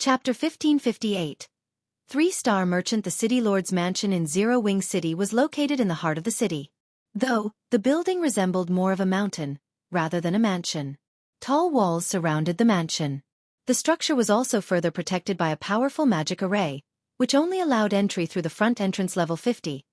Chapter 1558. Three-star merchant. The City Lord's mansion in Zero Wing City was located in the heart of the city. Though, the building resembled more of a mountain, rather than a mansion. Tall walls surrounded the mansion. The structure was also further protected by a powerful magic array, which only allowed entry through the front entrance. Level 50.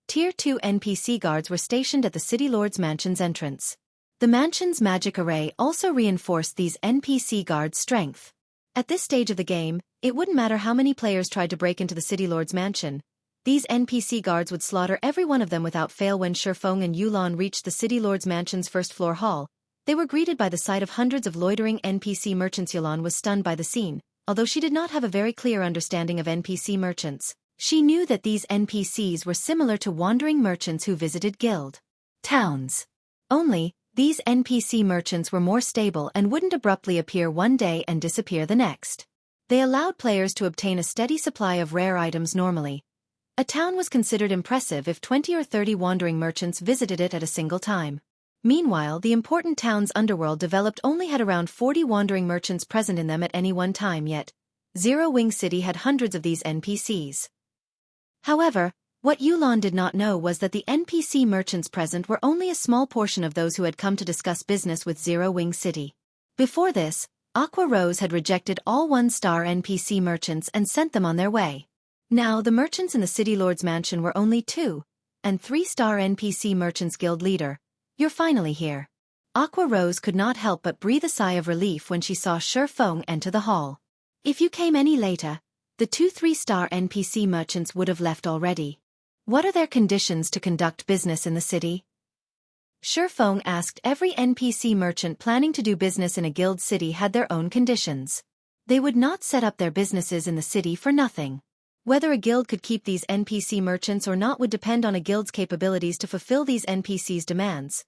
Tier 2 NPC guards were stationed at the City Lord's mansion's entrance. The mansion's magic array also reinforced these NPC guards' strength. At this stage of the game, it wouldn't matter how many players tried to break into the City Lord's mansion. These NPC guards would slaughter every one of them without fail. When Feng and Yulan reached the City Lord's mansion's first-floor hall, they were greeted by the sight of hundreds of loitering NPC merchants. Yulan was stunned by the scene. Although she did not have a very clear understanding of NPC merchants, she knew that these NPCs were similar to wandering merchants who visited guild towns. Only, these NPC merchants were more stable and wouldn't abruptly appear one day and disappear the next. They allowed players to obtain a steady supply of rare items normally. A town was considered impressive if 20 or 30 wandering merchants visited it at a single time. Meanwhile, the important town's underworld developed only had around 40 wandering merchants present in them at any one time. Yet, Zero Wing City had hundreds of these NPCs. However, what Yulan did not know was that the NPC merchants present were only a small portion of those who had come to discuss business with Zero Wing City. Before this, Aqua Rose had rejected all one-star NPC merchants and sent them on their way. Now the merchants in the City Lord's mansion were only 2 and 3-star NPC merchants. Guild leader, you're finally here. Aqua Rose could not help but breathe a sigh of relief when she saw Feng enter the hall. If you came any later, the 2 3-star NPC merchants would have left already. What are their conditions to conduct business in the city? Feng asked. Every NPC merchant planning to do business in a guild city had their own conditions. They would not set up their businesses in the city for nothing. Whether a guild could keep these NPC merchants or not would depend on a guild's capabilities to fulfill these NPCs' demands.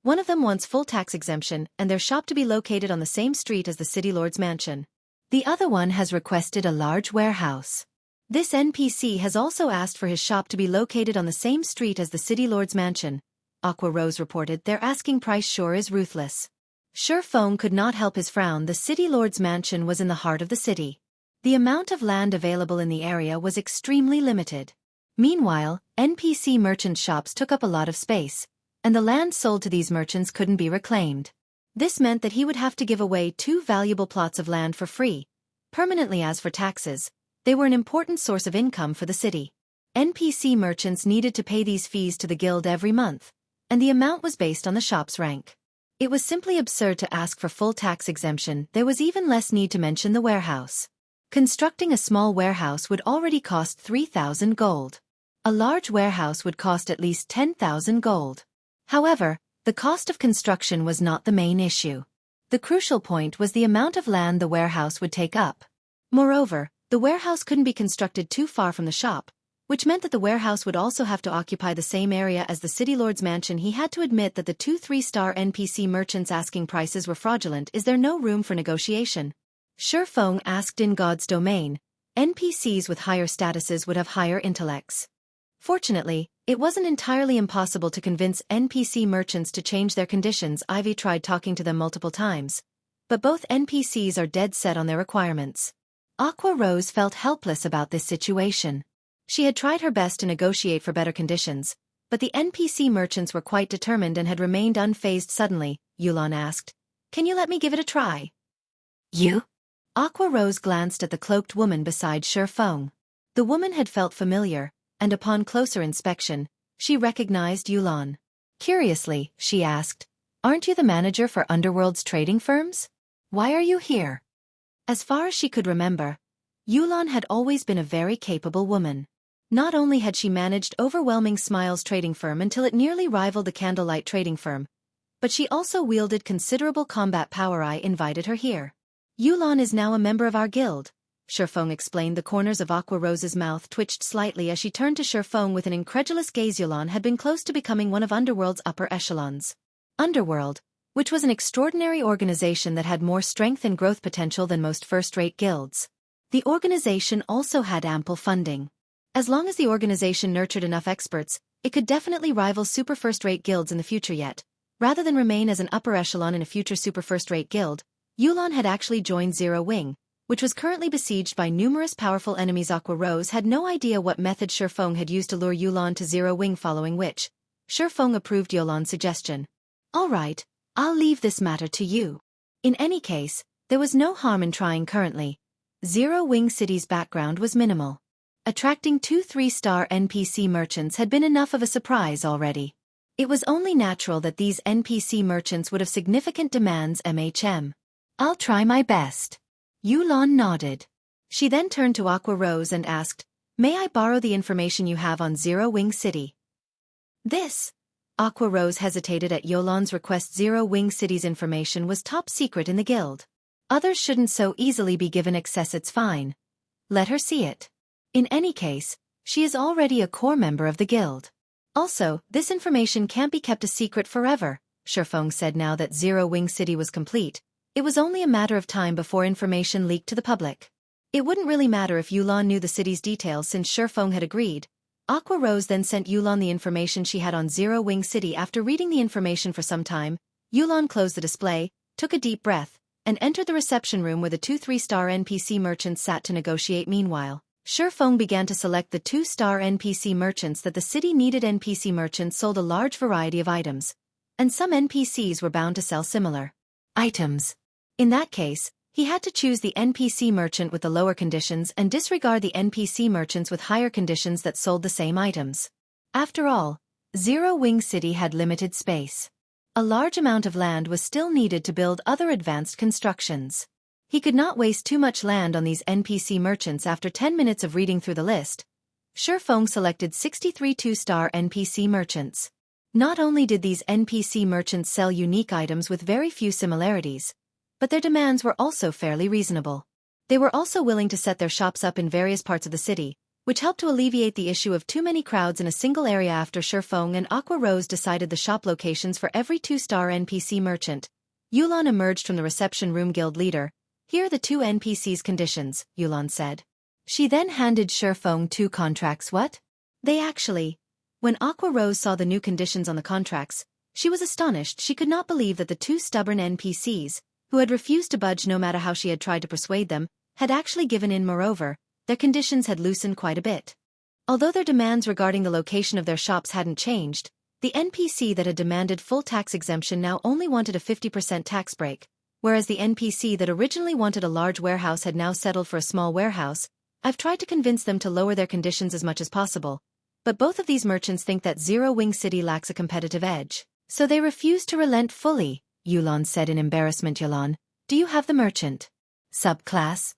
One of them wants full tax exemption and their shop to be located on the same street as the City Lord's mansion. The other one has requested a large warehouse. This NPC has also asked for his shop to be located on the same street as the City Lord's mansion. Aqua Rose reported. Their asking price sure is ruthless. Feng could not help his frown. The City Lord's mansion was in the heart of the city. The amount of land available in the area was extremely limited. Meanwhile, NPC merchant shops took up a lot of space, and the land sold to these merchants couldn't be reclaimed. This meant that he would have to give away 2 valuable plots of land for free, permanently. As for taxes, they were an important source of income for the city. NPC merchants needed to pay these fees to the guild every month, and the amount was based on the shop's rank. It was simply absurd to ask for full tax exemption. There was even less need to mention the warehouse. Constructing a small warehouse would already cost 3,000 gold. A large warehouse would cost at least 10,000 gold. However, the cost of construction was not the main issue. The crucial point was the amount of land the warehouse would take up. Moreover, the warehouse couldn't be constructed too far from the shop, which meant that the warehouse would also have to occupy the same area as the City Lord's mansion. He had to admit that the 2 3-star NPC merchants' asking prices were fraudulent. Is there no room for negotiation? Feng asked. In God's domain, NPCs with higher statuses would have higher intellects. Fortunately, it wasn't entirely impossible to convince NPC merchants to change their conditions. Ivy tried talking to them multiple times, but both NPCs are dead set on their requirements. Aqua Rose felt helpless about this situation. She had tried her best to negotiate for better conditions, but the NPC merchants were quite determined and had remained unfazed. Suddenly, Yulan asked, "Can you let me give it a try?" "You?" Aqua Rose glanced at the cloaked woman beside Feng. The woman had felt familiar, and upon closer inspection, she recognized Yulan. Curiously, she asked, "Aren't you the manager for Underworld's trading firms? Why are you here?" As far as she could remember, Yulan had always been a very capable woman. Not only had she managed Overwhelming Smiles trading firm until it nearly rivaled the Candlelight trading firm, but she also wielded considerable combat power. I invited her here. Yulan is now a member of our guild, Feng explained. The corners of Aqua Rose's mouth twitched slightly as she turned to Feng with an incredulous gaze. Yulan had been close to becoming one of Underworld's upper echelons. Underworld, which was an extraordinary organization that had more strength and growth potential than most first-rate guilds. The organization also had ample funding. As long as the organization nurtured enough experts, it could definitely rival super first-rate guilds in the future. Yet, rather than remain as an upper echelon in a future super first-rate guild, Yulan had actually joined Zero Wing, which was currently besieged by numerous powerful enemies. Aqua Rose had no idea what method Feng had used to lure Yulan to Zero Wing, following which, Feng approved Yulan's suggestion. "All right, I'll leave this matter to you. In any case, there was no harm in trying currently. Zero Wing City's background was minimal. Attracting 2 3-star NPC merchants had been enough of a surprise already. It was only natural that these NPC merchants would have significant demands. I'll try my best." Yulan nodded. She then turned to Aqua Rose and asked, "May I borrow the information you have on Zero Wing City?" This. Aqua Rose hesitated at Yulan's request. Zero Wing City's information was top secret in the guild. Others shouldn't so easily be given access. It's fine. Let her see it. In any case, she is already a core member of the guild. Also, this information can't be kept a secret forever, Feng said. Now that Zero Wing City was complete, it was only a matter of time before information leaked to the public. It wouldn't really matter if Yulan knew the city's details, since Feng had agreed. Aqua Rose then sent Yulan the information she had on Zero Wing City. After reading the information for some time, Yulan closed the display, took a deep breath, and entered the reception room where the 2 3-star NPC merchants sat to negotiate. Meanwhile, Feng began to select the 2-star NPC merchants that the city needed. NPC merchants sold a large variety of items, and some NPCs were bound to sell similar items. In that case, he had to choose the NPC merchant with the lower conditions and disregard the NPC merchants with higher conditions that sold the same items. After all, Zero Wing City had limited space. A large amount of land was still needed to build other advanced constructions. He could not waste too much land on these NPC merchants. After 10 minutes of reading through the list, Feng selected 63 2-star NPC merchants. Not only did these NPC merchants sell unique items with very few similarities, but their demands were also fairly reasonable. They were also willing to set their shops up in various parts of the city, which helped to alleviate the issue of too many crowds in a single area. After Feng and Aqua Rose decided the shop locations for every 2-star NPC merchant, Yulan emerged from the reception room. "Guild leader, here are the 2 NPCs' conditions," Yulan said. She then handed Feng 2 contracts. "What?" When Aqua Rose saw the new conditions on the contracts, she was astonished. She could not believe that the 2 stubborn NPCs, who had refused to budge no matter how she had tried to persuade them, had actually given in. Moreover, their conditions had loosened quite a bit. Although their demands regarding the location of their shops hadn't changed, the NPC that had demanded full tax exemption now only wanted a 50% tax break, whereas the NPC that originally wanted a large warehouse had now settled for a small warehouse. "I've tried to convince them to lower their conditions as much as possible, but both of these merchants think that Zero Wing City lacks a competitive edge, so they refuse to relent fully," Yulan said in embarrassment. "Yulan, do you have the merchant subclass?"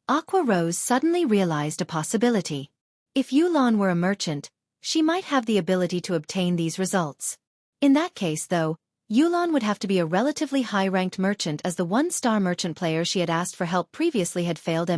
Aqua Rose suddenly realized a possibility. If Yulan were a merchant, she might have the ability to obtain these results. In that case, though, Yulan would have to be a relatively high-ranked merchant, as the 1-star merchant player she had asked for help previously had failed.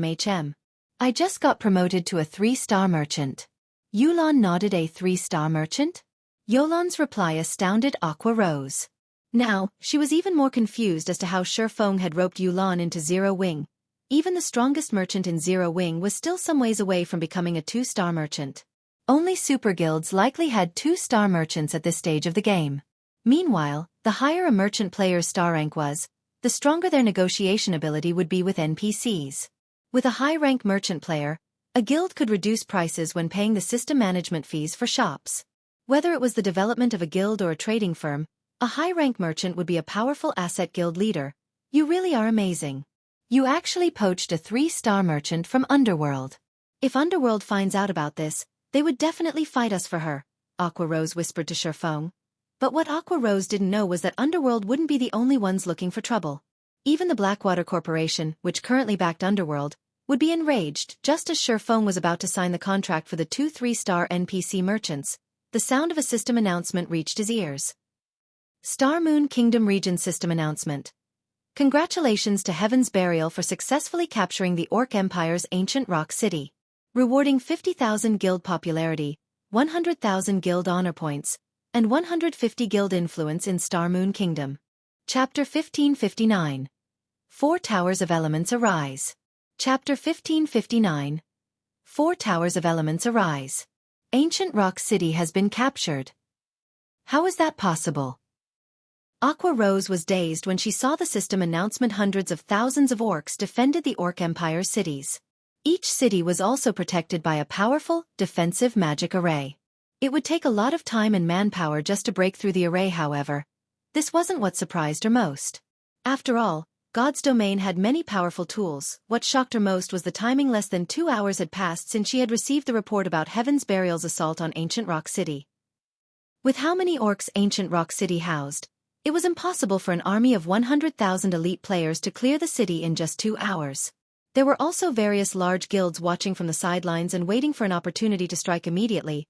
"I just got promoted to a 3-star merchant." Yulan nodded. "A 3-star merchant?" Yulan's reply astounded Aqua Rose. Now, she was even more confused as to how Feng had roped Yulan into Zero Wing. Even the strongest merchant in Zero Wing was still some ways away from becoming a 2-star merchant. Only super guilds likely had 2-star merchants at this stage of the game. Meanwhile, the higher a merchant player's star rank was, the stronger their negotiation ability would be with NPCs. With a high-rank merchant player, a guild could reduce prices when paying the system management fees for shops. Whether it was the development of a guild or a trading firm, a high-rank merchant would be a powerful asset. "Guild leader, you really are amazing. You actually poached a 3-star merchant from Underworld. If Underworld finds out about this, they would definitely fight us for her," Aqua Rose whispered to Feng. But what Aqua Rose didn't know was that Underworld wouldn't be the only ones looking for trouble. Even the Blackwater Corporation, which currently backed Underworld, would be enraged. Just as Feng was about to sign the contract for the 2 3-star NPC merchants, the sound of a system announcement reached his ears. Star Moon Kingdom Region System Announcement. Congratulations to Heaven's Burial for successfully capturing the Orc Empire's ancient rock city. Rewarding 50,000 guild popularity, 100,000 guild honor points, and 150 guild influence in Star Moon Kingdom. Chapter 1559. 4 Towers of Elements Arise. Chapter 1559. 4 Towers of Elements Arise. Ancient Rock City has been captured. How is that possible? Aqua Rose was dazed when she saw the system announcement. Hundreds of thousands of orcs defended the Orc Empire's cities. Each city was also protected by a powerful, defensive magic array. It would take a lot of time and manpower just to break through the array. However, this wasn't what surprised her most. After all, God's domain had many powerful tools. What shocked her most was the timing. Less than 2 hours had passed since she had received the report about Heaven's Burial's assault on Ancient Rock City. With how many orcs Ancient Rock City housed, it was impossible for an army of 100,000 elite players to clear the city in just 2 hours. There were also various large guilds watching from the sidelines and waiting for an opportunity to strike immediately.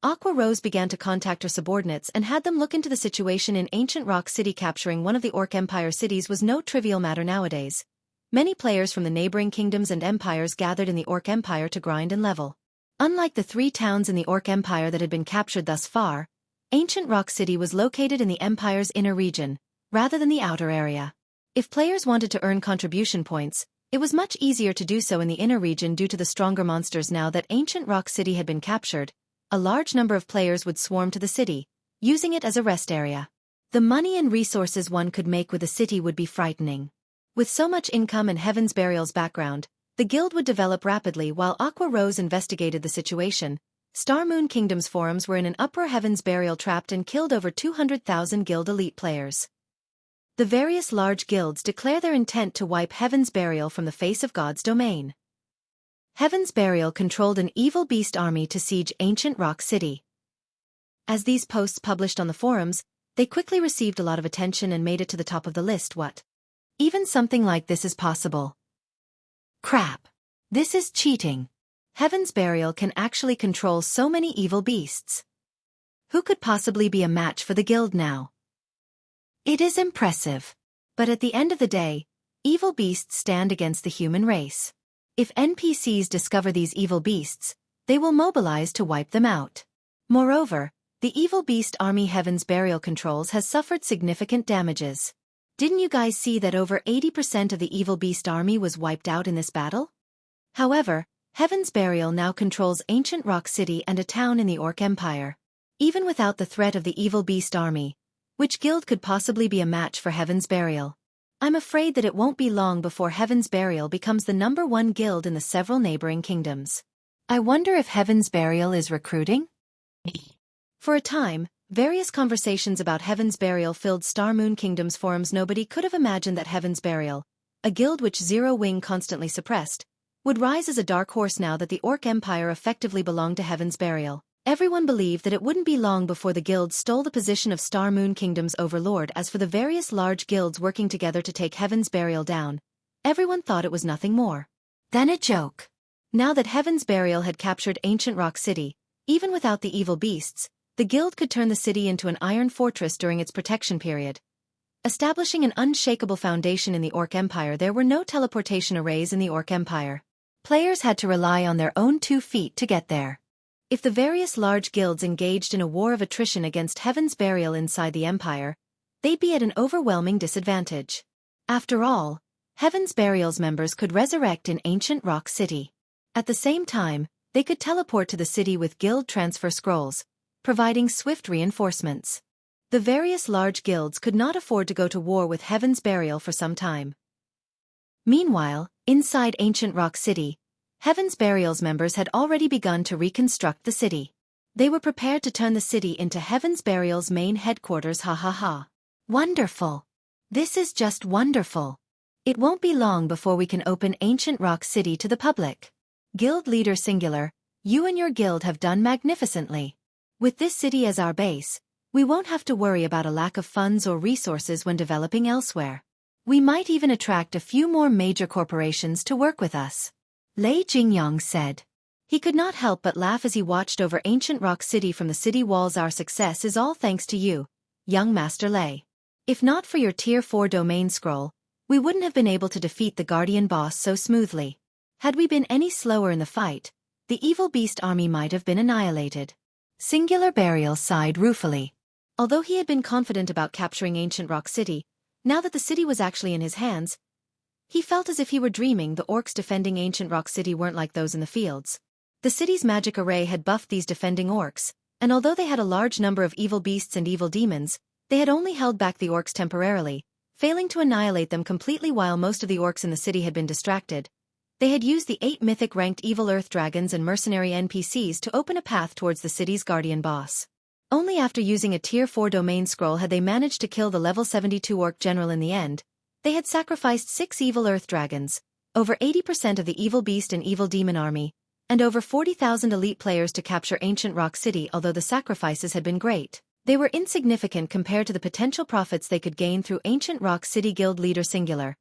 Aqua Rose began to contact her subordinates and had them look into the situation in Ancient Rock City. Capturing one of the Orc Empire cities was no trivial matter nowadays. Many players from the neighboring kingdoms and empires gathered in the Orc Empire to grind and level. Unlike the 3 towns in the Orc Empire that had been captured thus far, Ancient Rock City was located in the Empire's inner region, rather than the outer area. If players wanted to earn contribution points, it was much easier to do so in the inner region due to the stronger monsters. Now that Ancient Rock City had been captured, a large number of players would swarm to the city, using it as a rest area. The money and resources one could make with the city would be frightening. With so much income and Heaven's Burial's background, the guild would develop rapidly. While Aqua Rose investigated the situation, Star Moon Kingdom's forums were in an uproar. Heaven's Burial trapped and killed over 200,000 guild elite players. The various large guilds declare their intent to wipe Heaven's Burial from the face of God's domain. Heaven's Burial controlled an evil beast army to siege Ancient Rock City. As these posts published on the forums, they quickly received a lot of attention and made it to the top of the list. What? Even something like this is possible? Crap. This is cheating. Heaven's Burial can actually control so many evil beasts. Who could possibly be a match for the guild now? It is impressive. But at the end of the day, evil beasts stand against the human race. If NPCs discover these evil beasts, they will mobilize to wipe them out. Moreover, the evil beast army Heaven's Burial controls has suffered significant damages. Didn't you guys see that over 80% of the evil beast army was wiped out in this battle? However, Heaven's Burial now controls Ancient Rock City and a town in the Orc Empire. Even without the threat of the evil beast army, which guild could possibly be a match for Heaven's Burial? I'm afraid that it won't be long before Heaven's Burial becomes the #1 guild in the several neighboring kingdoms. I wonder if Heaven's Burial is recruiting? For a time, various conversations about Heaven's Burial filled Star Moon Kingdom's forums. Nobody could have imagined that Heaven's Burial, a guild which Zero Wing constantly suppressed, would rise as a dark horse now that the Orc Empire effectively belonged to Heaven's Burial. Everyone believed that it wouldn't be long before the guild stole the position of Star Moon Kingdom's overlord. As for the various large guilds working together to take Heaven's Burial down, everyone thought it was nothing more than a joke. Now that Heaven's Burial had captured Ancient Rock City, even without the evil beasts, the guild could turn the city into an iron fortress during its protection period, establishing an unshakable foundation in the Orc Empire. There were no teleportation arrays in the Orc Empire. Players had to rely on their own 2 feet to get there. If the various large guilds engaged in a war of attrition against Heaven's Burial inside the Empire, they'd be at an overwhelming disadvantage. After all, Heaven's Burial's members could resurrect in Ancient Rock City. At the same time, they could teleport to the city with guild transfer scrolls, providing swift reinforcements. The various large guilds could not afford to go to war with Heaven's Burial for some time. Meanwhile, inside Ancient Rock City, Heaven's Burial's members had already begun to reconstruct the city. They were prepared to turn the city into Heaven's Burial's main headquarters. Ha ha ha. Wonderful. This is just wonderful. It won't be long before we can open Ancient Rock City to the public. Guild Leader Singular, you and your guild have done magnificently. With this city as our base, we won't have to worry about a lack of funds or resources when developing elsewhere. We might even attract a few more major corporations to work with us. Lei Jingyang said. He could not help but laugh as he watched over Ancient Rock City from the city walls. Our success is all thanks to you, young Master Lei. If not for your Tier 4 domain scroll, we wouldn't have been able to defeat the Guardian boss so smoothly. Had we been any slower in the fight, the evil beast army might have been annihilated. Singular Burial sighed ruefully. Although he had been confident about capturing Ancient Rock City, now that the city was actually in his hands, he felt as if he were dreaming. The orcs defending Ancient Rock City weren't like those in the fields. The city's magic array had buffed these defending orcs, and although they had a large number of evil beasts and evil demons, They had only held back the orcs temporarily, failing to annihilate them completely while most of the orcs in the city had been distracted. They had used the 8 mythic-ranked evil earth dragons and mercenary NPCs to open a path towards the city's guardian boss. Only after using a Tier 4 domain scroll had they managed to kill the level 72 orc general in the end. They had sacrificed 6 evil earth dragons, over 80% of the evil beast and evil demon army, and over 40,000 elite players to capture ancient rock city. Although the sacrifices had been great, they were insignificant compared to the potential profits they could gain through Ancient Rock City Guild Leader Singular.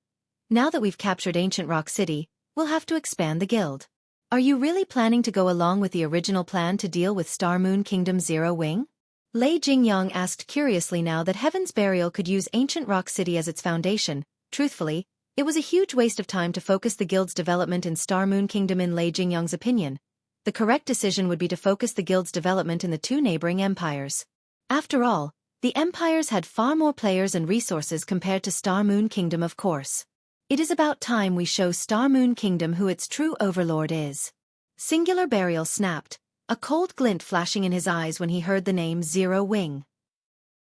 Now that we've captured Ancient Rock City, we'll have to expand the guild. Are you really planning to go along with the original plan to deal with Star Moon Kingdom Zero Wing? Lei Jingyang asked curiously. Now that Heaven's Burial could use Ancient Rock City as its foundation, truthfully, it was a huge waste of time to focus the guild's development in Star Moon Kingdom. In Lei Jingyang's opinion, the correct decision would be to focus the guild's development in the 2 neighboring empires. After all, the empires had far more players and resources compared to Star Moon Kingdom. Of course. It is about time we show Star Moon Kingdom who its true overlord is. Singular Burial snapped, a cold glint flashing in his eyes when he heard the name Zero Wing.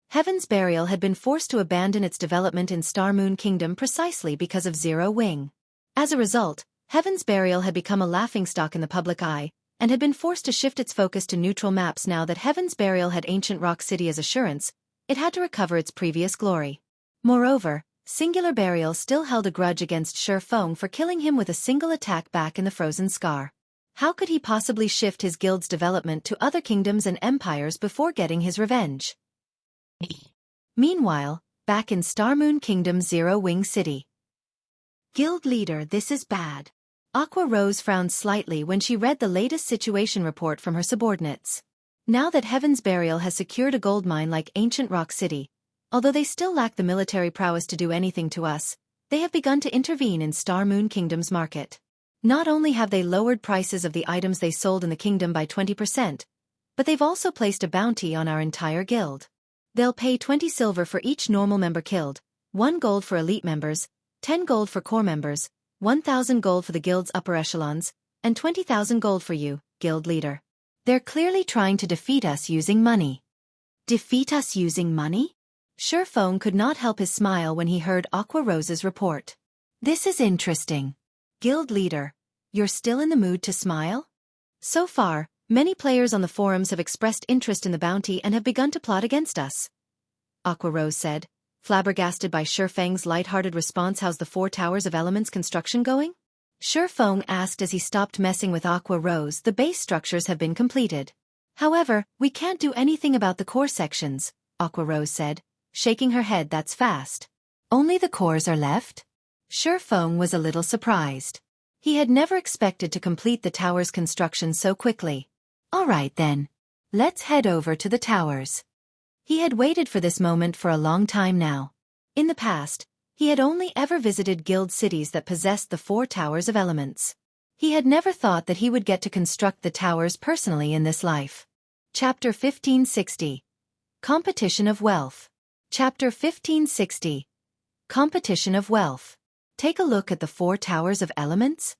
Heaven's Burial had been forced to abandon its development in Star Moon Kingdom precisely because of Zero Wing. As a result, Heaven's Burial had become a laughingstock in the public eye, and had been forced to shift its focus to neutral maps. Now that Heaven's Burial had Ancient Rock City as assurance, it had to recover its previous glory. Moreover, Singular Burial still held a grudge against Feng for killing him with a single attack back in the Frozen Scar. How could he possibly shift his guild's development to other kingdoms and empires before getting his revenge? Meanwhile, back in Star Moon Kingdom Zero Wing City. Guild leader, this is bad. Aqua Rose frowned slightly when she read the latest situation report from her subordinates. Now that Heaven's Burial has secured a gold mine like Ancient Rock City, although they still lack the military prowess to do anything to us, they have begun to intervene in Star Moon Kingdom's market. Not only have they lowered prices of the items they sold in the kingdom by 20%, but they've also placed a bounty on our entire guild. They'll pay 20 silver for each normal member killed, 1 gold for elite members, 10 gold for core members, 1,000 gold for the guild's upper echelons, and 20,000 gold for you, guild leader. They're clearly trying to defeat us using money. Defeat us using money? Feng could not help his smile when he heard Aqua Rose's report. This is interesting. Guild leader, you're still in the mood to smile? So far, many players on the forums have expressed interest in the bounty and have begun to plot against us. Aqua Rose said, flabbergasted by Feng's light-hearted response. How's the 4 Towers of Elements construction going? Feng asked as he stopped messing with Aqua Rose. The base structures have been completed. However, we can't do anything about the core sections, Aqua Rose said, shaking her head. That's fast. Only the cores are left? Feng was a little surprised. He had never expected to complete the tower's construction so quickly. All right then. Let's head over to the towers. He had waited for this moment for a long time now. In the past, he had only ever visited guild cities that possessed the 4 Towers of Elements. He had never thought that he would get to construct the towers personally in this life. Chapter 1560. Competition of Wealth. Chapter 1560. Competition of Wealth. Take a look at the 4 Towers of Elements.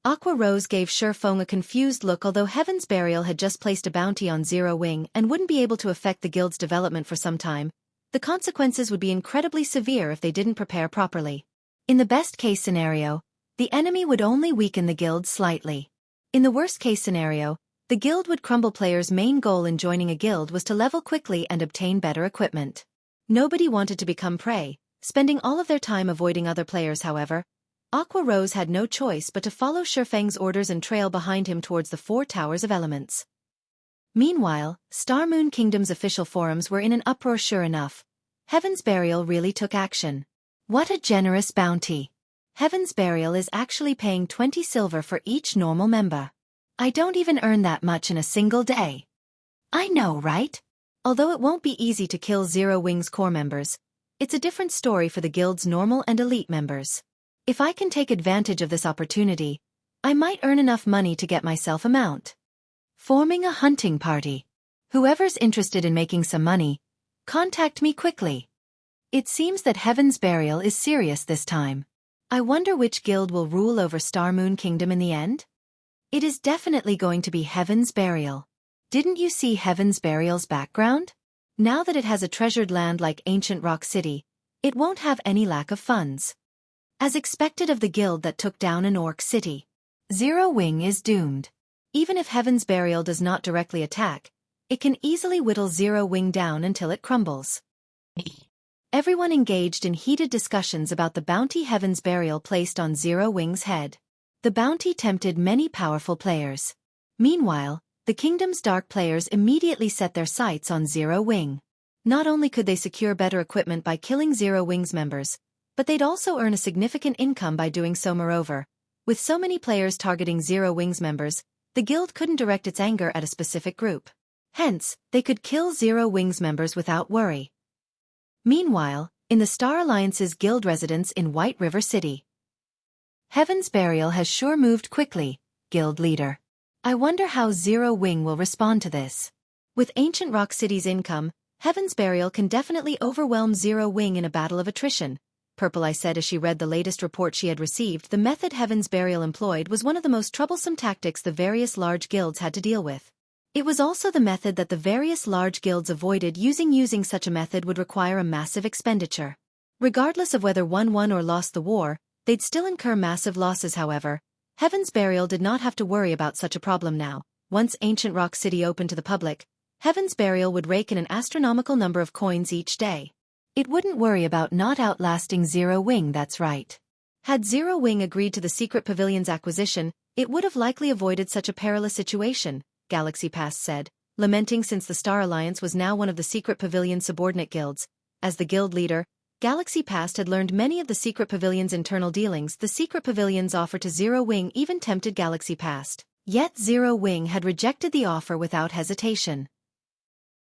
Aqua Rose gave Feng a confused look. Although Heaven's Burial had just placed a bounty on Zero Wing and wouldn't be able to affect the guild's development for some time, the consequences would be incredibly severe if they didn't prepare properly. In the best-case scenario, the enemy would only weaken the guild slightly. In the worst-case scenario, the guild would crumble. Players' main goal in joining a guild was to level quickly and obtain better equipment. Nobody wanted to become prey, spending all of their time avoiding other players. However, Aqua Rose had no choice but to follow Feng's orders and trail behind him towards the 4 Towers of Elements. Meanwhile, Star Moon Kingdom's official forums were in an uproar. Sure enough, Heaven's Burial really took action. What a generous bounty. Heaven's Burial is actually paying 20 silver for each normal member. I don't even earn that much in a single day. I know, right? Although it won't be easy to kill Zero Wing's core members, it's a different story for the guild's normal and elite members. If I can take advantage of this opportunity, I might earn enough money to get myself a mount. Forming a hunting party. Whoever's interested in making some money, contact me quickly. It seems that Heaven's Burial is serious this time. I wonder which guild will rule over Star Moon Kingdom in the end? It is definitely going to be Heaven's Burial. Didn't you see Heaven's Burial's background? Now that it has a treasured land like ancient Rock City, it won't have any lack of funds. As expected of the guild that took down an orc city, Zero Wing is doomed. Even if Heaven's Burial does not directly attack, it can easily whittle Zero Wing down until it crumbles. Everyone engaged in heated discussions about the bounty Heaven's Burial placed on Zero Wing's head. The bounty tempted many powerful players. Meanwhile, the kingdom's dark players immediately set their sights on Zero Wing. Not only could they secure better equipment by killing Zero Wing's members, but they'd also earn a significant income by doing so. Moreover, with so many players targeting Zero Wing's members, the guild couldn't direct its anger at a specific group. Hence, they could kill Zero Wing's members without worry. Meanwhile, in the Star Alliance's guild residence in White River City, Heaven's Burial has sure moved quickly, guild leader. I wonder how Zero Wing will respond to this. With Ancient Rock City's income, Heaven's Burial can definitely overwhelm Zero Wing in a battle of attrition, Purple Eye said as she read the latest report she had received. The method Heaven's Burial employed was one of the most troublesome tactics the various large guilds had to deal with. It was also the method that the various large guilds avoided using. Using such a method would require a massive expenditure. Regardless of whether one won or lost the war, they'd still incur massive losses. However, Heaven's Burial did not have to worry about such a problem now. Once Ancient Rock City opened to the public, Heaven's Burial would rake in an astronomical number of coins each day. It wouldn't worry about not outlasting Zero Wing. That's right. Had Zero Wing agreed to the Secret Pavilion's acquisition, it would have likely avoided such a perilous situation, Galaxy Pass said, lamenting since the Star Alliance was now one of the Secret Pavilion's subordinate guilds. As the guild leader, Galaxy Past had learned many of the Secret Pavilion's internal dealings. The Secret Pavilion's offer to Zero Wing even tempted Galaxy Past. Yet Zero Wing had rejected the offer without hesitation.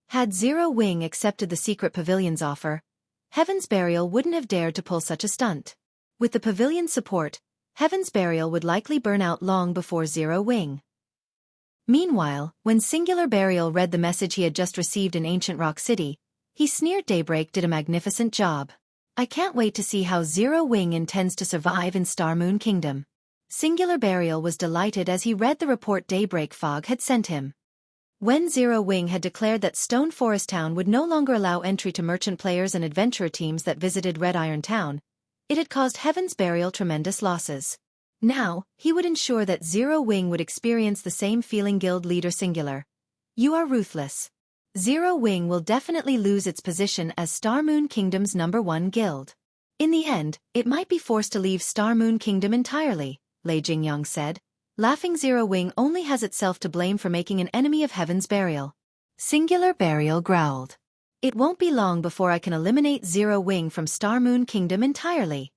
Had Zero Wing accepted the Secret Pavilion's offer, Heaven's Burial wouldn't have dared to pull such a stunt. With the Pavilion's support, Heaven's Burial would likely burn out long before Zero Wing. Meanwhile, when Singular Burial read the message he had just received in Ancient Rock City, he sneered. Daybreak did a magnificent job. I can't wait to see how Zero Wing intends to survive in Star Moon Kingdom. Singular Burial was delighted as he read the report Daybreak Fog had sent him. When Zero Wing had declared that Stone Forest Town would no longer allow entry to merchant players and adventurer teams that visited Red Iron Town, it had caused Heaven's Burial tremendous losses. Now, he would ensure that Zero Wing would experience the same feeling. Guild leader Singular. You are ruthless. Zero Wing will definitely lose its position as Star Moon Kingdom's #1 guild. In the end, it might be forced to leave Star Moon Kingdom entirely, Lei Jingyang said. Laughing. Zero Wing only has itself to blame for making an enemy of Heaven's Burial. Singular Burial growled. It won't be long before I can eliminate Zero Wing from Star Moon Kingdom entirely.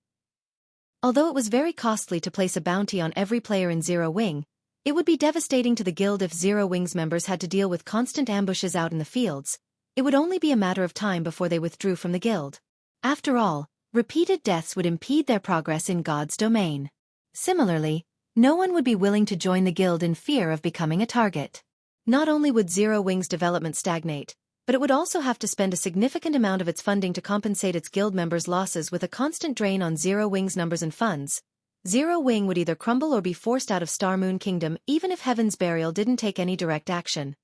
Although it was very costly to place a bounty on every player in Zero Wing, it would be devastating to the guild if Zero Wing's members had to deal with constant ambushes out in the fields. It would only be a matter of time before they withdrew from the guild. After all, repeated deaths would impede their progress in God's domain. Similarly, no one would be willing to join the guild in fear of becoming a target. Not only would Zero Wing's development stagnate, but it would also have to spend a significant amount of its funding to compensate its guild members' losses. With a constant drain on Zero Wing's numbers and funds, Zero Wing would either crumble or be forced out of Star Moon Kingdom even if Heaven's Burial didn't take any direct action.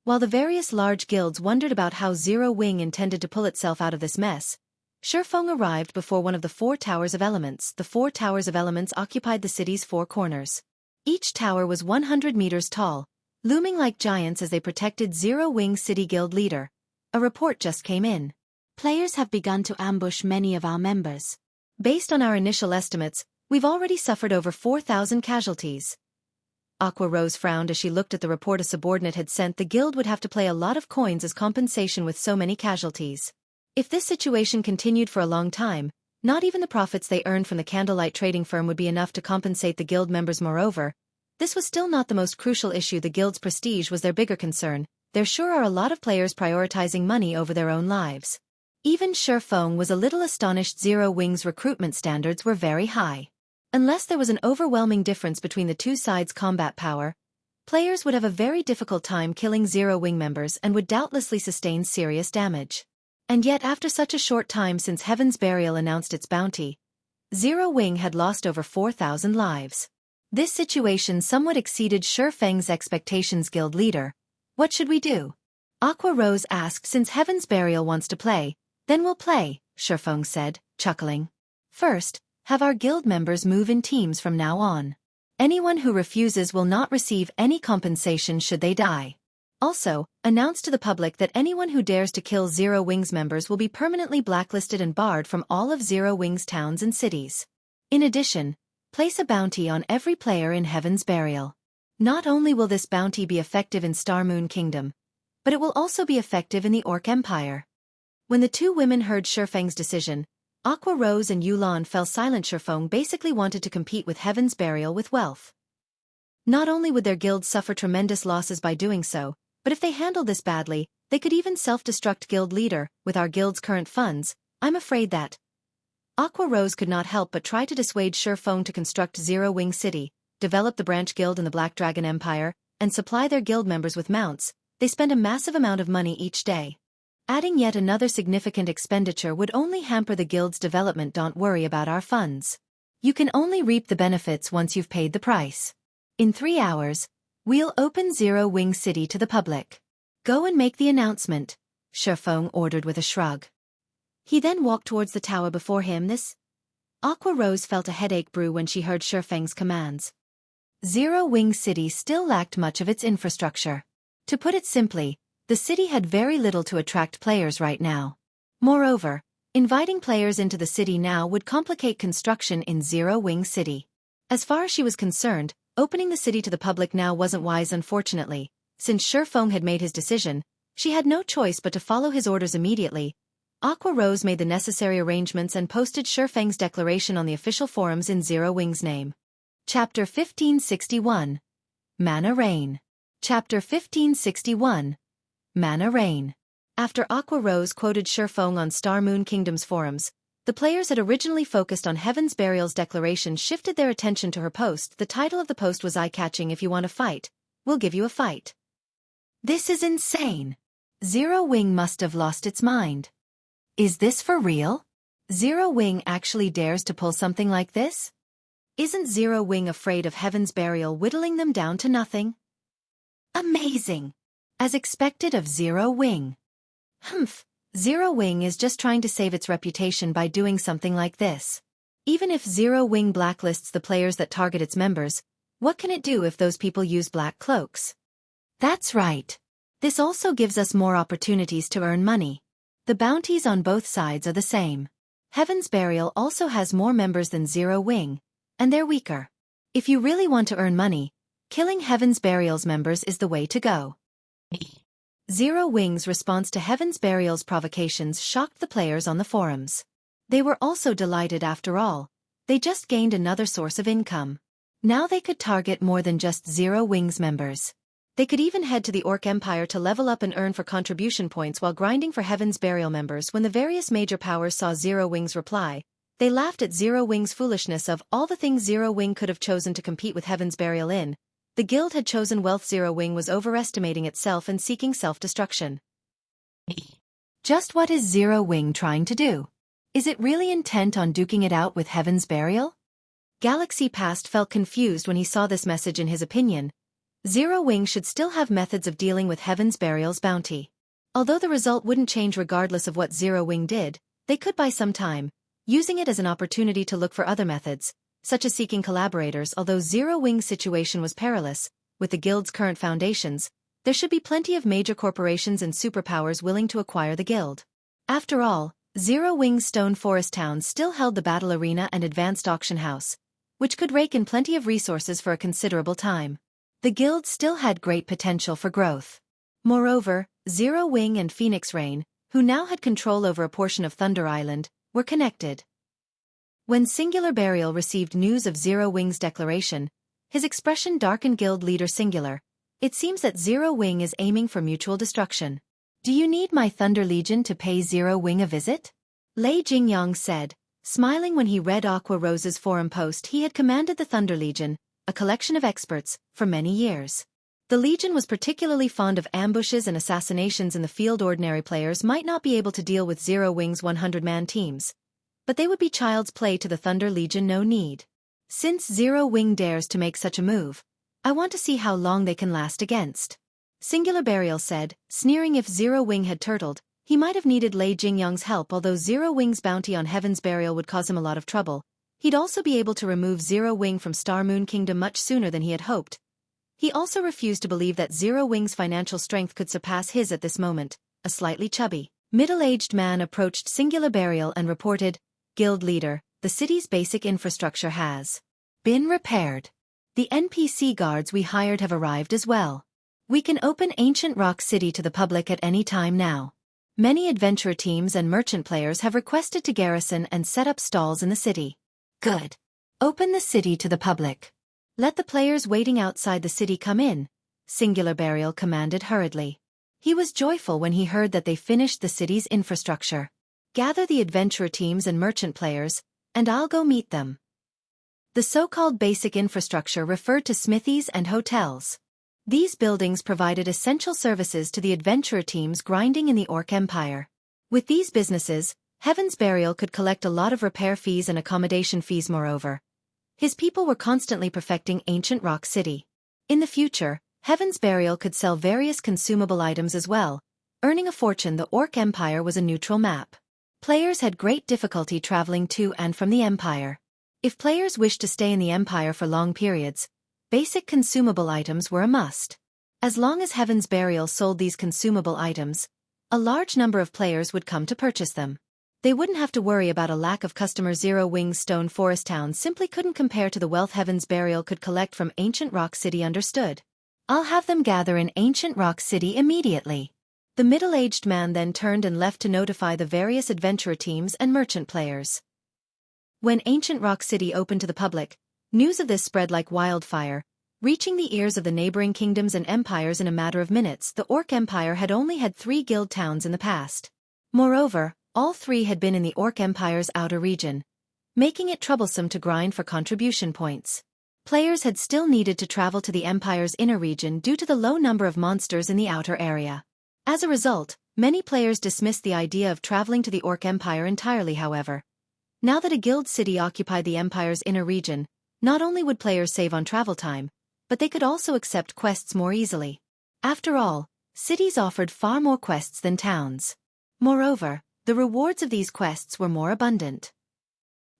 While the various large guilds wondered about how Zero Wing intended to pull itself out of this mess, Feng arrived before one of the 4 Towers of Elements. The 4 Towers of Elements occupied the city's 4 corners. Each tower was 100 meters tall, looming like giants as they protected Zero Wing City Guild leader. A report just came in. Players have begun to ambush many of our members. Based on our initial estimates, we've already suffered over 4,000 casualties. Aqua Rose frowned as she looked at the report a subordinate had sent. The guild would have to pay a lot of coins as compensation with so many casualties. If this situation continued for a long time, not even the profits they earned from the candlelight trading firm would be enough to compensate the guild members. Moreover, this was still not the most crucial issue. The guild's prestige was their bigger concern. There sure are a lot of players prioritizing money over their own lives. Even Feng was a little astonished. Zero Wing's recruitment standards were very high. Unless there was an overwhelming difference between the two sides' combat power, players would have a very difficult time killing Zero Wing members and would doubtlessly sustain serious damage. And yet after such a short time since Heaven's Burial announced its bounty, Zero Wing had lost over 4,000 lives. This situation somewhat exceeded Feng's expectations. Guild leader, what should we do? Aqua Rose asked. Since Heaven's Burial wants to play, then we'll play, Feng said, chuckling. First, have our guild members move in teams from now on. Anyone who refuses will not receive any compensation should they die. Also, announce to the public that anyone who dares to kill Zero Wings members will be permanently blacklisted and barred from all of Zero Wings towns and cities. In addition, place a bounty on every player in Heaven's Burial. Not only will this bounty be effective in Star Moon Kingdom, but it will also be effective in the Orc Empire. When the two women heard Feng's decision, Aqua Rose and Yulan fell silent. Feng basically wanted to compete with Heaven's Burial with wealth. Not only would their guild suffer tremendous losses by doing so, but if they handled this badly, they could even self-destruct guild leader. With our guild's current funds, I'm afraid that Aqua Rose could not help but try to dissuade Feng to construct Zero Wing City, develop the branch guild in the Black Dragon Empire, and supply their guild members with mounts. They spend a massive amount of money each day. Adding yet another significant expenditure would only hamper the guild's development. Don't worry about our funds. You can only reap the benefits once you've paid the price. In 3 hours, we'll open Zero Wing City to the public. Go and make the announcement, Feng ordered with a shrug. He then walked towards the tower before him. Aqua Rose felt a headache brew when she heard Feng's commands. Zero Wing City still lacked much of its infrastructure. To put it simply, the city had very little to attract players right now. Moreover, inviting players into the city now would complicate construction in Zero Wing City. As far as she was concerned, opening the city to the public now wasn't wise. Unfortunately, since Feng had made his decision, she had no choice but to follow his orders immediately. Aqua Rose made the necessary arrangements and posted Feng's declaration on the official forums in Zero Wing's name. Chapter 1561. Mana Rain. Chapter 1561. Mana Rain. After Aqua Rose quoted Feng on Star Moon Kingdom's forums, the players had originally focused on Heaven's Burial's declaration shifted their attention to her post. The title of the post was eye-catching. If you want a fight, we'll give you a fight. This is insane. Zero Wing must have lost its mind. Is this for real? Zero Wing actually dares to pull something like this? Isn't Zero Wing afraid of Heaven's Burial whittling them down to nothing? Amazing! As expected of Zero Wing. Zero Wing is just trying to save its reputation by doing something like this. Even if Zero Wing blacklists the players that target its members, what can it do if those people use black cloaks? That's right. This also gives us more opportunities to earn money. The bounties on both sides are the same. Heaven's Burial also has more members than Zero Wing, and they're weaker. If you really want to earn money, killing Heaven's Burial's members is the way to go. Zero Wing's response to Heaven's Burial's provocations shocked the players on the forums. They were also delighted. After all, they just gained another source of income. Now they could target more than just Zero Wing's members. They could even head to the Orc Empire to level up and earn for contribution points while grinding for Heaven's Burial members. When the various major powers saw Zero Wing's reply, they laughed at Zero Wing's foolishness. Of all the things Zero Wing could have chosen to compete with Heaven's Burial in, the guild had chosen wealth. Zero Wing was overestimating itself and seeking self-destruction. Just what is Zero Wing trying to do? Is it really intent on duking it out with Heaven's Burial? Galaxy Past felt confused when he saw this message. In his opinion, Zero Wing should still have methods of dealing with Heaven's Burial's bounty. Although the result wouldn't change regardless of what Zero Wing did, they could buy some time, using it as an opportunity to look for other methods, such as seeking collaborators. Although Zero Wing's situation was perilous, with the guild's current foundations, there should be plenty of major corporations and superpowers willing to acquire the guild. After all, Zero Wing's Stone Forest town still held the battle arena and advanced auction house, which could rake in plenty of resources for a considerable time. The guild still had great potential for growth. Moreover, Zero Wing and Phoenix Rain, who now had control over a portion of Thunder Island, were connected. When Singular Burial received news of Zero Wing's declaration, his expression darkened. Guild leader Singular, it seems that Zero Wing is aiming for mutual destruction. Do you need my Thunder Legion to pay Zero Wing a visit? Lei Jingyang said, smiling when he read Aqua Rose's forum post. He had commanded the Thunder Legion, a collection of experts, for many years. The Legion was particularly fond of ambushes and assassinations in the field. Ordinary players might not be able to deal with Zero Wing's 100-man teams, but they would be child's play to the Thunder Legion. No need. Since Zero Wing dares to make such a move, I want to see how long they can last against Singular Burial said, sneering. If Zero Wing had turtled, he might have needed Lei Jingyang's help. Although Zero Wing's bounty on Heaven's Burial would cause him a lot of trouble, he'd also be able to remove Zero Wing from Star Moon Kingdom much sooner than he had hoped. He also refused to believe that Zero Wing's financial strength could surpass his at this moment. A slightly chubby, middle-aged man approached Singular Burial and reported, Guild Leader, the city's basic infrastructure has been repaired. The NPC guards we hired have arrived as well. We can open Ancient Rock City to the public at any time now. Many adventurer teams and merchant players have requested to garrison and set up stalls in the city. Good. Open the city to the public. Let the players waiting outside the city come in, Singular Burial commanded hurriedly. He was joyful when he heard that they finished the city's infrastructure. Gather the adventurer teams and merchant players, and I'll go meet them. The so-called basic infrastructure referred to smithies and hotels. These buildings provided essential services to the adventurer teams grinding in the Orc Empire. With these businesses, Heaven's Burial could collect a lot of repair fees and accommodation fees. Moreover, his people were constantly perfecting Ancient Rock City. In the future, Heaven's Burial could sell various consumable items as well, earning a fortune. The Orc Empire was a neutral map. Players had great difficulty traveling to and from the Empire. If players wished to stay in the Empire for long periods, basic consumable items were a must. As long as Heaven's Burial sold these consumable items, a large number of players would come to purchase them. They wouldn't have to worry about a lack of customers. Zero Wing's Stone Forest Town simply couldn't compare to the wealth Heaven's Burial could collect from Ancient Rock City. Understood. I'll have them gather in Ancient Rock City immediately. The middle-aged man then turned and left to notify the various adventurer teams and merchant players. When Ancient Rock City opened to the public, news of this spread like wildfire, reaching the ears of the neighboring kingdoms and empires in a matter of minutes. The Orc Empire had only had 3 guild towns in the past. Moreover, all 3 had been in the Orc Empire's outer region, making it troublesome to grind for contribution points. Players had still needed to travel to the Empire's inner region due to the low number of monsters in the outer area. As a result, many players dismissed the idea of traveling to the Orc Empire entirely. However, now that a guild city occupied the Empire's inner region, not only would players save on travel time, but they could also accept quests more easily. After all, cities offered far more quests than towns. Moreover, the rewards of these quests were more abundant.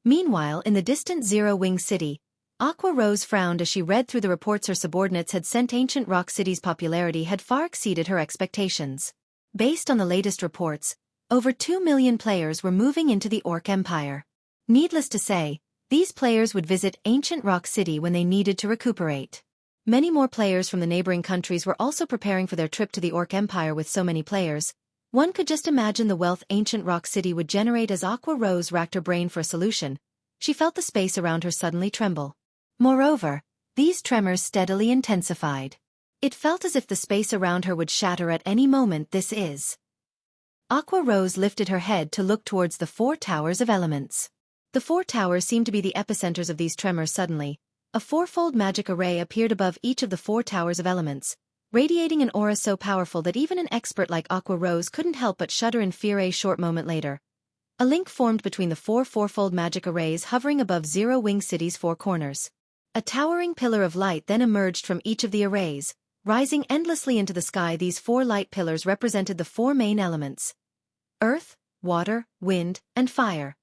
Meanwhile, in the distant Zero Wing City, Aqua Rose frowned as she read through the reports her subordinates had sent. Ancient Rock City's popularity had far exceeded her expectations. Based on the latest reports, over 2 million players were moving into the Orc Empire. Needless to say, these players would visit Ancient Rock City when they needed to recuperate. Many more players from the neighboring countries were also preparing for their trip to the Orc Empire. With so many players, one could just imagine the wealth Ancient Rock City would generate. As Aqua Rose racked her brain for a solution, she felt the space around her suddenly tremble. Moreover, these tremors steadily intensified. It felt as if the space around her would shatter at any moment. This is. Aqua Rose lifted her head to look towards the 4 towers of elements. The 4 towers seemed to be the epicenters of these tremors. Suddenly, a 4-fold magic array appeared above each of the 4 towers of elements, radiating an aura so powerful that even an expert like Aqua Rose couldn't help but shudder in fear. A short moment later, a link formed between the 4 fourfold magic arrays hovering above Zero Wing City's 4 corners. A towering pillar of light then emerged from each of the arrays, rising endlessly into the sky. These 4 light pillars represented the 4 main elements: earth, water, wind, and fire.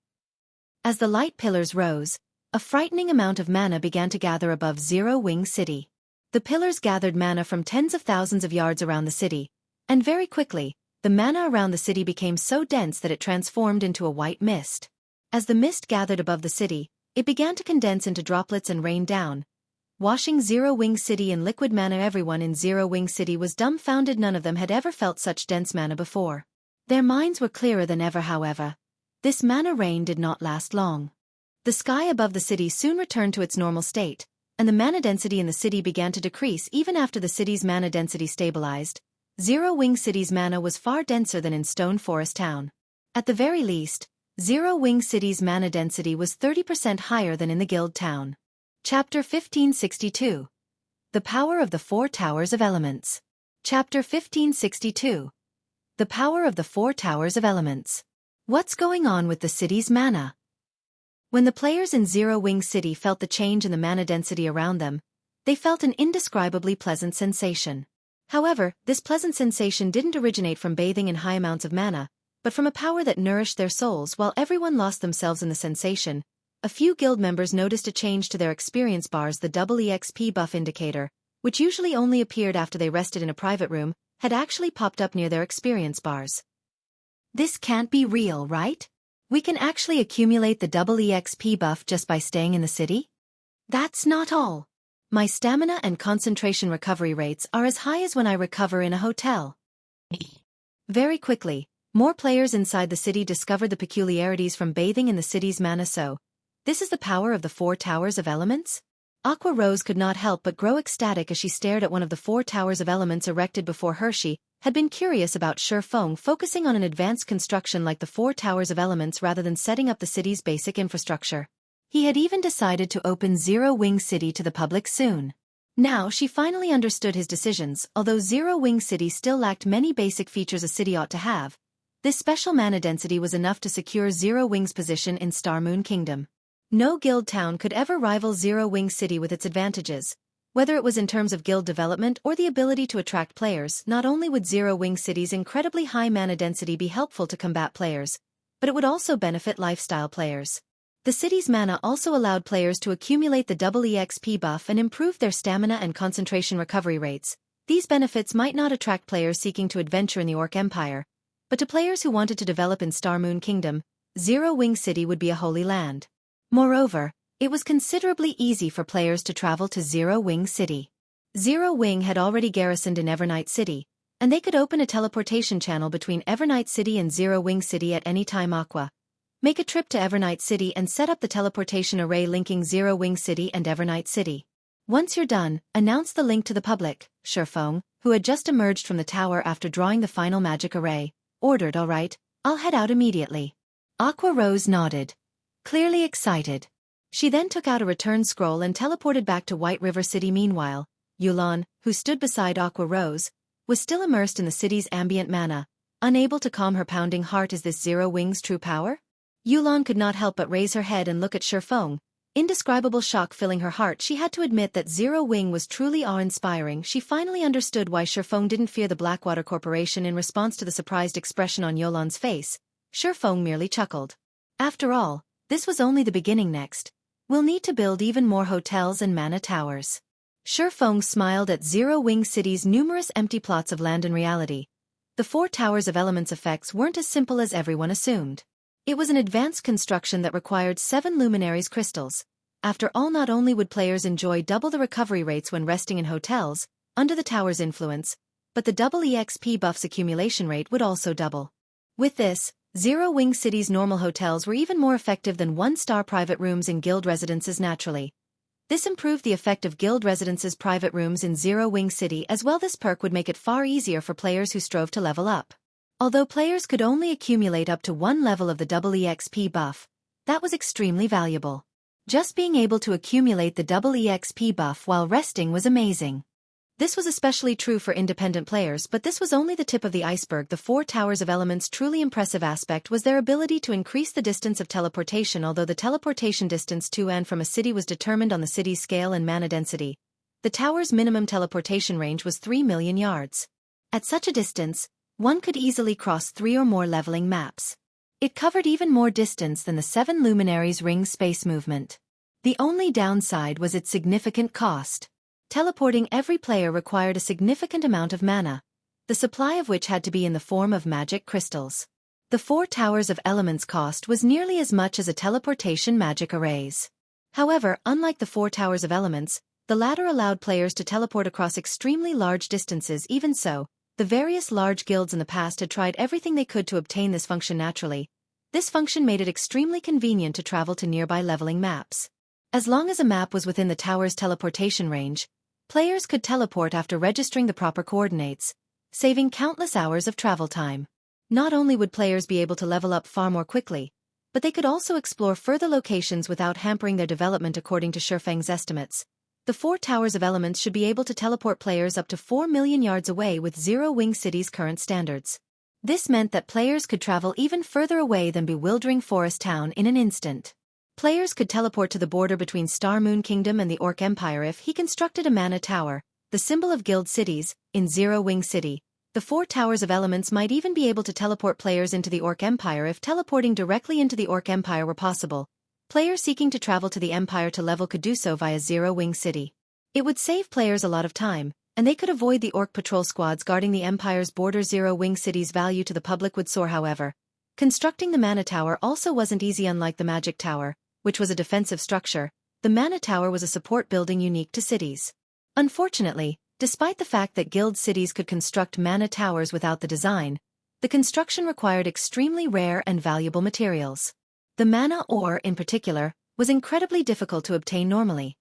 As the light pillars rose, a frightening amount of mana began to gather above Zero Wing City. The pillars gathered mana from tens of thousands of yards around the city, and very quickly, the mana around the city became so dense that it transformed into a white mist. As the mist gathered above the city, it began to condense into droplets and rain down, washing Zero Wing City in liquid mana. Everyone in Zero Wing City was dumbfounded. None of them had ever felt such dense mana before. Their minds were clearer than ever. However, this mana rain did not last long. The sky above the city soon returned to its normal state, and the mana density in the city began to decrease. Even after the city's mana density stabilized, Zero Wing City's mana was far denser than in Stone Forest Town. At the very least, Zero Wing City's mana density was 30% higher than in the Guild Town. Chapter 1562. The Power of the 4 Towers of Elements. Chapter 1562. The Power of the 4 Towers of Elements. What's going on with the city's mana? When the players in Zero Wing City felt the change in the mana density around them, they felt an indescribably pleasant sensation. However, this pleasant sensation didn't originate from bathing in high amounts of mana, but from a power that nourished their souls. While everyone lost themselves in the sensation, a few guild members noticed a change to their experience bars. The double EXP buff indicator, which usually only appeared after they rested in a private room, had actually popped up near their experience bars. This can't be real, right? We can actually accumulate the double EXP buff just by staying in the city? That's not all. My stamina and concentration recovery rates are as high as when I recover in a hotel. Very quickly, more players inside the city discovered the peculiarities from bathing in the city's mana. So, this is the power of the 4 towers of elements? Aqua Rose could not help but grow ecstatic as she stared at one of the 4 towers of elements erected before her. She had been curious about Feng focusing on an advanced construction like the 4 towers of elements rather than setting up the city's basic infrastructure. He had even decided to open Zero Wing City to the public soon. Now she finally understood his decisions. Although Zero Wing City still lacked many basic features a city ought to have, this special mana density was enough to secure Zero Wing's position in Star Moon Kingdom. No guild town could ever rival Zero Wing City with its advantages, whether it was in terms of guild development or the ability to attract players. Not only would Zero Wing City's incredibly high mana density be helpful to combat players, but it would also benefit lifestyle players. The city's mana also allowed players to accumulate the double EXP buff and improve their stamina and concentration recovery rates. These benefits might not attract players seeking to adventure in the Orc Empire, but to players who wanted to develop in Star Moon Kingdom, Zero Wing City would be a holy land. Moreover, it was considerably easy for players to travel to Zero Wing City. Zero Wing had already garrisoned in Evernight City, and they could open a teleportation channel between Evernight City and Zero Wing City at any time. Aqua, make a trip to Evernight City and set up the teleportation array linking Zero Wing City and Evernight City. Once you're done, announce the link to the public. Feng, who had just emerged from the tower after drawing the final magic array, ordered. All right, I'll head out immediately. Aqua Rose nodded, clearly excited. She then took out a return scroll and teleported back to White River City. Meanwhile, Yulan, who stood beside Aqua Rose, was still immersed in the city's ambient mana, unable to calm her pounding heart. Is this Zero Wing's true power? Yulan could not help but raise her head and look at Feng. Indescribable shock filling her heart. She had to admit that Zero Wing was truly awe-inspiring. She finally understood why Feng didn't fear the Blackwater Corporation. In response to the surprised expression on Yulan's face, Feng merely chuckled. After all, this was only the beginning. Next, we'll need to build even more hotels and mana towers. Feng smiled at Zero Wing City's numerous empty plots of land. In reality, the 4 towers of elements effects weren't as simple as everyone assumed. It was an advanced construction that required 7 luminaries crystals. After all, not only would players enjoy double the recovery rates when resting in hotels, under the tower's influence, but the double EXP buff's accumulation rate would also double. With this, Zero Wing City's normal hotels were even more effective than 1-star private rooms in guild residences. Naturally, this improved the effect of guild residences' private rooms in Zero Wing City as well. This perk would make it far easier for players who strove to level up. Although players could only accumulate up to 1 level of the double EXP buff, that was extremely valuable. Just being able to accumulate the double EXP buff while resting was amazing. This was especially true for independent players, but this was only the tip of the iceberg. The 4 towers of elements' truly impressive aspect was their ability to increase the distance of teleportation. Although the teleportation distance to and from a city was determined on the city's scale and mana density, the tower's minimum teleportation range was 3 million yards. At such a distance, one could easily cross 3 or more leveling maps. It covered even more distance than the 7 luminaries ring space movement. The only downside was its significant cost. Teleporting every player required a significant amount of mana, the supply of which had to be in the form of magic crystals. The 4 towers of elements cost was nearly as much as a teleportation magic arrays. However, unlike the 4 towers of elements, the latter allowed players to teleport across extremely large distances. Even so, the various large guilds in the past had tried everything they could to obtain this function naturally. This function made it extremely convenient to travel to nearby leveling maps. As long as a map was within the tower's teleportation range, players could teleport after registering the proper coordinates, saving countless hours of travel time. Not only would players be able to level up far more quickly, but they could also explore further locations without hampering their development. According to Feng's estimates, the 4 towers of elements should be able to teleport players up to 4 million yards away with Zero Wing City's current standards. This meant that players could travel even further away than bewildering Forest Town in an instant. Players could teleport to the border between Star Moon Kingdom and the Orc Empire if he constructed a mana tower, the symbol of guild cities, in Zero Wing City. The 4 Towers of Elements might even be able to teleport players into the Orc Empire if teleporting directly into the Orc Empire were possible. Players seeking to travel to the Empire to level could do so via Zero Wing City. It would save players a lot of time, and they could avoid the Orc patrol squads guarding the Empire's border. Zero Wing City's value to the public would soar. However, constructing the Mana Tower also wasn't easy. Unlike the Magic Tower, which was a defensive structure, the Mana Tower was a support building unique to cities. Unfortunately, despite the fact that guild cities could construct mana towers without the design, the construction required extremely rare and valuable materials. The mana ore, in particular, was incredibly difficult to obtain normally.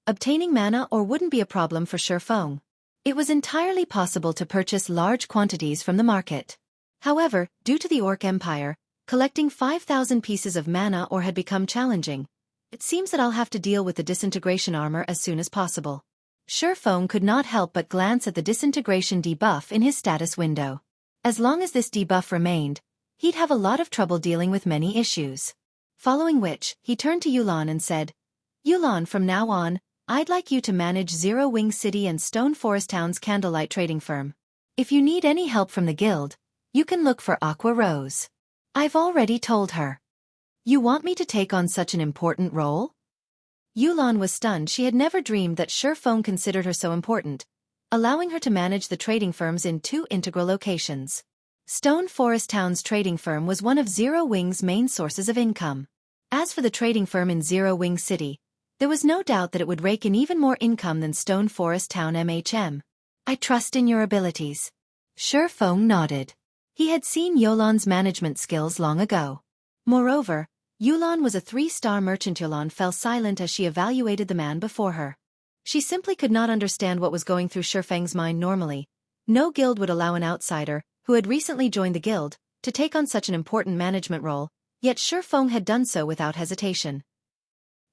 Obtaining mana ore wouldn't be a problem for Feng. It was entirely possible to purchase large quantities from the market. However, due to the Orc Empire, collecting 5,000 pieces of mana ore had become challenging. It seems that I'll have to deal with the disintegration armor as soon as possible. Feng could not help but glance at the disintegration debuff in his status window. As long as this debuff remained, he'd have a lot of trouble dealing with many issues. Following which, he turned to Yulan and said, "Yulan, from now on, I'd like you to manage Zero Wing City and Stone Forest Town's candlelight trading firm. If you need any help from the guild, you can look for Aqua Rose. I've already told her." "You want me to take on such an important role?" Yulan was stunned. She had never dreamed that Feng considered her so important, allowing her to manage the trading firms in 2 integral locations. Stone Forest Town's trading firm was one of Zero Wing's main sources of income. As for the trading firm in Zero Wing City, there was no doubt that it would rake in even more income than Stone Forest Town MHM. "I trust in your abilities." Feng nodded. He had seen Yulan's management skills long ago. Moreover, Yulan was a 3-star merchant. Yulan fell silent as she evaluated the man before her. She simply could not understand what was going through Feng's mind. Normally, no guild would allow an outsider, who had recently joined the guild, to take on such an important management role, yet Feng had done so without hesitation.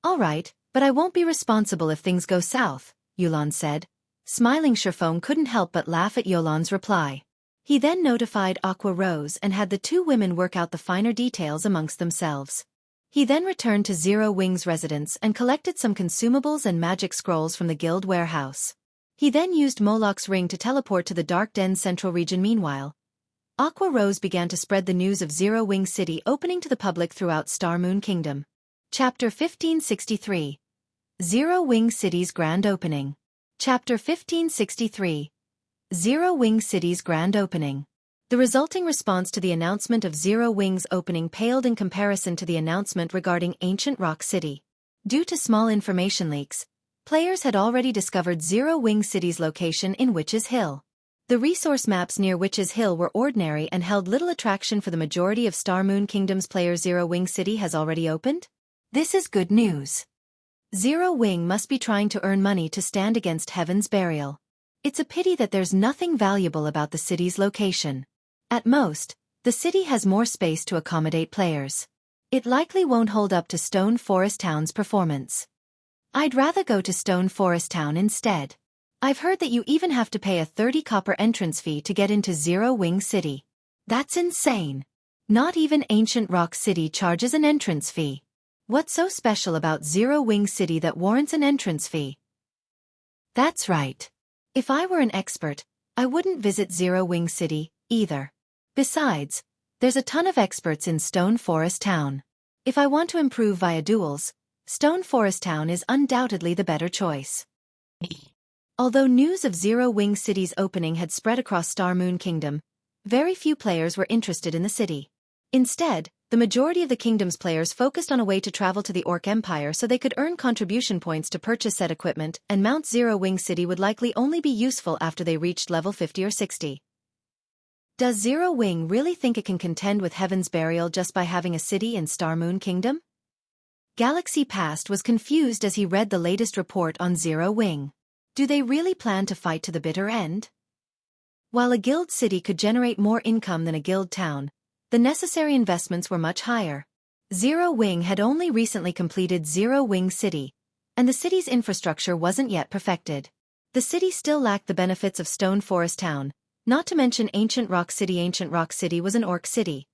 "All right, but I won't be responsible if things go south," Yulan said. Smiling, Feng couldn't help but laugh at Yulan's reply. He then notified Aqua Rose and had the 2 women work out the finer details amongst themselves. He then returned to Zero Wing's residence and collected some consumables and magic scrolls from the guild warehouse. He then used Moloch's ring to teleport to the Dark Den's central region. Meanwhile, Aqua Rose began to spread the news of Zero Wing City opening to the public throughout Star Moon Kingdom. Chapter 1563. Zero Wing City's Grand Opening. Chapter 1563. Zero Wing City's Grand Opening. The resulting response to the announcement of Zero Wing's opening paled in comparison to the announcement regarding Ancient Rock City. Due to small information leaks, players had already discovered Zero Wing City's location in Witch's Hill. The resource maps near Witch's Hill were ordinary and held little attraction for the majority of Star Moon Kingdom's players. Zero Wing City has already opened? This is good news. Zero Wing must be trying to earn money to stand against Heaven's Burial. It's a pity that there's nothing valuable about the city's location. At most, the city has more space to accommodate players. It likely won't hold up to Stone Forest Town's performance. I'd rather go to Stone Forest Town instead. I've heard that you even have to pay a 30 copper entrance fee to get into Zero Wing City. That's insane. Not even Ancient Rock City charges an entrance fee. What's so special about Zero Wing City that warrants an entrance fee? That's right. If I were an expert, I wouldn't visit Zero Wing City, either. Besides, there's a ton of experts in Stone Forest Town. If I want to improve via duels, Stone Forest Town is undoubtedly the better choice. Although news of Zero Wing City's opening had spread across Star Moon Kingdom, very few players were interested in the city. Instead, the majority of the kingdom's players focused on a way to travel to the Orc Empire so they could earn contribution points to purchase said equipment, and Mount Zero Wing City would likely only be useful after they reached level 50 or 60. Does Zero Wing really think it can contend with Heaven's Burial just by having a city in Star Moon Kingdom? Galaxy Past was confused as he read the latest report on Zero Wing. Do they really plan to fight to the bitter end? While a guild city could generate more income than a guild town, the necessary investments were much higher. Zero Wing had only recently completed Zero Wing City, and the city's infrastructure wasn't yet perfected. The city still lacked the benefits of Stone Forest Town, not to mention Ancient Rock City. Ancient Rock City was an orc city.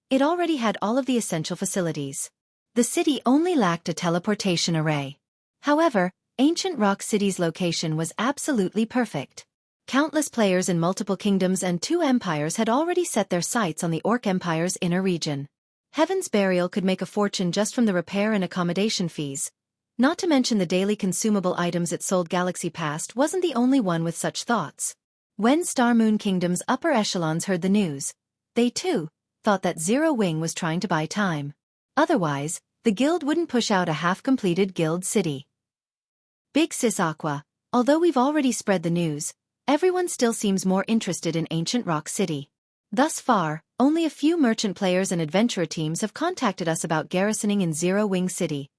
It already had all of the essential facilities. The city only lacked a teleportation array. However, Ancient Rock City's location was absolutely perfect. Countless players in multiple kingdoms and 2 empires had already set their sights on the Orc Empire's inner region. Heaven's Burial could make a fortune just from the repair and accommodation fees. Not to mention the daily consumable items it sold. Galaxy Past wasn't the only one with such thoughts. When Star Moon Kingdom's upper echelons heard the news, they too thought that Zero Wing was trying to buy time. Otherwise, the guild wouldn't push out a half-completed guild city. Big Sis Aqua, although we've already spread the news, everyone still seems more interested in Ancient Rock City. Thus far, only a few merchant players and adventurer teams have contacted us about garrisoning in Zero Wing City.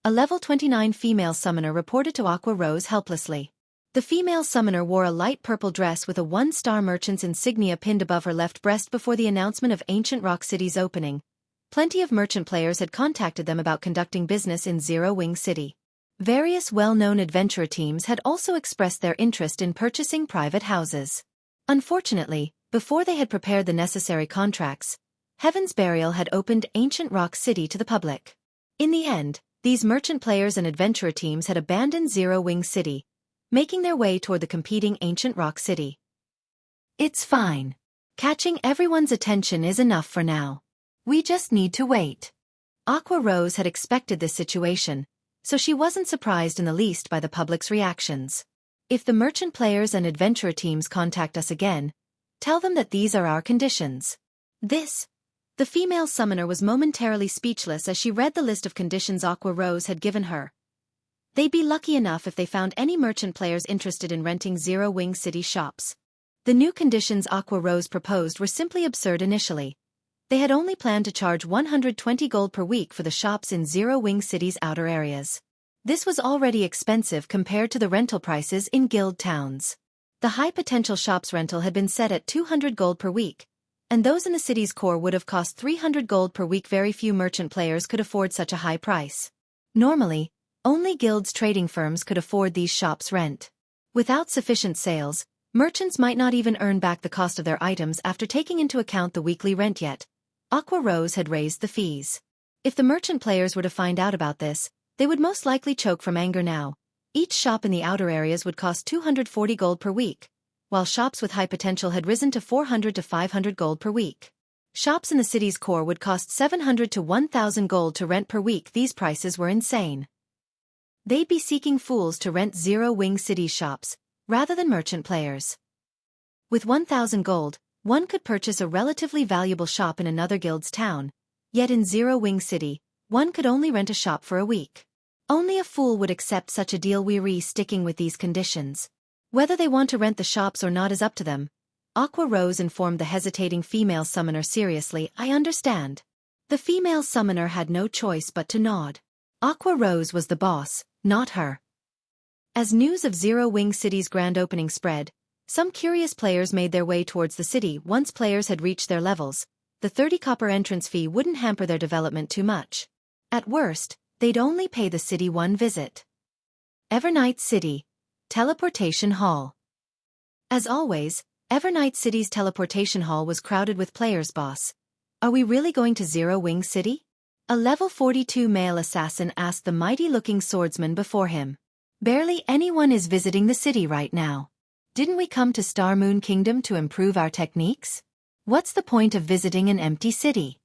A level 29 female summoner reported to Aqua Rose helplessly. The female summoner wore a light purple dress with a 1-star merchant's insignia pinned above her left breast before the announcement of Ancient Rock City's opening. Plenty of merchant players had contacted them about conducting business in Zero Wing City. Various well-known adventurer teams had also expressed their interest in purchasing private houses. Unfortunately, before they had prepared the necessary contracts, Heaven's Burial had opened Ancient Rock City to the public. In the end, these merchant players and adventurer teams had abandoned Zero Wing City, making their way toward the competing Ancient Rock City. It's fine. Catching everyone's attention is enough for now. We just need to wait. Aqua Rose had expected this situation, so she wasn't surprised in the least by the public's reactions. If the merchant players and adventurer teams contact us again, tell them that these are our conditions. The female summoner was momentarily speechless as she read the list of conditions Aqua Rose had given her. They'd be lucky enough if they found any merchant players interested in renting Zero Wing City shops. The new conditions Aqua Rose proposed were simply absurd initially. They had only planned to charge 120 gold per week for the shops in Zero Wing City's outer areas. This was already expensive compared to the rental prices in guild towns. The high-potential shops rental had been set at 200 gold per week, and those in the city's core would have cost 300 gold per week. Very few merchant players could afford such a high price. Normally, only guilds' trading firms could afford these shops' rent. Without sufficient sales, merchants might not even earn back the cost of their items after taking into account the weekly rent yet. Aqua Rose had raised the fees. If the merchant players were to find out about this, they would most likely choke from anger now. Each shop in the outer areas would cost 240 gold per week, while shops with high potential had risen to 400 to 500 gold per week. Shops in the city's core would cost 700 to 1,000 gold to rent per week. These prices were insane. They'd be seeking fools to rent Zero Wing City shops, rather than merchant players. With 1,000 gold, one could purchase a relatively valuable shop in another guild's town, yet in Zero Wing City, one could only rent a shop for a week. Only a fool would accept such a deal. We're sticking with these conditions. Whether they want to rent the shops or not is up to them. Aqua Rose informed the hesitating female summoner seriously. I understand. The female summoner had no choice but to nod. Aqua Rose was the boss, not her. As news of Zero Wing City's grand opening spread, some curious players made their way towards the city. Once players had reached their levels, the 30 copper entrance fee wouldn't hamper their development too much. At worst, they'd only pay the city one visit. Evernight City. Teleportation Hall. As always, Evernight City's teleportation hall was crowded with players. Boss, are we really going to Zero Wing City? A level 42 male assassin asked the mighty-looking swordsman before him. Barely anyone is visiting the city right now. Didn't we come to Star Moon Kingdom to improve our techniques? What's the point of visiting an empty city?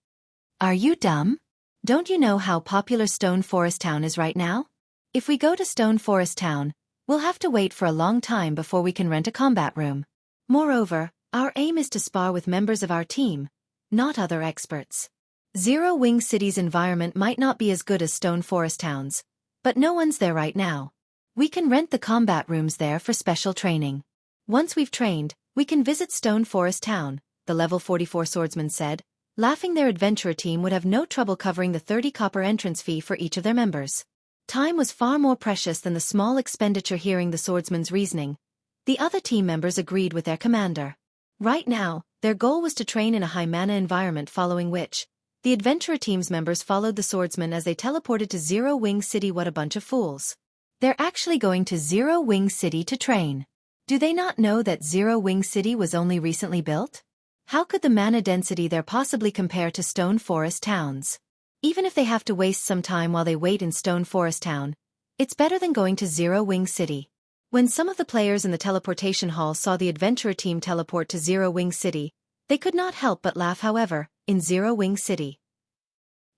Are you dumb? Don't you know how popular Stone Forest Town is right now? If we go to Stone Forest Town, we'll have to wait for a long time before we can rent a combat room. Moreover, our aim is to spar with members of our team, not other experts. Zero Wing City's environment might not be as good as Stone Forest Town's, but no one's there right now. We can rent the combat rooms there for special training. Once we've trained, we can visit Stone Forest Town, the level 44 swordsman said, laughing. Their adventurer team would have no trouble covering the 30 copper entrance fee for each of their members. Time was far more precious than the small expenditure. Hearing the swordsman's reasoning, the other team members agreed with their commander. Right now, their goal was to train in a high-mana environment, following which, the adventurer team's members followed the swordsman as they teleported to Zero Wing City. What a bunch of fools. They're actually going to Zero Wing City to train. Do they not know that Zero Wing City was only recently built? How could the mana density there possibly compare to Stone Forest Towns? Even if they have to waste some time while they wait in Stone Forest Town, It's better than going to Zero Wing City. When some of the players in the teleportation hall saw the adventurer team teleport to Zero Wing City, they could not help but laugh. However, in Zero Wing City,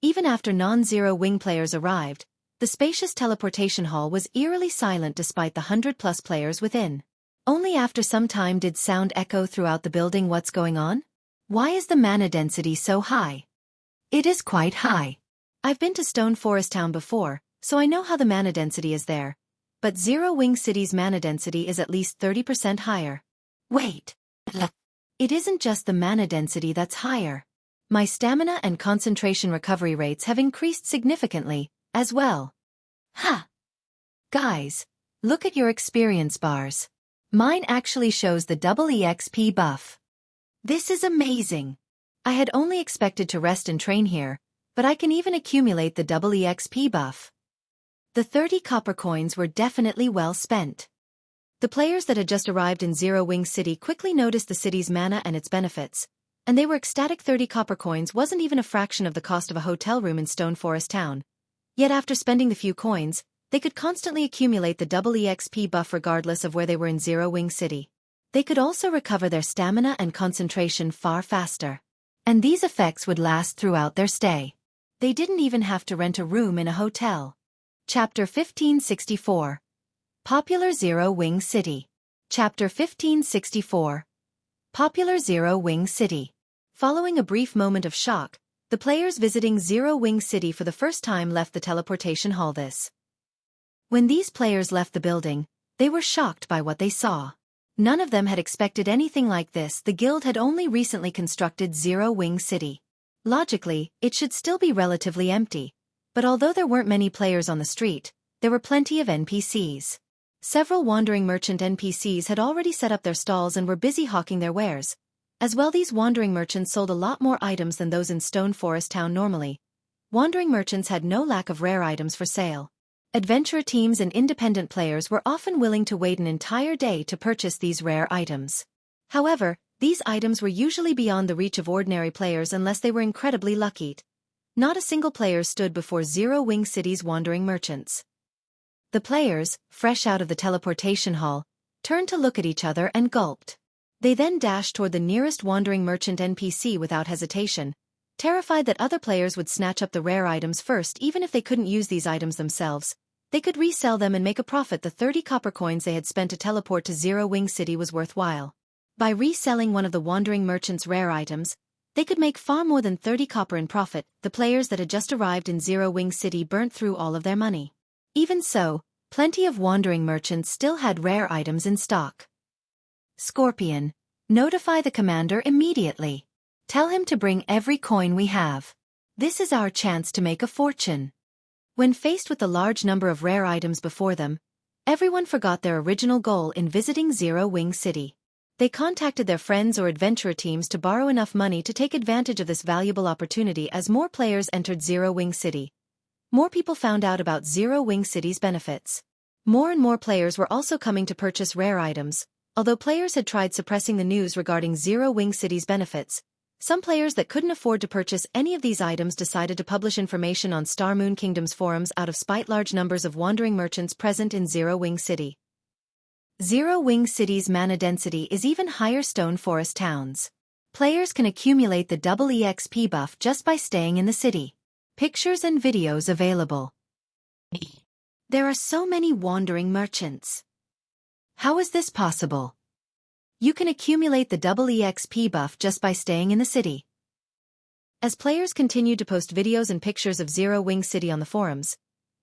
even after non-Zero Wing players arrived, the spacious teleportation hall was eerily silent despite the 100+ players within. Only after some time did sound echo throughout the building. What's going on? Why is the mana density so high? It is quite high. I've been to Stone Forest Town before, so I know how the mana density is there. But Zero Wing City's mana density is at least 30% higher. Wait. It isn't just the mana density that's higher. My stamina and concentration recovery rates have increased significantly, as well. Ha! Guys, look at your experience bars. Mine actually shows the double EXP buff. This is amazing. I had only expected to rest and train here, but I can even accumulate the double EXP buff. The 30 copper coins were definitely well spent. The players that had just arrived in Zero Wing City quickly noticed the city's mana and its benefits, and they were ecstatic. 30 copper coins wasn't even a fraction of the cost of a hotel room in Stone Forest Town. Yet after spending the few coins, they could constantly accumulate the double EXP buff regardless of where they were in Zero Wing City. They could also recover their stamina and concentration far faster. And these effects would last throughout their stay. They didn't even have to rent a room in a hotel. Chapter 1564. Popular Zero Wing City. Chapter 1564. Popular Zero Wing City. Following a brief moment of shock, the players visiting Zero Wing City for the first time left the teleportation hall. When these players left the building, they were shocked by what they saw. None of them had expected anything like this. The guild had only recently constructed Zero Wing City. Logically, it should still be relatively empty. But although there weren't many players on the street, there were plenty of NPCs. Several wandering merchant NPCs had already set up their stalls and were busy hawking their wares. As well, these wandering merchants sold a lot more items than those in Stone Forest Town normally. Wandering merchants had no lack of rare items for sale. Adventurer teams and independent players were often willing to wait an entire day to purchase these rare items. However, these items were usually beyond the reach of ordinary players unless they were incredibly lucky. Not a single player stood before Zero Wing City's wandering merchants. The players, fresh out of the teleportation hall, turned to look at each other and gulped. They then dashed toward the nearest wandering merchant NPC without hesitation, terrified that other players would snatch up the rare items first. Even if they couldn't use these items themselves, they could resell them and make a profit. The 30 copper coins they had spent to teleport to Zero Wing City was worthwhile. By reselling one of the wandering merchant's rare items, they could make far more than 30 copper in profit. The players that had just arrived in Zero Wing City burnt through all of their money. Even so, plenty of wandering merchants still had rare items in stock. Scorpion, notify the commander immediately. Tell him to bring every coin we have. This is our chance to make a fortune. When faced with the large number of rare items before them, everyone forgot their original goal in visiting Zero Wing City. They contacted their friends or adventurer teams to borrow enough money to take advantage of this valuable opportunity. As more players entered Zero Wing City, more people found out about Zero Wing City's benefits. More and more players were also coming to purchase rare items. Although players had tried suppressing the news regarding Zero Wing City's benefits, some players that couldn't afford to purchase any of these items decided to publish information on Star Moon Kingdom's forums out of spite. Large numbers of wandering merchants present in Zero Wing City. Zero Wing City's mana density is even higher. Stone Forest Towns. Players can accumulate the double EXP buff just by staying in the city. Pictures and videos available. There are so many wandering merchants. How is this possible? You can accumulate the double EXP buff just by staying in the city. As players continued to post videos and pictures of Zero Wing City on the forums,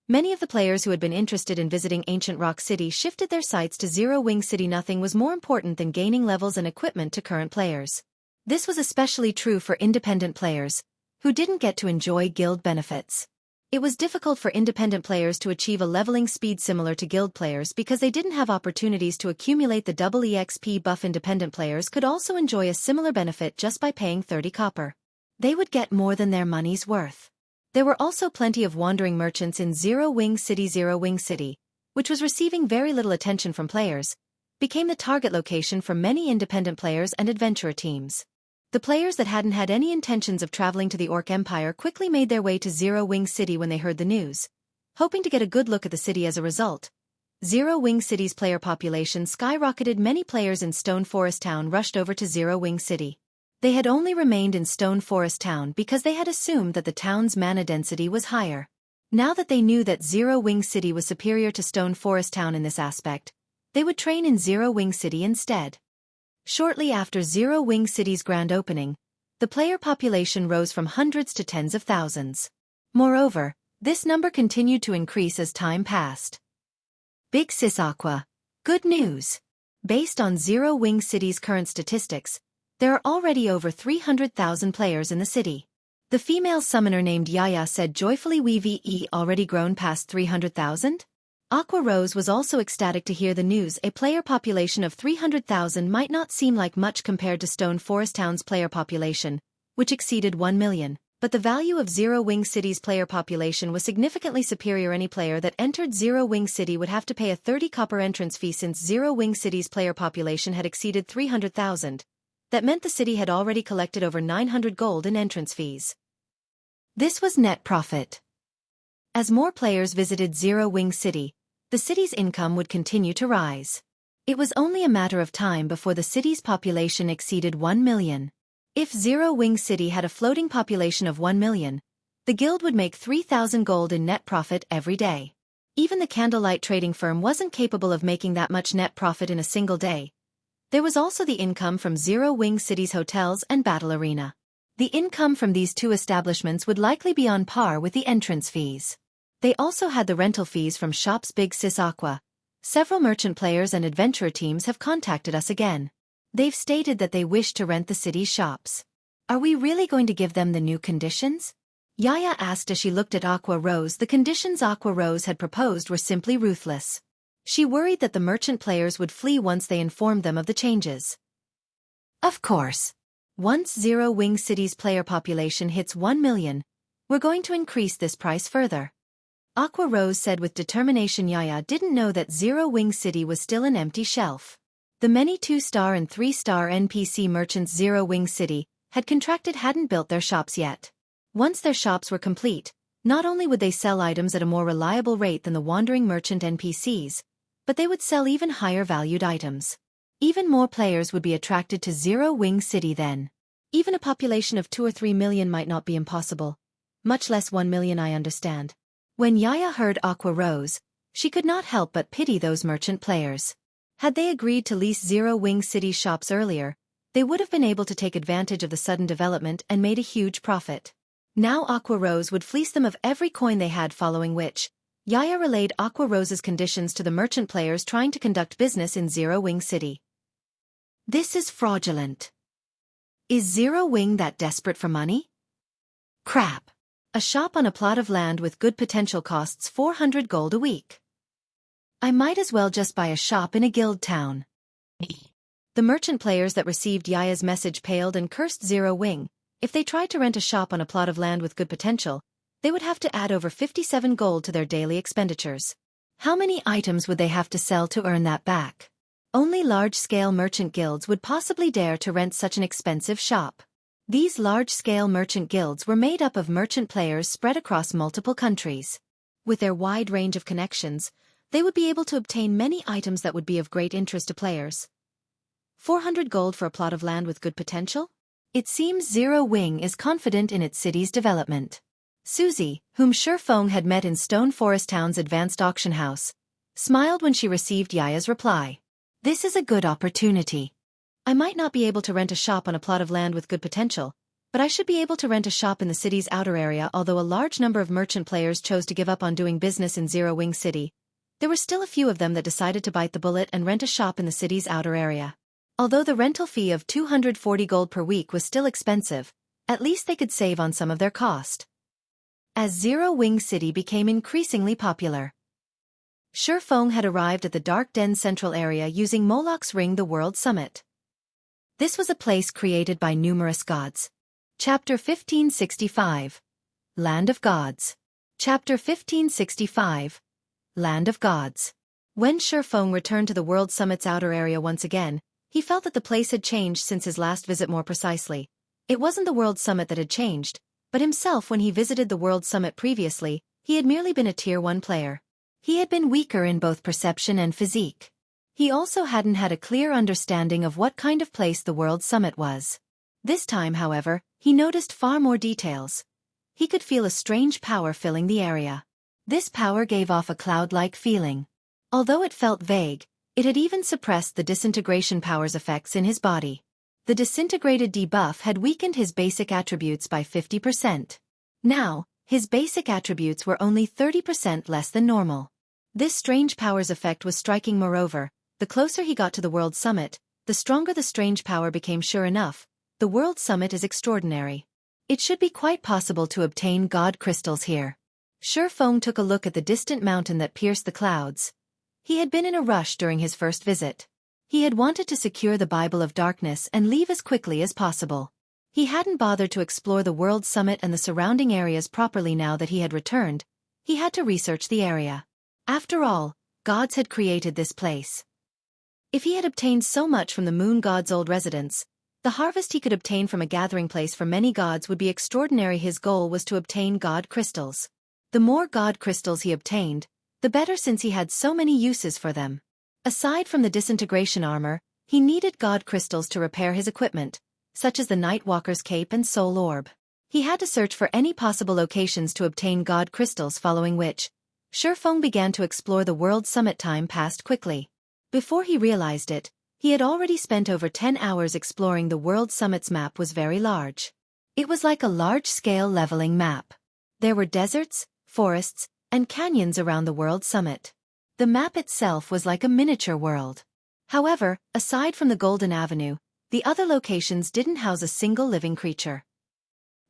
many of the players who had been interested in visiting Ancient Rock City shifted their sights to Zero Wing City. Nothing was more important than gaining levels and equipment to current players. This was especially true for independent players, who didn't get to enjoy guild benefits. It was difficult for independent players to achieve a leveling speed similar to guild players because they didn't have opportunities to accumulate the double EXP buff. Independent players could also enjoy a similar benefit just by paying 30 copper. They would get more than their money's worth. There were also plenty of wandering merchants in Zero Wing City. Zero Wing City, which was receiving very little attention from players, became the target location for many independent players and adventurer teams. The players that hadn't had any intentions of traveling to the Orc Empire quickly made their way to Zero Wing City when they heard the news. Hoping to get a good look at the city as a result, Zero Wing City's player population skyrocketed. Many players in Stone Forest Town rushed over to Zero Wing City. They had only remained in Stone Forest Town because they had assumed that the town's mana density was higher. Now that they knew that Zero Wing City was superior to Stone Forest Town in this aspect, they would train in Zero Wing City instead. Shortly after Zero Wing City's grand opening, the player population rose from hundreds to tens of thousands. Moreover, this number continued to increase as time passed. Big Sis Aqua. Good news! Based on Zero Wing City's current statistics, there are already over 300,000 players in the city. The female summoner named Yaya said joyfully, we've already grown past 300,000? Aqua Rose was also ecstatic to hear the news. A player population of 300,000 might not seem like much compared to Stone Forest Town's player population, which exceeded 1 million. But the value of Zero Wing City's player population was significantly superior. Any player that entered Zero Wing City would have to pay a 30 copper entrance fee. Since Zero Wing City's player population had exceeded 300,000. That meant the city had already collected over 900 gold in entrance fees. This was net profit. As more players visited Zero Wing City, the city's income would continue to rise. It was only a matter of time before the city's population exceeded 1 million. If Zero Wing City had a floating population of 1 million, the guild would make 3,000 gold in net profit every day. Even the candlelight trading firm wasn't capable of making that much net profit in a single day. There was also the income from Zero Wing City's hotels and battle arena. The income from these two establishments would likely be on par with the entrance fees. They also had the rental fees from shops. Big Sis Aqua. Several merchant players and adventurer teams have contacted us again. They've stated that they wish to rent the city's shops. Are we really going to give them the new conditions? Yaya asked as she looked at Aqua Rose. The conditions Aqua Rose had proposed were simply ruthless. She worried that the merchant players would flee once they informed them of the changes. Of course. Once Zero Wing City's player population hits 1 million, we're going to increase this price further. Aqua Rose said with determination. Yaya didn't know that Zero Wing City was still an empty shelf. The many 2-star and 3-star NPC merchants Zero Wing City had contracted hadn't built their shops yet. Once their shops were complete, not only would they sell items at a more reliable rate than the wandering merchant NPCs, but they would sell even higher valued items. Even more players would be attracted to Zero Wing City then. Even a population of 2 or 3 million might not be impossible. Much less 1 million, I understand. When Yaya heard Aqua Rose, she could not help but pity those merchant players. Had they agreed to lease Zero Wing City shops earlier, they would have been able to take advantage of the sudden development and made a huge profit. Now Aqua Rose would fleece them of every coin they had, following which, Yaya relayed Aqua Rose's conditions to the merchant players trying to conduct business in Zero Wing City. This is fraudulent. Is Zero Wing that desperate for money? Crap. A shop on a plot of land with good potential costs 400 gold a week. I might as well just buy a shop in a guild town. The merchant players that received Yaya's message paled and cursed Zero Wing. If they tried to rent a shop on a plot of land with good potential, they would have to add over 57 gold to their daily expenditures. How many items would they have to sell to earn that back? Only large-scale merchant guilds would possibly dare to rent such an expensive shop. These large-scale merchant guilds were made up of merchant players spread across multiple countries. With their wide range of connections, they would be able to obtain many items that would be of great interest to players. 400 gold for a plot of land with good potential? It seems Zero Wing is confident in its city's development. Susie, whom Feng had met in Stone Forest Town's advanced auction house, smiled when she received Yaya's reply. This is a good opportunity. I might not be able to rent a shop on a plot of land with good potential, but I should be able to rent a shop in the city's outer area. Although a large number of merchant players chose to give up on doing business in Zero Wing City, there were still a few of them that decided to bite the bullet and rent a shop in the city's outer area. Although the rental fee of 240 gold per week was still expensive, at least they could save on some of their cost. As Zero Wing City became increasingly popular, Feng had arrived at the Dark Den Central area using Moloch's Ring, the World Summit. This was a place created by numerous gods. Chapter 1565. Land of Gods. Chapter 1565. Land of Gods. When Feng returned to the World Summit's outer area once again, he felt that the place had changed since his last visit. More precisely, it wasn't the World Summit that had changed, but himself. When he visited the World Summit previously, He had merely been a Tier 1 player. He had been weaker in both perception and physique. He also hadn't had a clear understanding of what kind of place the World Summit was. This time, however, he noticed far more details. He could feel a strange power filling the area. This power gave off a cloud-like feeling. Although it felt vague, it had even suppressed the disintegration power's effects in his body. The disintegrated debuff had weakened his basic attributes by 50%. Now, his basic attributes were only 30% less than normal. This strange power's effect was striking. Moreover, the closer he got to the World Summit, the stronger the strange power became. Sure enough, the World Summit is extraordinary. It should be quite possible to obtain God crystals here. Feng took a look at the distant mountain that pierced the clouds. He had been in a rush during his first visit. He had wanted to secure the Bible of Darkness and leave as quickly as possible. He hadn't bothered to explore the World Summit and the surrounding areas properly. Now that he had returned, he had to research the area. After all, gods had created this place. If he had obtained so much from the moon god's old residence, the harvest he could obtain from a gathering place for many gods would be extraordinary. His goal was to obtain god crystals. The more god crystals he obtained, the better, since he had so many uses for them. Aside from the disintegration armor, he needed god crystals to repair his equipment, such as the Nightwalker's cape and soul orb. He had to search for any possible locations to obtain god crystals, following which, Feng began to explore the World Summit. Time passed quickly. Before he realized it, he had already spent over 10 hours exploring the World Summit's map. Was very large. It was like a large-scale leveling map. There were deserts, forests, and canyons around the World Summit. The map itself was like a miniature world. However, aside from the Golden Avenue, the other locations didn't house a single living creature.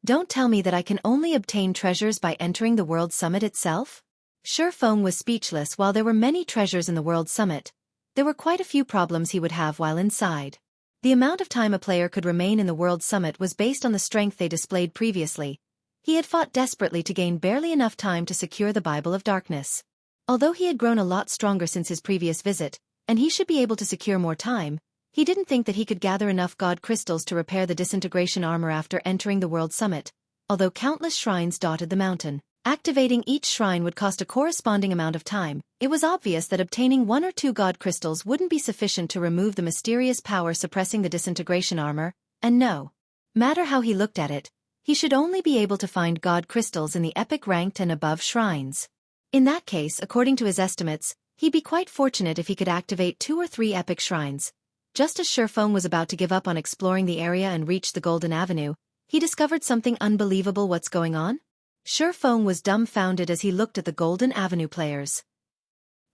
Don't tell me that I can only obtain treasures by entering the World Summit itself? Feng was speechless. While there were many treasures in the World Summit, there were quite a few problems he would have while inside. The amount of time a player could remain in the World Summit was based on the strength they displayed previously. He had fought desperately to gain barely enough time to secure the Bible of Darkness. Although he had grown a lot stronger since his previous visit, and he should be able to secure more time, he didn't think that he could gather enough god crystals to repair the disintegration armor after entering the World Summit. Although countless shrines dotted the mountain, activating each shrine would cost a corresponding amount of time. It was obvious that obtaining 1 or 2 god crystals wouldn't be sufficient to remove the mysterious power suppressing the disintegration armor, and no matter how he looked at it, he should only be able to find god crystals in the epic ranked and above shrines. In that case, according to his estimates, he'd be quite fortunate if he could activate 2 or 3 epic shrines. Just as Feng was about to give up on exploring the area and reach the Golden Avenue, he discovered something unbelievable. What's going on? Feng was dumbfounded as he looked at the Golden Avenue players.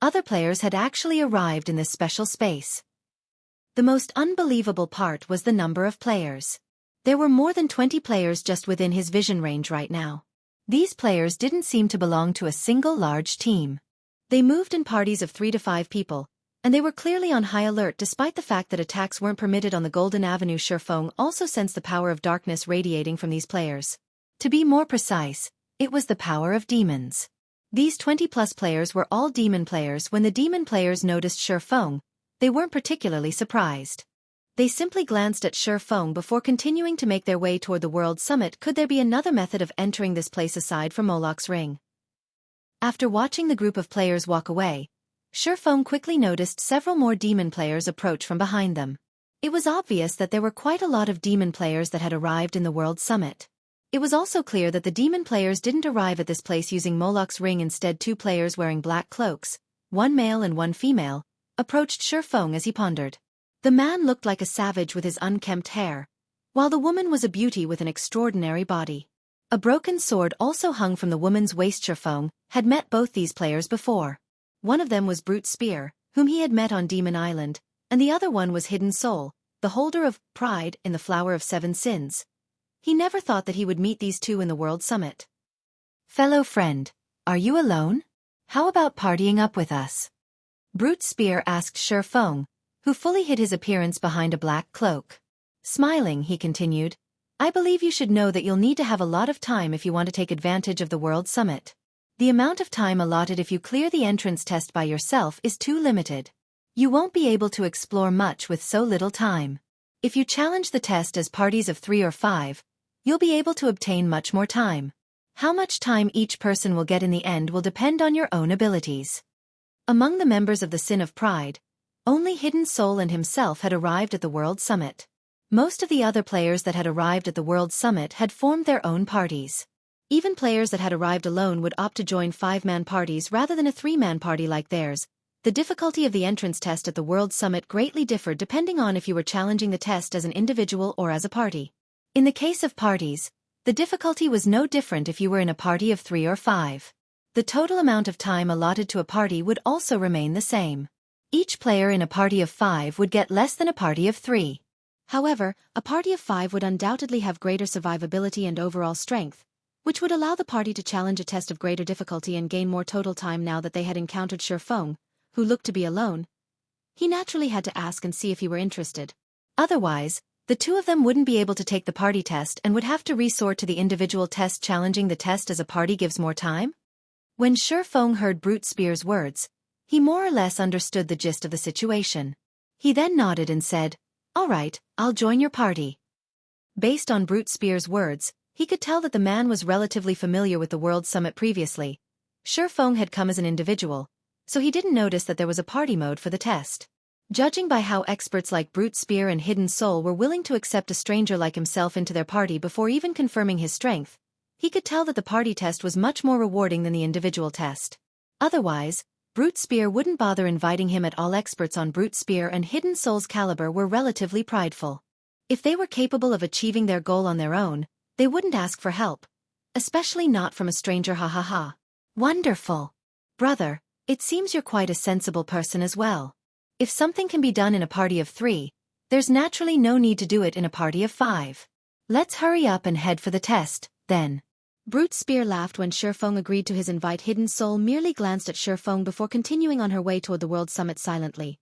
Other players had actually arrived in this special space. The most unbelievable part was the number of players. There were more than 20 players just within his vision range right now. These players didn't seem to belong to a single large team. They moved in parties of 3 to 5 people, and they were clearly on high alert despite the fact that attacks weren't permitted on the Golden Avenue. Feng also sensed the power of darkness radiating from these players. To be more precise, it was the power of demons. These 20-plus players were all demon players. When the demon players noticed Feng, they weren't particularly surprised. They simply glanced at Feng before continuing to make their way toward the World Summit. Could there be another method of entering this place aside from Moloch's ring? After watching the group of players walk away, Feng quickly noticed several more demon players approach from behind them. It was obvious that there were quite a lot of demon players that had arrived in the World Summit. It was also clear that the demon players didn't arrive at this place using Moloch's ring. Instead, 2 players wearing black cloaks, 1 male and 1 female, approached Feng as he pondered. The man looked like a savage with his unkempt hair, while the woman was a beauty with an extraordinary body. A broken sword also hung from the woman's waist. Feng had met both these players before. One of them was Brute Spear, whom he had met on Demon Island, and the other one was Hidden Soul, the holder of Pride in the Flower of 7 Sins. He never thought that he would meet these 2 in the World Summit. Fellow friend, are you alone? How about partying up with us? Brute Spear asked Feng, who fully hid his appearance behind a black cloak. Smiling, he continued, I believe you should know that you'll need to have a lot of time if you want to take advantage of the World Summit. The amount of time allotted if you clear the entrance test by yourself is too limited. You won't be able to explore much with so little time. If you challenge the test as parties of 3 or 5, you'll be able to obtain much more time. How much time each person will get in the end will depend on your own abilities. Among the members of the Sin of Pride, only Hidden Soul and himself had arrived at the World Summit. Most of the other players that had arrived at the World Summit had formed their own parties. Even players that had arrived alone would opt to join 5-man parties rather than a 3-man party like theirs. The difficulty of the entrance test at the World Summit greatly differed depending on if you were challenging the test as an individual or as a party. In the case of parties, the difficulty was no different if you were in a party of 3 or 5. The total amount of time allotted to a party would also remain the same. Each player in a party of 5 would get less than a party of 3. However, a party of 5 would undoubtedly have greater survivability and overall strength, which would allow the party to challenge a test of greater difficulty and gain more total time. Now that they had encountered Feng, who looked to be alone, he naturally had to ask and see if he were interested. Otherwise, the two of them wouldn't be able to take the party test and would have to resort to the individual test. Challenging the test as a party gives more time? When Feng heard Brute Spear's words, he more or less understood the gist of the situation. He then nodded and said, "All right, I'll join your party." Based on Brute Spear's words, he could tell that the man was relatively familiar with the World Summit previously. Feng had come as an individual, so he didn't notice that there was a party mode for the test. Judging by how experts like Brute Spear and Hidden Soul were willing to accept a stranger like himself into their party before even confirming his strength, he could tell that the party test was much more rewarding than the individual test. Otherwise, Brute Spear wouldn't bother inviting him at all. Experts on Brute Spear and Hidden Soul's caliber were relatively prideful. If they were capable of achieving their goal on their own, they wouldn't ask for help. Especially not from a stranger. Ha ha ha. Wonderful. Brother, it seems you're quite a sensible person as well. If something can be done in a party of 3, there's naturally no need to do it in a party of 5. Let's hurry up and head for the test, then. Brute Spear laughed when Feng agreed to his invite. Hidden Soul merely glanced at Feng before continuing on her way toward the World Summit silently.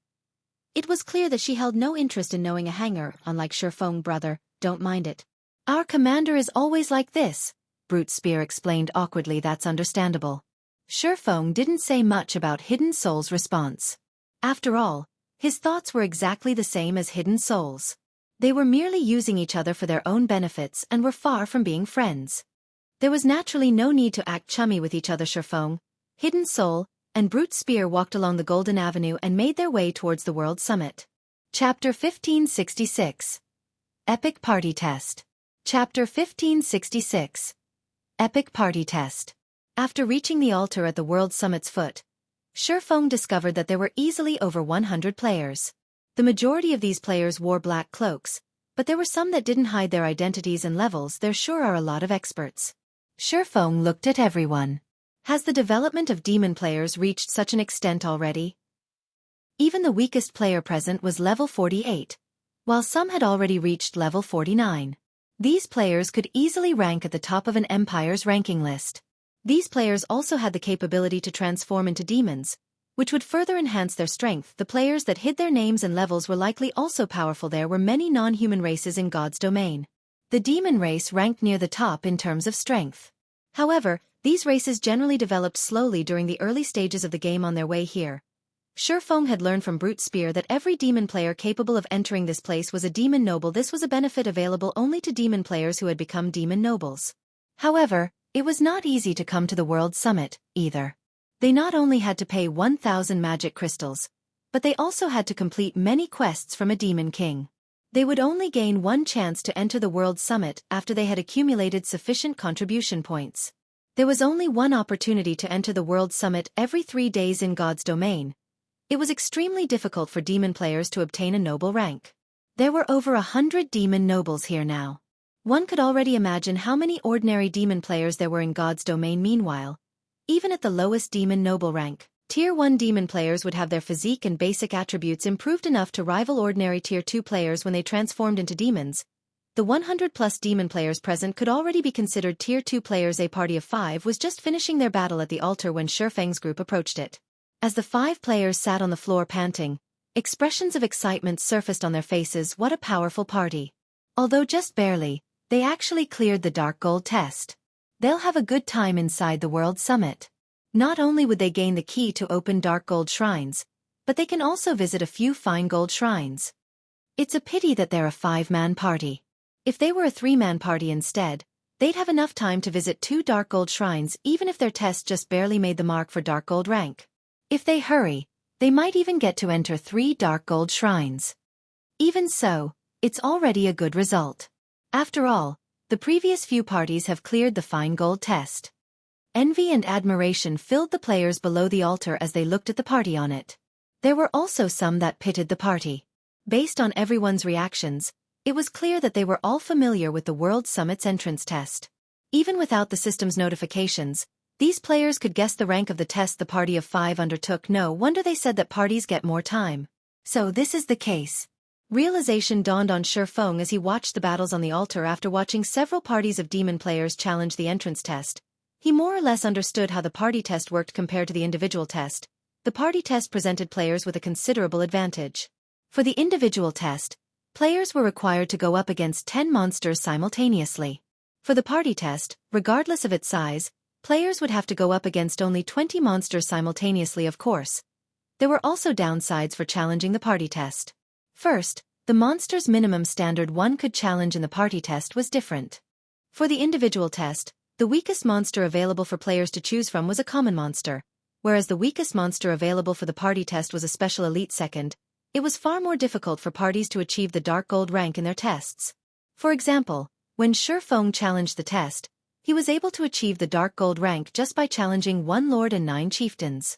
It was clear that she held no interest in knowing a hanger. Unlike Feng, brother, don't mind it. Our commander is always like this, Brute Spear explained awkwardly. That's understandable. Feng didn't say much about Hidden Soul's response. After all, his thoughts were exactly the same as Hidden Soul's. They were merely using each other for their own benefits and were far from being friends. There was naturally no need to act chummy with each other. Feng, Hidden Soul, and Brute Spear walked along the Golden Avenue and made their way towards the World Summit. Chapter 1566. Epic Party Test. Chapter 1566. Epic Party Test. After reaching the altar at the World Summit's foot, Feng discovered that there were easily over 100 players. The majority of these players wore black cloaks, but there were some that didn't hide their identities and levels. There sure are a lot of experts. Feng looked at everyone. Has the development of demon players reached such an extent already? Even the weakest player present was level 48, while some had already reached level 49. These players could easily rank at the top of an empire's ranking list. These players also had the capability to transform into demons, which would further enhance their strength. The players that hid their names and levels were likely also powerful. There were many non-human races in God's domain. The demon race ranked near the top in terms of strength. However, these races generally developed slowly during the early stages of the game. On their way here, Feng had learned from Brute Spear that every demon player capable of entering this place was a demon noble. This was a benefit available only to demon players who had become demon nobles. However, it was not easy to come to the World Summit, either. They not only had to pay 1,000 magic crystals, but they also had to complete many quests from a demon king. They would only gain one chance to enter the World Summit after they had accumulated sufficient contribution points. There was only one opportunity to enter the World Summit every 3 days in God's domain. It was extremely difficult for demon players to obtain a noble rank. There were over 100 demon nobles here now. One could already imagine how many ordinary demon players there were in God's domain. Meanwhile, even at the lowest demon noble rank, Tier 1 demon players would have their physique and basic attributes improved enough to rival ordinary Tier 2 players when they transformed into demons. The 100-plus demon players present could already be considered Tier 2 players. A party of 5 was just finishing their battle at the altar when Feng's group approached it. As the 5 players sat on the floor panting, expressions of excitement surfaced on their faces. What a powerful party. Although just barely, they actually cleared the Dark Gold test. They'll have a good time inside the World Summit. Not only would they gain the key to open Dark Gold shrines, but they can also visit a few fine gold shrines. It's a pity that they're a 5-man party. If they were a 3-man party instead, they'd have enough time to visit 2 dark gold shrines even if their test just barely made the mark for dark gold rank. If they hurry, they might even get to enter 3 dark gold shrines. Even so, it's already a good result. After all, the previous few parties have cleared the fine gold test. Envy and admiration filled the players below the altar as they looked at the party on it. There were also some that pitted the party. Based on everyone's reactions, it was clear that they were all familiar with the World Summit's entrance test. Even without the system's notifications, these players could guess the rank of the test the party of 5 undertook. No wonder they said that parties get more time. So this is the case. Realization dawned on Feng as he watched the battles on the altar. After watching several parties of demon players challenge the entrance test, he more or less understood how the party test worked compared to the individual test. The party test presented players with a considerable advantage. For the individual test, players were required to go up against 10 monsters simultaneously. For the party test, regardless of its size, players would have to go up against only 20 monsters simultaneously. Of course, there were also downsides for challenging the party test. First, the monster's minimum standard one could challenge in the party test was different. For the individual test, the weakest monster available for players to choose from was a common monster, whereas the weakest monster available for the party test was a special elite. Second, it was far more difficult for parties to achieve the dark gold rank in their tests. For example, when Feng challenged the test, he was able to achieve the dark gold rank just by challenging 1 lord and 9 chieftains.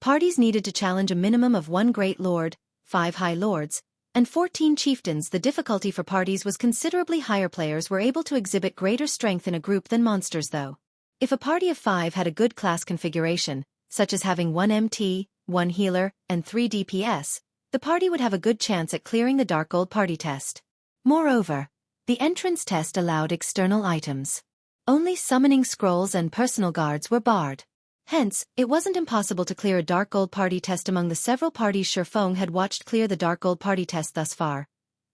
Parties needed to challenge a minimum of 1 great lord, 5 high lords, and 14 chieftains. The difficulty for parties was considerably higher. Players were able to exhibit greater strength in a group than monsters though. If a party of 5 had a good class configuration, such as having 1 MT, 1 healer, and 3 DPS, the party would have a good chance at clearing the dark gold party test. Moreover, the entrance test allowed external items. Only summoning scrolls and personal guards were barred. Hence, it wasn't impossible to clear a dark gold party test. Among the several parties Feng had watched clear the dark gold party test thus far,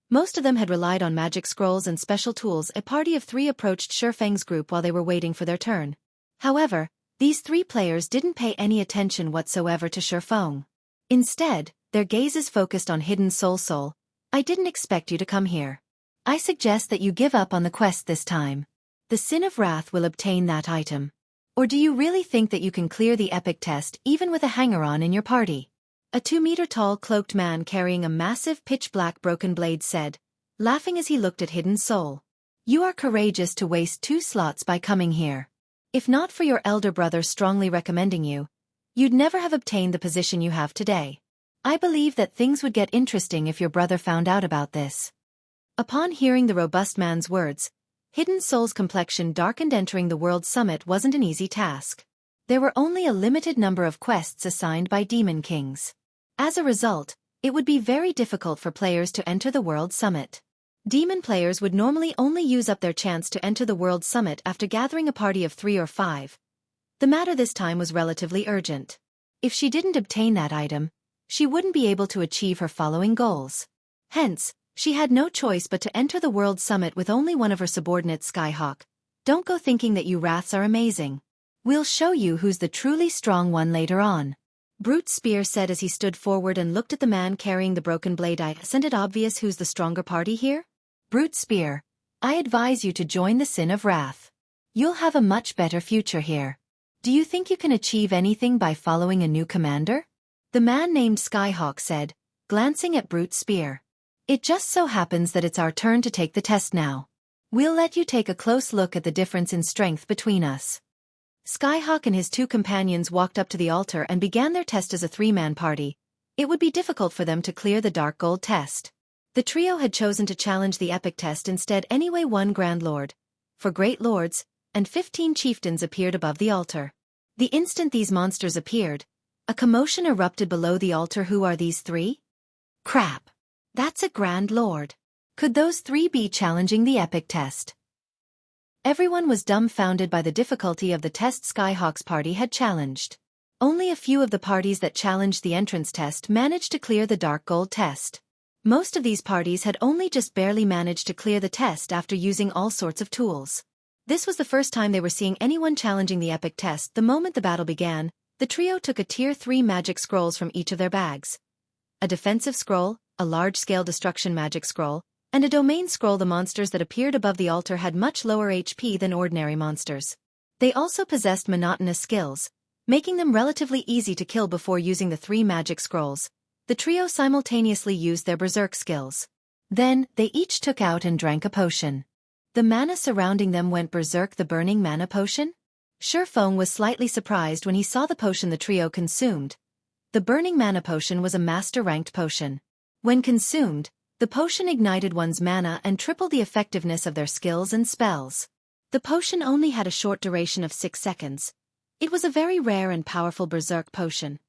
most of them had relied on magic scrolls and special tools. A party of 3 approached Feng's group while they were waiting for their turn. However, these 3 players didn't pay any attention whatsoever to Feng. Instead, their gazes focused on Hidden Soul. I didn't expect you to come here. I suggest that you give up on the quest this time. The Sin of Wrath will obtain that item. Or do you really think that you can clear the epic test even with a hanger-on in your party? A 2-meter-tall cloaked man carrying a massive pitch-black broken blade said, laughing as he looked at Hidden Soul. You are courageous to waste 2 slots by coming here. If not for your elder brother strongly recommending you, you'd never have obtained the position you have today. I believe that things would get interesting if your brother found out about this. Upon hearing the robust man's words, Hidden Soul's complexion darkened. Entering the World Summit wasn't an easy task. There were only a limited number of quests assigned by Demon Kings. As a result, it would be very difficult for players to enter the World Summit. Demon players would normally only use up their chance to enter the World Summit after gathering a party of 3 or 5. The matter this time was relatively urgent. If she didn't obtain that item, she wouldn't be able to achieve her following goals. Hence, she had no choice but to enter the World Summit with only one of her subordinates. Skyhawk, don't go thinking that you wraths are amazing. We'll show you who's the truly strong one later on. Brute Spear said as he stood forward and looked at the man carrying the broken blade. Isn't it obvious who's the stronger party here? Brute Spear, I advise you to join the Sin of Wrath. You'll have a much better future here. Do you think you can achieve anything by following a new commander? The man named Skyhawk said, glancing at Brute Spear. It just so happens that it's our turn to take the test now. We'll let you take a close look at the difference in strength between us. Skyhawk and his 2 companions walked up to the altar and began their test. As a 3-man party, it would be difficult for them to clear the dark gold test. The trio had chosen to challenge the epic test instead anyway. 1 Grand Lord, 4 Great Lords, and 15 chieftains appeared above the altar. The instant these monsters appeared, a commotion erupted below the altar. Who are these 3? Crap! That's a Grand Lord. Could those 3 be challenging the epic test? Everyone was dumbfounded by the difficulty of the test Skyhawk's party had challenged. Only a few of the parties that challenged the entrance test managed to clear the dark gold test. Most of these parties had only just barely managed to clear the test after using all sorts of tools. This was the first time they were seeing anyone challenging the epic test. The moment the battle began, the trio took a tier 3 magic scrolls from each of their bags. A defensive scroll, a large-scale destruction magic scroll, And a domain scroll. The monsters that appeared above the altar had much lower HP than ordinary monsters. They also possessed monotonous skills, making them relatively easy to kill before using the 3 magic scrolls. The trio simultaneously used their berserk skills. Then, they each took out and drank a potion. The mana surrounding them went berserk. The burning mana potion? Feng was slightly surprised when he saw the potion the trio consumed. The burning mana potion was a master-ranked potion. When consumed, the potion ignited one's mana and tripled the effectiveness of their skills and spells. The potion only had a short duration of 6 seconds. It was a very rare and powerful berserk potion.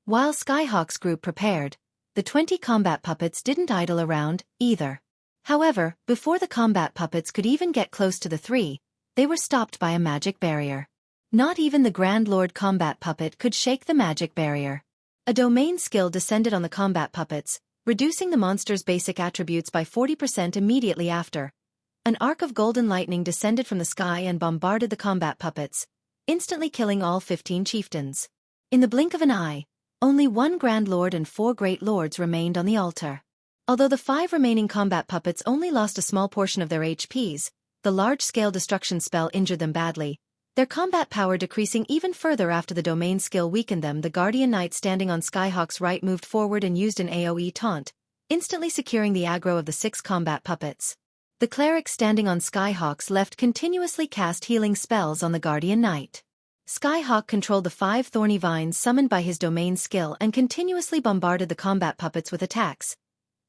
While Skyhawk's group prepared, the 20 combat puppets didn't idle around, either. However, before the combat puppets could even get close to the 3, they were stopped by a magic barrier. Not even the Grand Lord combat puppet could shake the magic barrier. A domain skill descended on the combat puppets, reducing the monster's basic attributes by 40% immediately after. An arc of golden lightning descended from the sky and bombarded the combat puppets, instantly killing all 15 chieftains. In the blink of an eye, only 1 Grand Lord and 4 Great Lords remained on the altar. Although the 5 remaining combat puppets only lost a small portion of their HPs, the large-scale destruction spell injured them badly, their combat power decreasing even further after the domain skill weakened them. The Guardian Knight standing on Skyhawk's right moved forward and used an AoE taunt, instantly securing the aggro of the 6 combat puppets. The Cleric standing on Skyhawk's left continuously cast healing spells on the Guardian Knight. Skyhawk controlled the 5 thorny vines summoned by his domain skill and continuously bombarded the combat puppets with attacks,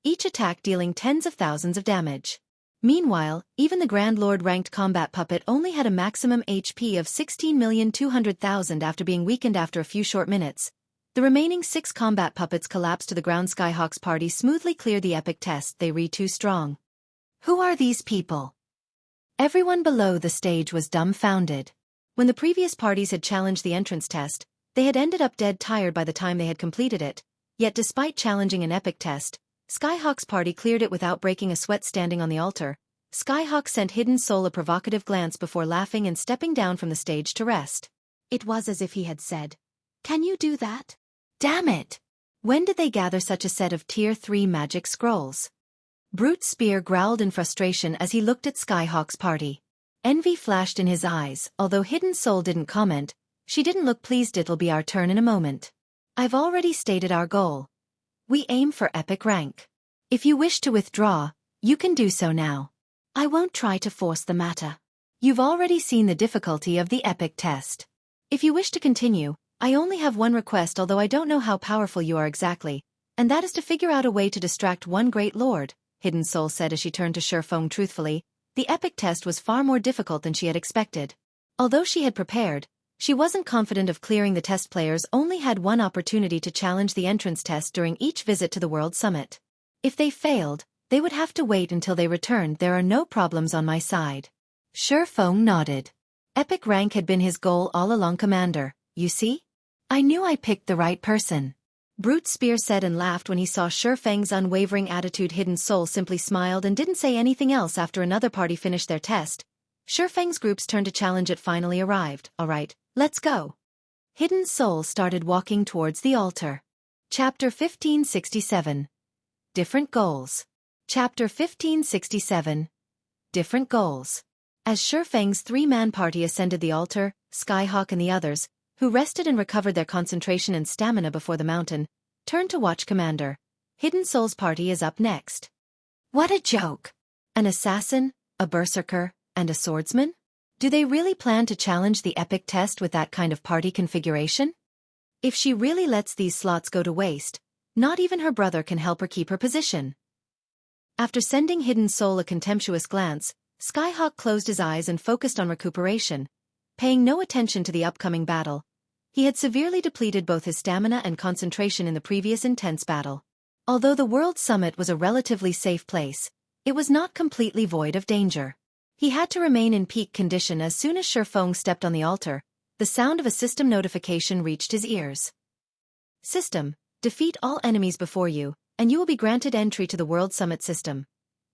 each attack dealing tens of thousands of damage. Meanwhile, even the Grand Lord ranked combat puppet only had a maximum HP of 16,200,000 after being weakened after a few short minutes. The remaining 6 combat puppets collapsed to the ground. Skyhawk's party smoothly cleared the epic test. They were too strong. Who are these people? Everyone below the stage was dumbfounded. When the previous parties had challenged the entrance test, they had ended up dead tired by the time they had completed it, yet despite challenging an epic test, Skyhawk's party cleared it without breaking a sweat. Standing on the altar, Skyhawk sent Hidden Soul a provocative glance before laughing and stepping down from the stage to rest. It was as if he had said, "Can you do that? Damn it! When did they gather such a set of Tier 3 magic scrolls?" Brute Spear growled in frustration as he looked at Skyhawk's party. Envy flashed in his eyes. Although Hidden Soul didn't comment, she didn't look pleased. "It'll be our turn in a moment. I've already stated our goal. We aim for epic rank. If you wish to withdraw, you can do so now. I won't try to force the matter. You've already seen the difficulty of the epic test. If you wish to continue, I only have one request, although I don't know how powerful you are exactly, and that is to figure out a way to distract 1 Great Lord," Hidden Soul said as she turned to Feng. Truthfully, the epic test was far more difficult than she had expected. Although she had prepared, she wasn't confident of clearing the test. Players only had one opportunity to challenge the entrance test during each visit to the World Summit. If they failed, they would have to wait until they returned. "There are no problems on my side." Feng nodded. Epic rank had been his goal all along, Commander, you see? I knew I picked the right person. Brute Spear said and laughed when he saw Feng's unwavering attitude. Hidden Soul simply smiled and didn't say anything else. After another party finished their test, Feng's group's turn to challenge it finally arrived. "Alright, let's go." Hidden Soul started walking towards the altar. Chapter 1567. Different Goals. Chapter 1567. Different Goals. As Feng's 3-man party ascended the altar, Skyhawk and the others, who rested and recovered their concentration and stamina before the mountain, turned to watch Commander. Hidden Soul's party is up next. What a joke! An assassin, a berserker, and a swordsman? Do they really plan to challenge the epic test with that kind of party configuration? If she really lets these slots go to waste, not even her brother can help her keep her position. After sending Hidden Soul a contemptuous glance, Skyhawk closed his eyes and focused on recuperation, paying no attention to the upcoming battle. He had severely depleted both his stamina and concentration in the previous intense battle. Although the World Summit was a relatively safe place, it was not completely void of danger. He had to remain in peak condition. As soon as Feng stepped on the altar, the sound of a system notification reached his ears. System: defeat all enemies before you, and you will be granted entry to the World Summit system.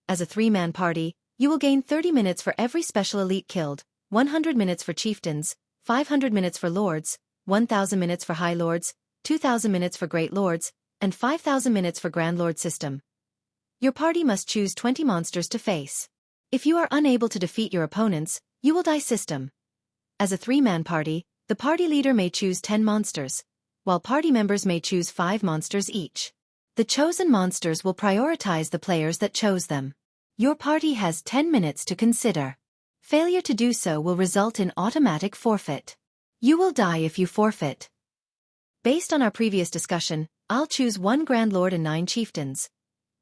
As a 3-man party, you will gain 30 minutes for every special elite killed, 100 minutes for chieftains, 500 minutes for lords, 1,000 minutes for high lords, 2,000 minutes for great lords, and 5,000 minutes for Grand Lord system. Your party must choose 20 monsters to face. If you are unable to defeat your opponents, you will die system. As a 3-man party, the party leader may choose 10 monsters, while party members may choose 5 monsters each. The chosen monsters will prioritize the players that chose them. Your party has 10 minutes to consider. Failure to do so will result in automatic forfeit. You will die if you forfeit. Based on our previous discussion, I'll choose 1 Grand Lord and 9 Chieftains.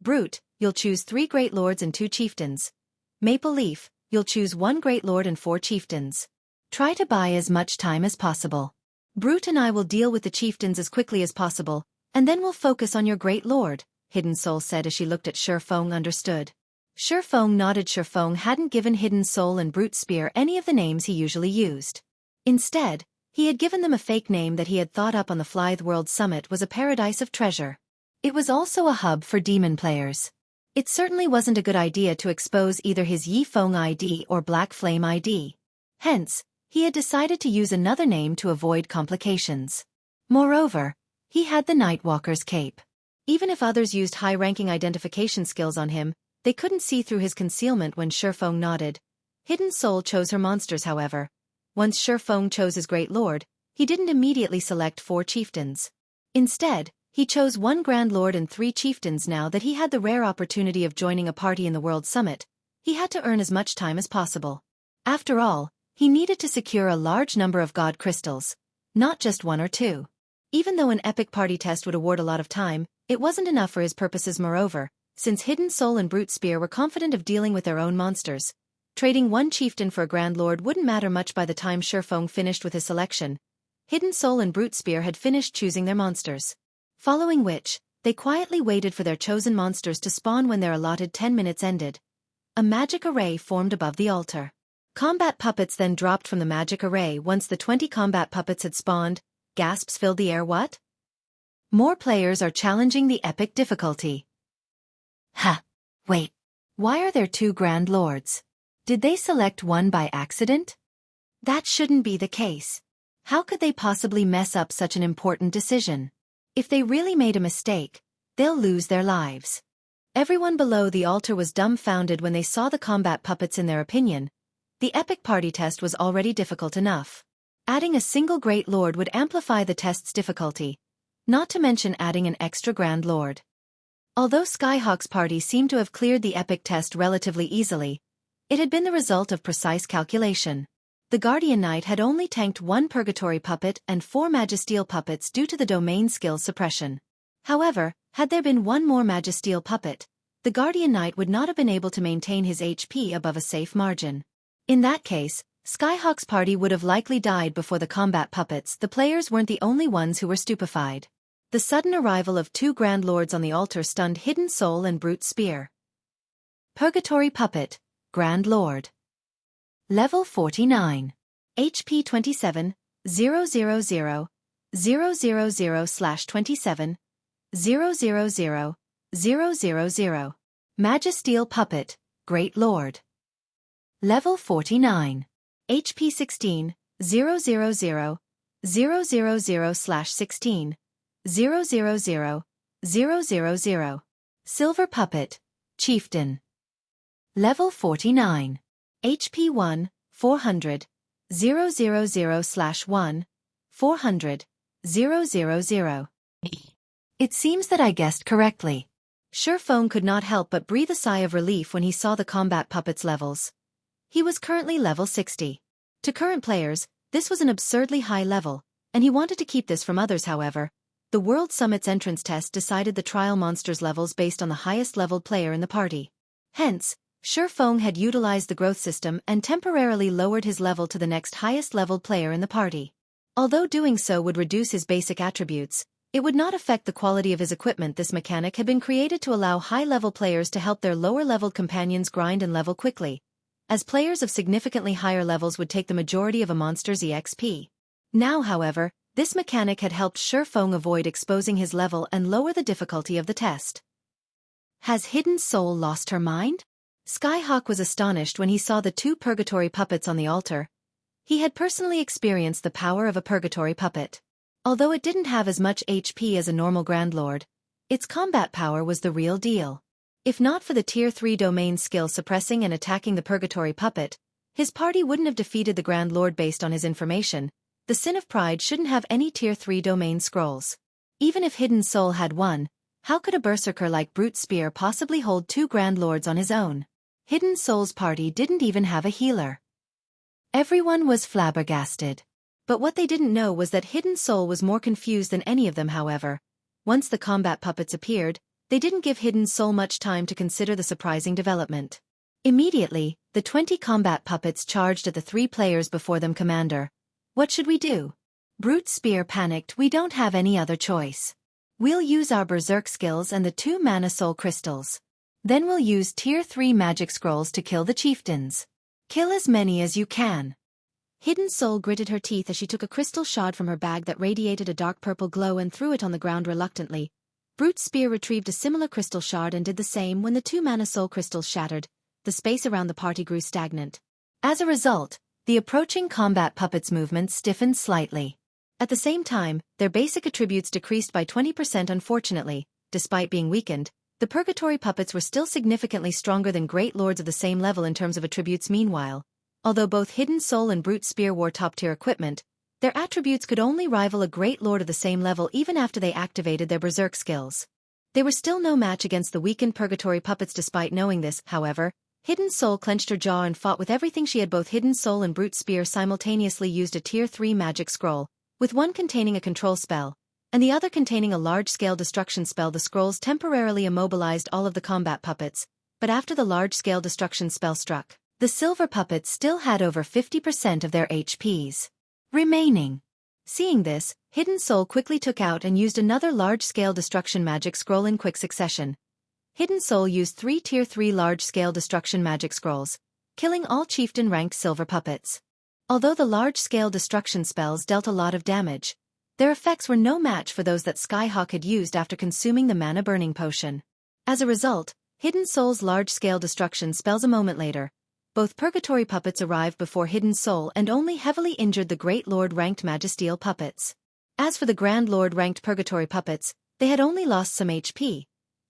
Brute, you'll choose 3 Great Lords and 2 Chieftains. Maple Leaf, you'll choose 1 Great Lord and 4 Chieftains. Try to buy as much time as possible. Brute and I will deal with the Chieftains as quickly as possible, and then we'll focus on your Great Lord, Hidden Soul said as she looked at Feng. Understood. Feng nodded. Feng hadn't given Hidden Soul and Brute Spear any of the names he usually used. Instead, he had given them a fake name that he had thought up on the Flythe World Summit was a paradise of treasure. It was also a hub for demon players. It certainly wasn't a good idea to expose either his Yi Feng ID or Black Flame ID. Hence, he had decided to use another name to avoid complications. Moreover, he had the Nightwalker's cape. Even if others used high-ranking identification skills on him, they couldn't see through his concealment when Feng nodded. Hidden Soul chose her monsters however. Once Feng chose his Great Lord, he didn't immediately select 4 chieftains. Instead, he chose 1 Grand Lord and 3 chieftains. Now that he had the rare opportunity of joining a party in the World Summit, he had to earn as much time as possible. After all, he needed to secure a large number of God crystals, not just 1 or 2. Even though an epic party test would award a lot of time, it wasn't enough for his purposes. Moreover, since Hidden Soul and Brute Spear were confident of dealing with their own monsters, trading 1 chieftain for a Grand Lord wouldn't matter much. By the time Feng finished with his selection, Hidden Soul and Brute Spear had finished choosing their monsters. Following which, they quietly waited for their chosen monsters to spawn. When their allotted 10 minutes ended, a magic array formed above the altar. Combat puppets then dropped from the magic array. Once the 20 combat puppets had spawned, gasps filled the air. What? More players are challenging the epic difficulty. Wait. Why are there 2 Grand Lords? Did they select 1 by accident? That shouldn't be the case. How could they possibly mess up such an important decision? If they really made a mistake, they'll lose their lives. Everyone below the altar was dumbfounded when they saw the combat puppets. In their opinion, the epic party test was already difficult enough. Adding a single Great Lord would amplify the test's difficulty, not to mention adding an extra Grand Lord. Although Skyhawk's party seemed to have cleared the epic test relatively easily, it had been the result of precise calculation. The Guardian Knight had only tanked 1 Purgatory puppet and 4 Magisteel puppets due to the domain skill Suppression. However, had there been 1 more Magisteel puppet, the Guardian Knight would not have been able to maintain his HP above a safe margin. In that case, Skyhawk's party would have likely died before the combat puppets. The players weren't the only ones who were stupefied. The sudden arrival of 2 Grand Lords on the altar stunned Hidden Soul and Brute Spear. Purgatory puppet, Grand Lord. Level 49. HP 27, 000, 000/27, 000, 000. Magisteel puppet, Great Lord. Level 49. HP 16, 000, 000/16, 000, 000. Silver puppet, Chieftain. Level 49. HP 1, 400, 000/1, 400, 000. It seems that I guessed correctly. Feng could not help but breathe a sigh of relief when he saw the combat puppet's levels. He was currently level 60. To current players, this was an absurdly high level, and he wanted to keep this from others. However, the World Summit's entrance test decided the trial monsters' levels based on the highest-leveled player in the party. Hence, Feng had utilized the growth system and temporarily lowered his level to the next highest-leveled player in the party. Although doing so would reduce his basic attributes, it would not affect the quality of his equipment. This mechanic had been created to allow high-level players to help their lower-leveled companions grind and level quickly, as players of significantly higher levels would take the majority of a monster's EXP. Now, however, this mechanic had helped Feng avoid exposing his level and lower the difficulty of the test. Has Hidden Soul lost her mind? Skyhawk was astonished when he saw the 2 Purgatory puppets on the altar. He had personally experienced the power of a Purgatory puppet. Although it didn't have as much HP as a normal Grand Lord, its combat power was the real deal. If not for the Tier 3 domain skill suppressing and attacking the Purgatory Puppet, his party wouldn't have defeated the Grand Lord based on his information. The Sin of Pride shouldn't have any Tier 3 domain scrolls. Even if Hidden Soul had one, how could a berserker like Brute Spear possibly hold 2 Grand Lords on his own? Hidden Soul's party didn't even have a healer. Everyone was flabbergasted. But what they didn't know was that Hidden Soul was more confused than any of them. However, once the combat puppets appeared, they didn't give Hidden Soul much time to consider the surprising development. Immediately, the 20 combat puppets charged at the 3 players before them. Commander, what should we do? Brute Spear panicked. We don't have any other choice. We'll use our Berserk skills and the 2 Mana Soul Crystals. Then we'll use Tier 3 magic scrolls to kill the chieftains. Kill as many as you can. Hidden Soul gritted her teeth as she took a crystal shard from her bag that radiated a dark purple glow and threw it on the ground reluctantly. Brute Spear retrieved a similar crystal shard and did the same. When the 2 Mana Soul Crystals shattered, the space around the party grew stagnant. As a result, the approaching combat puppets' movements stiffened slightly. At the same time, their basic attributes decreased by 20%. Unfortunately, despite being weakened, the Purgatory Puppets were still significantly stronger than Great Lords of the same level in terms of attributes. Meanwhile, although both Hidden Soul and Brute Spear wore top-tier equipment, their attributes could only rival a Great Lord of the same level even after they activated their Berserk skills. They were still no match against the weakened Purgatory Puppets. Despite knowing this, however, Hidden Soul clenched her jaw and fought with everything she had. Both Hidden Soul and Brute Spear simultaneously used a Tier 3 magic scroll, with one containing a control spell, and the other containing a large-scale destruction spell. The scrolls temporarily immobilized all of the combat puppets, but after the large-scale destruction spell struck, the silver puppets still had over 50% of their HPs remaining. Seeing this, Hidden Soul quickly took out and used another large-scale destruction magic scroll in quick succession. Hidden Soul used 3 Tier 3 large-scale destruction magic scrolls, killing all chieftain-ranked silver puppets. Although the large-scale destruction spells dealt a lot of damage, their effects were no match for those that Skyhawk had used after consuming the Mana Burning Potion. As a result, Hidden Soul's large-scale destruction spells. A moment later, both Purgatory Puppets arrived before Hidden Soul and only heavily injured the Great Lord-ranked Blacksteel puppets. As for the Grand Lord-ranked Purgatory Puppets, they had only lost some HP.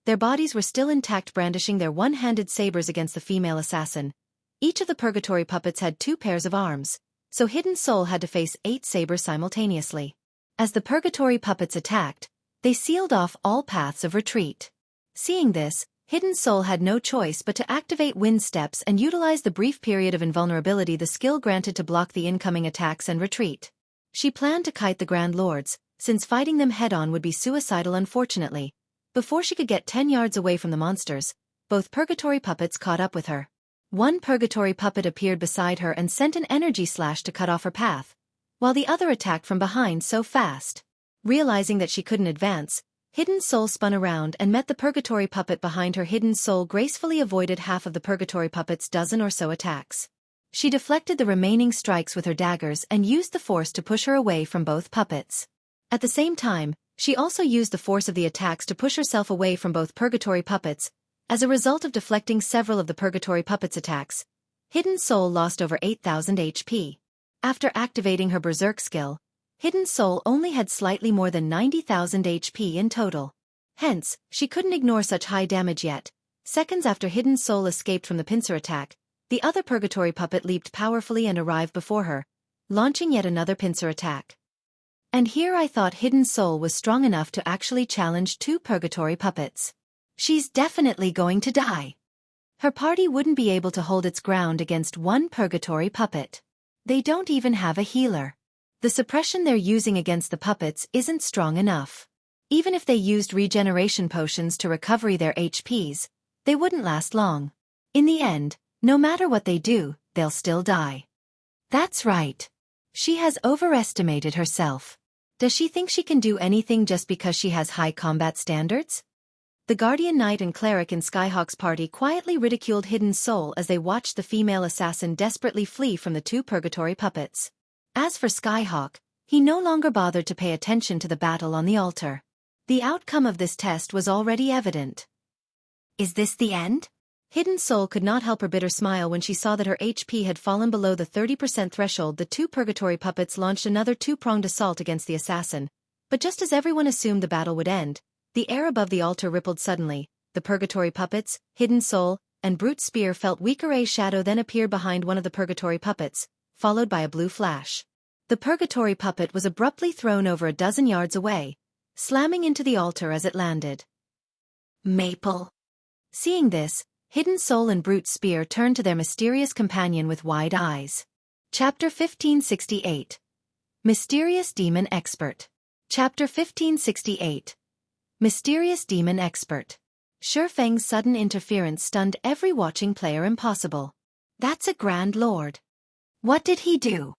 Their bodies were still intact, brandishing their one-handed sabers against the female assassin. Each of the Purgatory Puppets had 2 pairs of arms, so Hidden Soul had to face 8 sabers simultaneously. As the Purgatory Puppets attacked, they sealed off all paths of retreat. Seeing this, Hidden Soul had no choice but to activate Wind Steps and utilize the brief period of invulnerability the skill granted to block the incoming attacks and retreat. She planned to kite the Grand Lords, since fighting them head-on would be suicidal. Unfortunately, before she could get 10 yards away from the monsters, both Purgatory Puppets caught up with her. One Purgatory Puppet appeared beside her and sent an energy slash to cut off her path, while the other attacked from behind so fast. Realizing that she couldn't advance, Hidden Soul spun around and met the Purgatory Puppet behind her. Hidden Soul gracefully avoided half of the Purgatory Puppet's dozen or so attacks. She deflected the remaining strikes with her daggers and used the force to push her away from both puppets. At the same time, she also used the force of the attacks to push herself away from both Purgatory Puppets. As a result of deflecting several of the Purgatory Puppets' attacks, Hidden Soul lost over 8,000 HP. After activating her Berserk skill, Hidden Soul only had slightly more than 90,000 HP in total. Hence, she couldn't ignore such high damage yet. Seconds after Hidden Soul escaped from the pincer attack, the other Purgatory Puppet leaped powerfully and arrived before her, launching yet another pincer attack. And here I thought Hidden Soul was strong enough to actually challenge 2 Purgatory Puppets. She's definitely going to die. Her party wouldn't be able to hold its ground against 1 Purgatory Puppet. They don't even have a healer. The suppression they're using against the puppets isn't strong enough. Even if they used regeneration potions to recover their HPs, they wouldn't last long. In the end, no matter what they do, they'll still die. That's right. She has overestimated herself. Does she think she can do anything just because she has high combat standards? The Guardian Knight and Cleric in Skyhawk's party quietly ridiculed Hidden Soul as they watched the female assassin desperately flee from the 2 Purgatory Puppets. As for Skyhawk, he no longer bothered to pay attention to the battle on the altar. The outcome of this test was already evident. Is this the end? Hidden Soul could not help her bitter smile when she saw that her HP had fallen below the 30% threshold. The 2 Purgatory Puppets launched another 2-pronged assault against the assassin, but just as everyone assumed the battle would end, the air above the altar rippled suddenly. the Purgatory Puppets, Hidden Soul, and Brute Spear felt weaker. A shadow then appeared behind one of the Purgatory Puppets, followed by a blue flash. The Purgatory Puppet was abruptly thrown over a dozen yards away, slamming into the altar as it landed. Maple. Seeing this, Hidden Soul and Brute Spear turned to their mysterious companion with wide eyes. Chapter 1568. Mysterious Demon Expert. Chapter 1568. Mysterious Demon Expert. Feng's sudden interference stunned every watching player. Impossible. That's a Grand Lord. What did he do?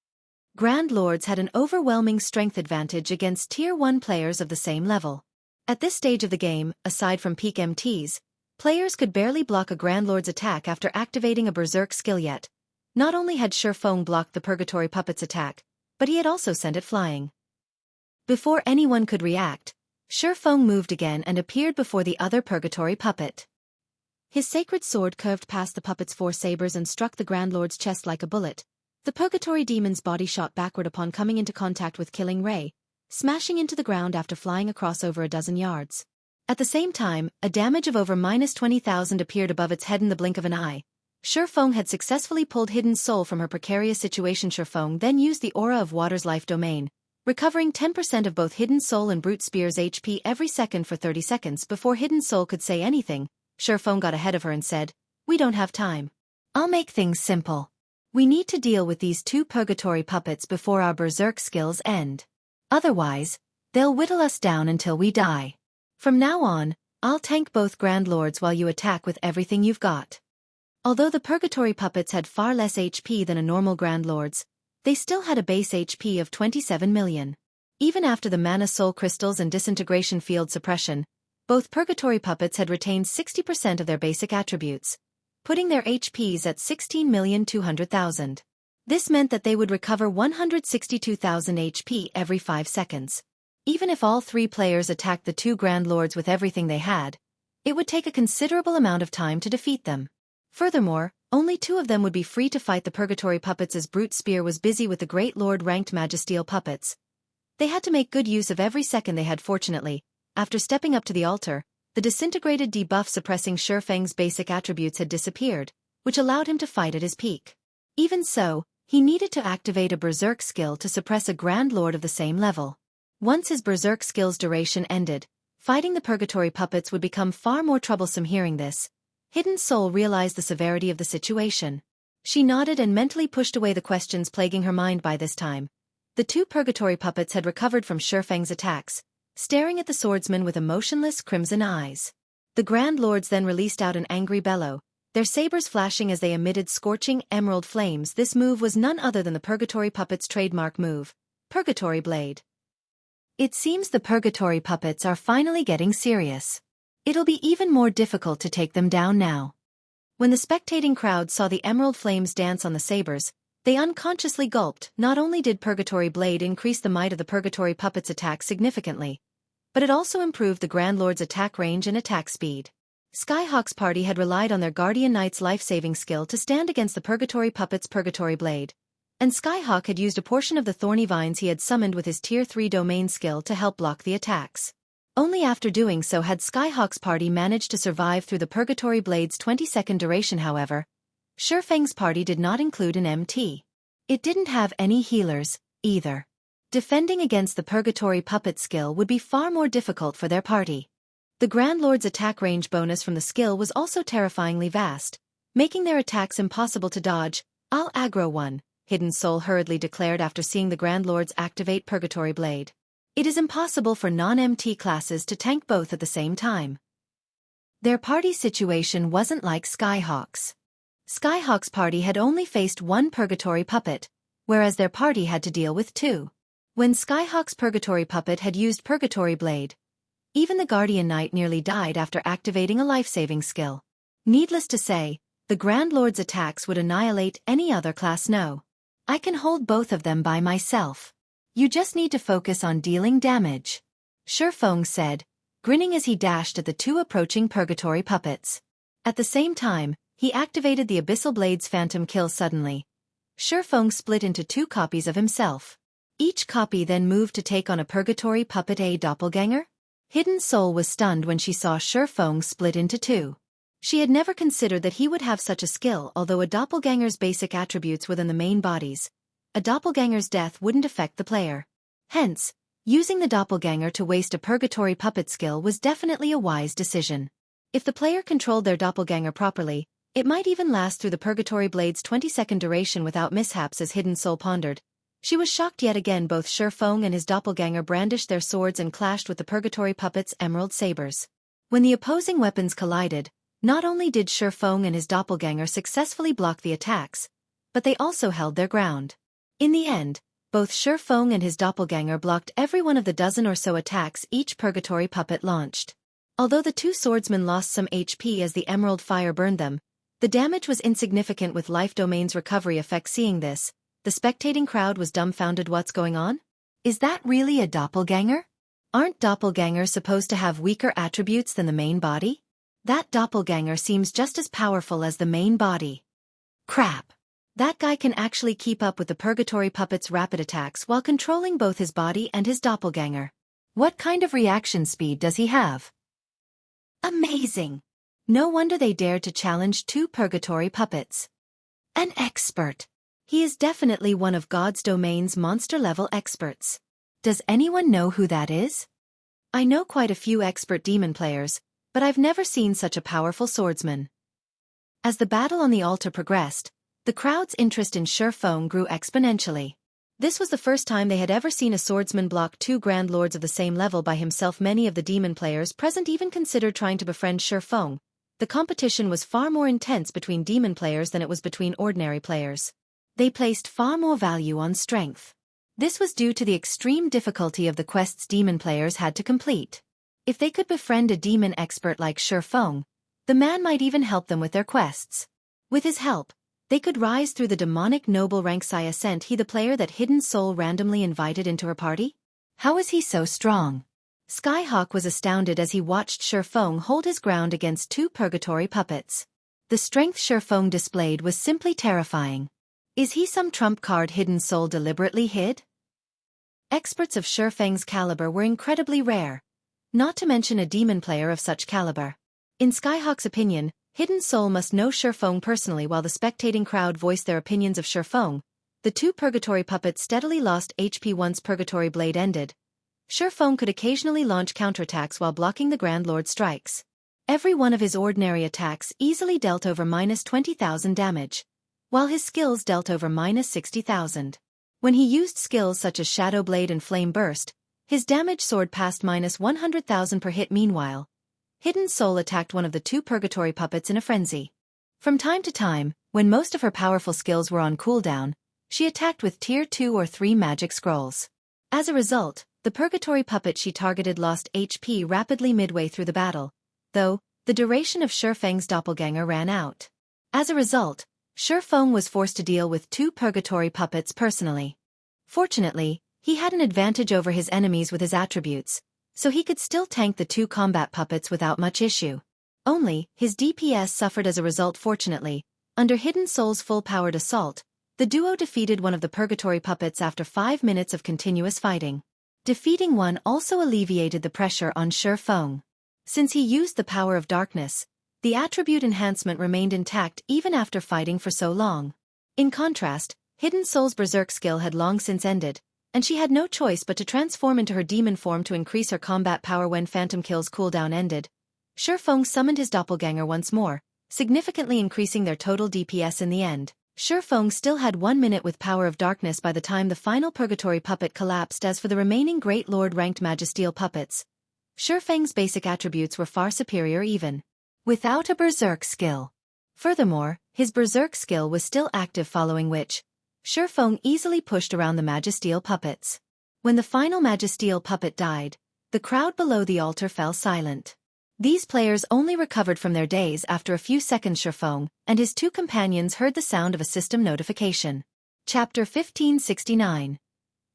Grand Lords had an overwhelming strength advantage against Tier 1 players of the same level. At this stage of the game, aside from peak MTs, players could barely block a Grand Lord's attack after activating a Berserk skill yet. Not only had Feng blocked the Purgatory Puppet's attack, but he had also sent it flying. Before anyone could react, Feng moved again and appeared before the other Purgatory Puppet. His sacred sword curved past the puppet's 4 sabers and struck the Grand Lord's chest like a bullet. The Purgatory Demon's body shot backward upon coming into contact with Killing Ray, smashing into the ground after flying across over a dozen yards. At the same time, a damage of over -20,000 appeared above its head in the blink of an eye. Feng had successfully pulled Hidden Soul from her precarious situation. Feng then used the Aura of Water's life domain, recovering 10% of both Hidden Soul and Brute Spear's HP every second for 30 seconds. Before Hidden Soul could say anything, Feng got ahead of her and said, "We don't have time. I'll make things simple. We need to deal with these 2 Purgatory Puppets before our Berserk skills end. Otherwise, they'll whittle us down until we die. From now on, I'll tank both Grand Lords while you attack with everything you've got." Although the Purgatory Puppets had far less HP than a normal Grand Lord's, they still had a base HP of 27 million. Even after the Mana Soul Crystals and Disintegration Field Suppression, both Purgatory Puppets had retained 60% of their basic attributes, putting their HPs at 16,200,000. This meant that they would recover 162,000 HP every 5 seconds. Even if all 3 players attacked the 2 Grand Lords with everything they had, it would take a considerable amount of time to defeat them. Furthermore, only 2 of them would be free to fight the Purgatory Puppets as Brute Spear was busy with the Great Lord-ranked Magisteel Puppets. They had to make good use of every second they had. Fortunately, after stepping up to the altar, the disintegrated debuff suppressing Feng's basic attributes had disappeared, which allowed him to fight at his peak. Even so, he needed to activate a Berserk skill to suppress a Grand Lord of the same level. Once his Berserk skill's duration ended, fighting the Purgatory Puppets would become far more troublesome. Hearing this, Hidden Soul realized the severity of the situation. She nodded and mentally pushed away the questions plaguing her mind. By this time, the 2 Purgatory Puppets had recovered from Feng's attacks, staring at the swordsman with emotionless crimson eyes. The Grand Lords then released out an angry bellow, their sabers flashing as they emitted scorching emerald flames. This move was none other than the Purgatory Puppets' trademark move, Purgatory Blade. It seems the Purgatory Puppets are finally getting serious. It'll be even more difficult to take them down now. When the spectating crowd saw the emerald flames dance on the sabers, they unconsciously gulped. Not only did Purgatory Blade increase the might of the Purgatory Puppets' attack significantly, but it also improved the Grand Lord's attack range and attack speed. Skyhawk's party had relied on their Guardian Knight's life-saving skill to stand against the Purgatory Puppets' Purgatory Blade, and Skyhawk had used a portion of the thorny vines he had summoned with his Tier 3 domain skill to help block the attacks. Only after doing so had Skyhawk's party managed to survive through the Purgatory Blade's 20-second duration. However, Feng's party did not include an MT. It didn't have any healers, either. Defending against the Purgatory Puppet skill would be far more difficult for their party. The Grand Lord's attack range bonus from the skill was also terrifyingly vast, making their attacks impossible to dodge. "I'll aggro one," Hidden Soul hurriedly declared after seeing the Grand Lords activate Purgatory Blade. It is impossible for non-MT classes to tank both at the same time. Their party situation wasn't like Skyhawk's. Skyhawk's party had only faced 1 Purgatory Puppet, whereas their party had to deal with 2. When Skyhawk's Purgatory Puppet had used Purgatory Blade, even the Guardian Knight nearly died after activating a life-saving skill. Needless to say, the Grand Lord's attacks would annihilate any other class. "No. I can hold both of them by myself. You just need to focus on dealing damage," Feng said, grinning as he dashed at the 2 approaching Purgatory Puppets. At the same time, he activated the Abyssal Blade's Phantom Kill. Suddenly, Feng split into 2 copies of himself. Each copy then moved to take on a Purgatory Puppet. A doppelganger? Hidden Soul was stunned when she saw Feng split into two. She had never considered that he would have such a skill. Although a doppelganger's basic attributes within the main bodies, a doppelganger's death wouldn't affect the player. Hence, using the doppelganger to waste a purgatory puppet skill was definitely a wise decision. If the player controlled their doppelganger properly, it might even last through the Purgatory Blade's 20-second duration without mishaps. As Hidden Soul pondered, she was shocked yet again. Both Feng and his doppelganger brandished their swords and clashed with the Purgatory Puppet's emerald sabers. When the opposing weapons collided, not only did Feng and his doppelganger successfully block the attacks, but they also held their ground. In the end, both Feng and his doppelganger blocked every one of the dozen or so attacks each Purgatory Puppet launched. Although the two swordsmen lost some HP as the emerald fire burned them, the damage was insignificant with Life Domain's recovery effect. Seeing this, the spectating crowd was dumbfounded. What's going on? Is that really a doppelganger? Aren't doppelgangers supposed to have weaker attributes than the main body? That doppelganger seems just as powerful as the main body. Crap! That guy can actually keep up with the Purgatory Puppet's rapid attacks while controlling both his body and his doppelganger. What kind of reaction speed does he have? Amazing! No wonder they dared to challenge two Purgatory Puppets. An expert. He is definitely one of God's Domain's monster-level experts. Does anyone know who that is? I know quite a few expert demon players, but I've never seen such a powerful swordsman. As the battle on the altar progressed, the crowd's interest in Feng grew exponentially. This was the first time they had ever seen a swordsman block two Grand Lords of the same level by himself. Many of the demon players present even considered trying to befriend Feng. The competition was far more intense between demon players than it was between ordinary players. They placed far more value on strength. This was due to the extreme difficulty of the quests demon players had to complete. If they could befriend a demon expert like Feng, the man might even help them with their quests. With his help, they could rise through the demonic noble ranks. Ascent he the player that Hidden Soul randomly invited into her party? How is he so strong? Skyhawk was astounded as he watched Feng hold his ground against two Purgatory Puppets. The strength Feng displayed was simply terrifying. Is he some trump card Hidden Soul deliberately hid? Experts of Feng's caliber were incredibly rare, not to mention a demon player of such caliber. In Skyhawk's opinion, Hidden Soul must know Feng personally. While the spectating crowd voiced their opinions of Feng, the two Purgatory Puppets steadily lost HP once Purgatory Blade ended. Feng could occasionally launch counterattacks while blocking the Grand Lord's strikes. Every one of his ordinary attacks easily dealt over -20,000 damage, while his skills dealt over -60,000. When he used skills such as Shadow Blade and Flame Burst, his damage soared past -100,000 per hit. Meanwhile, Hidden Soul attacked one of the two Purgatory Puppets in a frenzy. From time to time, when most of her powerful skills were on cooldown, she attacked with Tier 2 or 3 magic scrolls. As a result, the Purgatory Puppet she targeted lost HP rapidly midway through the battle, though the duration of Feng's doppelganger ran out. As a result, Feng was forced to deal with two Purgatory Puppets personally. Fortunately, he had an advantage over his enemies with his attributes, so he could still tank the two combat puppets without much issue. Only, his DPS suffered as a result. Fortunately, under Hidden Soul's full-powered assault, the duo defeated one of the Purgatory Puppets after 5 minutes of continuous fighting. Defeating one also alleviated the pressure on Feng. Since he used the power of darkness, the attribute enhancement remained intact even after fighting for so long. In contrast, Hidden Soul's Berserk skill had long since ended, and she had no choice but to transform into her demon form to increase her combat power. When Phantom Kill's cooldown ended, Feng summoned his doppelganger once more, significantly increasing their total DPS. In the end, Feng still had 1 minute with Power of Darkness by the time the final Purgatory Puppet collapsed. As for the remaining Great Lord-ranked Magisteel puppets, Feng's basic attributes were far superior even without a Berserk skill. Furthermore, his Berserk skill was still active, following which, Feng easily pushed around the Magisteel puppets. When the final Magisteel puppet died, the crowd below the altar fell silent. These players only recovered from their daze after a few seconds. Feng and his two companions heard the sound of a system notification. Chapter 1569.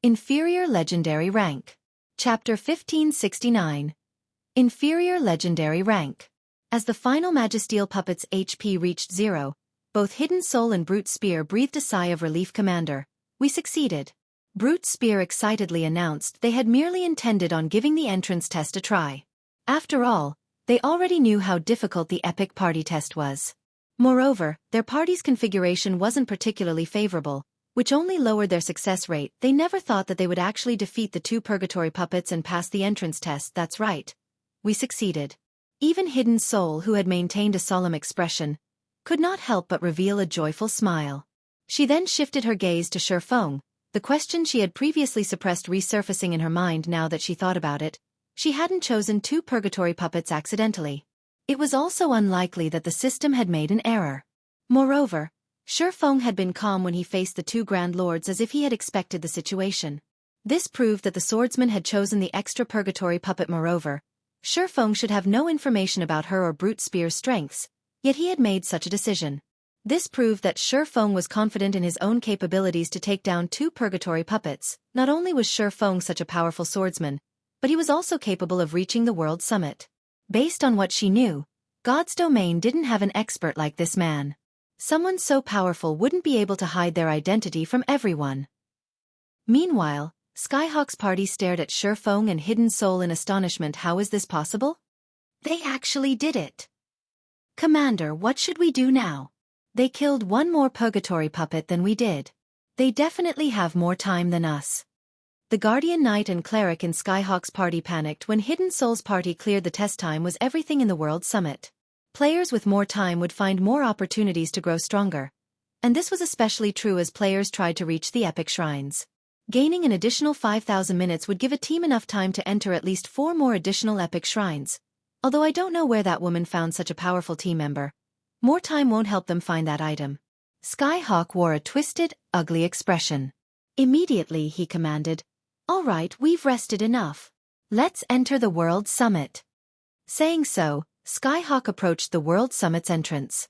Inferior Legendary Rank. Chapter 1569. Inferior Legendary Rank. As the final Magisteel puppet's HP reached 0, both Hidden Soul and Brute Spear breathed a sigh of relief. Commander, we succeeded. Brute Spear excitedly announced they had merely intended on giving the entrance test a try. After all, they already knew how difficult the epic party test was. Moreover, their party's configuration wasn't particularly favorable, which only lowered their success rate. They never thought that they would actually defeat the 2 purgatory puppets and pass the entrance test. That's right. We succeeded. Even Hidden Soul, who had maintained a solemn expression, could not help but reveal a joyful smile. She then shifted her gaze to Feng, the question she had previously suppressed resurfacing in her mind now that she thought about it. She hadn't chosen 2 purgatory puppets accidentally. It was also unlikely that the system had made an error. Moreover, Feng had been calm when he faced the 2 Grand Lords, as if he had expected the situation. This proved that the swordsman had chosen the extra purgatory puppet. Moreover, Feng should have no information about her or Brute Spear's strengths, yet he had made such a decision. This proved that Feng was confident in his own capabilities to take down 2 purgatory puppets. Not only was Feng such a powerful swordsman, but he was also capable of reaching the world summit. Based on what she knew, God's domain didn't have an expert like this man. Someone so powerful wouldn't be able to hide their identity from everyone. Meanwhile, Skyhawk's party stared at Feng and Hidden Soul in astonishment. How is this possible? They actually did it. Commander, what should we do now? They killed 1 more purgatory puppet than we did. They definitely have more time than us. The Guardian Knight and Cleric in Skyhawk's party panicked when Hidden Soul's party cleared the test. Time was everything in the World Summit. Players with more time would find more opportunities to grow stronger. And this was especially true as players tried to reach the epic shrines. Gaining an additional 5,000 minutes would give a team enough time to enter at least 4 more additional epic shrines. Although I don't know where that woman found such a powerful team member. More time won't help them find that item. Skyhawk wore a twisted, ugly expression. Immediately he commanded, "All right, we've rested enough. Let's enter the World Summit." Saying so, Skyhawk approached the World Summit's entrance.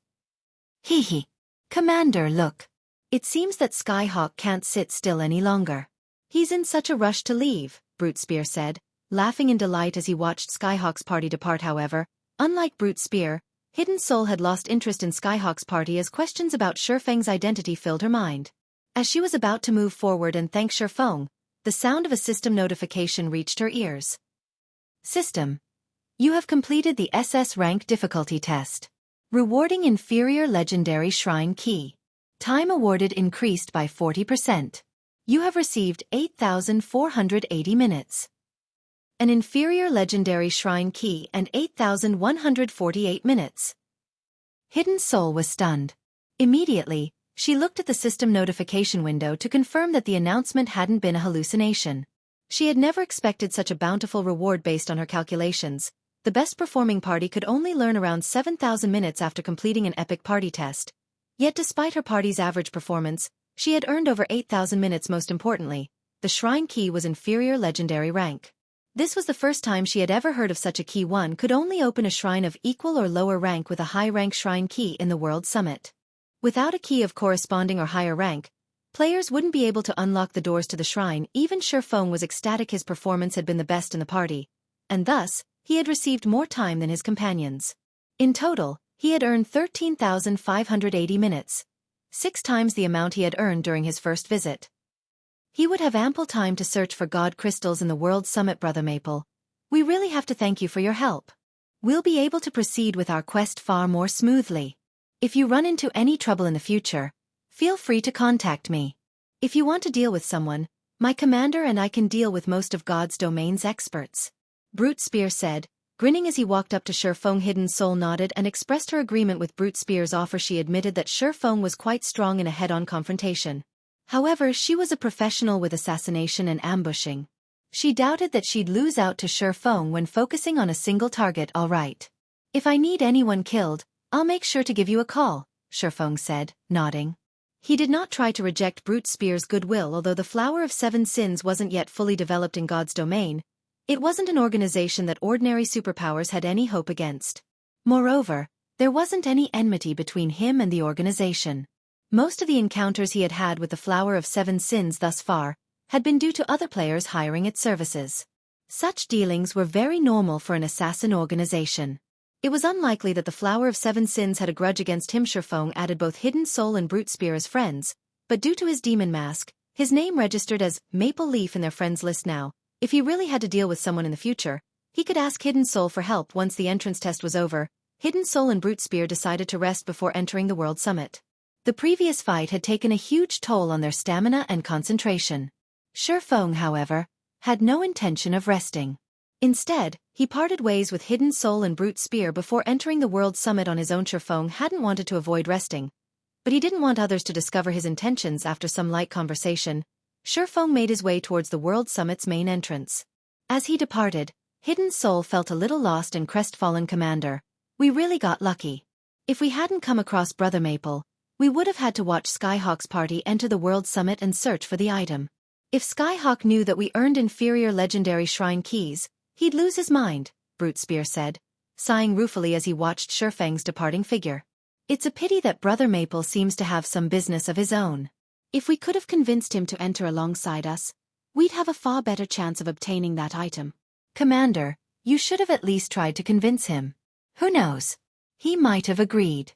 Hee. Commander, look. It seems that Skyhawk can't sit still any longer. He's in such a rush to leave, Brute Spear said, laughing in delight as he watched Skyhawk's party depart. However, unlike Brute Spear, Hidden Soul had lost interest in Skyhawk's party as questions about Feng's identity filled her mind. As she was about to move forward and thank Feng, the sound of a system notification reached her ears. System. You have completed the SS rank difficulty test. Rewarding Inferior Legendary Shrine Key. Time awarded increased by 40%. You have received 8,480 minutes. An Inferior Legendary Shrine Key and 8,148 minutes. Hidden Soul was stunned. Immediately, she looked at the system notification window to confirm that the announcement hadn't been a hallucination. She had never expected such a bountiful reward. Based on her calculations, the best performing party could only learn around 7,000 minutes after completing an epic party test. Yet despite her party's average performance, she had earned over 8,000 minutes. Most importantly, the Shrine Key was Inferior Legendary rank. This was the first time she had ever heard of such a key. One could only open a shrine of equal or lower rank with a high-rank shrine key in the World Summit. Without a key of corresponding or higher rank, players wouldn't be able to unlock the doors to the shrine. Even Feng was ecstatic. His performance had been the best in the party, and thus, he had received more time than his companions. In total, he had earned 13,580 minutes, 6 times the amount he had earned during his first visit. He would have ample time to search for God crystals in the World Summit. Brother Maple, we really have to thank you for your help. We'll be able to proceed with our quest far more smoothly. If you run into any trouble in the future, feel free to contact me. If you want to deal with someone, my commander and I can deal with most of God's domain's experts. Brute Spear said, grinning as he walked up to Feng. Hidden Soul nodded and expressed her agreement with Brute Spear's offer. She admitted that Feng was quite strong in a head-on confrontation. However, she was a professional with assassination and ambushing. She doubted that she'd lose out to Feng when focusing on a single target. All right. If I need anyone killed, I'll make sure to give you a call, Feng said, nodding. He did not try to reject Brute Spear's goodwill. Although the Flower of Seven Sins wasn't yet fully developed in God's domain, it wasn't an organization that ordinary superpowers had any hope against. Moreover, there wasn't any enmity between him and the organization. Most of the encounters he had had with the Flower of Seven Sins thus far had been due to other players hiring its services. Such dealings were very normal for an assassin organization. It was unlikely that the Flower of Seven Sins had a grudge against him. Feng added both Hidden Soul and Brute Spear as friends, but due to his demon mask, His name registered as Maple Leaf in their friends list now. If he really had to deal with someone in the future, he could ask Hidden Soul for help. Once the entrance test was over, Hidden Soul and Brute Spear decided to rest before entering the World Summit. The previous fight had taken a huge toll on their stamina and concentration. Feng, however, had no intention of resting. Instead, he parted ways with Hidden Soul and Brute Spear before entering the World Summit on his own. Feng hadn't wanted to avoid resting, but he didn't want others to discover his intentions. After some light conversation, Feng made his way towards the World Summit's main entrance. As he departed, Hidden Soul felt a little lost and crestfallen. Commander, we really got lucky. If we hadn't come across Brother Maple, we would have had to watch Skyhawk's party enter the World Summit and search for the item. If Skyhawk knew that we earned inferior legendary shrine keys, he'd lose his mind, Brute Spear said, sighing ruefully as he watched Feng's departing figure. It's a pity that Brother Maple seems to have some business of his own. If we could have convinced him to enter alongside us, we'd have a far better chance of obtaining that item. Commander, you should have at least tried to convince him. Who knows? He might have agreed.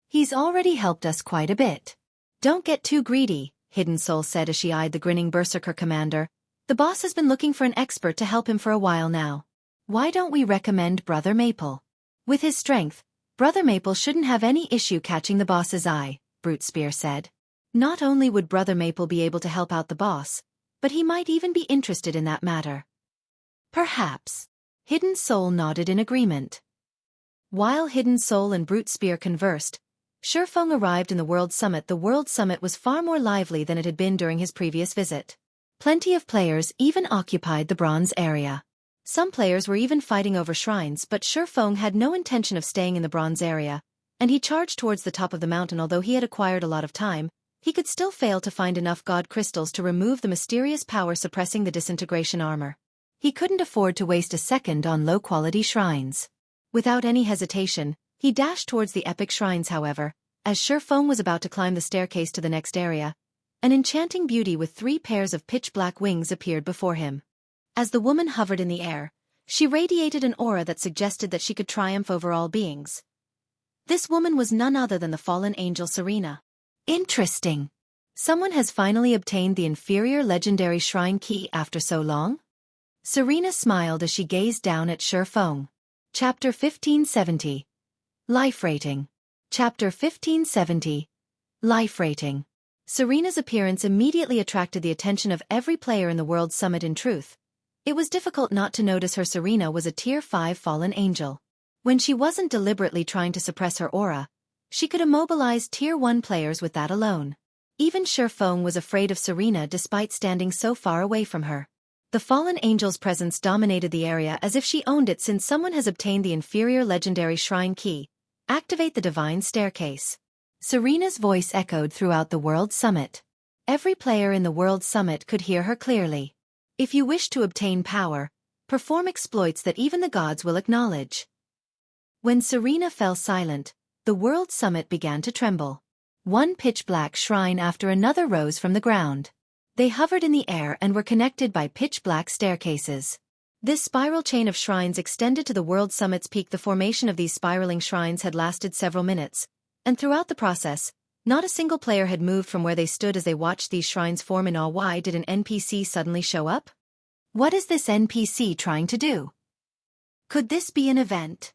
He's already helped us quite a bit. Don't get too greedy, Hidden Soul said as she eyed the grinning berserker. Commander, the boss has been looking for an expert to help him for a while now. Why don't we recommend Brother Maple? With his strength, Brother Maple shouldn't have any issue catching the boss's eye, Brute Spear said. Not only would Brother Maple be able to help out the boss, but he might even be interested in that matter. Perhaps. Hidden Soul nodded in agreement. While Hidden Soul and Brute Spear conversed, Feng arrived in the World Summit. The World Summit was far more lively than it had been during his previous visit. Plenty of players even occupied the bronze area. Some players were even fighting over shrines, but Feng had no intention of staying in the bronze area, and he charged towards the top of the mountain. Although he had acquired a lot of time, he could still fail to find enough god crystals to remove the mysterious power suppressing the disintegration armor. He couldn't afford to waste a second on low-quality shrines. Without any hesitation, he dashed towards the epic shrines. However, as Feng was about to climb the staircase to the next area, an enchanting beauty with 3 pairs of pitch-black wings appeared before him. As the woman hovered in the air, she radiated an aura that suggested that she could triumph over all beings. This woman was none other than the fallen angel Serena. Interesting. Someone has finally obtained the inferior legendary shrine key after so long? Serena smiled as she gazed down at Feng. Chapter 1570. Life Rating. Chapter 1570. Life Rating. Serena's appearance immediately attracted the attention of every player in the World Summit. In truth, it was difficult not to notice her. Serena was a Tier 5 fallen angel. When she wasn't deliberately trying to suppress her aura, she could immobilize Tier 1 players with that alone. Even Feng was afraid of Serena despite standing so far away from her. The fallen angel's presence dominated the area as if she owned it. Since someone has obtained the inferior legendary shrine key, activate the divine staircase. Serena's voice echoed throughout the World Summit. Every player in the World Summit could hear her clearly. If you wish to obtain power, perform exploits that even the gods will acknowledge. When Serena fell silent, the World Summit began to tremble. One pitch-black shrine after another rose from the ground. They hovered in the air and were connected by pitch-black staircases. This spiral chain of shrines extended to the World Summit's peak. The formation of these spiraling shrines had lasted several minutes, and throughout the process, not a single player had moved from where they stood as they watched these shrines form in awe. Why did an NPC suddenly show up? What is this NPC trying to do? Could this be an event?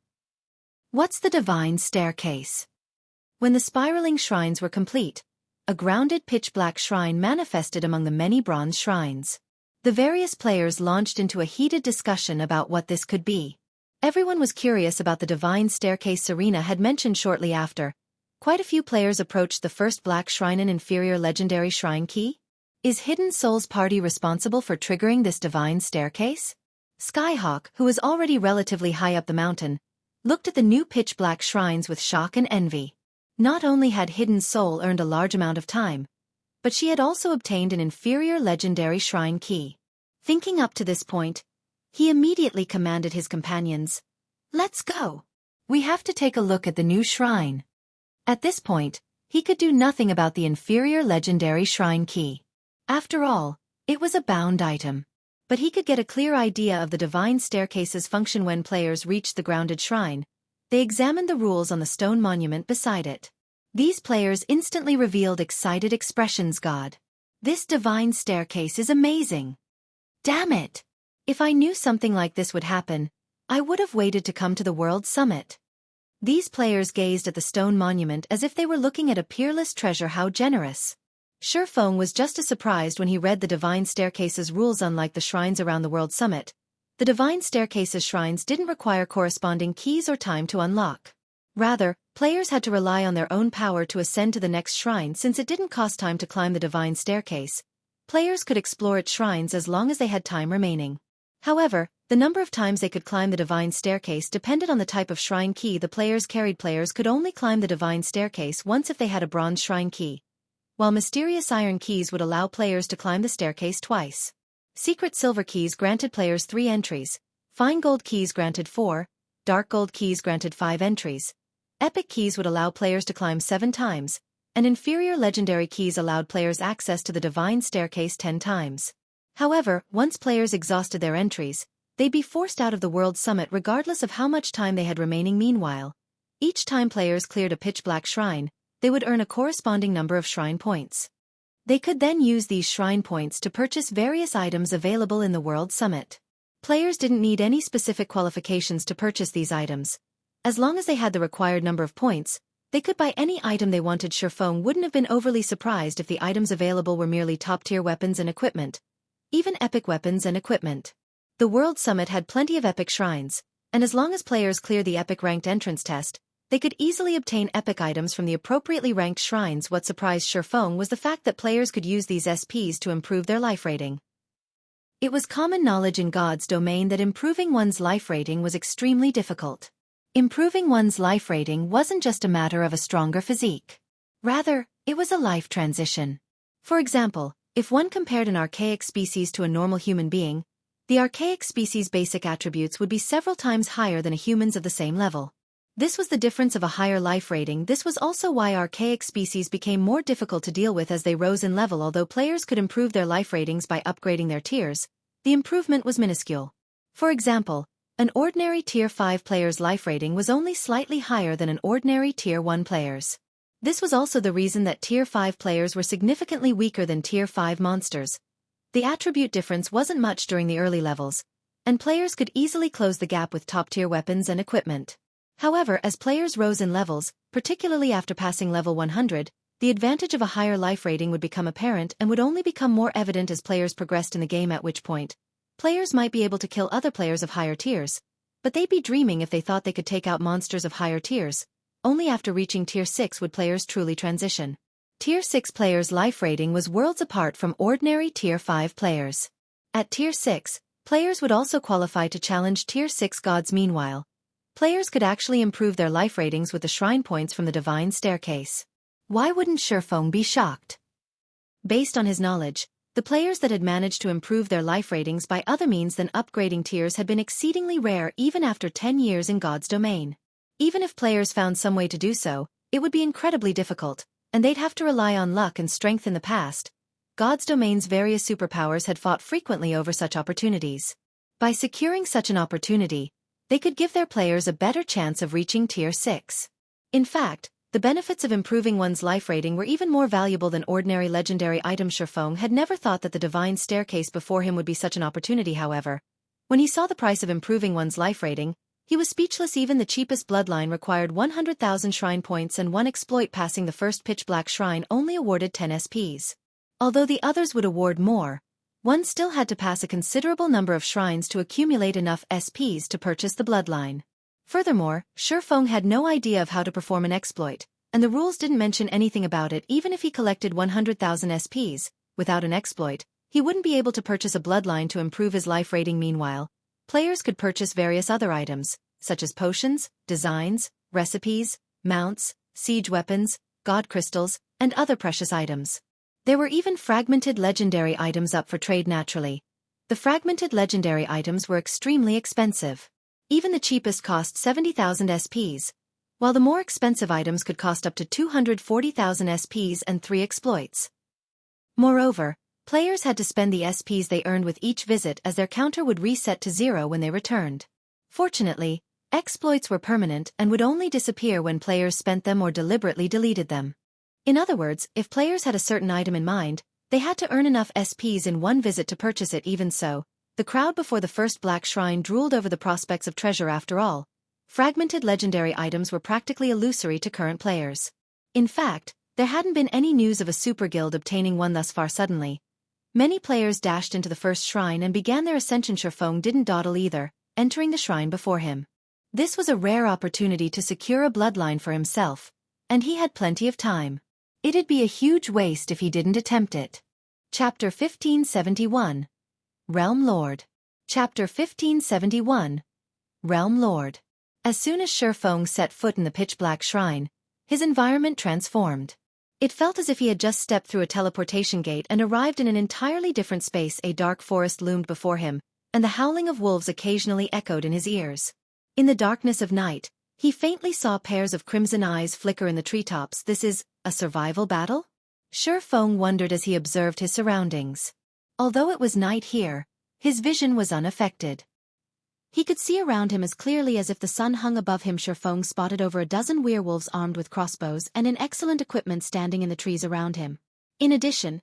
What's the divine staircase? When the spiraling shrines were complete, a grounded pitch-black shrine manifested among the many bronze shrines. The various players launched into a heated discussion about what this could be. Everyone was curious about the divine staircase Serena had mentioned shortly after. Quite a few players approached the first black shrine. An inferior legendary shrine key? Is Hidden Soul's party responsible for triggering this divine staircase? Skyhawk, who was already relatively high up the mountain, looked at the new pitch-black shrines with shock and envy. Not only had Hidden Soul earned a large amount of time, but she had also obtained an inferior legendary shrine key. Thinking up to this point, he immediately commanded his companions, "Let's go. We have to take a look at the new shrine." At this point, he could do nothing about the inferior legendary shrine key. After all, it was a bound item. But he could get a clear idea of the divine staircase's function. When players reached the grounded shrine, they examined the rules on the stone monument beside it. These players instantly revealed excited expressions. God. This divine staircase is amazing. Damn it! If I knew something like this would happen, I would have waited to come to the World Summit. These players gazed at the stone monument as if they were looking at a peerless treasure. How generous. Feng was just as surprised when he read the Divine Staircase's rules. Unlike the shrines around the World Summit, the Divine Staircase's shrines didn't require corresponding keys or time to unlock. Rather, players had to rely on their own power to ascend to the next shrine. Since it didn't cost time to climb the Divine Staircase, players could explore its shrines as long as they had time remaining. However, the number of times they could climb the Divine Staircase depended on the type of shrine key the players carried. Players could only climb the Divine Staircase once if they had a bronze shrine key, while mysterious iron keys would allow players to climb the staircase twice. Secret silver keys granted players 3 entries, fine gold keys granted 4, dark gold keys granted 5 entries. Epic keys would allow players to climb 7 times, and inferior legendary keys allowed players access to the Divine Staircase 10 times. However, once players exhausted their entries, they'd be forced out of the World Summit regardless of how much time they had remaining. Meanwhile, each time players cleared a pitch-black shrine, they would earn a corresponding number of shrine points. They could then use these shrine points to purchase various items available in the World Summit. Players didn't need any specific qualifications to purchase these items. As long as they had the required number of points, they could buy any item they wanted. Feng wouldn't have been overly surprised if the items available were merely top-tier weapons and equipment, even epic weapons and equipment. The World Summit had plenty of epic shrines, and as long as players clear the epic ranked entrance test, they could easily obtain epic items from the appropriately ranked shrines. What surprised Feng was the fact that players could use these SPs to improve their life rating. It was common knowledge in God's domain that improving one's life rating was extremely difficult. Improving one's life rating wasn't just a matter of a stronger physique. Rather, it was a life transition. For example, if one compared an archaic species to a normal human being, the archaic species' basic attributes would be several times higher than a human's of the same level. This was the difference of a higher life rating. This was also why archaic species became more difficult to deal with as they rose in level. Although players could improve their life ratings by upgrading their tiers, the improvement was minuscule. For example, an ordinary Tier 5 player's life rating was only slightly higher than an ordinary Tier 1 player's. This was also the reason that Tier 5 players were significantly weaker than Tier 5 monsters. The attribute difference wasn't much during the early levels, and players could easily close the gap with top-tier weapons and equipment. However, as players rose in levels, particularly after passing level 100, the advantage of a higher life rating would become apparent and would only become more evident as players progressed in the game, at which point, players might be able to kill other players of higher tiers, but they'd be dreaming if they thought they could take out monsters of higher tiers. Only after reaching Tier 6 would players truly transition. Tier 6 players' life rating was worlds apart from ordinary Tier 5 players. At Tier 6, players would also qualify to challenge Tier 6 gods. Meanwhile, players could actually improve their life ratings with the shrine points from the Divine Staircase. Why wouldn't Feng be shocked? Based on his knowledge, the players that had managed to improve their life ratings by other means than upgrading tiers had been exceedingly rare even after 10 years in God's domain. Even if players found some way to do so, it would be incredibly difficult, and they'd have to rely on luck and strength. In the past, God's domain's various superpowers had fought frequently over such opportunities. By securing such an opportunity, they could give their players a better chance of reaching Tier 6. In fact, the benefits of improving one's life rating were even more valuable than ordinary legendary items. Feng had never thought that the Divine Staircase before him would be such an opportunity. However, when he saw the price of improving one's life rating, he was speechless. Even the cheapest Bloodline required 100,000 shrine points, and one exploit passing the first pitch-black shrine only awarded 10 SPs. Although the others would award more, one still had to pass a considerable number of shrines to accumulate enough SPs to purchase the Bloodline. Furthermore, Feng had no idea of how to perform an exploit, and the rules didn't mention anything about it. Even if he collected 100,000 SPs, without an exploit, he wouldn't be able to purchase a Bloodline to improve his life rating. Meanwhile, players could purchase various other items, such as potions, designs, recipes, mounts, siege weapons, god crystals, and other precious items. There were even fragmented legendary items up for trade. Naturally, the fragmented legendary items were extremely expensive. Even the cheapest cost 70,000 SPs, while the more expensive items could cost up to 240,000 SPs and 3 exploits. Moreover, players had to spend the SPs they earned with each visit, as their counter would reset to 0 when they returned. Fortunately, exploits were permanent and would only disappear when players spent them or deliberately deleted them. In other words, if players had a certain item in mind, They had to earn enough SPs in one visit to purchase it. Even so, the crowd before the first black shrine drooled over the prospects of treasure. After all, fragmented legendary items were practically illusory to current players. In fact, there hadn't been any news of a super guild obtaining one thus far. Suddenly, many players dashed into the first shrine and began their ascension. Feng didn't dawdle either, entering the shrine before him. This was a rare opportunity to secure a bloodline for himself, and he had plenty of time. It'd be a huge waste if he didn't attempt it. Chapter 1571. Realm Lord. Chapter 1571. Realm Lord. As soon as Feng set foot in the pitch-black shrine, his environment transformed. It felt as if he had just stepped through a teleportation gate and arrived in an entirely different space. A dark forest loomed before him, and the howling of wolves occasionally echoed in his ears. In the darkness of night, he faintly saw pairs of crimson eyes flicker in the treetops. This is a survival battle? Feng wondered as he observed his surroundings. Although it was night here, his vision was unaffected. He could see around him as clearly as if the sun hung above him. Feng spotted over a dozen werewolves armed with crossbows and in excellent equipment standing in the trees around him. In addition,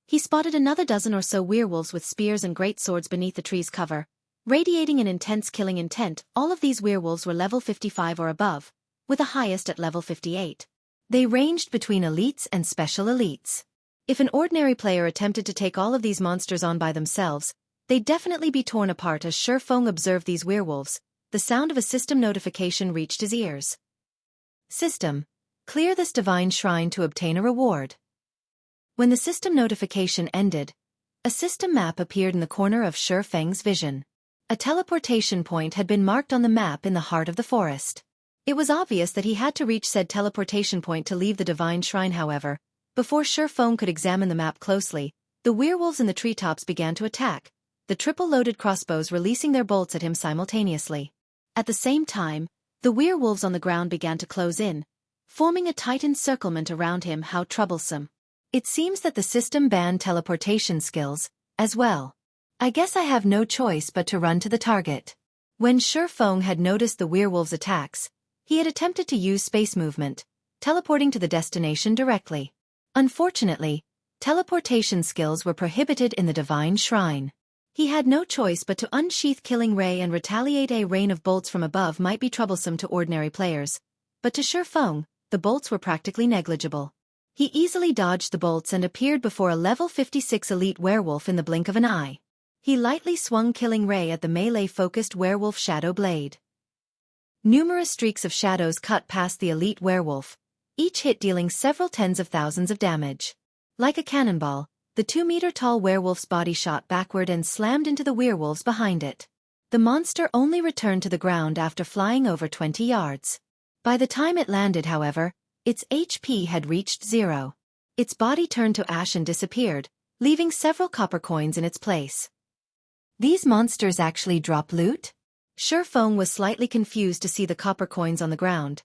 he spotted another dozen or so werewolves with spears and great swords beneath the tree's cover, radiating an intense killing intent. All of these werewolves were level 55 or above, with the highest at level 58. They ranged between elites and special elites. If an ordinary player attempted to take all of these monsters on by themselves, they'd definitely be torn apart. As Feng observed these werewolves, the sound of a system notification reached his ears. System: clear this divine shrine to obtain a reward. When the system notification ended, a system map appeared in the corner of Feng's vision. A teleportation point had been marked on the map in the heart of the forest. It was obvious that he had to reach said teleportation point to leave the divine shrine. However, before Feng could examine the map closely, the werewolves in the treetops began to attack, the triple-loaded crossbows releasing their bolts at him simultaneously. At the same time, the werewolves on the ground began to close in, forming a tight encirclement around him. How troublesome. It seems that the system banned teleportation skills, as well. I guess I have no choice but to run to the target. When Feng had noticed the werewolves' attacks, he had attempted to use space movement, teleporting to the destination directly. Unfortunately, teleportation skills were prohibited in the divine shrine. He had no choice but to unsheath Killing Ray and retaliate. A rain of bolts from above might be troublesome to ordinary players, but to Feng, the bolts were practically negligible. He easily dodged the bolts and appeared before a level 56 elite werewolf in the blink of an eye. He lightly swung Killing Ray at the melee-focused werewolf Shadow Blade. Numerous streaks of shadows cut past the elite werewolf, each hit dealing several tens of thousands of damage. Like a cannonball, the 2-meter-tall werewolf's body shot backward and slammed into the werewolves behind it. The monster only returned to the ground after flying over 20 yards. By the time it landed, however, its HP had reached 0. Its body turned to ash and disappeared, leaving several copper coins in its place. These monsters actually drop loot? Feng was slightly confused to see the copper coins on the ground.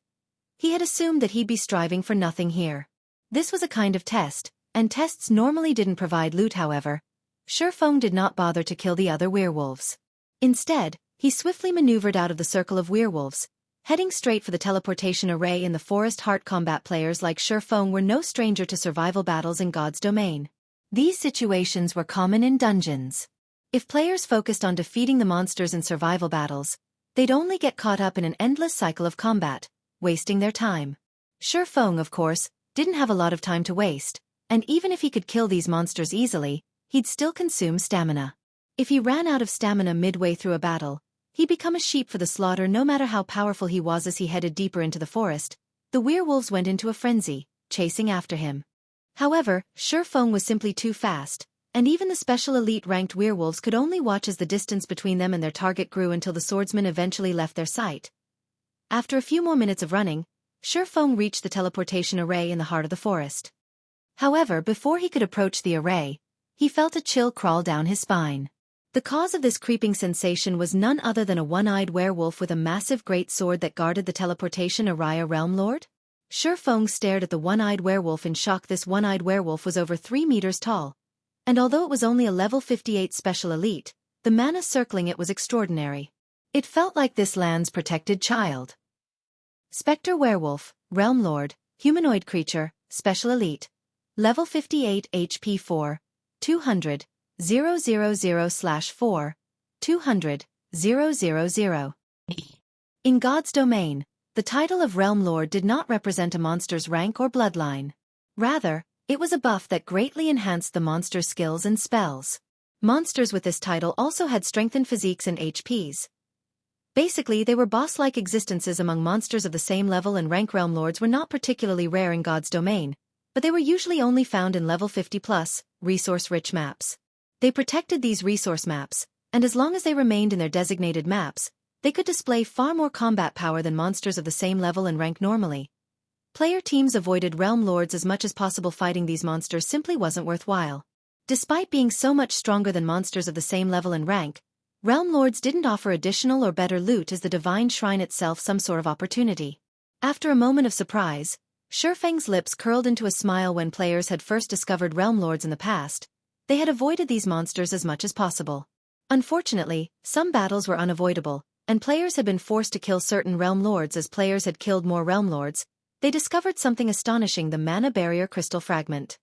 He had assumed that he'd be striving for nothing here. This was a kind of test, and tests normally didn't provide loot. However, Feng did not bother to kill the other werewolves. Instead, he swiftly maneuvered out of the circle of werewolves, heading straight for the teleportation array in the forest. Heart combat players like Feng were no stranger to survival battles in God's domain. These situations were common in dungeons. If players focused on defeating the monsters in survival battles, they'd only get caught up in an endless cycle of combat, wasting their time. Feng, of course, didn't have a lot of time to waste, and even if he could kill these monsters easily, he'd still consume stamina. If he ran out of stamina midway through a battle, he'd become a sheep for the slaughter. No matter how powerful he was. As he headed deeper into the forest, the werewolves went into a frenzy, chasing after him. However, Feng was simply too fast, and even the special elite-ranked werewolves could only watch as the distance between them and their target grew until the swordsman eventually left their sight. After a few more minutes of running, Feng reached the teleportation array in the heart of the forest. However, before he could approach the array, he felt a chill crawl down his spine. The cause of this creeping sensation was none other than a one-eyed werewolf with a massive great sword that guarded the teleportation array. Realm Lord? Feng stared at the one-eyed werewolf in shock. This one-eyed werewolf was over 3 meters tall, and although it was only a level 58 special elite, the mana circling it was extraordinary. It felt like this land's protected child. Spectre Werewolf, Realm Lord, Humanoid Creature, Special Elite. Level 58 HP 4, 200, 000/4, 200, 000. In God's domain, the title of Realm Lord did not represent a monster's rank or bloodline. Rather, it was a buff that greatly enhanced the monster's skills and spells. Monsters with this title also had strengthened physiques and HPs. Basically, they were boss-like existences among monsters of the same level, and rank. Realm Lords were not particularly rare in God's domain, but they were usually only found in level 50+, resource-rich maps. They protected these resource maps, and as long as they remained in their designated maps, they could display far more combat power than monsters of the same level and rank normally. Player teams avoided Realm Lords as much as possible. Fighting these monsters simply wasn't worthwhile. Despite being so much stronger than monsters of the same level and rank, Realm Lords didn't offer additional or better loot as the Divine Shrine itself some sort of opportunity. After a moment of surprise, Feng's lips curled into a smile. When players had first discovered Realm Lords in the past, they had avoided these monsters as much as possible. Unfortunately, some battles were unavoidable, and players had been forced to kill certain Realm Lords. As players had killed more Realm Lords, they discovered something astonishing: the Mana Barrier Crystal Fragment.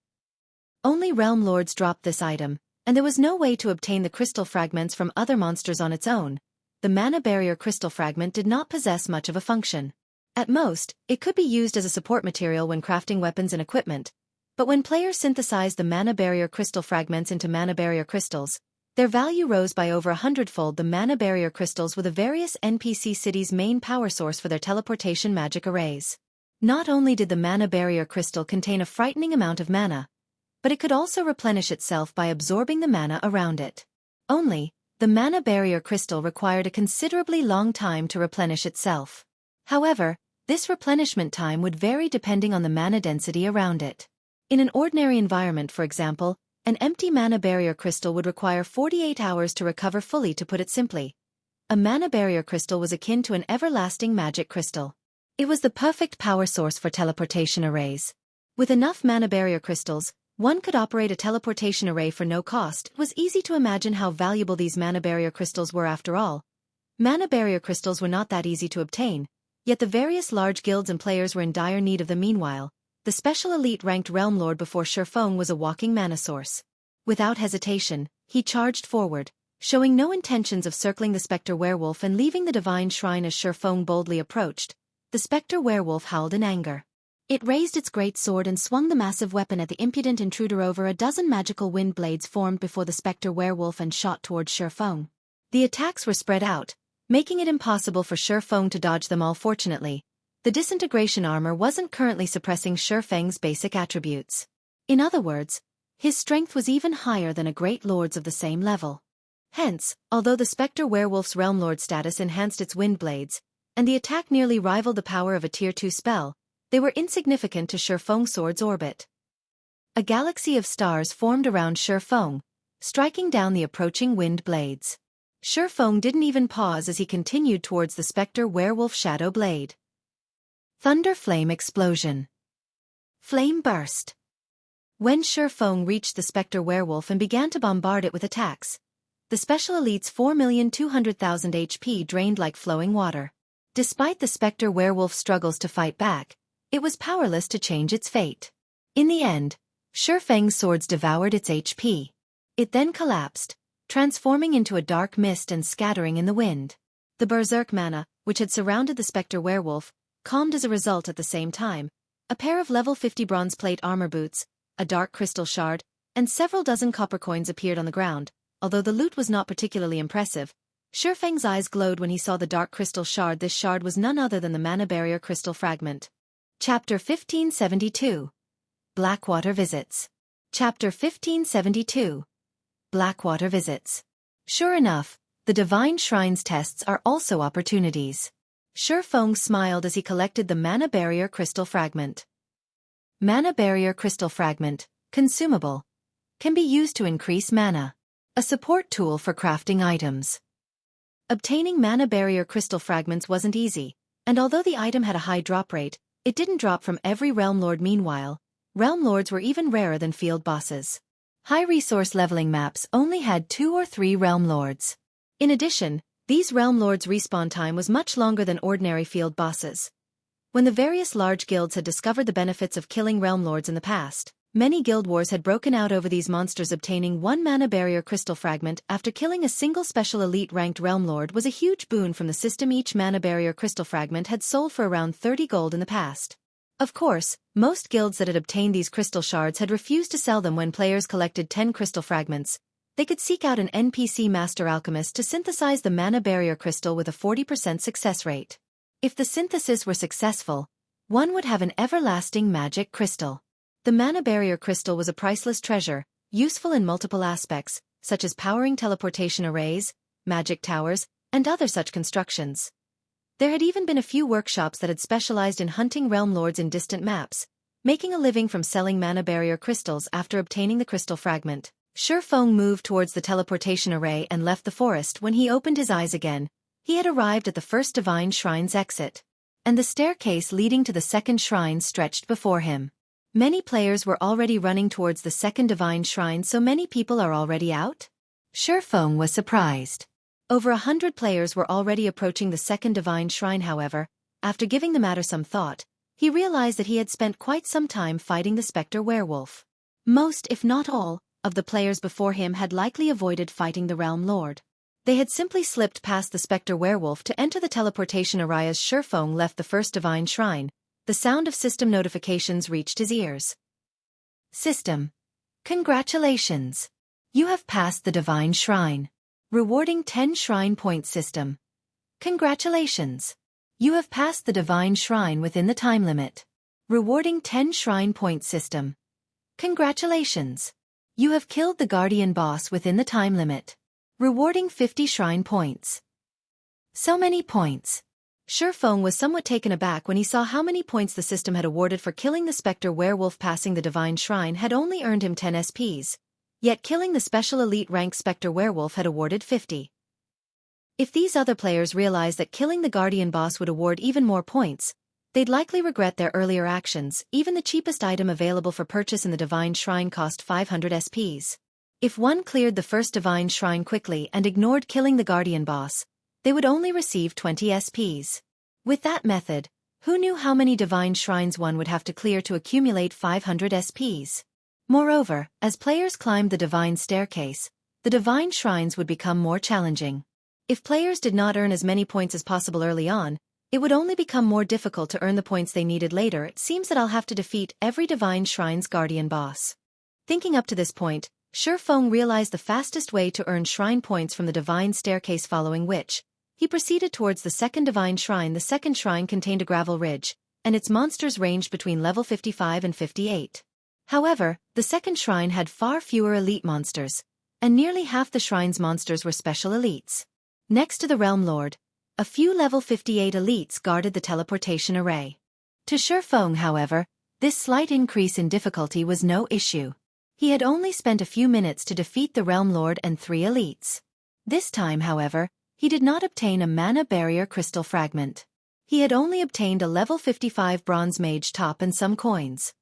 Only Realm Lords dropped this item, and there was no way to obtain the crystal fragments from other monsters on its own. The Mana Barrier Crystal Fragment did not possess much of a function. At most, it could be used as a support material when crafting weapons and equipment, but when players synthesized the Mana Barrier Crystal Fragments into Mana Barrier Crystals, their value rose by over 100-fold. The Mana Barrier Crystals were the various NPC cities' main power source for their teleportation magic arrays. Not only did the Mana Barrier Crystal contain a frightening amount of mana, but it could also replenish itself by absorbing the mana around it. Only, the Mana Barrier Crystal required a considerably long time to replenish itself. However, this replenishment time would vary depending on the mana density around it. In an ordinary environment, for example, an empty Mana Barrier Crystal would require 48 hours to recover fully. To put it simply, a Mana Barrier Crystal was akin to an everlasting magic crystal. It was the perfect power source for teleportation arrays. With enough Mana Barrier Crystals, one could operate a teleportation array for no cost. It was easy to imagine how valuable these Mana Barrier Crystals were. After all, Mana Barrier Crystals were not that easy to obtain, yet the various large guilds and players were in dire need of them. Meanwhile, the special elite ranked Realm Lord before Feng was a walking mana source. Without hesitation, he charged forward, showing no intentions of circling the Spectre Werewolf and leaving the Divine Shrine. As Feng boldly approached, the Spectre Werewolf howled in anger. It raised its great sword and swung the massive weapon at the impudent intruder. Over a dozen magical wind blades formed before the Spectre Werewolf and shot towards Feng. The attacks were spread out, making it impossible for Feng to dodge them all. Fortunately, the Disintegration armor wasn't currently suppressing Feng's basic attributes. In other words, his strength was even higher than a great lord's of the same level. Hence, although the Spectre Werewolf's Realm Lord status enhanced its wind blades, and the attack nearly rivaled the power of a Tier 2 spell, they were insignificant to Feng's sword's orbit. A galaxy of stars formed around Feng, striking down the approaching wind blades. Feng didn't even pause as he continued towards the Spectre Werewolf Shadow Blade. Thunder Flame Explosion. Flame burst. When Feng reached the Spectre Werewolf and began to bombard it with attacks, the Special Elite's 4,200,000 HP drained like flowing water. Despite the Spectre Werewolf's struggles to fight back, it was powerless to change its fate. In the end, Feng's swords devoured its HP. It then collapsed, transforming into a dark mist and scattering in the wind. The Berserk mana, which had surrounded the Spectre Werewolf, calmed as a result. At the same time, a pair of level 50 bronze plate armor boots, a dark crystal shard, and several dozen copper coins appeared on the ground. Although the loot was not particularly impressive, Feng's eyes glowed when he saw the dark crystal shard. This shard was none other than the Mana Barrier Crystal Fragment. Chapter 1572. Blackwater Visits. Chapter 1572. Blackwater Visits. Sure enough, the Divine Shrine's tests are also opportunities. Feng smiled as he collected the Mana Barrier Crystal Fragment. Mana Barrier Crystal Fragment, consumable. Can be used to increase mana. A support tool for crafting items. Obtaining Mana Barrier Crystal Fragments wasn't easy, and although the item had a high drop rate, it didn't drop from every Realm Lord. Meanwhile, Realm Lords were even rarer than field bosses. High resource leveling maps only had 2 or 3 Realm Lords. In addition, these Realm Lords' respawn time was much longer than ordinary field bosses. When the various large guilds had discovered the benefits of killing Realm Lords in the past, Many guild wars had broken out over these monsters. Obtaining one mana barrier crystal fragment after killing a single special elite ranked realm lord was a huge boon from the system. Each mana barrier crystal fragment had sold for around 30 gold in the past. Of course, most guilds that had obtained these crystal shards had refused to sell them. When players collected 10 crystal fragments, they could seek out an NPC master alchemist to synthesize the mana barrier crystal with a 40% success rate. If the synthesis were successful, one would have an everlasting magic crystal. The mana barrier crystal was a priceless treasure, useful in multiple aspects, such as powering teleportation arrays, magic towers, and other such constructions. There had even been a few workshops that had specialized in hunting realm lords in distant maps, making a living from selling mana barrier crystals. After obtaining the crystal fragment, Feng moved towards the teleportation array and left the forest. When he opened his eyes again, he had arrived at the first divine shrine's exit, and the staircase leading to the second shrine stretched before him. Many players were already running towards the second divine shrine. So many people are already out? Feng was surprised. Over 100 players were already approaching the second divine shrine. However, after giving the matter some thought, he realized that he had spent quite some time fighting the specter werewolf. Most, if not all, of the players before him had likely avoided fighting the realm lord. They had simply slipped past the specter werewolf to enter the teleportation array. As Feng left the first divine shrine, the sound of system notifications reached his ears. System. Congratulations. You have passed the divine shrine. Rewarding 10 shrine points. System. Congratulations. You have passed the divine shrine within the time limit. Rewarding 10 shrine points. System. Congratulations. You have killed the guardian boss within the time limit. Rewarding 50 shrine points. So many points. Feng was somewhat taken aback when he saw how many points the system had awarded for killing the specter werewolf. Passing the divine shrine had only earned him 10 SPs, yet killing the special elite rank specter werewolf had awarded 50. If these other players realized that killing the guardian boss would award even more points, they'd likely regret their earlier actions. Even the cheapest item available for purchase in the divine shrine cost 500 SPs. If one cleared the first divine shrine quickly and ignored killing the guardian boss, they would only receive 20 SPs. With that method, who knew how many divine shrines one would have to clear to accumulate 500 SPs? Moreover, as players climbed the divine staircase, the divine shrines would become more challenging. If players did not earn as many points as possible early on, it would only become more difficult to earn the points they needed later. It seems that I'll have to defeat every divine shrine's guardian boss. Thinking up to this point, Feng realized the fastest way to earn shrine points from the divine staircase, following which, he proceeded towards the second divine shrine. The second shrine contained a gravel ridge, and its monsters ranged between level 55 and 58. However, the second shrine had far fewer elite monsters, and nearly half the shrine's monsters were special elites. Next to the realm lord, a few level 58 elites guarded the teleportation array. To Feng, however, this slight increase in difficulty was no issue. He had only spent a few minutes to defeat the realm lord and 3 elites. This time, however, he did not obtain a mana barrier crystal fragment. He had only obtained a level 55 bronze mage top and some coins.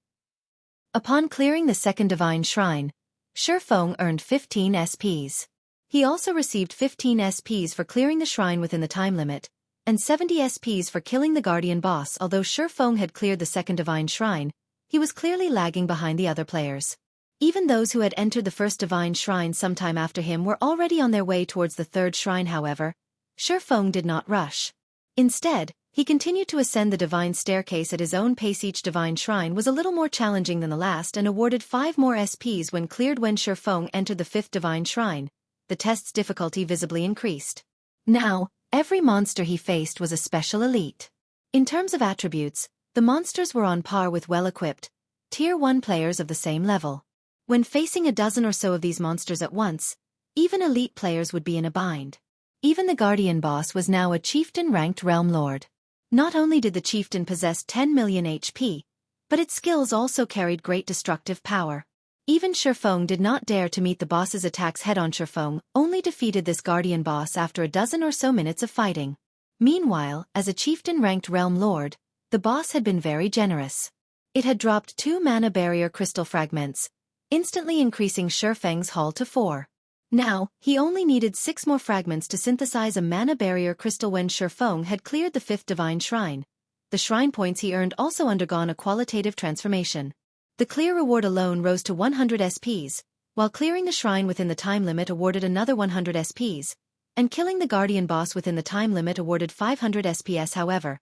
Upon clearing the second divine shrine, Feng earned 15 SPs. He also received 15 SPs for clearing the shrine within the time limit, and 70 SPs for killing the guardian boss. Although Feng had cleared the second divine shrine, he was clearly lagging behind the other players. Even those who had entered the first divine shrine sometime after him were already on their way towards the third shrine. However, Feng did not rush. Instead, he continued to ascend the divine staircase at his own pace. Each divine shrine was a little more challenging than the last and awarded 5 more SPs when cleared. When Feng entered the 5th divine shrine, the test's difficulty visibly increased. Now, every monster he faced was a special elite. In terms of attributes, the monsters were on par with well-equipped, Tier 1 players of the same level. When facing a dozen or so of these monsters at once, even elite players would be in a bind. Even the guardian boss was now a chieftain-ranked realm lord. Not only did the chieftain possess 10 million HP, but its skills also carried great destructive power. Even Feng did not dare to meet the boss's attacks head-on. Feng only defeated this guardian boss after a dozen or so minutes of fighting. Meanwhile, as a chieftain-ranked realm lord, the boss had been very generous. It had dropped 2 mana barrier crystal fragments, instantly increasing Feng's haul to 4. Now, he only needed 6 more fragments to synthesize a mana barrier crystal. When Feng had cleared the 5th divine shrine, the shrine points he earned also undergone a qualitative transformation. The clear reward alone rose to 100 SPs, while clearing the shrine within the time limit awarded another 100 SPs, and killing the guardian boss within the time limit awarded 500 SPS. However,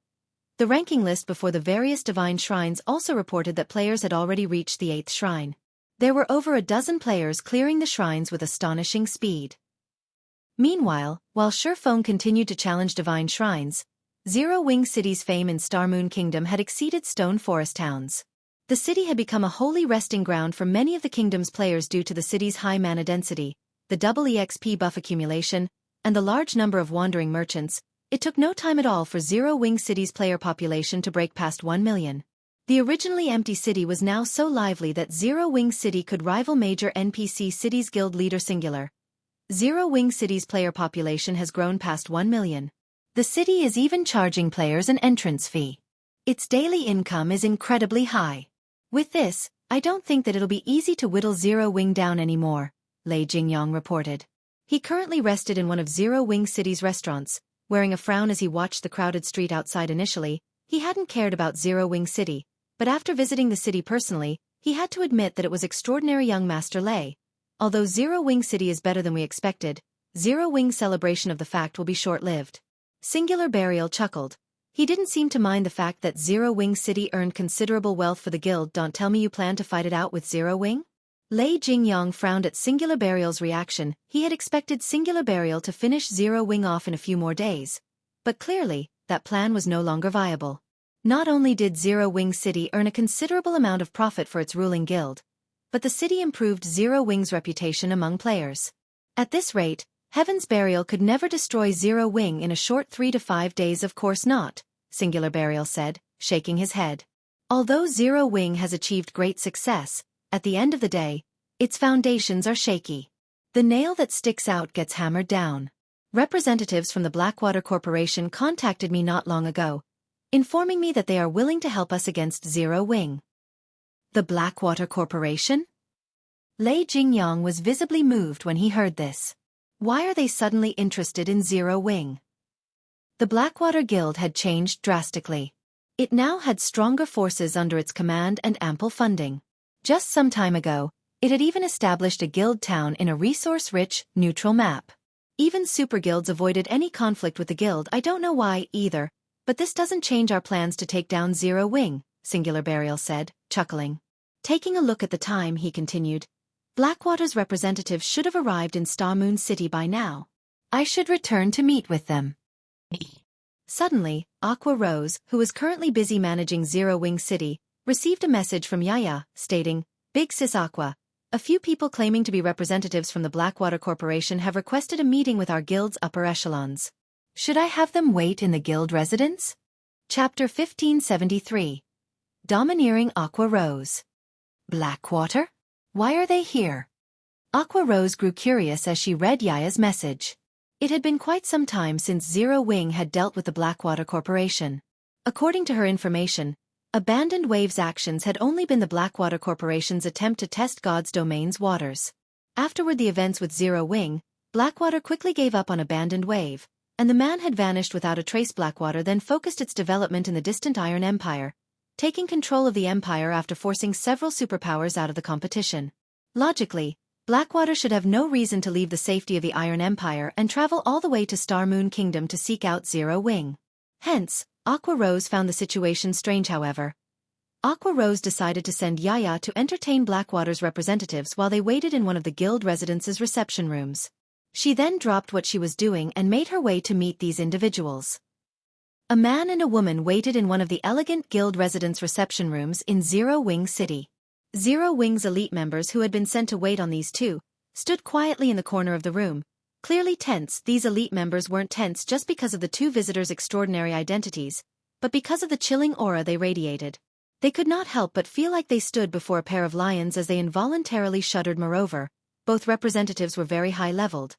the ranking list before the various divine shrines also reported that players had already reached the 8th shrine. There were over a dozen players clearing the shrines with astonishing speed. Meanwhile, while Feng continued to challenge divine shrines, Zero Wing City's fame in Star Moon Kingdom had exceeded Stone Forest Town's. The city had become a holy resting ground for many of the kingdom's players due to the city's high mana density, the double EXP buff accumulation, and the large number of wandering merchants. It took no time at all for Zero Wing City's player population to break past 1 million. The originally empty city was now so lively that Zero Wing City could rival major NPC cities. Guild Leader Singular. Zero Wing City's player population has grown past 1 million. The city is even charging players an entrance fee. Its daily income is incredibly high. With this, I don't think that it'll be easy to whittle Zero Wing down anymore, Lei Jingyang reported. He currently rested in one of Zero Wing City's restaurants, wearing a frown as he watched the crowded street outside. Initially, he hadn't cared about Zero Wing City, but after visiting the city personally, he had to admit that it was extraordinary. Young Master Lei. Although Zero Wing City is better than we expected, Zero Wing's celebration of the fact will be short-lived. Singular Burial chuckled. He didn't seem to mind the fact that Zero Wing City earned considerable wealth for the guild. Don't tell me you plan to fight it out with Zero Wing? Lei Jingyang frowned at Singular Burial's reaction. He had expected Singular Burial to finish Zero Wing off in a few more days. But clearly, that plan was no longer viable. Not only did Zero Wing City earn a considerable amount of profit for its ruling guild, but the city improved Zero Wing's reputation among players. At this rate, Heaven's Burial could never destroy Zero Wing in a short 3 to 5 days. Of course not, Singular Burial said, shaking his head. Although Zero Wing has achieved great success, at the end of the day, its foundations are shaky. The nail that sticks out gets hammered down. Representatives from the Blackwater Corporation contacted me not long ago, informing me that they are willing to help us against Zero Wing. The Blackwater Corporation? Lei Jingyang was visibly moved when he heard this. Why are they suddenly interested in Zero Wing? The Blackwater Guild had changed drastically. It now had stronger forces under its command and ample funding. Just some time ago, it had even established a guild town in a resource-rich, neutral map. Even super guilds avoided any conflict with the guild. I don't know why, either, but this doesn't change our plans to take down Zero Wing, Singular Burial said, chuckling. Taking a look at the time, he continued. Blackwater's representatives should have arrived in Star Moon City by now. I should return to meet with them. Suddenly, Aqua Rose, who was currently busy managing Zero Wing City, received a message from Yaya, stating, Big Sis Aqua, a few people claiming to be representatives from the Blackwater Corporation have requested a meeting with our guild's upper echelons. Should I have them wait in the guild residence? Chapter 1573. Domineering Aqua Rose. Blackwater? Why are they here? Aqua Rose grew curious as she read Yaya's message. It had been quite some time since Zero Wing had dealt with the Blackwater Corporation. According to her information, Abandoned Wave's actions had only been the Blackwater Corporation's attempt to test God's domain's waters. Afterward, the events with Zero Wing, Blackwater quickly gave up on Abandoned Wave, and the man had vanished without a trace. Blackwater then focused its development in the distant Iron Empire, taking control of the Empire after forcing several superpowers out of the competition. Logically, Blackwater should have no reason to leave the safety of the Iron Empire and travel all the way to Star Moon Kingdom to seek out Zero Wing. Hence, Aqua Rose found the situation strange. However, Aqua Rose decided to send Yaya to entertain Blackwater's representatives while they waited in one of the guild residence's reception rooms. She then dropped what she was doing and made her way to meet these individuals. A man and a woman waited in one of the elegant guild residence reception rooms in Zero Wing City. Zero Wing's elite members who had been sent to wait on these two stood quietly in the corner of the room, clearly tense. These elite members weren't tense just because of the two visitors' extraordinary identities, but because of the chilling aura they radiated. They could not help but feel like they stood before a pair of lions as they involuntarily shuddered. Moreover, both representatives were very high-leveled.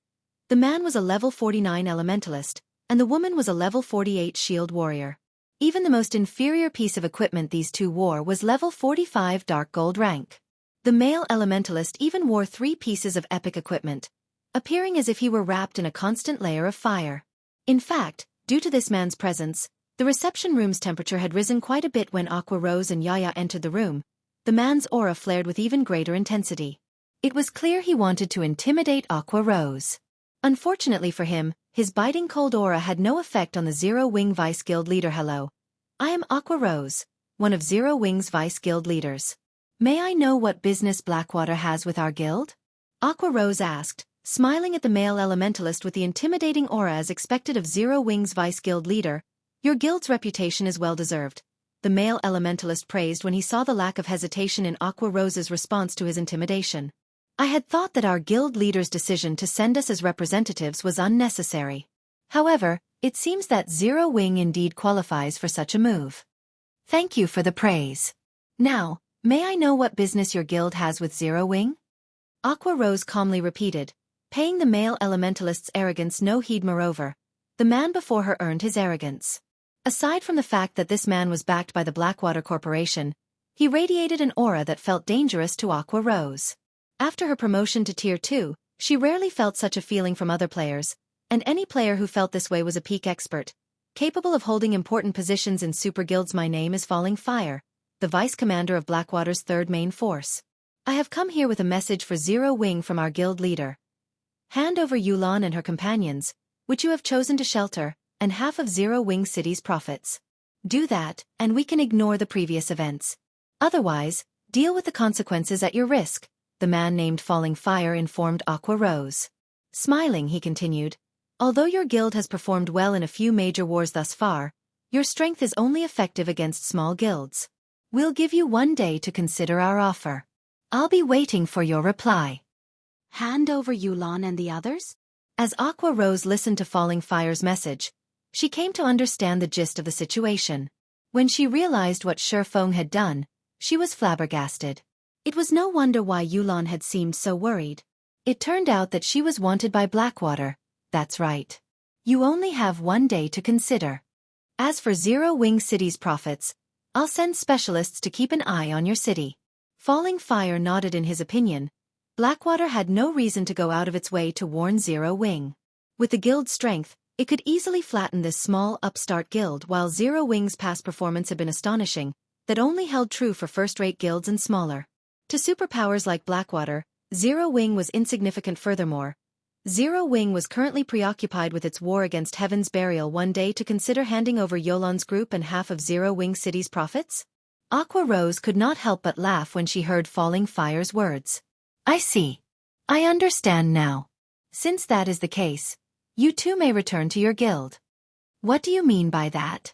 The man was a level 49 elementalist, and the woman was a level 48 shield warrior. Even the most inferior piece of equipment these two wore was level 45 dark gold rank. The male elementalist even wore 3 pieces of epic equipment, appearing as if he were wrapped in a constant layer of fire. In fact, due to this man's presence, the reception room's temperature had risen quite a bit. When Aqua Rose and Yaya entered the room, The man's aura flared with even greater intensity. It was clear he wanted to intimidate Aqua Rose. Unfortunately for him, his biting cold aura had no effect on the Zero Wing Vice Guild leader. Hello. I am Aqua Rose, one of Zero Wing's Vice Guild leaders. May I know what business Blackwater has with our guild? Aqua Rose asked, smiling at the male elementalist with the intimidating aura as expected of Zero Wing's Vice Guild leader. Your guild's reputation is well deserved, the male elementalist praised when he saw the lack of hesitation in Aqua Rose's response to his intimidation. I had thought that our guild leader's decision to send us as representatives was unnecessary. However, it seems that Zero Wing indeed qualifies for such a move. Thank you for the praise. Now, may I know what business your guild has with Zero Wing? Aqua Rose calmly repeated, paying the male elementalist's arrogance no heed. Moreover, the man before her earned his arrogance. Aside from the fact that this man was backed by the Blackwater Corporation, he radiated an aura that felt dangerous to Aqua Rose. After her promotion to Tier 2, she rarely felt such a feeling from other players, and any player who felt this way was a peak expert, capable of holding important positions in super guilds. My name is Falling Fire, the Vice Commander of Blackwater's third main force. I have come here with a message for Zero Wing from our guild leader. Hand over Yulan and her companions, which you have chosen to shelter, and half of Zero Wing City's profits. Do that, and we can ignore the previous events. Otherwise, deal with the consequences at your risk, the man named Falling Fire informed Aqua Rose. Smiling, he continued, although your guild has performed well in a few major wars thus far, your strength is only effective against small guilds. We'll give you 1 day to consider our offer. I'll be waiting for your reply. Hand over Yulan and the others? As Aqua Rose listened to Falling Fire's message, she came to understand the gist of the situation. When she realized what Feng had done, she was flabbergasted. It was no wonder why Yulan had seemed so worried. It turned out that she was wanted by Blackwater. That's right. You only have 1 day to consider. As for Zero Wing City's profits, I'll send specialists to keep an eye on your city. Falling Fire nodded in his opinion. Blackwater had no reason to go out of its way to warn Zero Wing. With the guild's strength, it could easily flatten this small upstart guild. While Zero Wing's past performance had been astonishing, that only held true for first-rate guilds and smaller. To superpowers like Blackwater, Zero Wing was insignificant. Furthermore, Zero Wing was currently preoccupied with its war against Heaven's Burial. 1 day to consider handing over Yulan's group and half of Zero Wing City's profits? Aqua Rose could not help but laugh when she heard Falling Fire's words. I see. I understand now. Since that is the case, you too may return to your guild. What do you mean by that?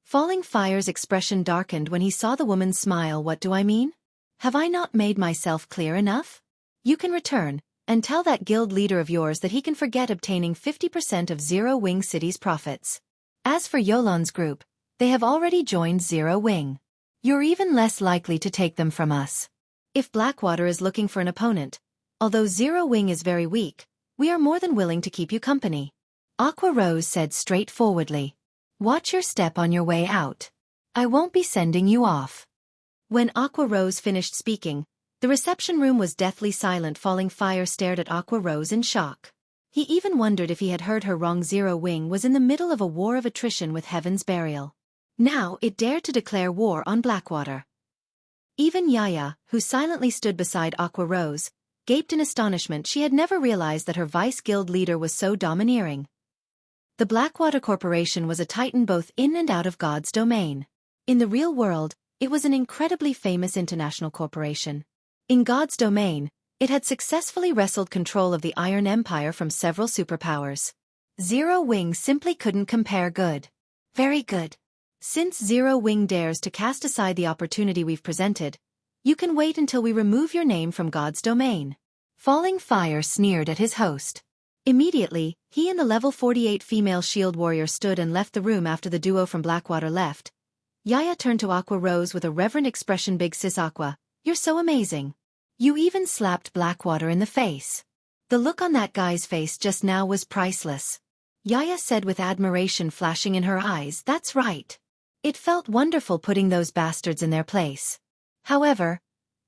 Falling Fire's expression darkened when he saw the woman smile. What do I mean? Have I not made myself clear enough? You can return, and tell that guild leader of yours that he can forget obtaining 50% of Zero Wing City's profits. As for Yulan's group, they have already joined Zero Wing. You're even less likely to take them from us. If Blackwater is looking for an opponent, although Zero Wing is very weak, we are more than willing to keep you company. Aqua Rose said straightforwardly. Watch your step on your way out. I won't be sending you off. When Aqua Rose finished speaking, the reception room was deathly silent. Falling Fire stared at Aqua Rose in shock. He even wondered if he had heard her wrong. Zero Wing was in the middle of a war of attrition with Heaven's Burial. Now it dared to declare war on Blackwater. Even Xianxia, who silently stood beside Aqua Rose, gaped in astonishment. She had never realized that her vice guild leader was so domineering. The Blackwater Corporation was a titan both in and out of God's domain. In the real world, it was an incredibly famous international corporation. In God's domain, it had successfully wrestled control of the Iron Empire from several superpowers. Zero Wing simply couldn't compare. Good. Very good. Since Zero Wing dares to cast aside the opportunity we've presented, you can wait until we remove your name from God's domain. Falling Fire sneered at his host. Immediately, he and the level 48 female shield warrior stood and left the room. After the duo from Blackwater left, Xianxia turned to Aqua Rose with a reverent expression. Big sis Aqua, you're so amazing. You even slapped Blackwater in the face. The look on that guy's face just now was priceless. Xianxia said with admiration flashing in her eyes. That's right. It felt wonderful putting those bastards in their place. However,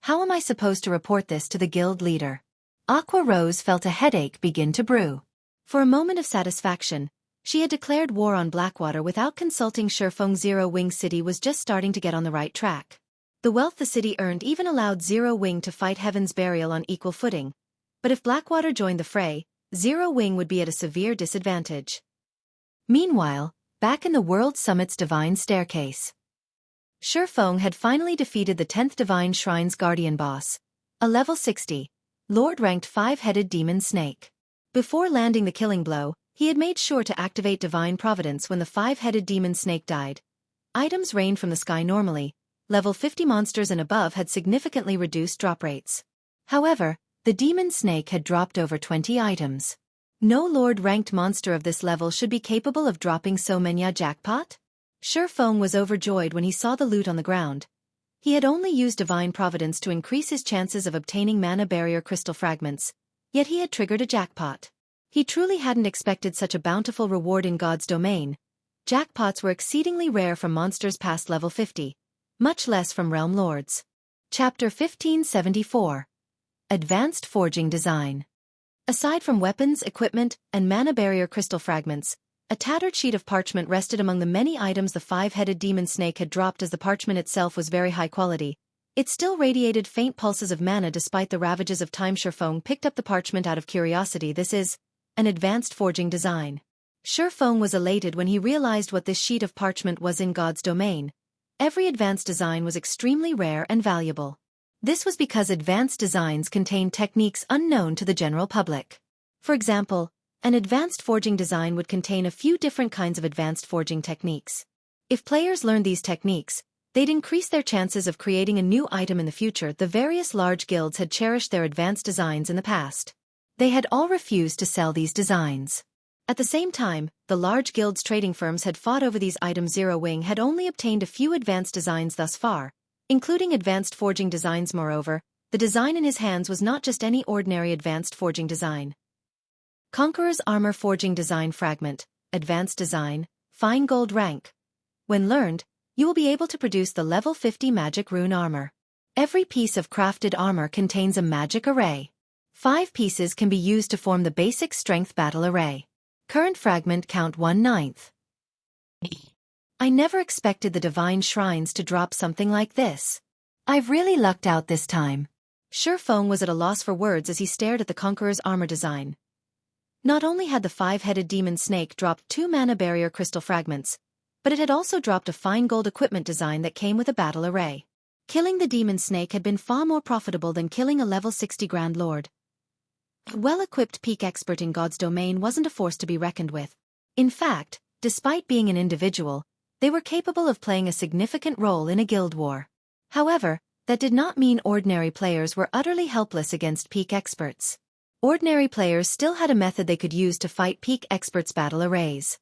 how am I supposed to report this to the guild leader? Aqua Rose felt a headache begin to brew. For a moment of satisfaction, she had declared war on Blackwater without consulting Feng. Zero Wing City was just starting to get on the right track. The wealth the city earned even allowed Zero Wing to fight Heaven's Burial on equal footing. But if Blackwater joined the fray, Zero Wing would be at a severe disadvantage. Meanwhile, back in the World Summit's Divine Staircase, Feng had finally defeated the 10th Divine Shrine's Guardian boss, a level 60, Lord-ranked 5-headed demon snake. Before landing the killing blow, he had made sure to activate Divine Providence when the 5-headed demon snake died. Items rained from the sky normally. Level 50 monsters and above had significantly reduced drop rates. However, the demon snake had dropped over 20 items. No Lord-ranked monster of this level should be capable of dropping so many a jackpot? Feng was overjoyed when he saw the loot on the ground. He had only used Divine Providence to increase his chances of obtaining mana barrier crystal fragments, yet he had triggered a jackpot. He truly hadn't expected such a bountiful reward in God's domain. Jackpots were exceedingly rare from monsters past level 50. Much less from Realm Lords. Chapter 1574. Advanced Forging Design. Aside from weapons, equipment, and mana barrier crystal fragments, a tattered sheet of parchment rested among the many items the 5-headed demon snake had dropped. As the parchment itself was very high quality, it still radiated faint pulses of mana despite the ravages of time. Feng picked up the parchment out of curiosity. This is an advanced forging design. Feng was elated when he realized what this sheet of parchment was in God's domain. Every advanced design was extremely rare and valuable. This was because advanced designs contained techniques unknown to the general public. For example, an advanced forging design would contain a few different kinds of advanced forging techniques. If players learned these techniques, they'd increase their chances of creating a new item in the future. The various large guilds had cherished their advanced designs in the past. They had all refused to sell these designs. At the same time, the large guilds trading firms had fought over these items. Zero Wing had only obtained a few advanced designs thus far, including advanced forging designs. Moreover, the design in his hands was not just any ordinary advanced forging design. Conqueror's Armor Forging Design Fragment, Advanced Design, Fine Gold Rank. When learned, you will be able to produce the level 50 magic rune armor. Every piece of crafted armor contains a magic array. 5 pieces can be used to form the basic strength battle array. Current fragment count 1/9. I never expected the Divine Shrines to drop something like this. I've really lucked out this time. Feng was at a loss for words as he stared at the Conqueror's armor design. Not only had the 5-headed demon snake dropped 2 mana barrier crystal fragments, but it had also dropped a fine gold equipment design that came with a battle array. Killing the demon snake had been far more profitable than killing a level 60 Grand Lord. A well-equipped peak expert in God's domain wasn't a force to be reckoned with. In fact, despite being an individual, they were capable of playing a significant role in a guild war. However, that did not mean ordinary players were utterly helpless against peak experts. Ordinary players still had a method they could use to fight peak experts' battle arrays.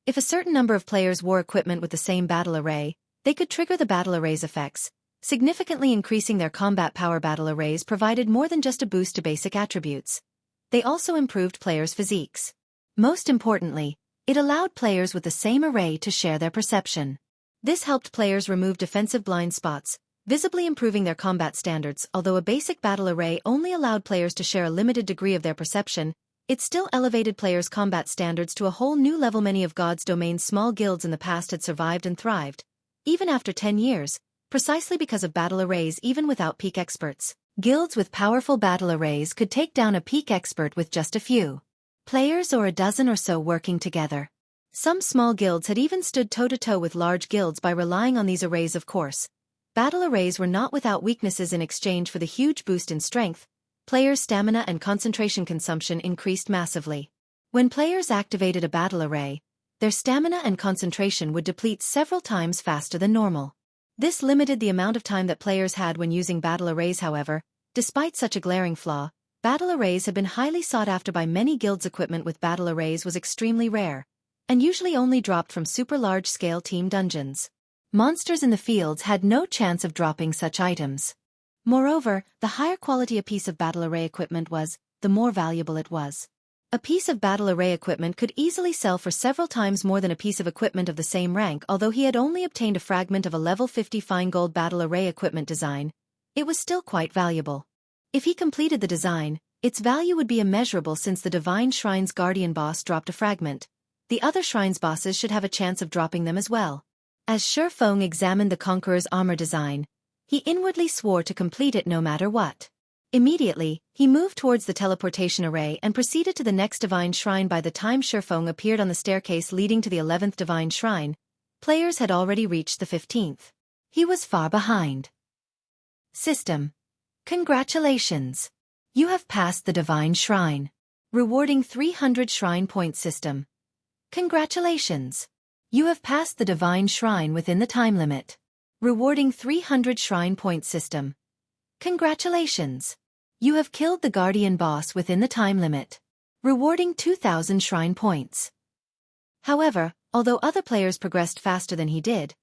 If a certain number of players wore equipment with the same battle array, they could trigger the battle array's effects, significantly increasing their combat power. Battle arrays provided more than just a boost to basic attributes. They also improved players' physiques. Most importantly, it allowed players with the same array to share their perception. This helped players remove defensive blind spots, visibly improving their combat standards. Although a basic battle array only allowed players to share a limited degree of their perception, it still elevated players' combat standards to a whole new level. Many of God's domain's small guilds in the past had survived and thrived, even after 10 years, precisely because of battle arrays. Even without peak experts, guilds with powerful battle arrays could take down a peak expert with just a few players or a dozen or so working together. Some small guilds had even stood toe-to-toe with large guilds by relying on these arrays. Of course, battle arrays were not without weaknesses. In exchange for the huge boost in strength, players' stamina and concentration consumption increased massively. When players activated a battle array, their stamina and concentration would deplete several times faster than normal. This limited the amount of time that players had when using battle arrays. However, despite such a glaring flaw, battle arrays had been highly sought after by many guilds. Equipment with battle arrays was extremely rare, and usually only dropped from super large-scale team dungeons. Monsters in the fields had no chance of dropping such items. Moreover, the higher quality a piece of battle array equipment was, the more valuable it was. A piece of battle array equipment could easily sell for several times more than a piece of equipment of the same rank. Although he had only obtained a fragment of a level 50 fine gold battle array equipment design, it was still quite valuable. If he completed the design, its value would be immeasurable. Since the Divine Shrine's Guardian boss dropped a fragment, the other shrines bosses should have a chance of dropping them as well. As Feng examined the Conqueror's armor design, He inwardly swore to complete it no matter what. Immediately, he moved towards the teleportation array and proceeded to the next divine shrine. By the time Feng appeared on the staircase leading to the 11th divine shrine, players had already reached the 15th. He was far behind. System. Congratulations. You have passed the divine shrine. Rewarding 300 shrine point system. Congratulations. You have passed the divine shrine within the time limit. Rewarding 300 shrine point system. Congratulations. You have killed the guardian boss within the time limit. Rewarding 2,000 shrine points. However, although other players progressed faster than he did,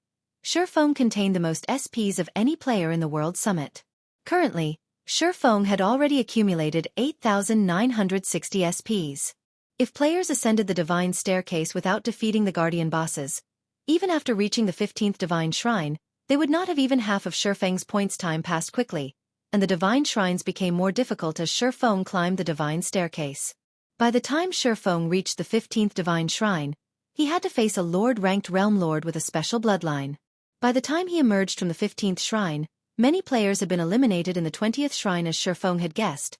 Feng contained the most SPs of any player in the World Summit. Currently, Feng had already accumulated 8,960 SPs. If players ascended the divine staircase without defeating the guardian bosses, even after reaching the 15th divine shrine, they would not have even half of Feng's points. Time passed quickly, and the divine shrines became more difficult as Feng climbed the divine staircase. By the time Feng reached the 15th divine shrine, he had to face a Lord-ranked realm lord with a special bloodline. By the time he emerged from the 15th shrine, many players had been eliminated in the 20th shrine as Feng had guessed.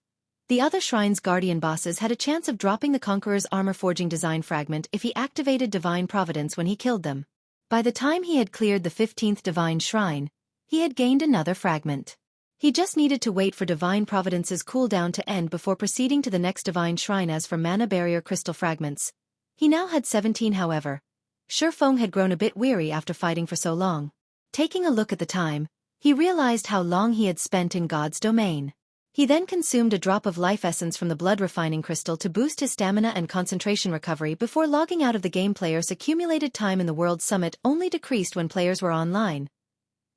The other shrine's guardian bosses had a chance of dropping the Conqueror's armor-forging design fragment if he activated Divine Providence when he killed them. By the time he had cleared the 15th divine shrine, he had gained another fragment. He just needed to wait for Divine Providence's cooldown to end before proceeding to the next divine shrine. As for mana barrier crystal fragments, he now had 17. However, Feng had grown a bit weary after fighting for so long. Taking a look at the time, he realized how long he had spent in God's domain. He then consumed a drop of life essence from the blood refining crystal to boost his stamina and concentration recovery before logging out of the game. Players' accumulated time in the World Summit only decreased when players were online.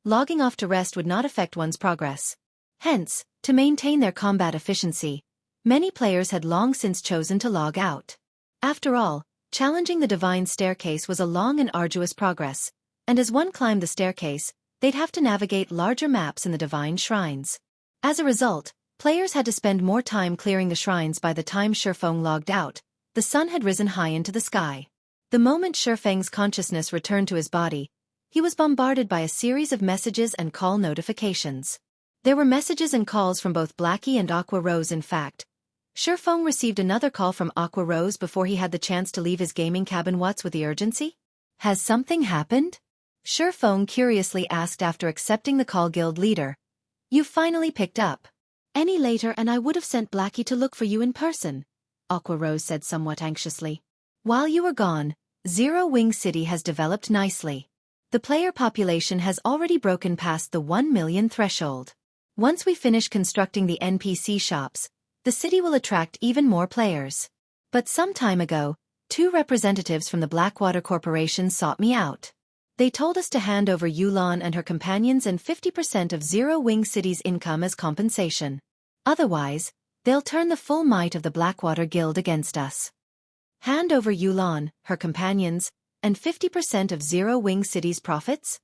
Logging off to rest would not affect one's progress. Hence, to maintain their combat efficiency, many players had long since chosen to log out. After all, challenging the divine staircase was a long and arduous progress, and as one climbed the staircase, they'd have to navigate larger maps in the divine shrines. As a result, players had to spend more time clearing the shrines. By the time Feng logged out, the sun had risen high into the sky. The moment Feng's consciousness returned to his body, he was bombarded by a series of messages and call notifications. There were messages and calls from both Blackie and Aqua Rose. In fact, Feng received another call from Aqua Rose before he had the chance to leave his gaming cabin. What's with the urgency? Has something happened? Feng curiously asked after accepting the call. Guild leader, you finally picked up. Any later and I would have sent Blackie to look for you in person, Aqua Rose said somewhat anxiously. While you were gone, Zero Wing City has developed nicely. The player population has already broken past the 1 million threshold. Once we finish constructing the NPC shops, the city will attract even more players. But some time ago, 2 representatives from the Blackwater Corporation sought me out. They told us to hand over Yulan and her companions and 50% of Zero Wing City's income as compensation. Otherwise, they'll turn the full might of the Blackwater Guild against us. Hand over Yulan, her companions, and 50% of Zero Wing City's profits?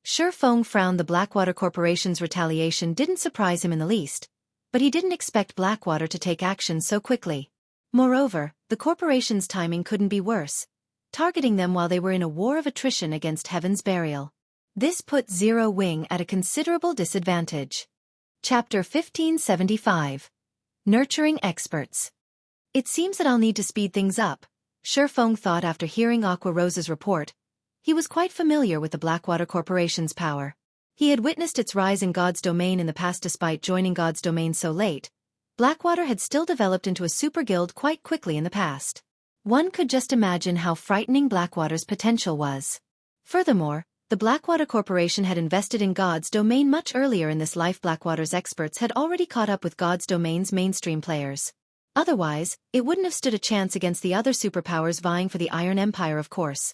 Feng frowned. The Blackwater Corporation's retaliation didn't surprise him in the least, but he didn't expect Blackwater to take action so quickly. Moreover, the corporation's timing couldn't be worse, targeting them while they were in a war of attrition against Heaven's Burial. This put Zero Wing at a considerable disadvantage. Chapter 1575. Nurturing Experts. It seems that I'll need to speed things up, Feng thought after hearing Aqua Rose's report. He was quite familiar with the Blackwater Corporation's power. He had witnessed its rise in God's domain in the past. Despite joining God's domain so late, Blackwater had still developed into a super guild quite quickly in the past. One could just imagine how frightening Blackwater's potential was. Furthermore, the Blackwater Corporation had invested in God's domain much earlier in this life. Blackwater's experts had already caught up with God's domain's mainstream players. Otherwise, it wouldn't have stood a chance against the other superpowers vying for the Iron Empire. Of course,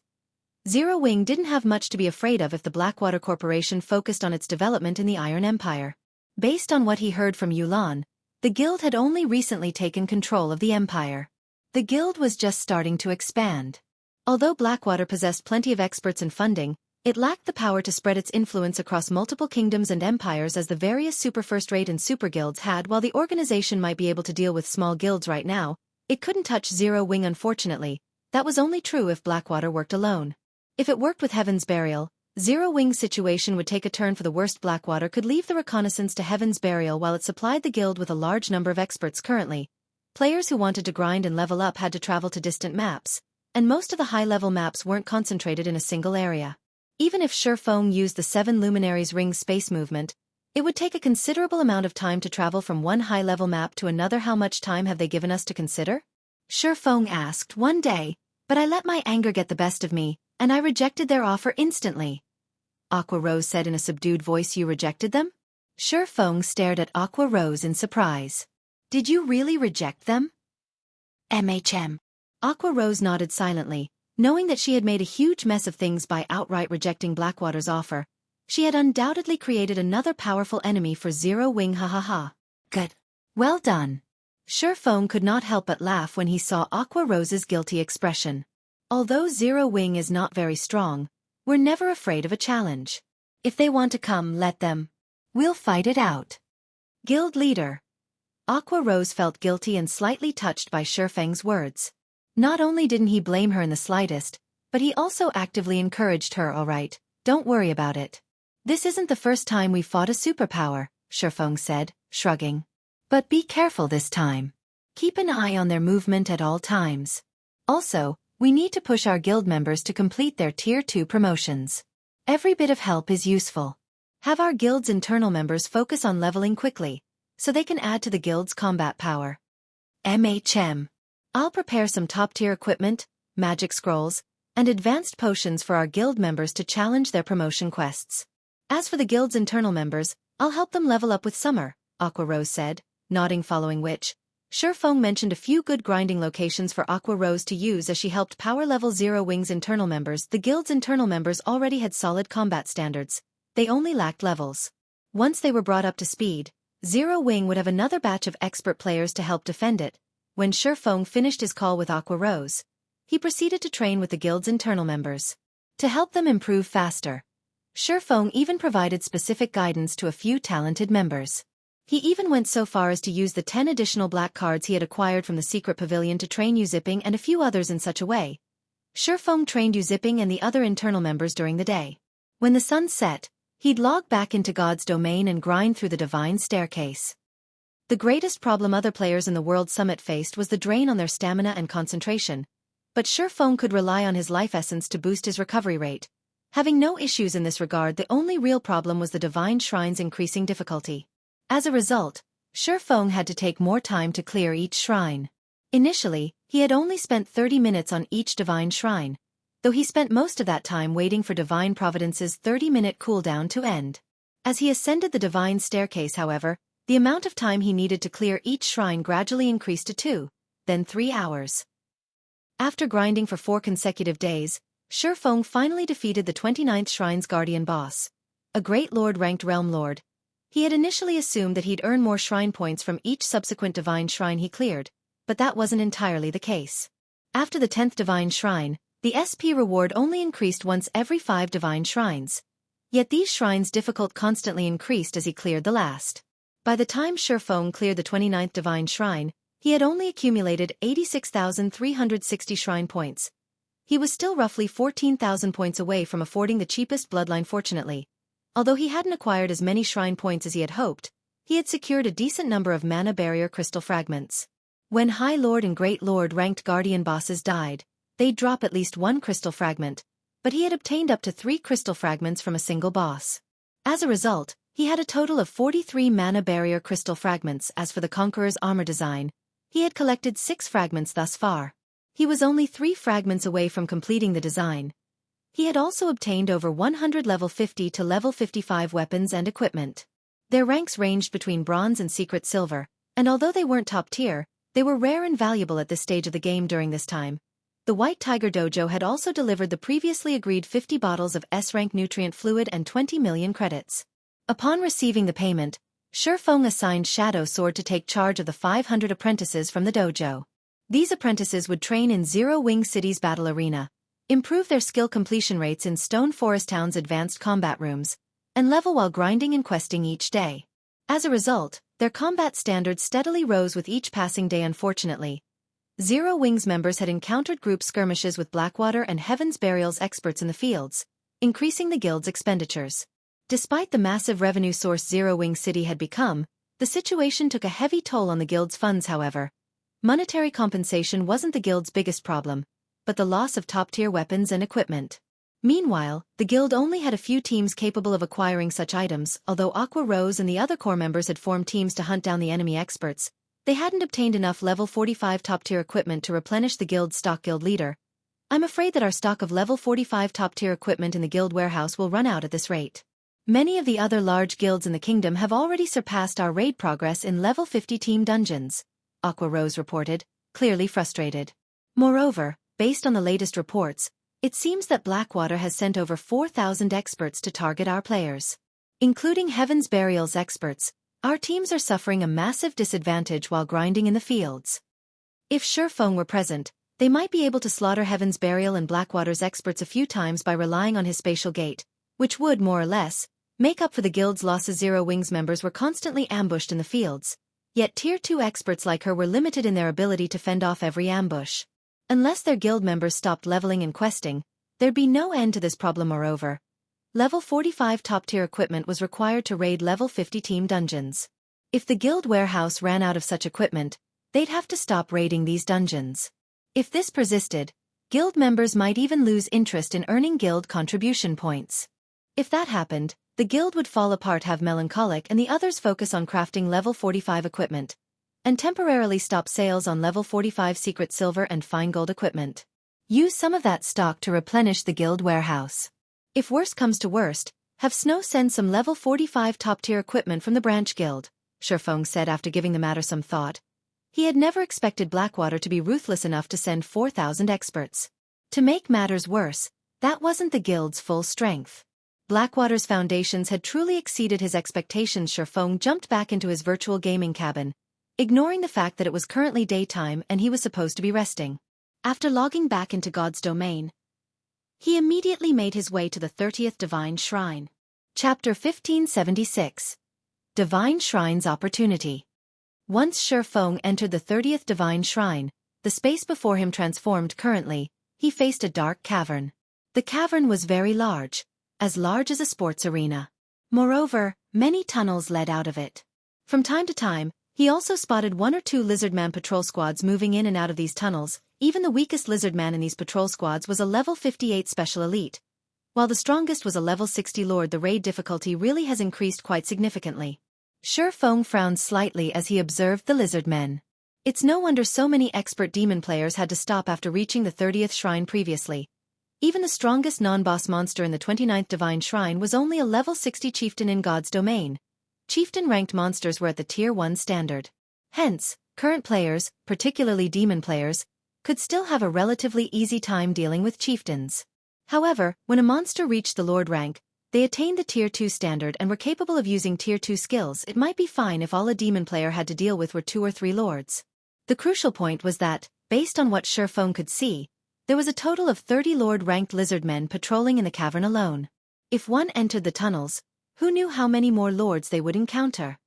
Zero Wing didn't have much to be afraid of if the Blackwater Corporation focused on its development in the Iron Empire. Based on what he heard from Yulan, the guild had only recently taken control of the empire. The guild was just starting to expand. Although Blackwater possessed plenty of experts and funding, it lacked the power to spread its influence across multiple kingdoms and empires as the various super first-rate and super guilds had. While the organization might be able to deal with small guilds right now, it couldn't touch Zero Wing. Unfortunately, that was only true if Blackwater worked alone. If it worked with Heaven's Burial, Zero Wing's situation would take a turn for the worst. Blackwater could leave the reconnaissance to Heaven's Burial while it supplied the guild with a large number of experts currently. Players who wanted to grind and level up had to travel to distant maps, and most of the high-level maps weren't concentrated in a single area. Even if Feng used the 7 Luminaries Ring space movement, it would take a considerable amount of time to travel from one high-level map to another. How much time have they given us to consider? Feng asked one day, but I let my anger get the best of me, and I rejected their offer instantly. Aqua Rose said in a subdued voice. You rejected them? Feng stared at Aqua Rose in surprise. Did you really reject them? Aqua Rose nodded silently, knowing that she had made a huge mess of things by outright rejecting Blackwater's offer. She had undoubtedly created another powerful enemy for Zero Wing. Good. Well done. Feng could not help but laugh when he saw Aqua Rose's guilty expression. Although Zero Wing is not very strong, we're never afraid of a challenge. If they want to come, let them. We'll fight it out. Guild leader. Aqua Rose felt guilty and slightly touched by Feng's words. Not only didn't he blame her in the slightest, but he also actively encouraged her. All right, don't worry about it. This isn't the first time we've fought a superpower, Feng said, shrugging. But be careful this time. Keep an eye on their movement at all times. Also, we need to push our guild members to complete their Tier 2 promotions. Every bit of help is useful. Have our guild's internal members focus on leveling quickly, so they can add to the guild's combat power. I'll prepare some top-tier equipment, magic scrolls, and advanced potions for our guild members to challenge their promotion quests. As for the guild's internal members, I'll help them level up with Summer, Aqua Rose said, nodding, following which, Feng mentioned a few good grinding locations for Aqua Rose to use as she helped power level Zero Wing's internal members. The guild's internal members already had solid combat standards. They only lacked levels. Once they were brought up to speed, Zero Wing would have another batch of expert players to help defend it. When Feng finished his call with Aqua Rose, he proceeded to train with the guild's internal members. To help them improve faster, Feng even provided specific guidance to a few talented members. He even went so far as to use the 10 additional black cards he had acquired from the secret pavilion to train Zipping and a few others in such a way. Feng trained Zipping and the other internal members during the day. When the sun set, he'd log back into God's domain and grind through the divine staircase. The greatest problem other players in the World Summit faced was the drain on their stamina and concentration, but Feng could rely on his life essence to boost his recovery rate. Having no issues in this regard, the only real problem was the divine shrine's increasing difficulty. As a result, Feng had to take more time to clear each shrine. Initially, he had only spent 30 minutes on each divine shrine, though he spent most of that time waiting for Divine Providence's 30-minute cooldown to end. As he ascended the divine staircase, however, the amount of time he needed to clear each shrine gradually increased to 2, then 3 hours. After grinding for 4 consecutive days, Feng finally defeated the 29th Shrine's Guardian boss, a Great Lord-ranked Realm Lord. He had initially assumed that he'd earn more shrine points from each subsequent divine shrine he cleared, but that wasn't entirely the case. After the 10th divine shrine, the SP reward only increased once every 5 divine shrines. Yet these shrines' difficulty constantly increased as he cleared the last. By the time Feng cleared the 29th divine shrine, he had only accumulated 86,360 shrine points. He was still roughly 14,000 points away from affording the cheapest bloodline. Fortunately, although he hadn't acquired as many shrine points as he had hoped, he had secured a decent number of mana barrier crystal fragments. When High Lord and Great Lord ranked Guardian bosses died, they'd drop at least 1 crystal fragment, but he had obtained up to 3 crystal fragments from a single boss. As a result, he had a total of 43 mana barrier crystal fragments. As for the Conqueror's armor design, he had collected 6 fragments thus far. He was only 3 fragments away from completing the design. He had also obtained over 100 level 50 to level 55 weapons and equipment. Their ranks ranged between bronze and secret silver, and although they weren't top tier, they were rare and valuable at this stage of the game. During this time, the White Tiger Dojo had also delivered the previously agreed 50 bottles of S-rank nutrient fluid and 20 million credits. Upon receiving the payment, Feng assigned Shadow Sword to take charge of the 500 apprentices from the dojo. These apprentices would train in Zero Wing City's battle arena, improve their skill completion rates in Stone Forest Town's advanced combat rooms, and level while grinding and questing each day. As a result, their combat standards steadily rose with each passing day. Unfortunately, Zero Wing's members had encountered group skirmishes with Blackwater and Heaven's Burial's experts in the fields, increasing the guild's expenditures. Despite the massive revenue source Zero Wing City had become, the situation took a heavy toll on the guild's funds however. Monetary compensation wasn't the guild's biggest problem, but the loss of top-tier weapons and equipment. Meanwhile, the guild only had a few teams capable of acquiring such items. Although Aqua Rose and the other core members had formed teams to hunt down the enemy experts, they hadn't obtained enough level 45 top-tier equipment to replenish the guild's stock. Guild leader, I'm afraid that our stock of level 45 top-tier equipment in the guild warehouse will run out at this rate. Many of the other large guilds in the kingdom have already surpassed our raid progress in level 50 team dungeons, Aqua Rose reported, clearly frustrated. Moreover, based on the latest reports, it seems that Blackwater has sent over 4,000 experts to target our players. Including Heaven's Burial's experts, our teams are suffering a massive disadvantage while grinding in the fields. If Feng were present, they might be able to slaughter Heaven's Burial and Blackwater's experts a few times by relying on his spatial gate, which would, more or less, make up for the guild's losses. Zero Wings members were constantly ambushed in the fields, yet Tier 2 experts like her were limited in their ability to fend off every ambush. Unless their guild members stopped leveling and questing, there'd be no end to this problem. Moreover, level 45 top-tier equipment was required to raid level 50 team dungeons. If the guild warehouse ran out of such equipment, they'd have to stop raiding these dungeons. If this persisted, guild members might even lose interest in earning guild contribution points. If that happened, the guild would fall apart. Have Melancholic and the others focus on crafting level 45 equipment, and temporarily stop sales on level 45 secret silver and fine gold equipment. Use some of that stock to replenish the guild warehouse. If worst comes to worst, have Snow send some level 45 top-tier equipment from the branch guild, Feng said after giving the matter some thought. He had never expected Blackwater to be ruthless enough to send 4,000 experts. To make matters worse, that wasn't the guild's full strength. Blackwater's foundations had truly exceeded his expectations. Feng jumped back into his virtual gaming cabin, ignoring the fact that it was currently daytime and he was supposed to be resting. After logging back into God's domain, he immediately made his way to the 30th Divine Shrine. Chapter 1576. Divine Shrine's Opportunity. Once Feng entered the 30th Divine Shrine, the space before him transformed. Currently, he faced a dark cavern. The cavern was very large as a sports arena. Moreover, many tunnels led out of it. From time to time, he also spotted one or two lizardman patrol squads moving in and out of these tunnels. Even the weakest lizardman in these patrol squads was a level 58 special elite, while the strongest was a level 60 lord. The raid difficulty really has increased quite significantly. Feng frowned slightly as he observed the lizardmen. It's no wonder so many expert demon players had to stop after reaching the 30th shrine previously. Even the strongest non-boss monster in the 29th Divine Shrine was only a level 60 chieftain in God's domain. Chieftain-ranked monsters were at the Tier 1 standard. Hence, current players, particularly demon players, could still have a relatively easy time dealing with chieftains. However, when a monster reached the Lord rank, they attained the Tier 2 standard and were capable of using Tier 2 skills. It might be fine if all a demon player had to deal with were 2 or 3 lords. The crucial point was that, based on what Feng could see, there was a total of 30 lord-ranked lizardmen patrolling in the cavern alone. If one entered the tunnels, who knew how many more lords they would encounter?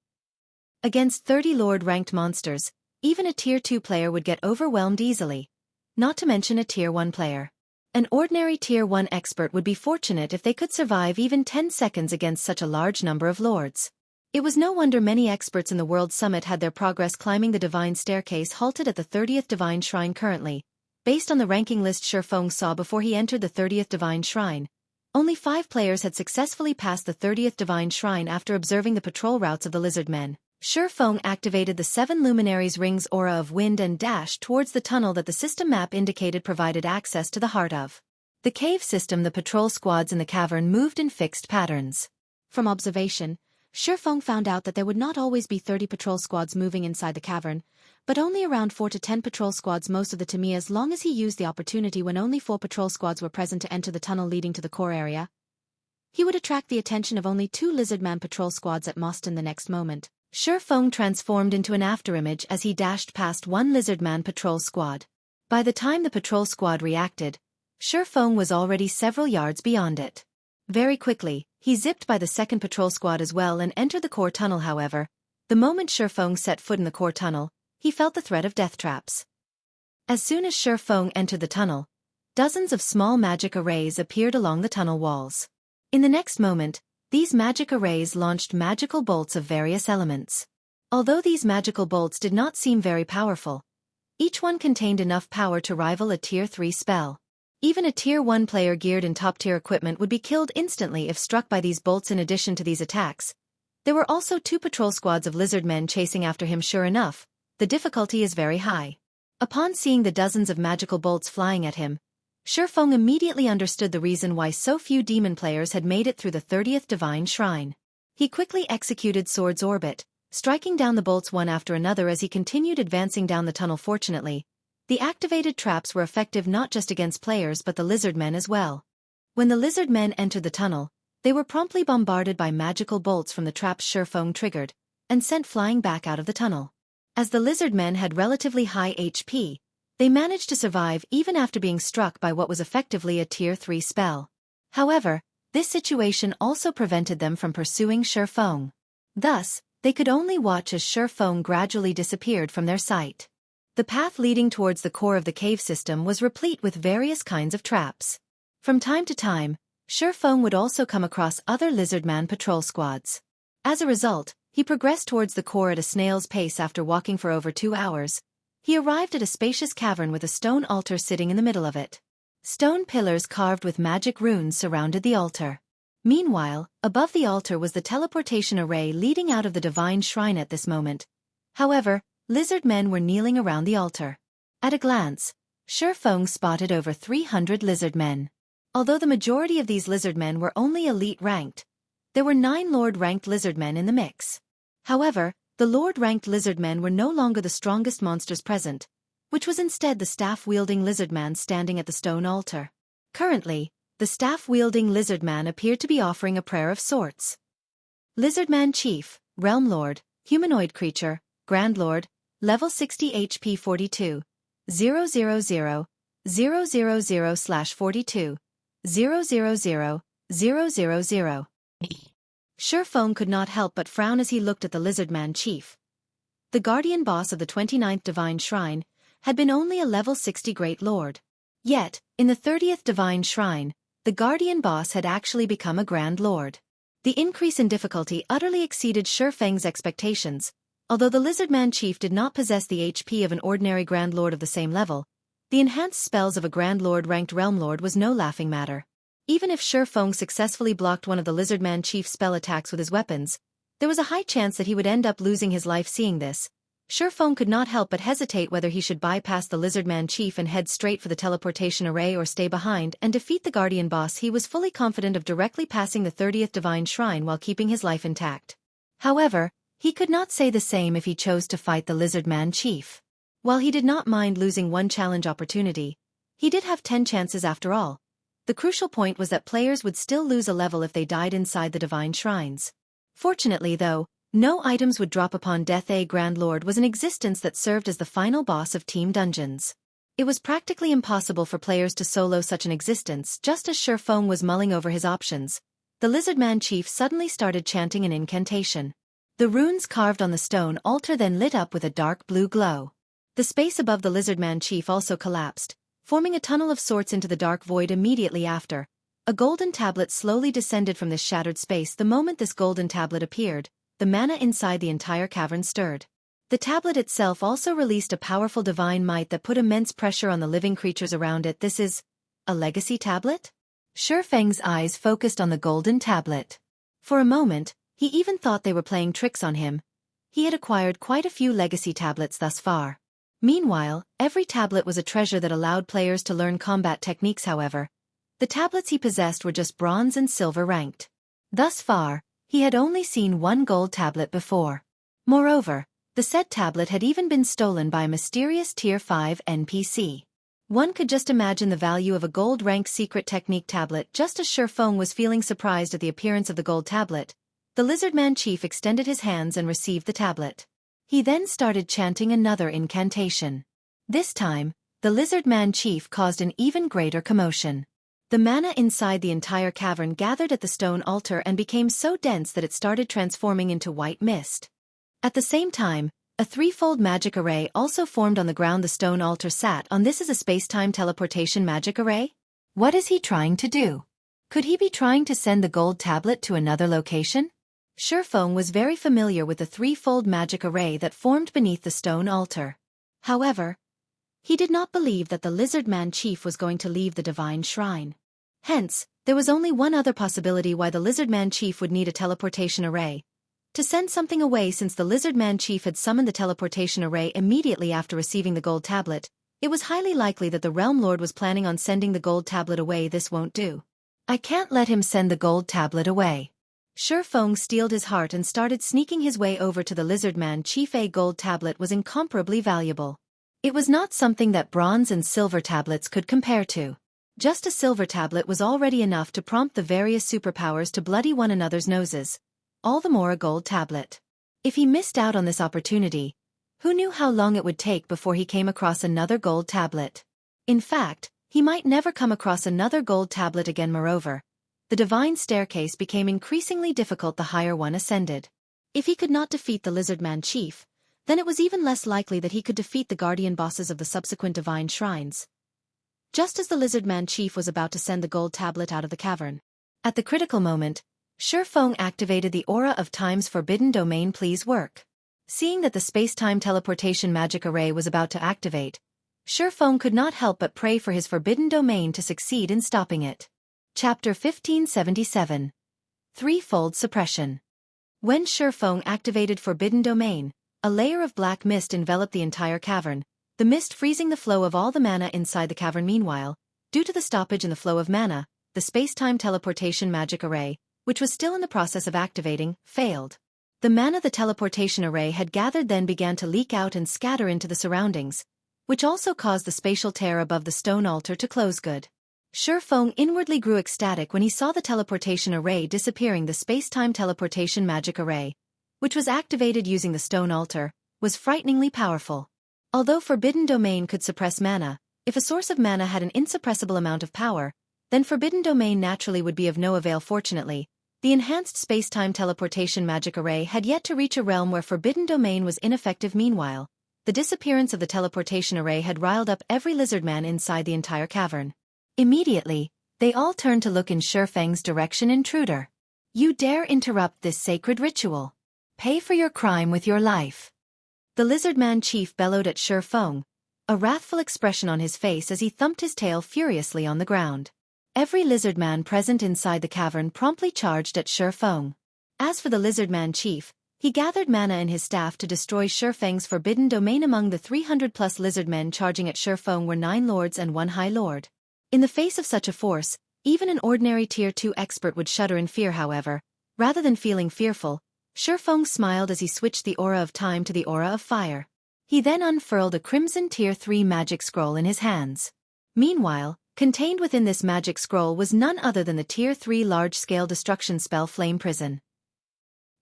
Against 30 lord-ranked monsters, even a Tier 2 player would get overwhelmed easily, not to mention a Tier 1 player. An ordinary Tier 1 expert would be fortunate if they could survive even 10 seconds against such a large number of lords. It was no wonder many experts in the World Summit had their progress climbing the Divine Staircase halted at the 30th Divine Shrine. Currently, based on the ranking list Feng saw before he entered the 30th Divine Shrine, only 5 players had successfully passed the 30th Divine Shrine after observing the patrol routes of the lizardmen. Feng activated the 7 Luminaries Rings aura of wind and dashed towards the tunnel that the system map indicated provided access to the heart of the cave system. The patrol squads in the cavern moved in fixed patterns. From observation, Feng found out that there would not always be 30 patrol squads moving inside the cavern, but only around 4 to 10 patrol squads most of the time. As long as he used the opportunity when only 4 patrol squads were present to enter the tunnel leading to the core area, he would attract the attention of only 2 lizardman patrol squads at most. In the next moment, Feng transformed into an afterimage as he dashed past one lizardman patrol squad. By the time the patrol squad reacted, Feng was already several yards beyond it. Very quickly, he zipped by the second patrol squad as well and entered the core tunnel. However, the moment Feng set foot in the core tunnel, he felt the threat of death traps. As soon as Feng entered the tunnel, dozens of small magic arrays appeared along the tunnel walls. In the next moment, these magic arrays launched magical bolts of various elements. Although these magical bolts did not seem very powerful, each one contained enough power to rival a Tier 3 spell. Even a Tier 1 player geared in top-tier equipment would be killed instantly if struck by these bolts. In addition to these attacks, there were also 2 patrol squads of lizard men chasing after him. Sure enough, the difficulty is very high. Upon seeing the dozens of magical bolts flying at him, Feng immediately understood the reason why so few demon players had made it through the 30th Divine Shrine. He quickly executed Sword's Orbit, striking down the bolts one after another as he continued advancing down the tunnel. Fortunately, the activated traps were effective not just against players but the lizard men as well. When the lizard men entered the tunnel, they were promptly bombarded by magical bolts from the traps Feng triggered, and sent flying back out of the tunnel. As the lizard men had relatively high HP, they managed to survive even after being struck by what was effectively a Tier 3 spell. However, this situation also prevented them from pursuing Feng. Thus, they could only watch as Feng gradually disappeared from their sight. The path leading towards the core of the cave system was replete with various kinds of traps. From time to time, Feng would also come across other lizardman patrol squads. As a result, he progressed towards the core at a snail's pace. After walking for over 2 hours, he arrived at a spacious cavern with a stone altar sitting in the middle of it. Stone pillars carved with magic runes surrounded the altar. Meanwhile, above the altar was the teleportation array leading out of the divine shrine at this moment. However, lizard men were kneeling around the altar. At a glance, Feng spotted over 300 lizard men. Although the majority of these lizard men were only elite ranked, there were 9 Lord-ranked lizard men in the mix. However, the Lord-ranked lizard men were no longer the strongest monsters present, which was instead the staff-wielding lizard man standing at the stone altar. Currently, the staff-wielding lizard man appeared to be offering a prayer of sorts. Lizardman Chief, Realm Lord, Humanoid Creature, Grand Lord, Level 60 HP 42, 000, 000/42, 000, 000. Feng could not help but frown as he looked at the Lizardman Chief. The guardian boss of the 29th Divine Shrine had been only a level 60 Great Lord. Yet, in the 30th Divine Shrine, the guardian boss had actually become a Grand Lord. The increase in difficulty utterly exceeded Feng's expectations. Although the Lizardman Chief did not possess the HP of an ordinary Grand Lord of the same level, the enhanced spells of a Grand Lord-ranked Realm Lord was no laughing matter. Even if Feng successfully blocked one of the Lizardman Chief's spell attacks with his weapons, there was a high chance that he would end up losing his life. Seeing this, Feng could not help but hesitate whether he should bypass the Lizardman Chief and head straight for the teleportation array or stay behind and defeat the Guardian boss. He was fully confident of directly passing the 30th Divine Shrine while keeping his life intact. However, he could not say the same if he chose to fight the Lizardman Chief. While he did not mind losing one challenge opportunity, he did have 10 chances after all. The crucial point was that players would still lose a level if they died inside the Divine Shrines. Fortunately though, no items would drop upon death. A Grand Lord was an existence that served as the final boss of Team Dungeons. It was practically impossible for players to solo such an existence. Just as Feng was mulling over his options, the Lizardman Chief suddenly started chanting an incantation. The runes carved on the stone altar then lit up with a dark blue glow. The space above the Lizardman Chief also collapsed, forming a tunnel of sorts into the dark void. Immediately after, a golden tablet slowly descended from this shattered space. The moment this golden tablet appeared, the mana inside the entire cavern stirred. The tablet itself also released a powerful divine might that put immense pressure on the living creatures around it. This is a legacy tablet? Feng's eyes focused on the golden tablet. For a moment, he even thought they were playing tricks on him. He had acquired quite a few legacy tablets thus far. Meanwhile, every tablet was a treasure that allowed players to learn combat techniques. However, the tablets he possessed were just bronze and silver ranked. Thus far, he had only seen one gold tablet before. Moreover, the said tablet had even been stolen by a mysterious Tier 5 NPC. One could just imagine the value of a gold-ranked secret technique tablet. Just as Feng was feeling surprised at the appearance of the gold tablet, the Lizardman Chief extended his hands and received the tablet. He then started chanting another incantation. This time, the Lizardman Chief caused an even greater commotion. The mana inside the entire cavern gathered at the stone altar and became so dense that it started transforming into white mist. At the same time, A threefold magic array also formed on the ground. The stone altar sat on. This is a space-time teleportation magic array? What is he trying to do? Could he be trying to send the gold tablet to another location? Feng was very familiar with the threefold magic array that formed beneath the stone altar. However, he did not believe that the lizard man chief was going to leave the divine shrine. Hence, there was only one other possibility why the lizard man chief would need a teleportation array. To send something away. Since the lizard man chief had summoned the teleportation array immediately after receiving the gold tablet, it was highly likely that the realm lord was planning on sending the gold tablet away. This won't do. I can't let him send the gold tablet away. Feng steeled his heart and started sneaking his way over to the lizard man chief. A gold tablet was incomparably valuable. It was not something that bronze and silver tablets could compare to. Just a silver tablet was already enough to prompt the various superpowers to bloody one another's noses. All the more a gold tablet. If he missed out on this opportunity, who knew how long it would take before he came across another gold tablet? In fact, he might never come across another gold tablet again. Moreover, the divine staircase became increasingly difficult the higher one ascended. If he could not defeat the lizard man chief, then it was even less likely that he could defeat the guardian bosses of the subsequent divine shrines. Just as the lizard man chief was about to send the gold tablet out of the cavern, at the critical moment, Feng activated the aura of Time's forbidden domain. Please work. Seeing that the space-time teleportation magic array was about to activate, Feng could not help but pray for his forbidden domain to succeed in stopping it. Chapter 1577. Threefold Suppression. When Feng activated forbidden domain, a layer of black mist enveloped the entire cavern, the mist freezing the flow of all the mana inside the cavern. Meanwhile, due to the stoppage in the flow of mana, the space-time teleportation magic array, which was still in the process of activating, failed. The mana the teleportation array had gathered then began to leak out and scatter into the surroundings, which also caused the spatial tear above the stone altar to close. Good. Feng inwardly grew ecstatic when he saw the teleportation array disappearing. The space-time teleportation magic array, which was activated using the stone altar, was frighteningly powerful. Although forbidden domain could suppress mana, if a source of mana had an insuppressible amount of power, then forbidden domain naturally would be of no avail. Fortunately, the enhanced space-time teleportation magic array had yet to reach a realm where forbidden domain was ineffective. Meanwhile, the disappearance of the teleportation array had riled up every lizardman inside the entire cavern. Immediately, they all turned to look in Feng's direction. Intruder! You dare interrupt this sacred ritual? Pay for your crime with your life. The lizardman chief bellowed at Feng, a wrathful expression on his face as he thumped his tail furiously on the ground. Every lizardman present inside the cavern promptly charged at Feng. As for the lizardman chief, he gathered mana in his staff to destroy Feng's forbidden domain. Among the 300+ lizardmen charging at Feng were 9 lords and 1 high lord. In the face of such a force, even an ordinary Tier 2 expert would shudder in fear. However, rather than feeling fearful, Feng smiled as he switched the aura of time to the aura of fire. He then unfurled a crimson Tier 3 magic scroll in his hands. Meanwhile, contained within this magic scroll was none other than the Tier 3 large-scale destruction spell Flame Prison.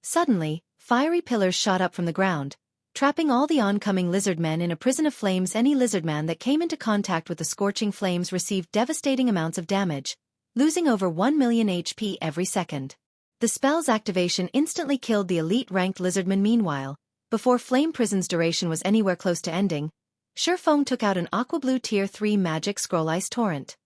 Suddenly, fiery pillars shot up from the ground, trapping all the oncoming lizardmen in a prison of flames. Any lizardman that came into contact with the scorching flames received devastating amounts of damage, losing over 1 million HP every second. The spell's activation instantly killed the elite-ranked lizardman. Meanwhile, before Flame Prison's duration was anywhere close to ending, Feng took out an aqua blue Tier 3 magic scroll ice torrent.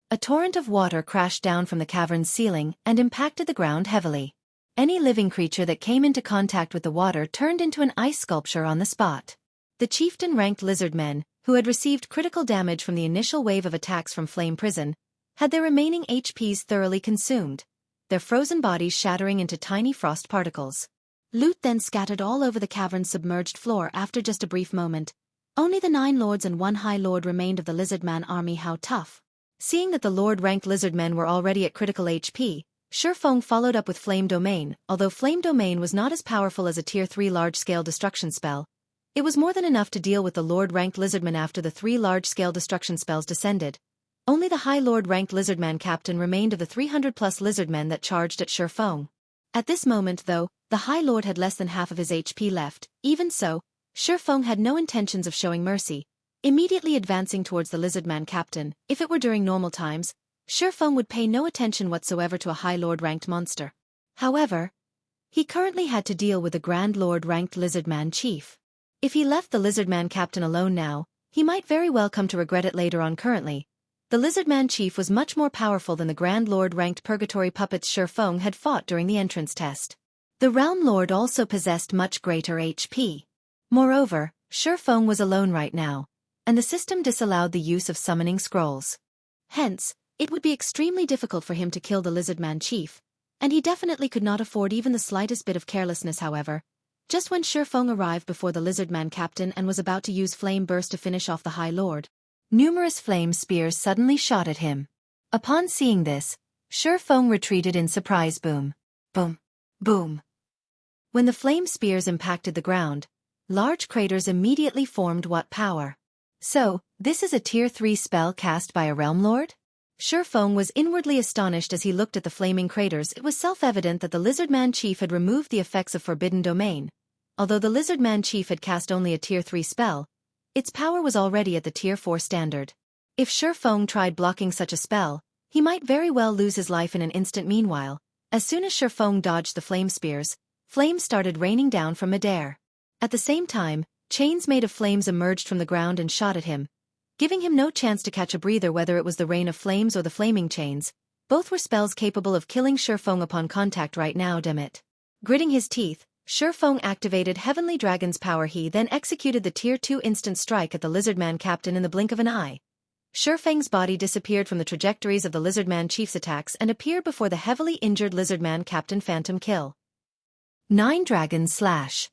A torrent of water crashed down from the cavern's ceiling and impacted the ground heavily. Any living creature that came into contact with the water turned into an ice sculpture on the spot. The chieftain-ranked lizardmen, who had received critical damage from the initial wave of attacks from Flame Prison, had their remaining HPs thoroughly consumed, their frozen bodies shattering into tiny frost particles. Loot then scattered all over the cavern's submerged floor. After just a brief moment, only the 9 lords and 1 high lord remained of the lizardman army. How tough! Seeing that the lord-ranked lizardmen were already at critical HP, Feng followed up with Flame Domain. Although Flame Domain was not as powerful as a Tier 3 large-scale destruction spell, it was more than enough to deal with the lord-ranked lizardmen. After the 3 large-scale destruction spells descended, only the high lord-ranked lizardman captain remained of the 300+ lizardmen that charged at Feng. At this moment, though, the high lord had less than half of his HP left. Even so, Feng had no intentions of showing mercy, immediately advancing towards the lizardman captain. If it were during normal times, Feng would pay no attention whatsoever to a high lord-ranked monster. However, he currently had to deal with a grand lord-ranked lizardman chief. If he left the Lizardman captain alone now, he might very well come to regret it later on. Currently, the Lizardman chief was much more powerful than the Grand Lord-ranked purgatory puppets Feng had fought during the entrance test. The Realm Lord also possessed much greater HP. Moreover, Feng was alone right now, and the system disallowed the use of summoning scrolls. Hence, it would be extremely difficult for him to kill the Lizardman chief, and he definitely could not afford even the slightest bit of carelessness. However, just when Feng arrived before the Lizardman captain and was about to use Flame Burst to finish off the High Lord, numerous flame spears suddenly shot at him. Upon seeing this, Feng retreated in surprise. Boom. Boom. Boom. When the flame spears impacted the ground, large craters immediately formed. What power! So, this is a Tier 3 spell cast by a Realm Lord? Feng was inwardly astonished as he looked at the flaming craters. It was self-evident that the Lizardman chief had removed the effects of Forbidden Domain. Although the Lizardman chief had cast only a Tier 3 spell, its power was already at the Tier 4 standard. If Feng tried blocking such a spell, he might very well lose his life in an instant. Meanwhile, as soon as Feng dodged the flame spears, flames started raining down from midair. At the same time, chains made of flames emerged from the ground and shot at him, giving him no chance to catch a breather. Whether it was the rain of flames or the flaming chains, both were spells capable of killing Feng upon contact. Right now, damn it. Gritting his teeth, Feng activated Heavenly Dragon's power. He then executed the Tier 2 instant strike at the Lizardman captain in the blink of an eye. Feng's body disappeared from the trajectories of the Lizardman chief's attacks and appeared before the heavily injured Lizardman captain. Phantom kill. 9 Dragon Slash.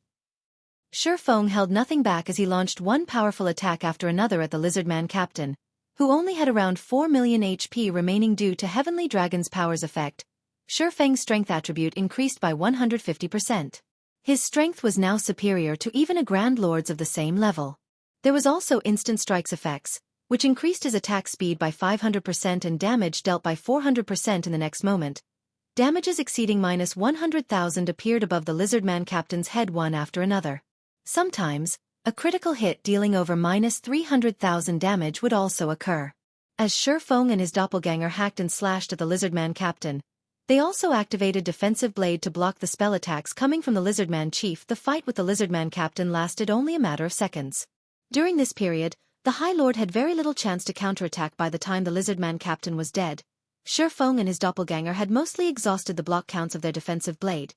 Feng held nothing back as he launched one powerful attack after another at the Lizardman captain, who only had around 4 million HP remaining due to Heavenly Dragon's power's effect. Feng's strength attribute increased by 150%. His strength was now superior to even a Grand Lord's of the same level. There was also instant strikes effects, which increased his attack speed by 500% and damage dealt by 400% in the next moment. Damages exceeding -100,000 appeared above the Lizardman captain's head one after another. Sometimes, a critical hit dealing over -300,000 damage would also occur. As Feng and his doppelganger hacked and slashed at the Lizardman captain, they also activated Defensive Blade to block the spell attacks coming from the Lizardman chief. The fight with the Lizardman captain lasted only a matter of seconds. During this period, the High Lord had very little chance to counterattack. By the time the Lizardman captain was dead, Feng and his doppelganger had mostly exhausted the block counts of their Defensive Blade.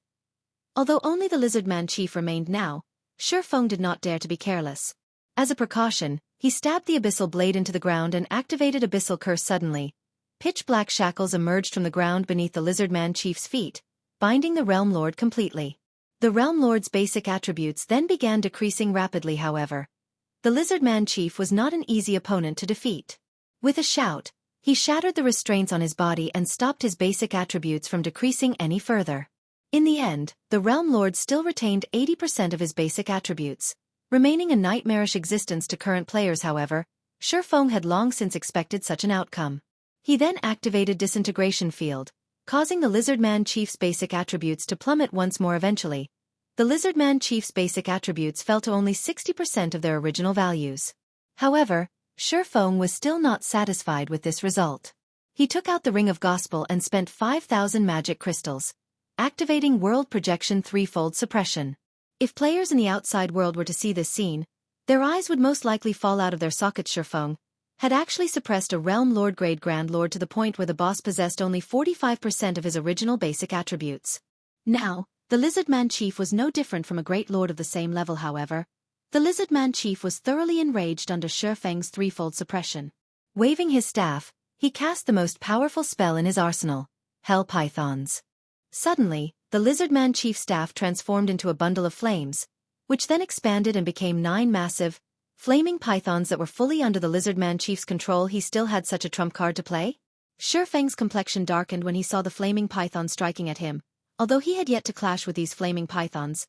Although only the Lizardman chief remained now, Feng did not dare to be careless. As a precaution, he stabbed the Abyssal Blade into the ground and activated Abyssal Curse. Suddenly, pitch-black shackles emerged from the ground beneath the Lizardman chief's feet, binding the Realm Lord completely. The Realm Lord's basic attributes then began decreasing rapidly. However, the Lizardman chief was not an easy opponent to defeat. With a shout, he shattered the restraints on his body and stopped his basic attributes from decreasing any further. In the end, the Realm Lord still retained 80% of his basic attributes, remaining a nightmarish existence to current players. However, Feng had long since expected such an outcome. He then activated Disintegration Field, causing the Lizardman chief's basic attributes to plummet once more. Eventually, the Lizardman chief's basic attributes fell to only 60% of their original values. However, Feng was still not satisfied with this result. He took out the Ring of Gospel and spent 5,000 magic crystals, activating World Projection Threefold Suppression. If players in the outside world were to see this scene, their eyes would most likely fall out of their sockets. Feng had actually suppressed a Realm Lord grade Grand Lord to the point where the boss possessed only 45% of his original basic attributes. Now, the Lizardman chief was no different from a Great Lord of the same level. However, the Lizardman chief was thoroughly enraged under Feng's threefold suppression. Waving his staff, he cast the most powerful spell in his arsenal, Hell Pythons. Suddenly, the Lizardman chief's staff transformed into a bundle of flames, which then expanded and became 9 massive, flaming pythons that were fully under the Lizardman chief's control. He still had such a trump card to play? Feng's complexion darkened when he saw the flaming pythons striking at him. Although he had yet to clash with these flaming pythons,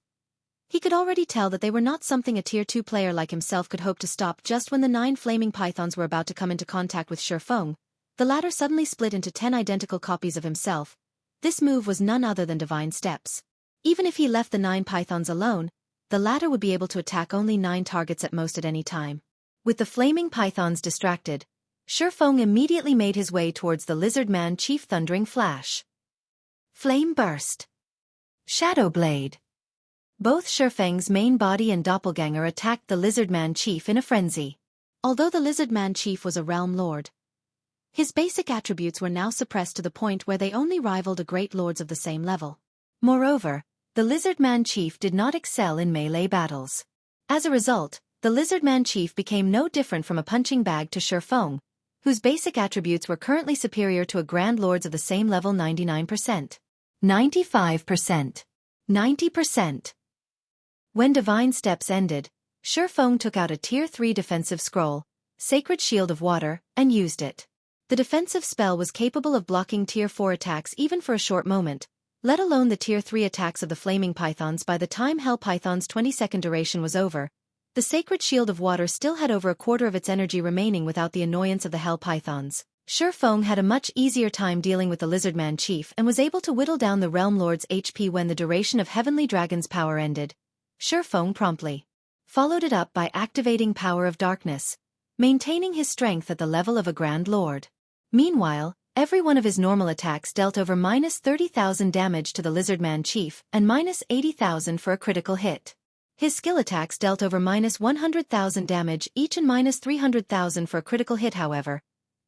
he could already tell that they were not something a Tier 2 player like himself could hope to stop. Just when the 9 flaming pythons were about to come into contact with Feng, the latter suddenly split into 10 identical copies of himself. This move was none other than Divine Steps. Even if he left the 9 pythons alone, the latter would be able to attack only 9 targets at most at any time. With the flaming pythons distracted, Feng immediately made his way towards the Lizardman chief. Thundering Flash, Flame Burst, Shadow Blade, Both Feng's main body and doppelganger attacked the Lizardman Chief in a frenzy. Although the Lizardman Chief was a realm lord, his basic attributes were now suppressed to the point where they only rivaled a great lords of the same level. Moreover, the Lizardman Chief did not excel in melee battles. As a result, the Lizardman Chief became no different from a punching bag to Feng, whose basic attributes were currently superior to a grand lords of the same level 99%, 95%, 90%. When Divine Steps ended, Feng took out a Tier 3 defensive scroll, Sacred Shield of Water, and used it. The defensive spell was capable of blocking Tier 4 attacks even for a short moment, let alone the Tier 3 attacks of the Flaming Pythons. By the time Hell Python's 20-second duration was over, the Sacred Shield of Water still had over a quarter of its energy remaining without the annoyance of the Hell Pythons. Feng had a much easier time dealing with the Lizardman Chief and was able to whittle down the Realm Lord's HP when the duration of Heavenly Dragon's power ended. Feng promptly followed it up by activating Power of Darkness, maintaining his strength at the level of a Grand Lord. Meanwhile, every one of his normal attacks dealt over -30,000 damage to the Lizardman Chief and -80,000 for a critical hit. His skill attacks dealt over -100,000 damage each and -300,000 for a critical hit. However,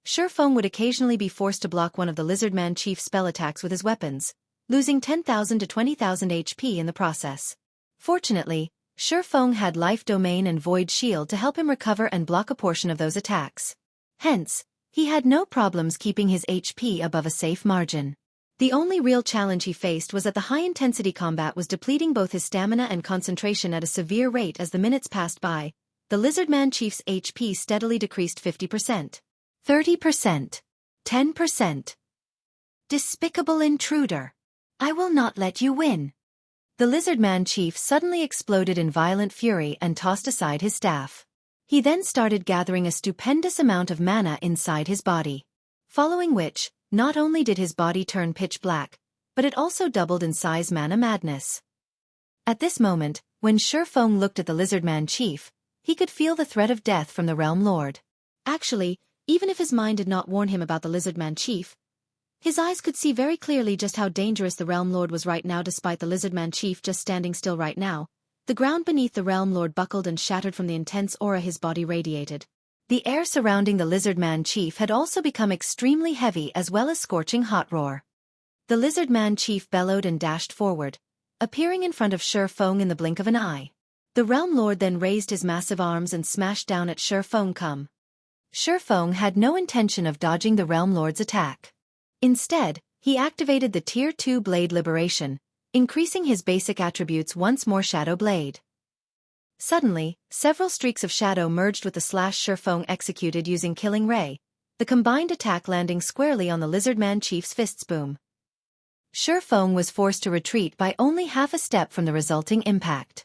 Feng would occasionally be forced to block one of the Lizardman Chief's spell attacks with his weapons, losing 10,000 to 20,000 HP in the process. Fortunately, Feng had Life Domain and Void Shield to help him recover and block a portion of those attacks. Hence, he had no problems keeping his HP above a safe margin. The only real challenge he faced was that the high-intensity combat was depleting both his stamina and concentration at a severe rate. As the minutes passed by, the Lizardman Chief's HP steadily decreased 50%, 30%, 10%. Despicable intruder! I will not let you win! The Lizardman Chief suddenly exploded in violent fury and tossed aside his staff. He then started gathering a stupendous amount of mana inside his body. Following which, not only did his body turn pitch black, but it also doubled in size. Mana madness. At this moment, when Feng looked at the Lizardman Chief, he could feel the threat of death from the Realm Lord. Actually, even if his mind did not warn him about the Lizardman Chief, his eyes could see very clearly just how dangerous the Realm Lord was right now. Despite the Lizardman Chief just standing still right now, the ground beneath the Realm Lord buckled and shattered from the intense aura his body radiated. The air surrounding the Lizardman Chief had also become extremely heavy as well as scorching hot roar. The Lizardman Chief bellowed and dashed forward, appearing in front of Feng in the blink of an eye. The Realm Lord then raised his massive arms and smashed down at Feng. Feng had no intention of dodging the Realm Lord's attack. Instead, he activated the Tier 2 Blade Liberation, increasing his basic attributes once more. Shadow Blade. Suddenly, several streaks of shadow merged with the slash Feng executed using Killing Ray, the combined attack landing squarely on the Lizardman Chief's fists. Boom. Feng was forced to retreat by only half a step from the resulting impact.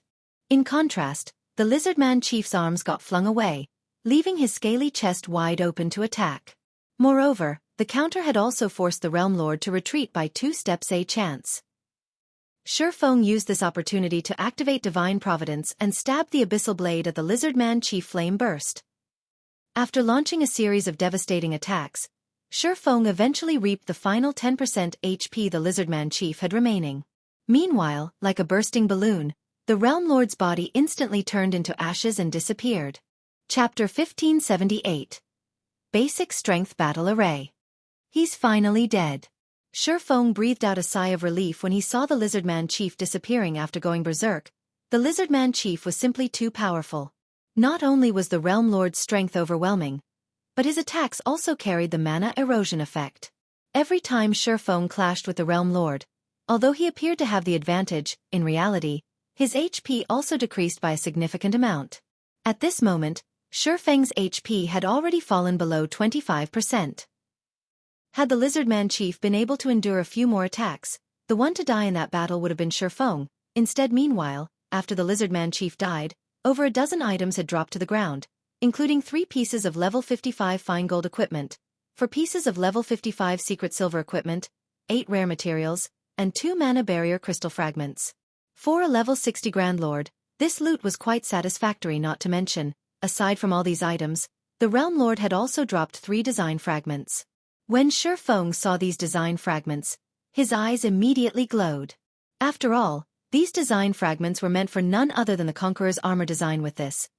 In contrast, the Lizardman Chief's arms got flung away, leaving his scaly chest wide open to attack. Moreover, the counter had also forced the Realm Lord to retreat by 2 steps. A chance. Feng used this opportunity to activate Divine Providence and stabbed the Abyssal Blade at the Lizardman Chief. Flame burst. After launching a series of devastating attacks, Feng eventually reaped the final 10% HP the Lizardman Chief had remaining. Meanwhile, like a bursting balloon, the Realm Lord's body instantly turned into ashes and disappeared. Chapter 1578. Basic Strength Battle Array. He's finally dead. Feng breathed out a sigh of relief when he saw the Lizardman Chief disappearing after going berserk. The Lizardman Chief was simply too powerful. Not only was the Realm Lord's strength overwhelming, but his attacks also carried the mana erosion effect. Every time Feng clashed with the Realm Lord, although he appeared to have the advantage, in reality, his HP also decreased by a significant amount. At this moment, Feng's HP had already fallen below 25%. Had the Lizardman Chief been able to endure a few more attacks, the one to die in that battle would have been Feng. Instead, meanwhile, after the Lizardman Chief died, over a dozen items had dropped to the ground, including 3 pieces of level 55 fine gold equipment, 4 pieces of level 55 secret silver equipment, 8 rare materials, and 2 mana barrier crystal fragments. For a level 60 Grand Lord, this loot was quite satisfactory. Not to mention, aside from all these items, the Realm Lord had also dropped 3 design fragments. When Feng saw these design fragments, his eyes immediately glowed. After all, These design fragments were meant for none other than the Conqueror's armor design. With this,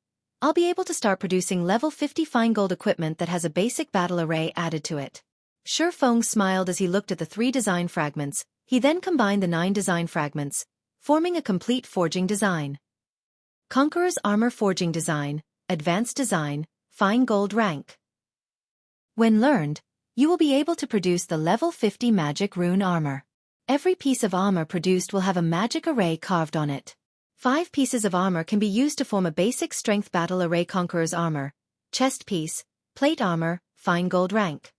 I'll be able to start producing level 50 fine gold equipment that has a basic battle array added to it. Feng smiled as he looked at the 3 design fragments. He then combined the 9 design fragments, forming a complete forging design. Conqueror's armor forging design, advanced design, fine gold rank. When learned, you will be able to produce the level 50 magic rune armor. Every piece of armor produced will have a magic array carved on it. 5 pieces of armor can be used to form a basic strength battle array. Conqueror's armor, chest piece, plate armor, fine gold rank.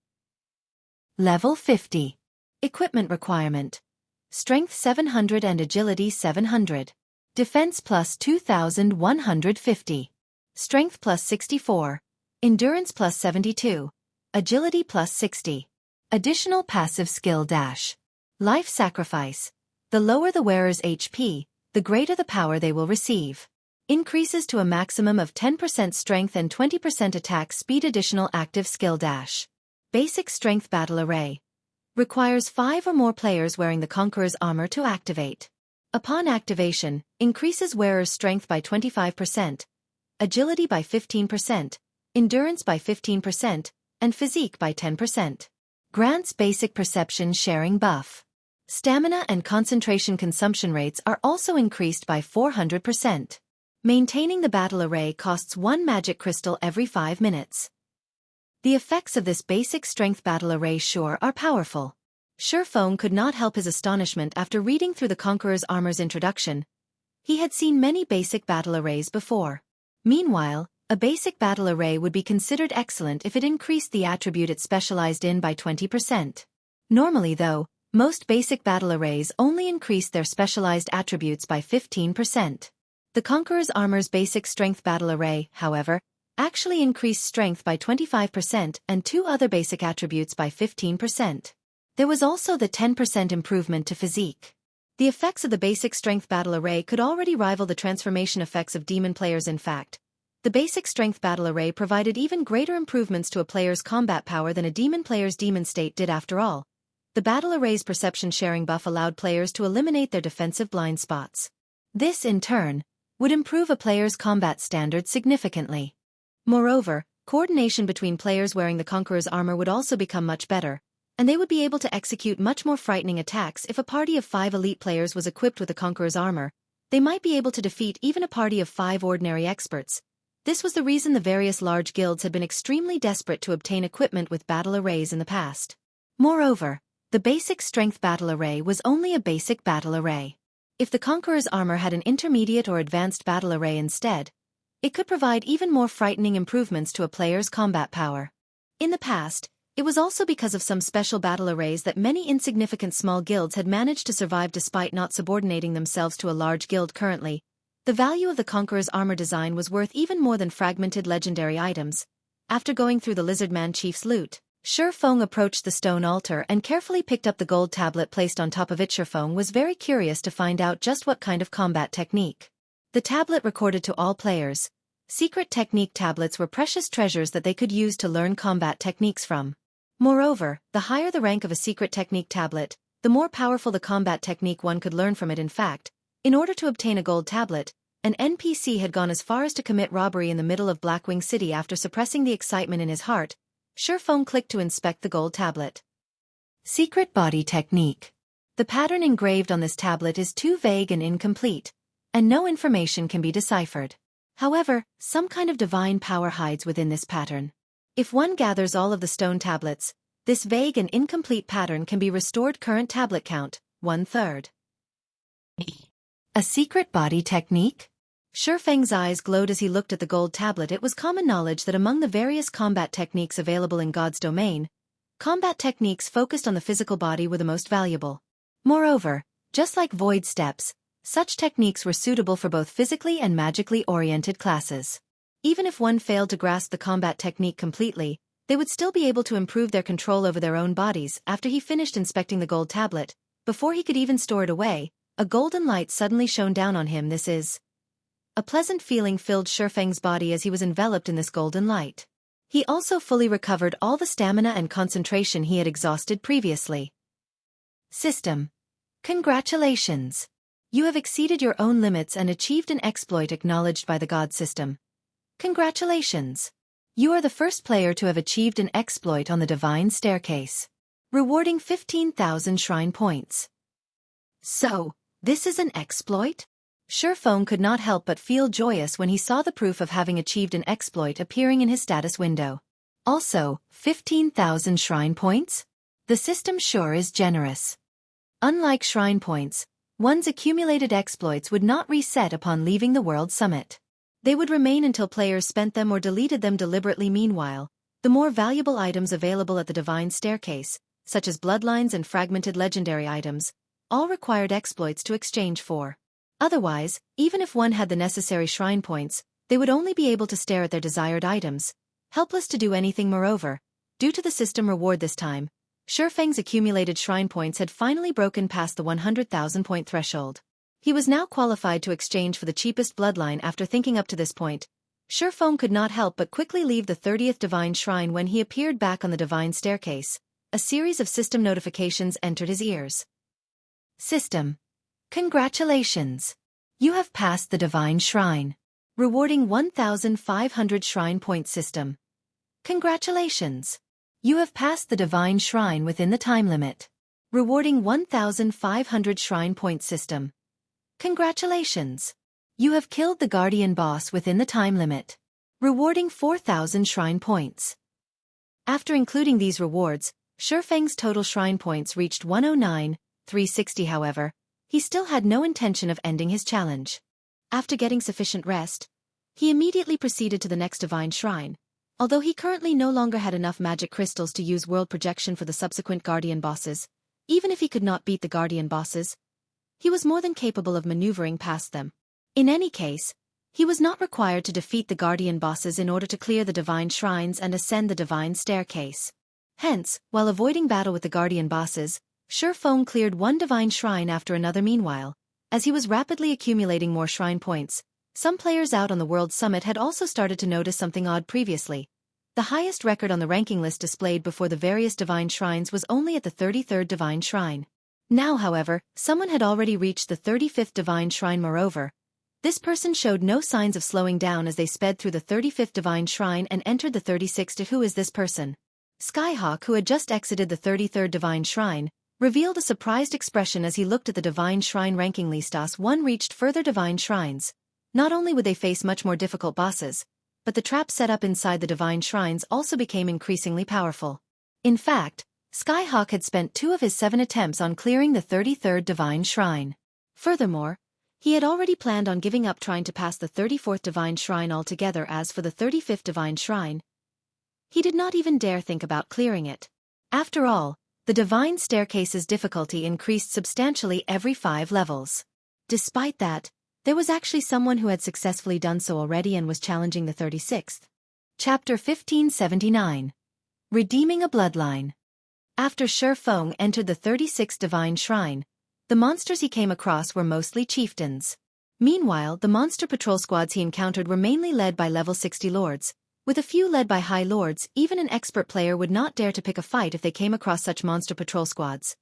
Level 50. Equipment requirement. Strength 700 and agility 700. Defense plus 2150. Strength plus 64. Endurance plus 72. Agility plus 60. Additional passive skill dash. Life sacrifice. The lower the wearer's HP, the greater the power they will receive. Increases to a maximum of 10% strength and 20% attack speed. Additional active skill dash. Basic strength battle array. Requires 5 or more players wearing the Conqueror's armor to activate. Upon activation, increases wearer's strength by 25%, agility by 15%, endurance by 15%, and physique by 10%. Grants basic perception sharing buff. Stamina and concentration consumption rates are also increased by 400%. Maintaining the battle array costs 1 magic crystal every 5 minutes. The effects of this basic strength battle array sure are powerful. Feng could not help his astonishment after reading through the Conqueror's armor's introduction. He had seen many basic battle arrays before. Meanwhile, a basic battle array would be considered excellent if it increased the attribute it specialized in by 20%. Normally though, most basic battle arrays only increased their specialized attributes by 15%. The Conqueror's armor's basic strength battle array, however, actually increased strength by 25% and 2 other basic attributes by 15%. There was also the 10% improvement to physique. The effects of the basic strength battle array could already rival the transformation effects of demon players. In fact, the basic strength battle array provided even greater improvements to a player's combat power than a demon player's demon state did. After all, the battle array's perception sharing buff allowed players to eliminate their defensive blind spots. This, in turn, would improve a player's combat standards significantly. Moreover, coordination between players wearing the Conqueror's armor would also become much better, and they would be able to execute much more frightening attacks. If a party of 5 elite players was equipped with the Conqueror's armor, they might be able to defeat even a party of 5 ordinary experts. This was the reason the various large guilds had been extremely desperate to obtain equipment with battle arrays in the past. Moreover, the basic strength battle array was only a basic battle array. If the Conqueror's armor had an intermediate or advanced battle array instead, it could provide even more frightening improvements to a player's combat power. In the past, it was also because of some special battle arrays that many insignificant small guilds had managed to survive despite not subordinating themselves to a large guild. Currently, the value of the Conqueror's armor design was worth even more than fragmented legendary items. After going through the Lizardman chief's loot, Feng approached the stone altar and carefully picked up the gold tablet placed on top of it. Feng was very curious to find out just what kind of combat technique. The tablet recorded to all players. Secret technique tablets were precious treasures that they could use to learn combat techniques from. Moreover, the higher the rank of a secret technique tablet, the more powerful the combat technique one could learn from it. In fact, in order to obtain a gold tablet, an NPC had gone as far as to commit robbery in the middle of Blackwing City. After suppressing the excitement in his heart, Feng clicked to inspect the gold tablet. Secret body technique. The pattern engraved on this tablet is too vague and incomplete, and no information can be deciphered. However, some kind of divine power hides within this pattern. If one gathers all of the stone tablets, this vague and incomplete pattern can be restored. Current tablet count, 1/3. A secret body technique? Feng's eyes glowed as he looked at the gold tablet. It was common knowledge that among the various combat techniques available in God's domain, combat techniques focused on the physical body were the most valuable. Moreover, just like void steps, such techniques were suitable for both physically and magically oriented classes. Even if one failed to grasp the combat technique completely, they would still be able to improve their control over their own bodies. After he finished inspecting the gold tablet, before he could even store it away, a golden light suddenly shone down on him. A pleasant feeling filled Feng's body as he was enveloped in this golden light. He also fully recovered all the stamina and concentration he had exhausted previously. System. Congratulations! You have exceeded your own limits and achieved an exploit acknowledged by the God system. Congratulations! You are the first player to have achieved an exploit on the Divine Staircase, rewarding 15,000 shrine points. So, this is an exploit? Feng could not help but feel joyous when he saw the proof of having achieved an exploit appearing in his status window. Also, 15,000 shrine points? The system sure is generous. Unlike shrine points, one's accumulated exploits would not reset upon leaving the World Summit. They would remain until players spent them or deleted them deliberately. Meanwhile, the more valuable items available at the Divine Staircase, such as Bloodlines and fragmented legendary items, all required exploits to exchange for. Otherwise, even if one had the necessary shrine points, they would only be able to stare at their desired items, helpless to do anything. Moreover, due to the system reward this time, Feng's accumulated shrine points had finally broken past the 100,000 point threshold. He was now qualified to exchange for the cheapest bloodline. After thinking up to this point, Feng could not help but quickly leave the 30th Divine Shrine. When he appeared back on the Divine Staircase, a series of system notifications entered his ears. System. Congratulations! You have passed the Divine Shrine, rewarding 1,500 shrine point. System. Congratulations! You have passed the Divine Shrine within the time limit, rewarding 1,500 shrine point. System. Congratulations! You have killed the Guardian boss within the time limit, rewarding 4,000 shrine points. After including these rewards, Feng's total shrine points reached 109,360. However, he still had no intention of ending his challenge. After getting sufficient rest, he immediately proceeded to the next Divine Shrine. Although he currently no longer had enough magic crystals to use world projection for the subsequent Guardian bosses, even if he could not beat the Guardian bosses, he was more than capable of maneuvering past them. In any case, he was not required to defeat the Guardian bosses in order to clear the Divine Shrines and ascend the Divine Staircase. Hence, while avoiding battle with the Guardian bosses, Feng cleared one Divine Shrine after another. Meanwhile, as he was rapidly accumulating more shrine points, some players out on the World Summit had also started to notice something odd. Previously, the highest record on the ranking list displayed before the various Divine Shrines was only at the 33rd Divine Shrine. Now, however, someone had already reached the 35th Divine Shrine. Moreover, this person showed no signs of slowing down as they sped through the 35th Divine Shrine and entered the 36th. Who is this person? Skyhawk, who had just exited the 33rd Divine Shrine, revealed a surprised expression as he looked at the Divine Shrine ranking list. As one reached further Divine Shrines, not only would they face much more difficult bosses, but the traps set up inside the Divine Shrines also became increasingly powerful. In fact, Skyhawk had spent 2 of his 7 attempts on clearing the 33rd Divine Shrine. Furthermore, he had already planned on giving up trying to pass the 34th Divine Shrine altogether. As for the 35th Divine Shrine, he did not even dare think about clearing it. After all, the Divine Staircase's difficulty increased substantially every 5 levels. Despite that, there was actually someone who had successfully done so already and was challenging the 36th. Chapter 1579. Redeeming a Bloodline. After Feng entered the 36th Divine Shrine, the monsters he came across were mostly chieftains. Meanwhile, the monster patrol squads he encountered were mainly led by level 60 lords, with a few led by high lords. Even an expert player would not dare to pick a fight if they came across such monster patrol squads.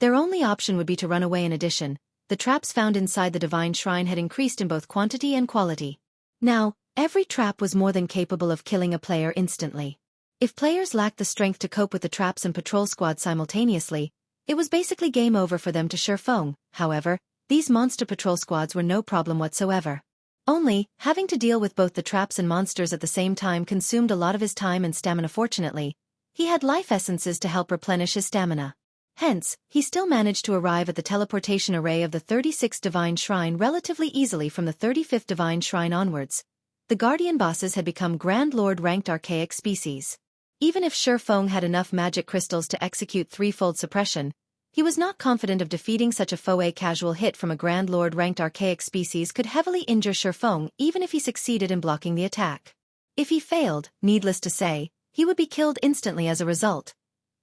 Their only option would be to run away. In addition, the traps found inside the Divine Shrine had increased in both quantity and quality. Now, every trap was more than capable of killing a player instantly. If players lacked the strength to cope with the traps and patrol squad simultaneously, it was basically game over for them to Feng. However, these monster patrol squads were no problem whatsoever. Only, having to deal with both the traps and monsters at the same time consumed a lot of his time and stamina. Fortunately, he had life essences to help replenish his stamina. Hence, he still managed to arrive at the teleportation array of the 36th Divine Shrine relatively easily. From the 35th Divine Shrine onwards, the Guardian bosses had become Grand Lord ranked archaic species. Even if Feng had enough magic crystals to execute threefold suppression, he was not confident of defeating such a foe. A casual hit from a Grand Lord ranked archaic species could heavily injure Feng even if he succeeded in blocking the attack. If he failed, needless to say, he would be killed instantly. As a result,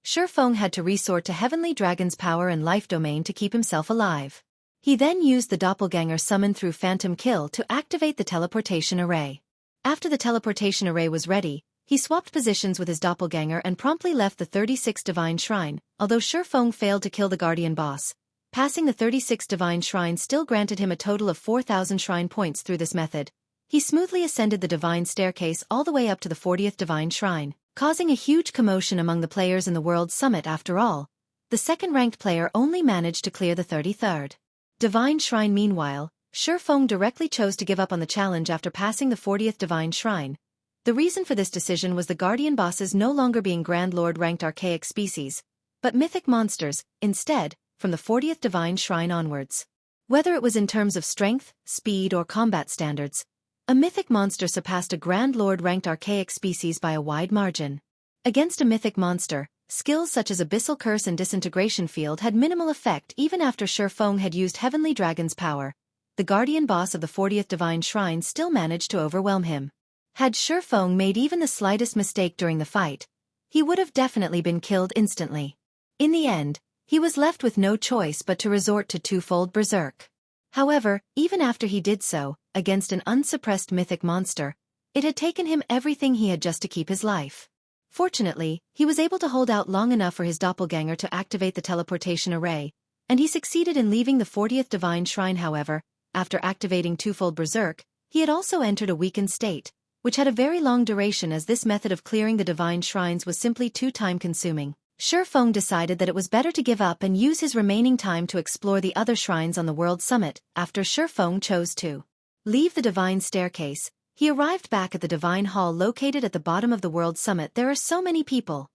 Feng had to resort to Heavenly Dragon's power and life domain to keep himself alive. He then used the doppelganger summon through Phantom Kill to activate the teleportation array. After the teleportation array was ready, he swapped positions with his doppelganger and promptly left the 36th Divine Shrine. Although Feng failed to kill the Guardian boss, Passing the 36 divine shrine still granted him a total of 4,000 shrine points through this method. He smoothly ascended the divine staircase all the way up to the 40th divine shrine, causing a huge commotion among the players in the World Summit. After all, the second-ranked player only managed to clear the 33rd divine shrine. Meanwhile, Feng directly chose to give up on the challenge after passing the 40th divine shrine. The reason for this decision was the guardian bosses no longer being Grand Lord-ranked archaic species, but mythic monsters, instead, from the 40th divine shrine onwards. Whether it was in terms of strength, speed or combat standards, a mythic monster surpassed a Grand Lord-ranked archaic species by a wide margin. Against a mythic monster, skills such as Abyssal Curse and Disintegration Field had minimal effect even after Feng had used Heavenly Dragon's power. The guardian boss of the 40th divine shrine still managed to overwhelm him. Had Feng made even the slightest mistake during the fight, he would have definitely been killed instantly. In the end, he was left with no choice but to resort to twofold berserk. However, even after he did so, against an unsuppressed mythic monster, it had taken him everything he had just to keep his life. Fortunately, he was able to hold out long enough for his doppelganger to activate the teleportation array, and he succeeded in leaving the 40th divine shrine. However, after activating twofold berserk, he had also entered a weakened state, which had a very long duration as this method of clearing the divine shrines was simply too time-consuming. Feng decided that it was better to give up and use his remaining time to explore the other shrines on the World Summit. After Feng chose to leave the divine staircase, he arrived back at the divine hall located at the bottom of the World Summit. There are so many people.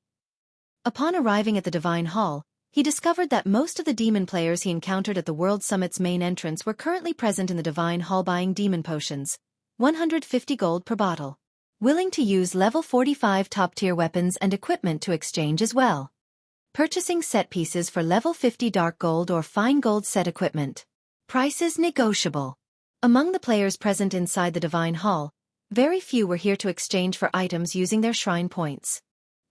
Upon arriving at the divine hall, he discovered that most of the demon players he encountered at the World Summit's main entrance were currently present in the divine hall buying demon potions, 150 gold per bottle, willing to use level 45 top-tier weapons and equipment to exchange as well. Purchasing set pieces for level 50 dark gold or fine gold set equipment. Prices negotiable. Among the players present inside the divine hall, very few were here to exchange for items using their shrine points.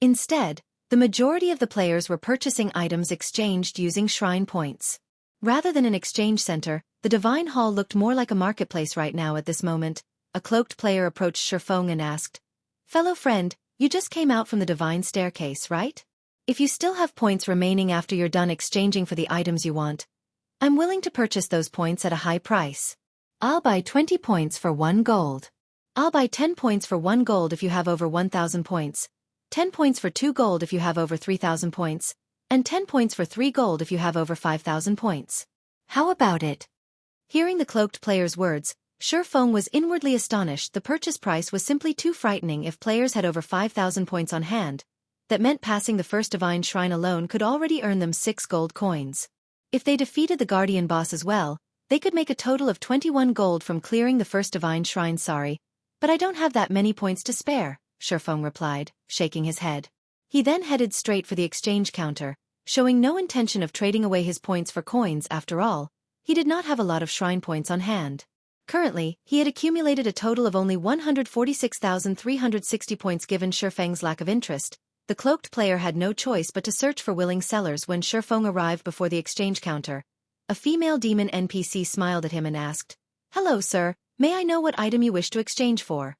Instead, the majority of the players were purchasing items exchanged using shrine points. Rather than an exchange center, the divine hall looked more like a marketplace right now. At this moment, a cloaked player approached Feng and asked, "Fellow friend, you just came out from the divine staircase, right? If you still have points remaining after you're done exchanging for the items you want, I'm willing to purchase those points at a high price. I'll buy 20 points for 1 gold. I'll buy 10 points for 1 gold if you have over 1,000 points, 10 points for 2 gold if you have over 3,000 points, and 10 points for 3 gold if you have over 5,000 points. How about it?" Hearing the cloaked player's words, Feng was inwardly astonished. The purchase price was simply too frightening. If players had over 5,000 points on hand, that meant passing the first divine shrine alone could already earn them 6 gold coins. If they defeated the guardian boss as well, they could make a total of 21 gold from clearing the first divine shrine. "Sorry, but I don't have that many points to spare," Feng replied, shaking his head. He then headed straight for the exchange counter, showing no intention of trading away his points for coins. After all, he did not have a lot of shrine points on hand. Currently, he had accumulated a total of only 146,360 points. Given Feng's lack of interest, the cloaked player had no choice but to search for willing sellers. When Feng arrived before the exchange counter, a female demon NPC smiled at him and asked, "Hello sir, may I know what item you wish to exchange for?"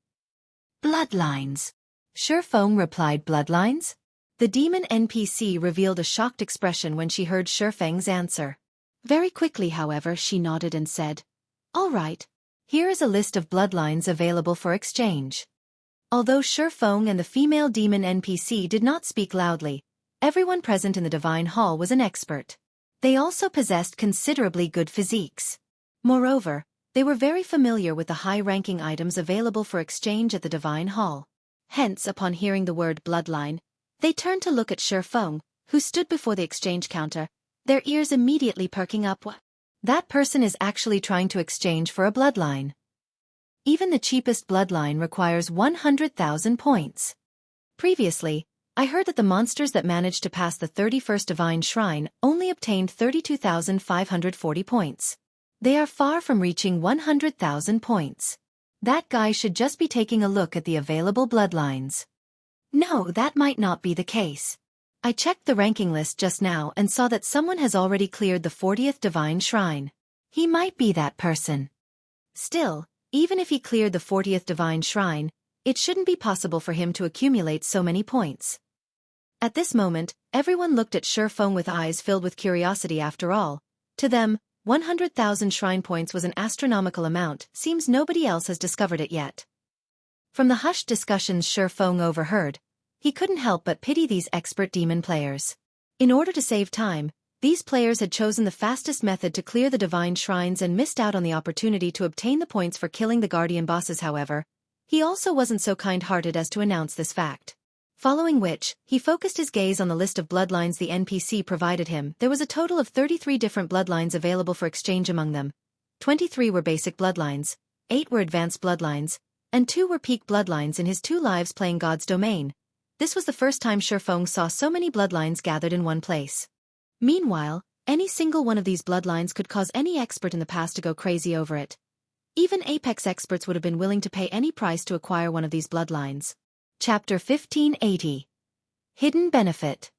"Bloodlines." Feng replied. "Bloodlines?" The demon NPC revealed a shocked expression when she heard Feng's answer. Very quickly, however, she nodded and said, "All right. Here is a list of bloodlines available for exchange." Although Feng and the female demon NPC did not speak loudly, everyone present in the divine hall was an expert. They also possessed considerably good physiques. Moreover, they were very familiar with the high-ranking items available for exchange at the divine hall. Hence, upon hearing the word bloodline, they turned to look at Feng, who stood before the exchange counter, their ears immediately perking up. "What? That person is actually trying to exchange for a bloodline. Even the cheapest bloodline requires 100,000 points. Previously, I heard that the monsters that managed to pass the 31st divine shrine only obtained 32,540 points. They are far from reaching 100,000 points. That guy should just be taking a look at the available bloodlines." No, that might not be the case. I checked the ranking list just now and saw that someone has already cleared the 40th divine shrine. He might be that person. Still, even if he cleared the 40th divine shrine, it shouldn't be possible for him to accumulate so many points. At this moment, everyone looked at Feng with eyes filled with curiosity. After all, To them, 100,000 shrine points was an astronomical amount, seems nobody else has discovered it yet. From the hushed discussions Feng overheard, he couldn't help but pity these expert demon players. In order to save time, these players had chosen the fastest method to clear the divine shrines and missed out on the opportunity to obtain the points for killing the guardian bosses. However, he also wasn't so kind-hearted as to announce this fact. Following which, he focused his gaze on the list of bloodlines the NPC provided him. There was a total of 33 different bloodlines available for exchange among them. 23 were basic bloodlines, 8 were advanced bloodlines, and 2 were peak bloodlines in his 2 lives playing God's Domain. This was the first time Feng saw so many bloodlines gathered in one place. Meanwhile, any single one of these bloodlines could cause any expert in the past to go crazy over it. Even Apex experts would have been willing to pay any price to acquire one of these bloodlines. Chapter 1580. Hidden Benefit.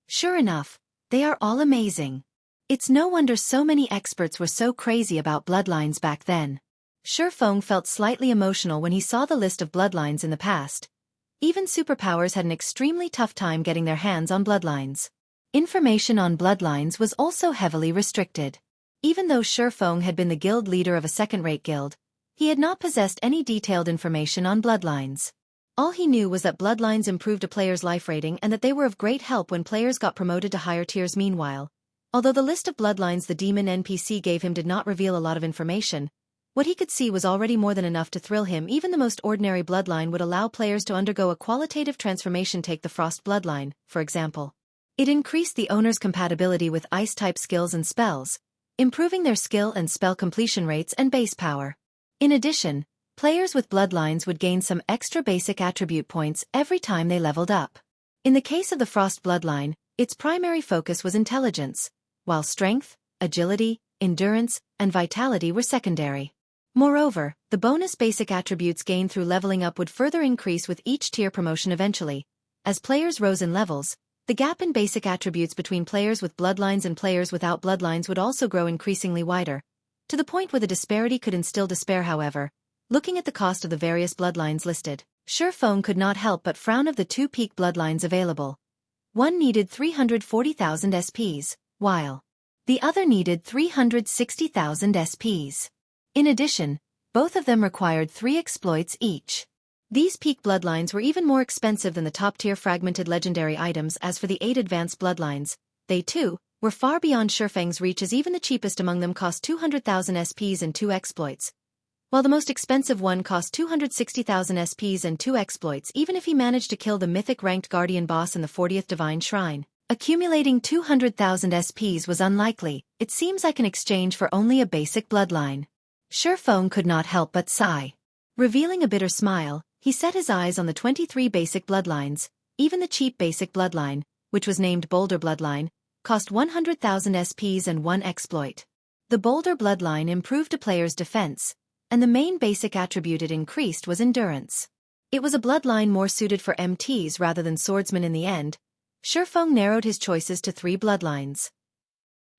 Sure enough, they are all amazing. It's no wonder so many experts were so crazy about bloodlines back then. Feng felt slightly emotional when he saw the list of bloodlines in the past. Even superpowers had an extremely tough time getting their hands on bloodlines. Information on bloodlines was also heavily restricted. Even though Feng had been the guild leader of a second-rate guild, he had not possessed any detailed information on bloodlines. All he knew was that bloodlines improved a player's life rating and that they were of great help when players got promoted to higher tiers. Meanwhile, although the list of bloodlines the demon NPC gave him did not reveal a lot of information, what he could see was already more than enough to thrill him. Even the most ordinary bloodline would allow players to undergo a qualitative transformation. Take the Frost bloodline, for example. It increased the owner's compatibility with ice-type skills and spells, improving their skill and spell completion rates and base power. In addition, players with bloodlines would gain some extra basic attribute points every time they leveled up. In the case of the Frost bloodline, its primary focus was intelligence, while strength, agility, endurance, and vitality were secondary. Moreover, the bonus basic attributes gained through leveling up would further increase with each tier promotion eventually. As players rose in levels, the gap in basic attributes between players with bloodlines and players without bloodlines would also grow increasingly wider, to the point where the disparity could instill despair. However, looking at the cost of the various bloodlines listed, Feng could not help but frown. Of the 2 peak bloodlines available, one needed 340,000 SPs, while the other needed 360,000 SPs. In addition, both of them required 3 exploits each. These peak bloodlines were even more expensive than the top-tier fragmented legendary items. As for the 8 advanced bloodlines, they too were far beyond Feng's reach, as even the cheapest among them cost 200,000 SPs and 2 exploits, while the most expensive one cost 260,000 SPs and 2 exploits. Even if he managed to kill the mythic ranked guardian boss in the 40th divine shrine, accumulating 200,000 SPs was unlikely. It seems like an exchange for only a basic bloodline. Feng could not help but sigh. Revealing a bitter smile, he set his eyes on the 23 basic bloodlines. Even the cheap basic bloodline, which was named Boulder Bloodline, cost 100,000 SPs and 1 exploit. The Boulder Bloodline improved a player's defense, and the main basic attribute it increased was endurance. It was a bloodline more suited for MTs rather than swordsmen. In the end, Feng narrowed his choices to 3 bloodlines.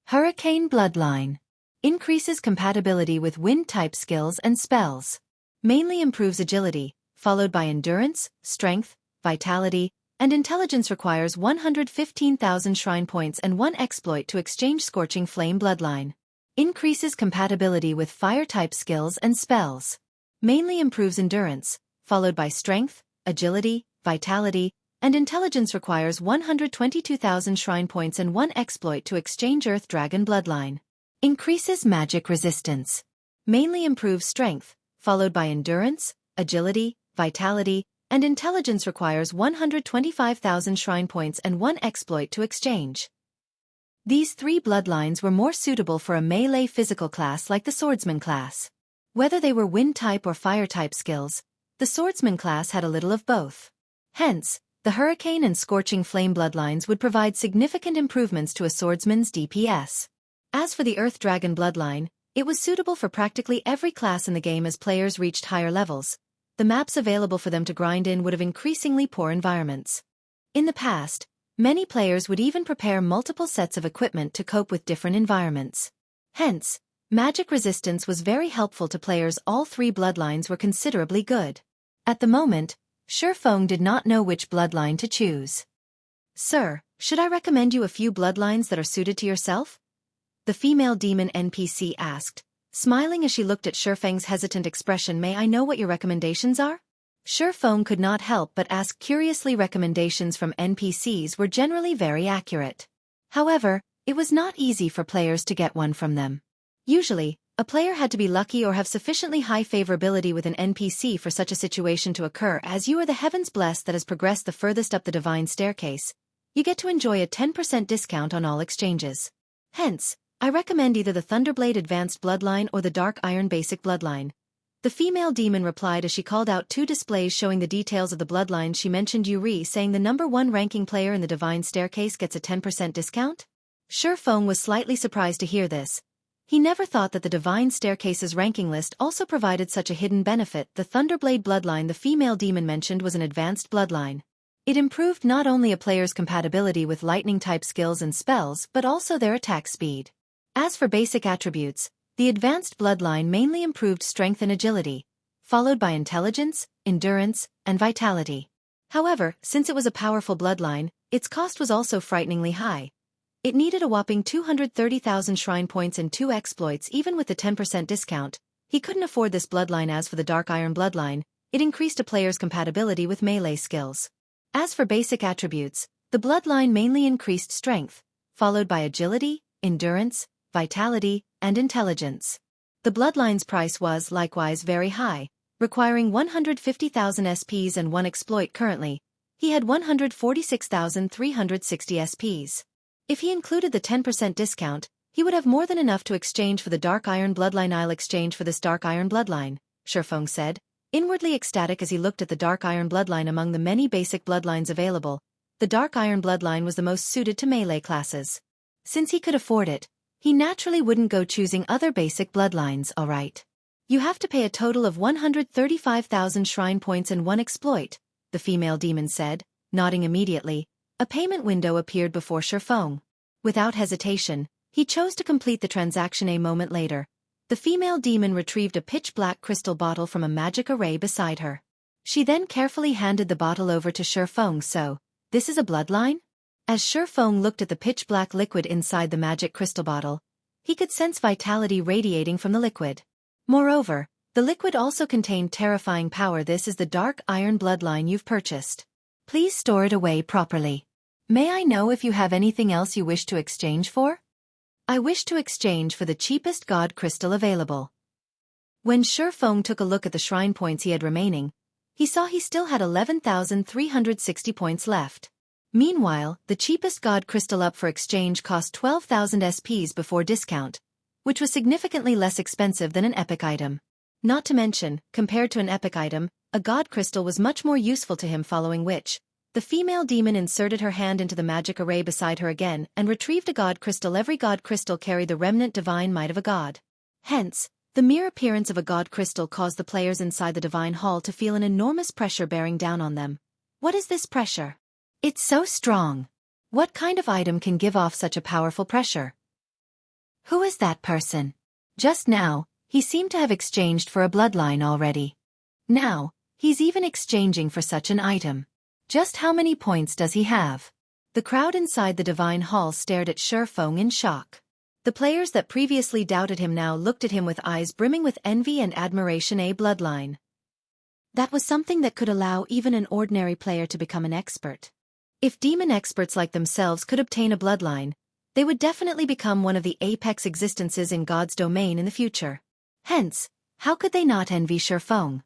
Hurricane Bloodline. Increases compatibility with wind-type skills and spells. Mainly improves agility, followed by endurance, strength, vitality, and intelligence. Requires 115,000 shrine points and 1 exploit to exchange. Scorching Flame bloodline. Increases compatibility with fire-type skills and spells. Mainly improves endurance, followed by strength, agility, vitality, and intelligence. Requires 122,000 shrine points and 1 exploit to exchange. Earth Dragon bloodline. Increases magic resistance. Mainly improves strength, followed by endurance, agility, vitality, and intelligence. Requires 125,000 shrine points and 1 exploit to exchange. These 3 bloodlines were more suitable for a melee physical class like the swordsman class. Whether they were wind-type or fire-type skills, the swordsman class had a little of both. Hence, the Hurricane and Scorching Flame bloodlines would provide significant improvements to a swordsman's DPS. As for the Earth Dragon bloodline, it was suitable for practically every class in the game. As players reached higher levels, the maps available for them to grind in would have increasingly poor environments. In the past, many players would even prepare multiple sets of equipment to cope with different environments. Hence, magic resistance was very helpful to players. All 3 bloodlines were considerably good. At the moment, Feng did not know which bloodline to choose. "Sir, should I recommend you a few bloodlines that are suited to yourself?" the female demon NPC asked, smiling as she looked at Feng's hesitant expression. May I know what your recommendations are? Feng could not help but ask curiously. Recommendations from NPCs were generally very accurate. However, it was not easy for players to get one from them. Usually, a player had to be lucky or have sufficiently high favorability with an NPC for such a situation to occur. As you are the heavens blessed that has progressed the furthest up the divine staircase, you get to enjoy a 10% discount on all exchanges. Hence, I recommend either the Thunderblade Advanced Bloodline or the Dark Iron Basic Bloodline. The female demon replied as she called out two displays showing the details of the bloodlines. She mentioned Yuri, saying the number 1 ranking player in the divine staircase gets a 10% discount. Feng was slightly surprised to hear this. He never thought that the divine staircase's ranking list also provided such a hidden benefit. The Thunderblade bloodline the female demon mentioned was an advanced bloodline. It improved not only a player's compatibility with lightning-type skills and spells but also their attack speed. As for basic attributes, the advanced bloodline mainly improved strength and agility, followed by intelligence, endurance, and vitality. However, since it was a powerful bloodline, its cost was also frighteningly high. It needed a whopping 230,000 shrine points and 2 exploits. Even with the 10% discount, he couldn't afford this bloodline. As for the Dark Iron bloodline, it increased a player's compatibility with melee skills. As for basic attributes, the bloodline mainly increased strength, followed by agility, endurance, vitality, and intelligence. The bloodline's price was likewise very high, requiring 150,000 SPs and 1 exploit. Currently, he had 146,360 SPs. If he included the 10% discount, he would have more than enough to exchange for the Dark Iron bloodline. I'll exchange for this Dark Iron bloodline, Feng said, inwardly ecstatic as he looked at the Dark Iron bloodline. Among the many basic bloodlines available, the Dark Iron bloodline was the most suited to melee classes. Since he could afford it, he naturally wouldn't go choosing other basic bloodlines. Alright. You have to pay a total of 135,000 shrine points and 1 exploit, the female demon said, nodding immediately. A payment window appeared before Feng. Without hesitation, he chose to complete the transaction. A moment later, the female demon retrieved a pitch-black crystal bottle from a magic array beside her. She then carefully handed the bottle over to Feng. So, this is a bloodline? As Feng looked at the pitch-black liquid inside the magic crystal bottle, he could sense vitality radiating from the liquid. Moreover, the liquid also contained terrifying power. This is the Dark Iron bloodline you've purchased. Please store it away properly. May I know if you have anything else you wish to exchange for? I wish to exchange for the cheapest god crystal available. When Feng took a look at the shrine points he had remaining, he saw he still had 11,360 points left. Meanwhile, the cheapest god crystal up for exchange cost 12,000 SPs before discount, which was significantly less expensive than an epic item. Not to mention, compared to an epic item, a god crystal was much more useful to him. Following which, the female demon inserted her hand into the magic array beside her again and retrieved a god crystal. Every god crystal carried the remnant divine might of a god. Hence, the mere appearance of a god crystal caused the players inside the divine hall to feel an enormous pressure bearing down on them. What is this pressure? It's so strong. What kind of item can give off such a powerful pressure? Who is that person? Just now, he seemed to have exchanged for a bloodline already. Now, he's even exchanging for such an item. Just how many points does he have? The crowd inside the divine hall stared at Feng in shock. The players that previously doubted him now looked at him with eyes brimming with envy and admiration. A bloodline. That was something that could allow even an ordinary player to become an expert. If demon experts like themselves could obtain a bloodline, they would definitely become one of the apex existences in God's domain in the future. Hence, how could they not envy Feng?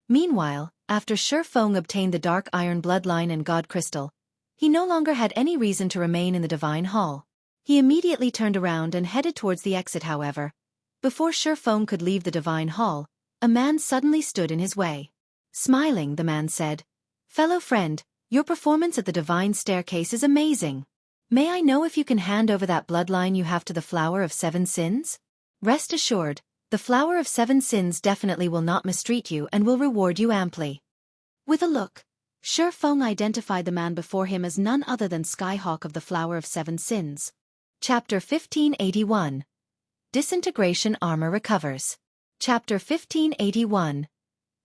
Meanwhile, after Feng obtained the Dark Iron bloodline and God Crystal, he no longer had any reason to remain in the Divine Hall. He immediately turned around and headed towards the exit. However, before Feng could leave the Divine Hall, a man suddenly stood in his way. Smiling, the man said, "Fellow friend, your performance at the Divine Staircase is amazing. May I know if you can hand over that bloodline you have to the Flower of Seven Sins? Rest assured, the Flower of Seven Sins definitely will not mistreat you and will reward you amply." With a look, Feng identified the man before him as none other than Skyhawk of the Flower of Seven Sins. Chapter 1581. Disintegration Armor Recovers. Chapter 1581.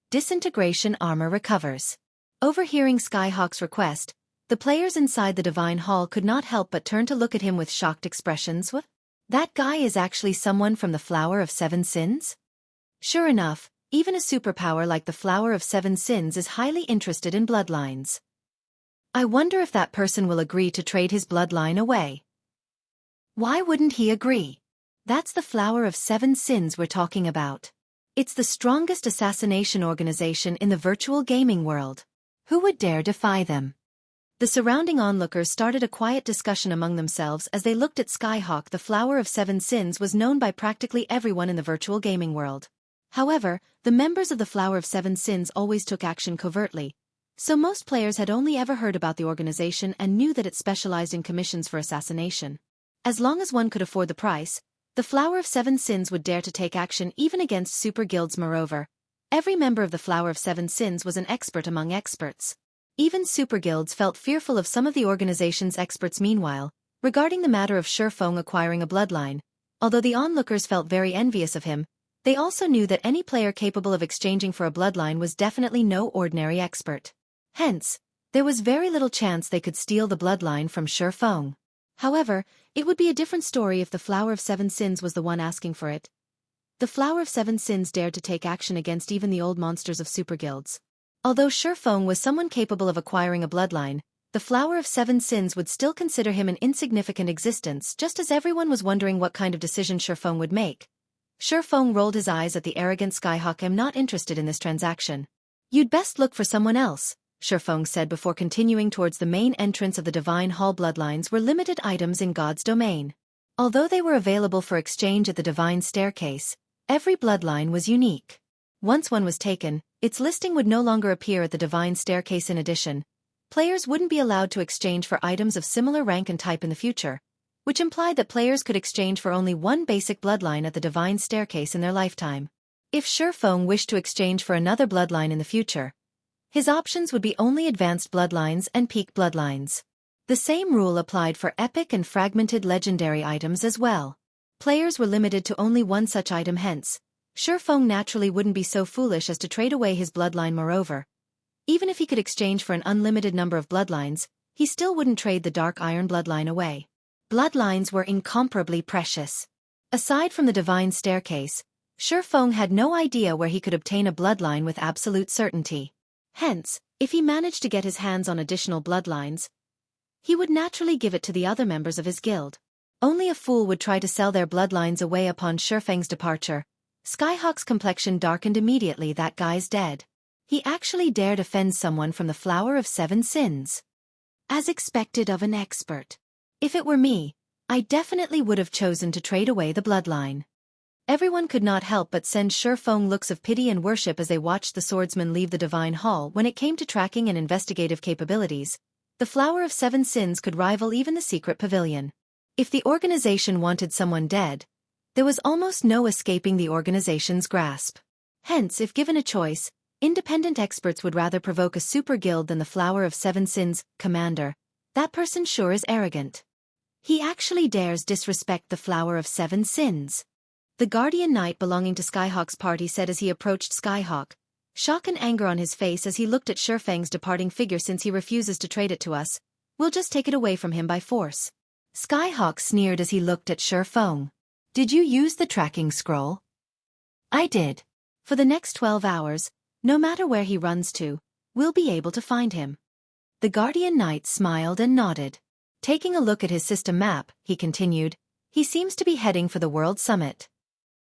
Disintegration Armor Recovers. Overhearing Skyhawk's request, the players inside the Divine Hall could not help but turn to look at him with shocked expressions. What? That guy is actually someone from the Flower of Seven Sins? Sure enough, even a superpower like the Flower of Seven Sins is highly interested in bloodlines. I wonder if that person will agree to trade his bloodline away. Why wouldn't he agree? That's the Flower of Seven Sins we're talking about. It's the strongest assassination organization in the virtual gaming world. Who would dare defy them? The surrounding onlookers started a quiet discussion among themselves as they looked at Skyhawk. The Flower of Seven Sins was known by practically everyone in the virtual gaming world. However, the members of the Flower of Seven Sins always took action covertly, so most players had only ever heard about the organization and knew that it specialized in commissions for assassination. As long as one could afford the price, the Flower of Seven Sins would dare to take action even against super guilds. Moreover, every member of the Flower of Seven Sins was an expert among experts. Even super guilds felt fearful of some of the organization's experts. Meanwhile, regarding the matter of Feng acquiring a bloodline, although the onlookers felt very envious of him, they also knew that any player capable of exchanging for a bloodline was definitely no ordinary expert. Hence, there was very little chance they could steal the bloodline from Feng. However, it would be a different story if the Flower of Seven Sins was the one asking for it. The Flower of Seven Sins dared to take action against even the old monsters of super guilds. Although Feng was someone capable of acquiring a bloodline, the Flower of Seven Sins would still consider him an insignificant existence, just as everyone was wondering what kind of decision Feng would make. Feng rolled his eyes at the arrogant Skyhawk. I'm not interested in this transaction. You'd best look for someone else, Feng said before continuing towards the main entrance of the Divine Hall. Bloodlines were limited items in God's domain. Although they were available for exchange at the Divine Staircase, every bloodline was unique. Once one was taken, its listing would no longer appear at the Divine Staircase. In addition, players wouldn't be allowed to exchange for items of similar rank and type in the future, which implied that players could exchange for only one basic bloodline at the Divine Staircase in their lifetime. If Feng wished to exchange for another bloodline in the future, his options would be only advanced bloodlines and peak bloodlines. The same rule applied for epic and fragmented legendary items as well. Players were limited to only one such item. Hence, Feng naturally wouldn't be so foolish as to trade away his bloodline. Moreover, even if he could exchange for an unlimited number of bloodlines, he still wouldn't trade the Dark Iron bloodline away. Bloodlines were incomparably precious. Aside from the Divine Staircase, Feng had no idea where he could obtain a bloodline with absolute certainty. Hence, if he managed to get his hands on additional bloodlines, he would naturally give it to the other members of his guild. Only a fool would try to sell their bloodlines away upon Feng's departure. Skyhawk's complexion darkened immediately. That guy's dead. He actually dared offend someone from the Flower of Seven Sins. As expected of an expert. If it were me, I definitely would have chosen to trade away the bloodline. Everyone could not help but send Feng looks of pity and worship as they watched the swordsman leave the Divine Hall. When it came to tracking and investigative capabilities, the Flower of Seven Sins could rival even the Secret Pavilion. If the organization wanted someone dead, there was almost no escaping the organization's grasp. Hence, if given a choice, independent experts would rather provoke a super guild than the Flower of Seven Sins. Commander, that person sure is arrogant. He actually dares disrespect the Flower of Seven Sins. The Guardian Knight belonging to Skyhawk's party said as he approached Skyhawk, shock and anger on his face as he looked at Feng's departing figure. Since he refuses to trade it to us, we'll just take it away from him by force. Skyhawk sneered as he looked at Feng. Did you use the tracking scroll? I did. For the next 12 hours, no matter where he runs to, we'll be able to find him. The Guardian Knight smiled and nodded. Taking a look at his system map, he continued, he seems to be heading for the World Summit.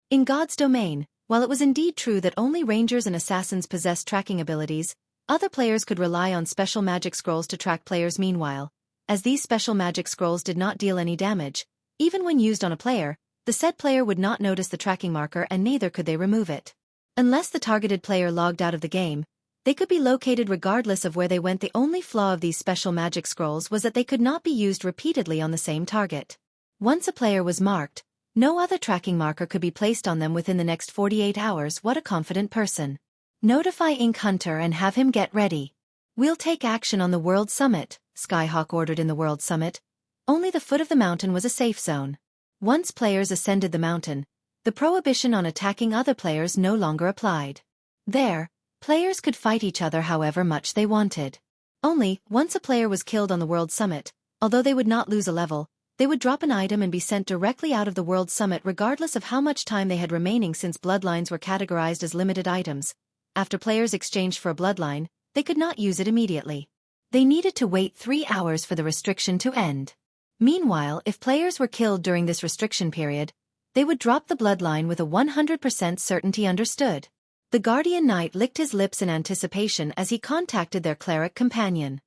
In God's domain, while it was indeed true that only rangers and assassins possessed tracking abilities, other players could rely on special magic scrolls to track players. Meanwhile, as these special magic scrolls did not deal any damage, even when used on a player, the said player would not notice the tracking marker and neither could they remove it. Unless the targeted player logged out of the game, they could be located regardless of where they went. The only flaw of these special magic scrolls was that they could not be used repeatedly on the same target. Once a player was marked, no other tracking marker could be placed on them within the next 48 hours. What a confident person. Notify Ink Hunter and have him get ready. We'll take action on the World Summit, Skyhawk ordered. In the World Summit, only the foot of the mountain was a safe zone. Once players ascended the mountain, the prohibition on attacking other players no longer applied. There, players could fight each other however much they wanted. Only, once a player was killed on the World Summit, although they would not lose a level, They would drop an item and be sent directly out of the World Summit regardless of how much time they had remaining, since bloodlines were categorized as limited items. After players exchanged for a bloodline, they could not use it immediately. They needed to wait 3 hours for the restriction to end. Meanwhile, if players were killed during this restriction period, they would drop the bloodline with a 100% certainty. Understood. The Guardian Knight licked his lips in anticipation as he contacted their cleric companion.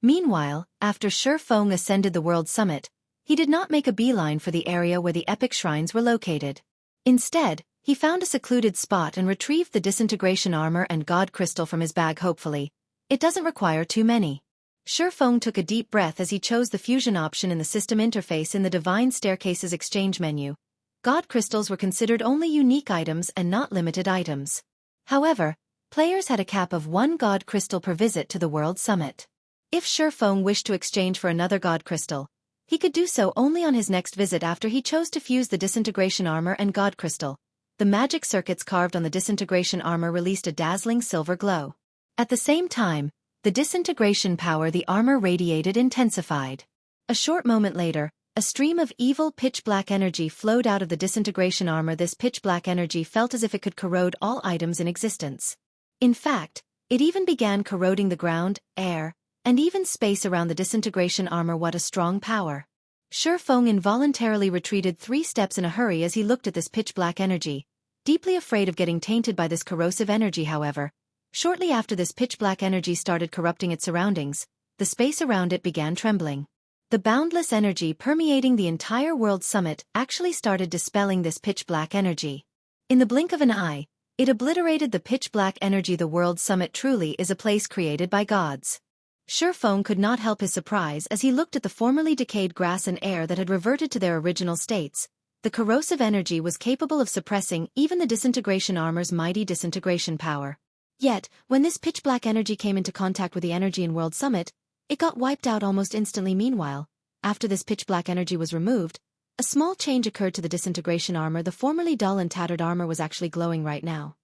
Meanwhile, after Feng ascended the World Summit, he did not make a beeline for the area where the epic shrines were located. Instead, he found a secluded spot and retrieved the Disintegration armor and God Crystal from his bag. Hopefully, it doesn't require too many. Feng took a deep breath as he chose the fusion option in the system interface in the Divine Staircase's exchange menu. God crystals were considered only unique items and not limited items. However, players had a cap of 1 God crystal per visit to the World Summit. If Feng wished to exchange for another God crystal, he could do so only on his next visit after he chose to fuse the Disintegration armor and God crystal. The magic circuits carved on the Disintegration armor released a dazzling silver glow. At the same time, the disintegration power the armor radiated intensified. A short moment later, a stream of evil pitch-black energy flowed out of the disintegration armor. This pitch-black energy felt as if it could corrode all items in existence. In fact, it even began corroding the ground, air, and even space around the disintegration armor. What a strong power. Feng involuntarily retreated 3 steps in a hurry as he looked at this pitch-black energy, deeply afraid of getting tainted by this corrosive energy. However, shortly after this pitch-black energy started corrupting its surroundings, the space around it began trembling. The boundless energy permeating the entire World Summit actually started dispelling this pitch-black energy. In the blink of an eye, it obliterated the pitch-black energy. The World Summit truly is a place created by gods. Feng could not help his surprise as he looked at the formerly decayed grass and air that had reverted to their original states. The corrosive energy was capable of suppressing even the disintegration armor's mighty disintegration power. Yet, when this pitch-black energy came into contact with the energy in World Summit, it got wiped out almost instantly. Meanwhile, after this pitch-black energy was removed, a small change occurred to the disintegration armor. The formerly dull and tattered armor was actually glowing right now.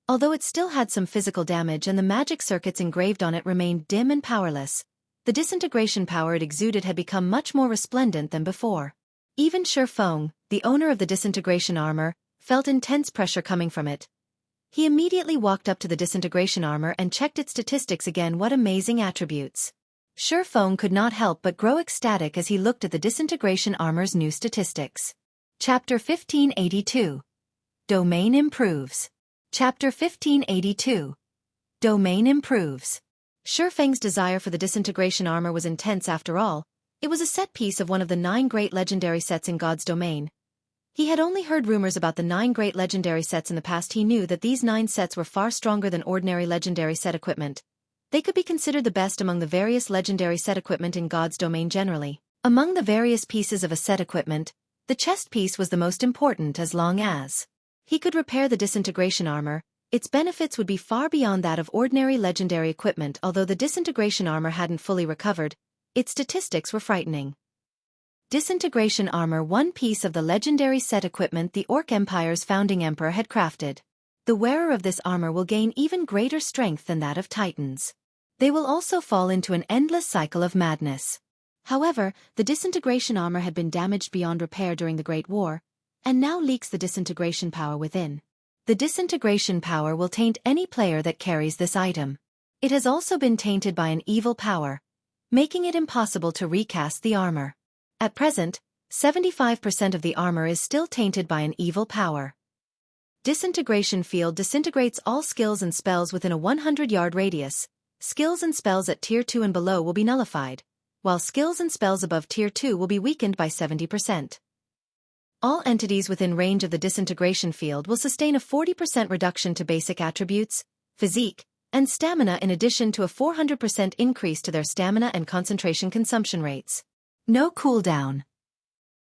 Although it still had some physical damage and the magic circuits engraved on it remained dim and powerless, the disintegration power it exuded had become much more resplendent than before. Even Feng, the owner of the disintegration armor, felt intense pressure coming from it. He immediately walked up to the disintegration armor and checked its statistics again. What amazing attributes! Feng could not help but grow ecstatic as he looked at the disintegration armor's new statistics. Chapter 1582. Domain improves. Chapter 1582. Domain improves. Feng's desire for the disintegration armor was intense. After all, it was a set piece of one of the 9 great legendary sets in God's domain. He had only heard rumors about the 9 great legendary sets in the past. He knew that these 9 sets were far stronger than ordinary legendary set equipment. They could be considered the best among the various legendary set equipment in God's domain generally. Among the various pieces of a set equipment, the chest piece was the most important. As long as he could repair the disintegration armor, its benefits would be far beyond that of ordinary legendary equipment. Although the disintegration armor hadn't fully recovered, its statistics were frightening. Disintegration armor, one piece of the legendary set equipment the Orc Empire's founding emperor had crafted. The wearer of this armor will gain even greater strength than that of Titans. They will also fall into an endless cycle of madness. However, the disintegration armor had been damaged beyond repair during the Great War, and now leaks the disintegration power within. The disintegration power will taint any player that carries this item. It has also been tainted by an evil power, making it impossible to recast the armor. At present, 75% of the armor is still tainted by an evil power. Disintegration field disintegrates all skills and spells within a 100-yard radius. Skills and spells at Tier 2 and below will be nullified, while skills and spells above Tier 2 will be weakened by 70%. All entities within range of the disintegration field will sustain a 40% reduction to basic attributes, physique, and stamina, in addition to a 400% increase to their stamina and concentration consumption rates. No cooldown.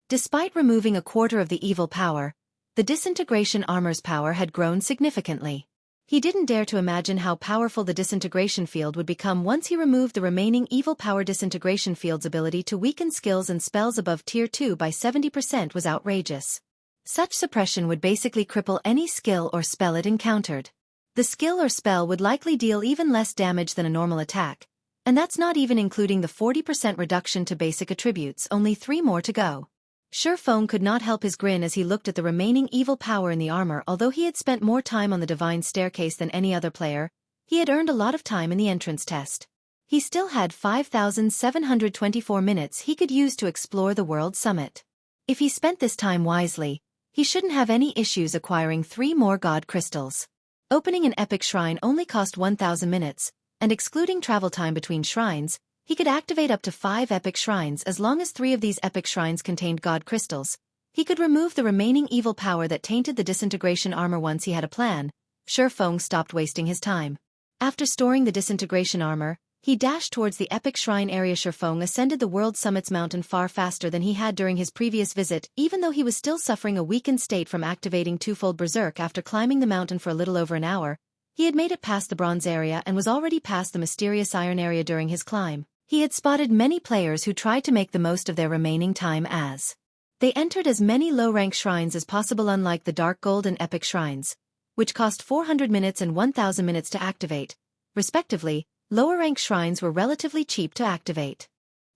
Despite removing a quarter of the evil power, the disintegration armor's power had grown significantly. He didn't dare to imagine how powerful the disintegration field would become once he removed the remaining evil power. Disintegration field's ability to weaken skills and spells above Tier 2 by 70% was outrageous. Such suppression would basically cripple any skill or spell it encountered. The skill or spell would likely deal even less damage than a normal attack, And that's not even including the 40% reduction to basic attributes, only 3 more to go. Feng could not help his grin as he looked at the remaining evil power in the armor. Although he had spent more time on the divine staircase than any other player, he had earned a lot of time in the entrance test. He still had 5,724 minutes he could use to explore the World Summit. If he spent this time wisely, he shouldn't have any issues acquiring 3 more God Crystals. Opening an epic shrine only cost 1,000 minutes, and excluding travel time between shrines, he could activate up to 5 epic shrines as long as 3 of these epic shrines contained God Crystals. He could remove the remaining evil power that tainted the Disintegration armor once he had a plan. Feng stopped wasting his time. After storing the Disintegration armor, he dashed towards the epic shrine area. Feng ascended the World Summit's mountain far faster than he had during his previous visit, even though he was still suffering a weakened state from activating twofold berserk after climbing the mountain for a little over an hour. He had made it past the bronze area and was already past the mysterious iron area during his climb. He had spotted many players who tried to make the most of their remaining time as they entered as many low-rank shrines as possible, unlike the Dark Gold and Epic shrines, which cost 400 minutes and 1,000 minutes to activate. Respectively, lower-rank shrines were relatively cheap to activate.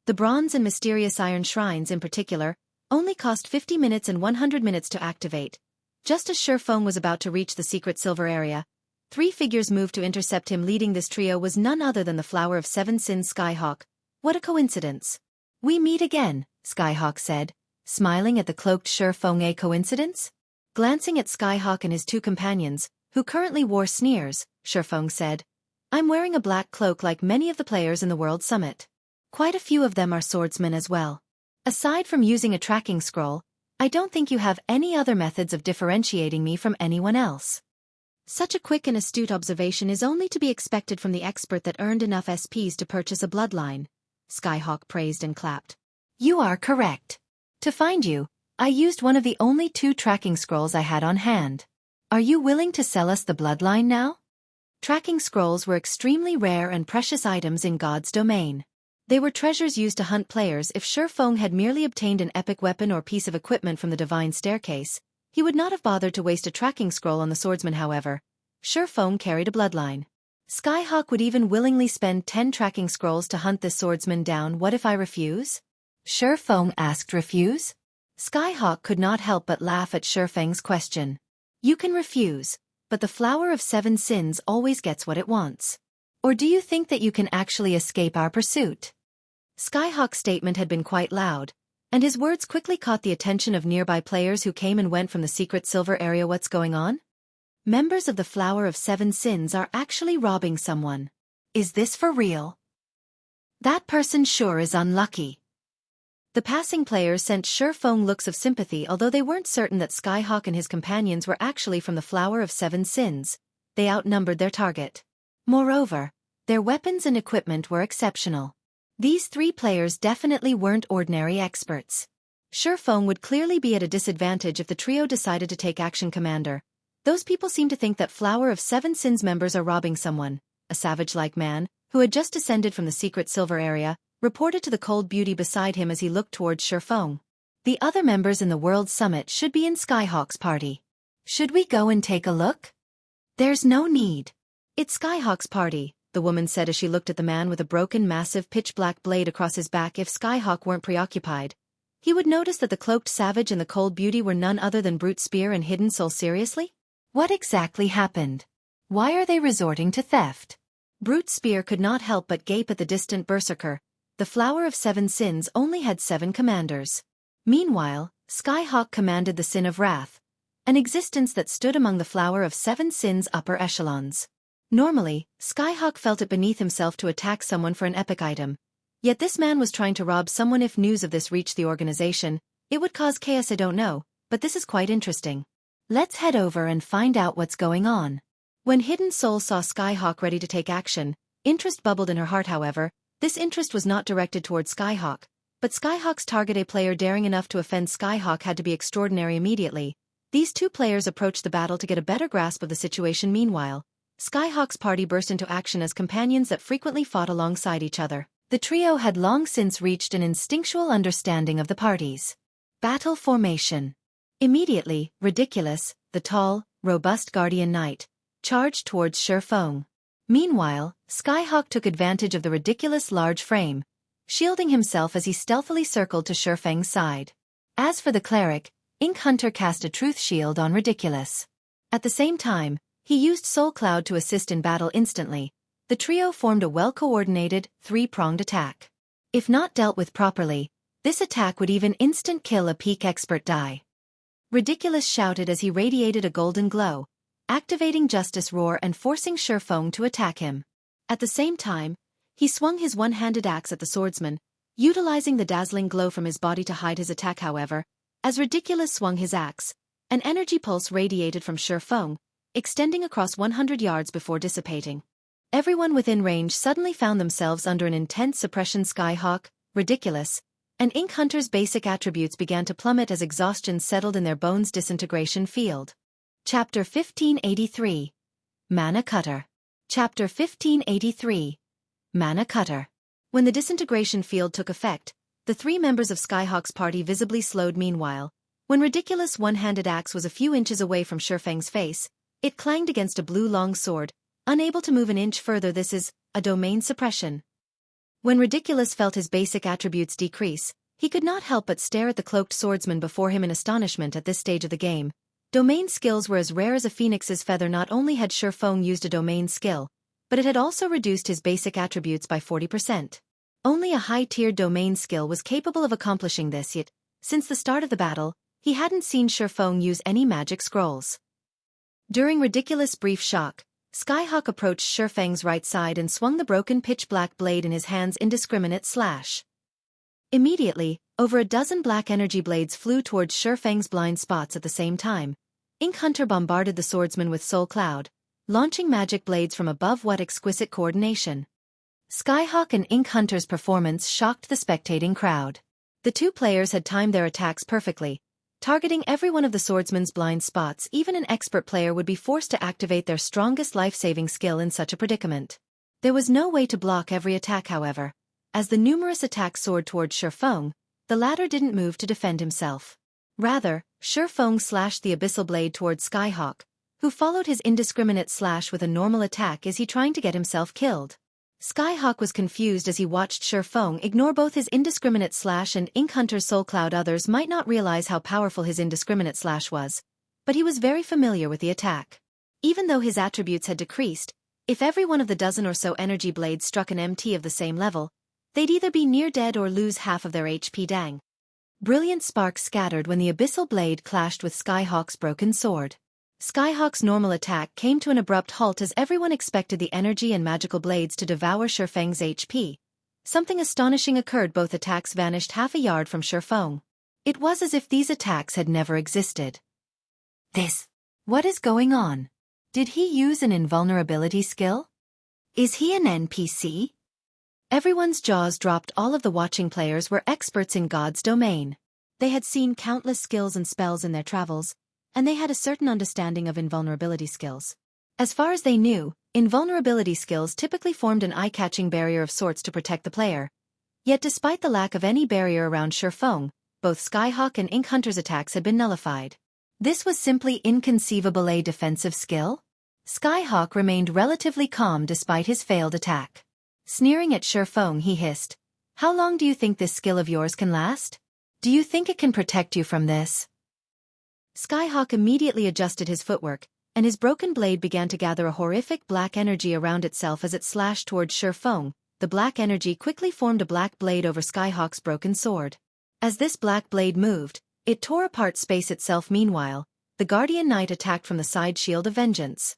The Bronze and Mysterious Iron shrines in particular only cost 50 minutes and 100 minutes to activate. Just as Feng was about to reach the secret silver area, 3 figures moved to intercept him. Leading this trio was none other than the Flower of 7 Sins Skyhawk. What a coincidence. We meet again, Skyhawk said, smiling at the cloaked Feng. A coincidence? Glancing at Skyhawk and his 2 companions, who currently wore sneers, Feng said, I'm wearing a black cloak like many of the players in the World Summit. Quite a few of them are swordsmen as well. Aside from using a tracking scroll, I don't think you have any other methods of differentiating me from anyone else. Such a quick and astute observation is only to be expected from the expert that earned enough SPs to purchase a bloodline. Skyhawk praised and clapped. You are correct. To find you, I used one of the only 2 tracking scrolls I had on hand. Are you willing to sell us the bloodline now? Tracking scrolls were extremely rare and precious items in God's domain. They were treasures used to hunt players. If Feng had merely obtained an epic weapon or piece of equipment from the divine staircase, he would not have bothered to waste a tracking scroll on the swordsman. However, Feng carried a bloodline. Skyhawk would even willingly spend 10 tracking scrolls to hunt this swordsman down. What if I refuse? Feng asked. Refuse? Skyhawk could not help but laugh at Feng's question. You can refuse, but the Flower of 7 Sins always gets what it wants. Or do you think that you can actually escape our pursuit? Skyhawk's statement had been quite loud, and his words quickly caught the attention of nearby players who came and went from the secret silver area. What's going on? Members of the Flower of 7 Sins are actually robbing someone. Is this for real? That person sure is unlucky. The passing players sent Feng looks of sympathy. Although they weren't certain that Skyhawk and his companions were actually from the Flower of 7 Sins, they outnumbered their target. Moreover, their weapons and equipment were exceptional. These 3 players definitely weren't ordinary experts. Feng would clearly be at a disadvantage if the trio decided to take action. Commander, those people seem to think that Flower of 7 Sins members are robbing someone. A savage-like man, who had just descended from the secret silver area, reported to the cold beauty beside him as he looked towards Feng. The other members in the World Summit should be in Skyhawk's party. Should we go and take a look? There's no need. It's Skyhawk's party, the woman said as she looked at the man with a broken massive pitch-black blade across his back. If Skyhawk weren't preoccupied, he would notice that the cloaked savage and the cold beauty were none other than Brute Spear and Hidden Soul. Seriously? What exactly happened? Why are they resorting to theft? Brute Spear could not help but gape at the distant berserker. The Flower of 7 Sins only had 7 commanders. Meanwhile, Skyhawk commanded the Sin of Wrath, an existence that stood among the Flower of 7 Sins' upper echelons. Normally, Skyhawk felt it beneath himself to attack someone for an epic item. Yet this man was trying to rob someone. If news of this reached the organization, it would cause chaos. I don't know, but this is quite interesting. Let's head over and find out what's going on. When Hidden Soul saw Skyhawk ready to take action, interest bubbled in her heart. However, this interest was not directed towards Skyhawk, but Skyhawk's target. A player daring enough to offend Skyhawk had to be extraordinary. Immediately, these 2 players approached the battle to get a better grasp of the situation. Meanwhile, Skyhawk's party burst into action as companions that frequently fought alongside each other. The trio had long since reached an instinctual understanding of the parties. Battle formation. Immediately, Ridiculous, the tall, robust Guardian Knight, charged towards Feng. Meanwhile, Skyhawk took advantage of the ridiculous large frame, shielding himself as he stealthily circled to Feng's side. As for the cleric, Ink Hunter cast a truth shield on Ridiculous. At the same time, he used Soul Cloud to assist in battle instantly. The trio formed a well-coordinated, three-pronged attack. If not dealt with properly, this attack would even instant kill a peak expert die. Ridiculous shouted as he radiated a golden glow, activating Justice Roar and forcing Feng to attack him. At the same time, he swung his one-handed axe at the swordsman, utilizing the dazzling glow from his body to hide his attack. However, as Ridiculous swung his axe, an energy pulse radiated from Feng, extending across 100 yards before dissipating. Everyone within range suddenly found themselves under an intense suppression. Skyhawk, Ridiculous, and Ink Hunter's basic attributes began to plummet as exhaustion settled in their bones. Disintegration field. Chapter 1583. Mana Cutter. Chapter 1583. Mana Cutter. When the disintegration field took effect, the three members of Skyhawk's party visibly slowed. Meanwhile, when Ridiculous' one-handed axe was a few inches away from Feng's face, it clanged against a blue long sword, unable to move an inch further. This is a domain suppression. When Ridiculous felt his basic attributes decrease, he could not help but stare at the cloaked swordsman before him in astonishment. At this stage of the game, domain skills were as rare as a phoenix's feather. Not only had Feng used a domain skill, but it had also reduced his basic attributes by 40%. Only a high-tier domain skill was capable of accomplishing this, yet, since the start of the battle, he hadn't seen Feng use any magic scrolls. During Ridiculous' brief shock, Skyhawk approached Feng's right side and swung the broken pitch-black blade in his hands. Indiscriminate slash. Immediately, over a dozen black energy blades flew towards Feng's blind spots at the same time. Ink Hunter bombarded the swordsman with Soul Cloud, launching magic blades from above. What exquisite coordination! Skyhawk and Ink Hunter's performance shocked the spectating crowd. The two players had timed their attacks perfectly, targeting every one of the swordsman's blind spots. Even an expert player would be forced to activate their strongest life-saving skill in such a predicament. There was no way to block every attack. However, as the numerous attacks soared towards Feng, the latter didn't move to defend himself. Rather, Feng slashed the abyssal blade towards Skyhawk, who followed his indiscriminate slash with a normal attack. Is he trying to get himself killed? Skyhawk was confused as he watched Feng ignore both his indiscriminate slash and Ink Hunter's Soul Cloud. Others might not realize how powerful his indiscriminate slash was, but he was very familiar with the attack. Even though his attributes had decreased, if every one of the dozen or so energy blades struck an MT of the same level, they'd either be near dead or lose half of their HP. Dang. Brilliant sparks scattered when the abyssal blade clashed with Skyhawk's broken sword. Skyhawk's normal attack came to an abrupt halt as everyone expected the energy and magical blades to devour Feng's HP. Something astonishing occurred. Both attacks vanished half a yard from Feng. It was as if these attacks had never existed. What is going on? Did he use an invulnerability skill? Is he an NPC? Everyone's jaws dropped. All of the watching players were experts in God's domain. They had seen countless skills and spells in their travels, and they had a certain understanding of invulnerability skills. As far as they knew, invulnerability skills typically formed an eye-catching barrier of sorts to protect the player. Yet despite the lack of any barrier around Feng, both Skyhawk and Ink Hunter's attacks had been nullified. This was simply inconceivable. A defensive skill? Skyhawk remained relatively calm despite his failed attack. Sneering at Feng, he hissed, "How long do you think this skill of yours can last? Do you think it can protect you from this?" Skyhawk immediately adjusted his footwork, and his broken blade began to gather a horrific black energy around itself as it slashed towards Feng. The black energy quickly formed a black blade over Skyhawk's broken sword. As this black blade moved, it tore apart space itself. Meanwhile, the Guardian Knight attacked from the side. Shield of Vengeance.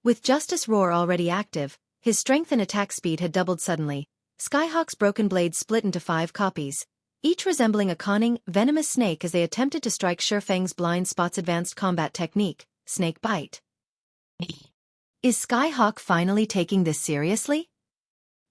With Justice Roar already active, his strength and attack speed had doubled suddenly. Skyhawk's broken blade split into 5 copies, each resembling a cunning, venomous snake as they attempted to strike Feng's blind spots. Advanced combat technique, Snake Bite. Is Skyhawk finally taking this seriously?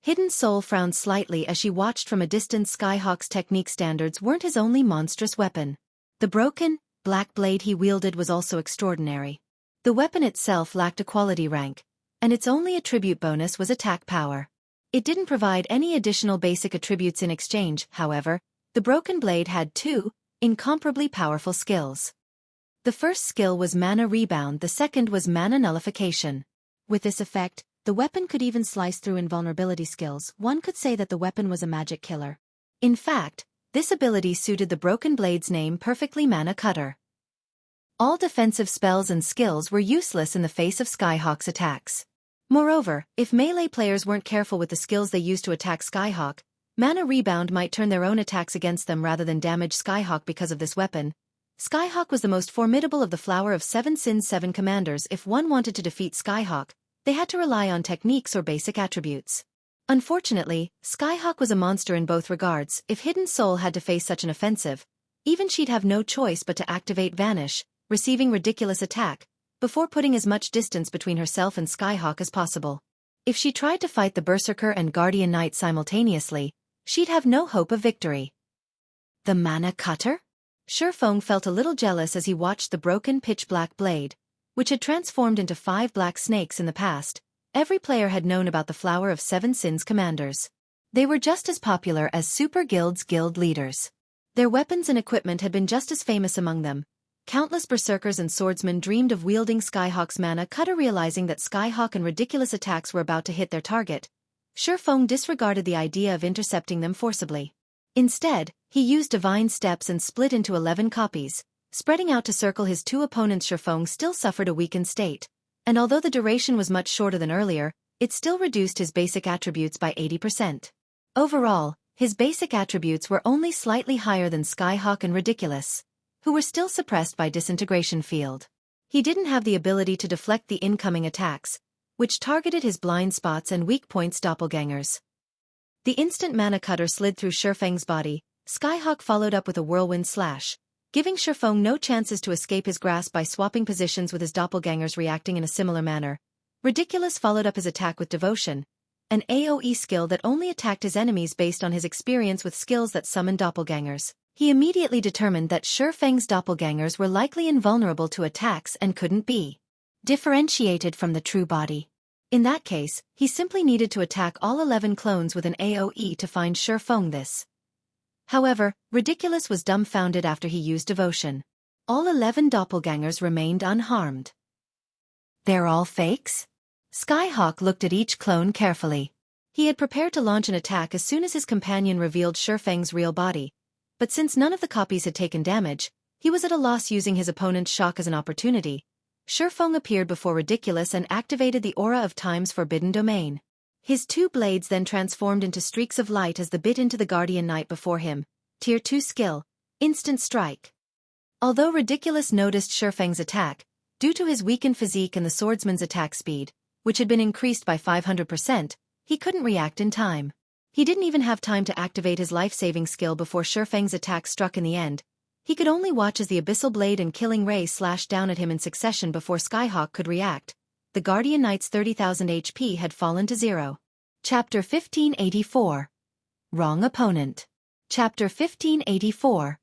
Hidden Soul frowned slightly as she watched from a distance. Skyhawk's technique standards weren't his only monstrous weapon. The broken, black blade he wielded was also extraordinary. The weapon itself lacked a quality rank, and its only attribute bonus was attack power. It didn't provide any additional basic attributes in exchange. However, the broken blade had 2 incomparably powerful skills. The first skill was Mana Rebound, the second was Mana Nullification. With this effect, the weapon could even slice through invulnerability skills. One could say that the weapon was a magic killer. In fact, this ability suited the Broken Blade's name perfectly: Mana Cutter. All defensive spells and skills were useless in the face of Skyhawk's attacks. Moreover, if melee players weren't careful with the skills they used to attack Skyhawk, Mana Rebound might turn their own attacks against them rather than damage Skyhawk. Because of this weapon, Skyhawk was the most formidable of the Flower of Seven Sins 7 commanders. If one wanted to defeat Skyhawk, they had to rely on techniques or basic attributes. Unfortunately, Skyhawk was a monster in both regards. If Hidden Soul had to face such an offensive, even she'd have no choice but to activate Vanish, receiving Ridiculous attack, before putting as much distance between herself and Skyhawk as possible. If she tried to fight the Berserker and Guardian Knight simultaneously, she'd have no hope of victory. The Mana Cutter? Feng felt a little jealous as he watched the broken pitch-black blade, which had transformed into 5 black snakes in the past. Every player had known about the Flower of Seven Sins commanders. They were just as popular as Super Guild's guild leaders. Their weapons and equipment had been just as famous among them. Countless berserkers and swordsmen dreamed of wielding Skyhawk's Mana Cutter. Realizing that Skyhawk and Ridiculous attacks were about to hit their target, Feng disregarded the idea of intercepting them forcibly. Instead, he used Divine Steps and split into 11 copies, spreading out to circle his 2 opponents. Feng still suffered a weakened state, and although the duration was much shorter than earlier, it still reduced his basic attributes by 80%. Overall, his basic attributes were only slightly higher than Skyhawk and Ridiculous, who were still suppressed by Disintegration Field. He didn't have the ability to deflect the incoming attacks, which targeted his blind spots and weak points doppelgangers. The instant Mana Cutter slid through Feng's body, Skyhawk followed up with a whirlwind slash, giving Feng no chances to escape his grasp. By swapping positions with his doppelgangers reacting in a similar manner, Ridiculous followed up his attack with Devotion, an AoE skill that only attacked his enemies based on his experience with skills that summon doppelgangers. He immediately determined that Feng's doppelgangers were likely invulnerable to attacks and couldn't be differentiated from the true body. In that case, he simply needed to attack all 11 clones with an AoE to find Feng. This. However, Ridiculous was dumbfounded after he used Devotion. All 11 doppelgangers remained unharmed. They're all fakes? Skyhawk looked at each clone carefully. He had prepared to launch an attack as soon as his companion revealed Feng's real body, but since none of the copies had taken damage, he was at a loss. Using his opponent's shock as an opportunity, Feng appeared before Ridiculous and activated the aura of Time's forbidden domain. His 2 blades then transformed into streaks of light as the bit into the Guardian Knight before him. Tier 2 skill, Instant Strike. Although Ridiculous noticed Feng's attack, due to his weakened physique and the swordsman's attack speed, which had been increased by 500%, he couldn't react in time. He didn't even have time to activate his life-saving skill before Feng's attack struck. In the end, he could only watch as the Abyssal Blade and Killing Ray slashed down at him in succession before Skyhawk could react. The Guardian Knight's 30,000 HP had fallen to 0. Chapter 1584. Wrong Opponent. Chapter 1584.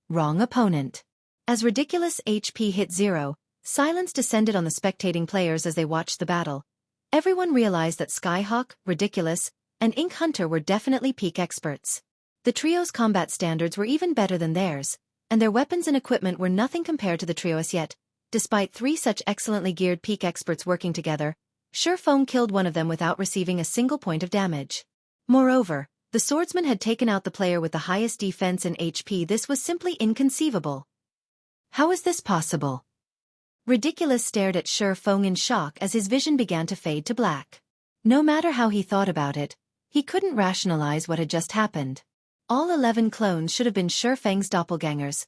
Wrong Opponent. As Ridiculous HP hit 0, silence descended on the spectating players as they watched the battle. Everyone realized that Skyhawk, Ridiculous, and Ink Hunter were definitely peak experts. The trio's combat standards were even better than theirs, and their weapons and equipment were nothing compared to the trio as yet. Despite 3 such excellently geared peak experts working together, Feng killed one of them without receiving a single point of damage. Moreover, the swordsman had taken out the player with the highest defense and HP. This was simply inconceivable. How is this possible? Ridiculous stared at Feng in shock as his vision began to fade to black. No matter how he thought about it, he couldn't rationalize what had just happened. All 11 clones should have been Feng's doppelgangers.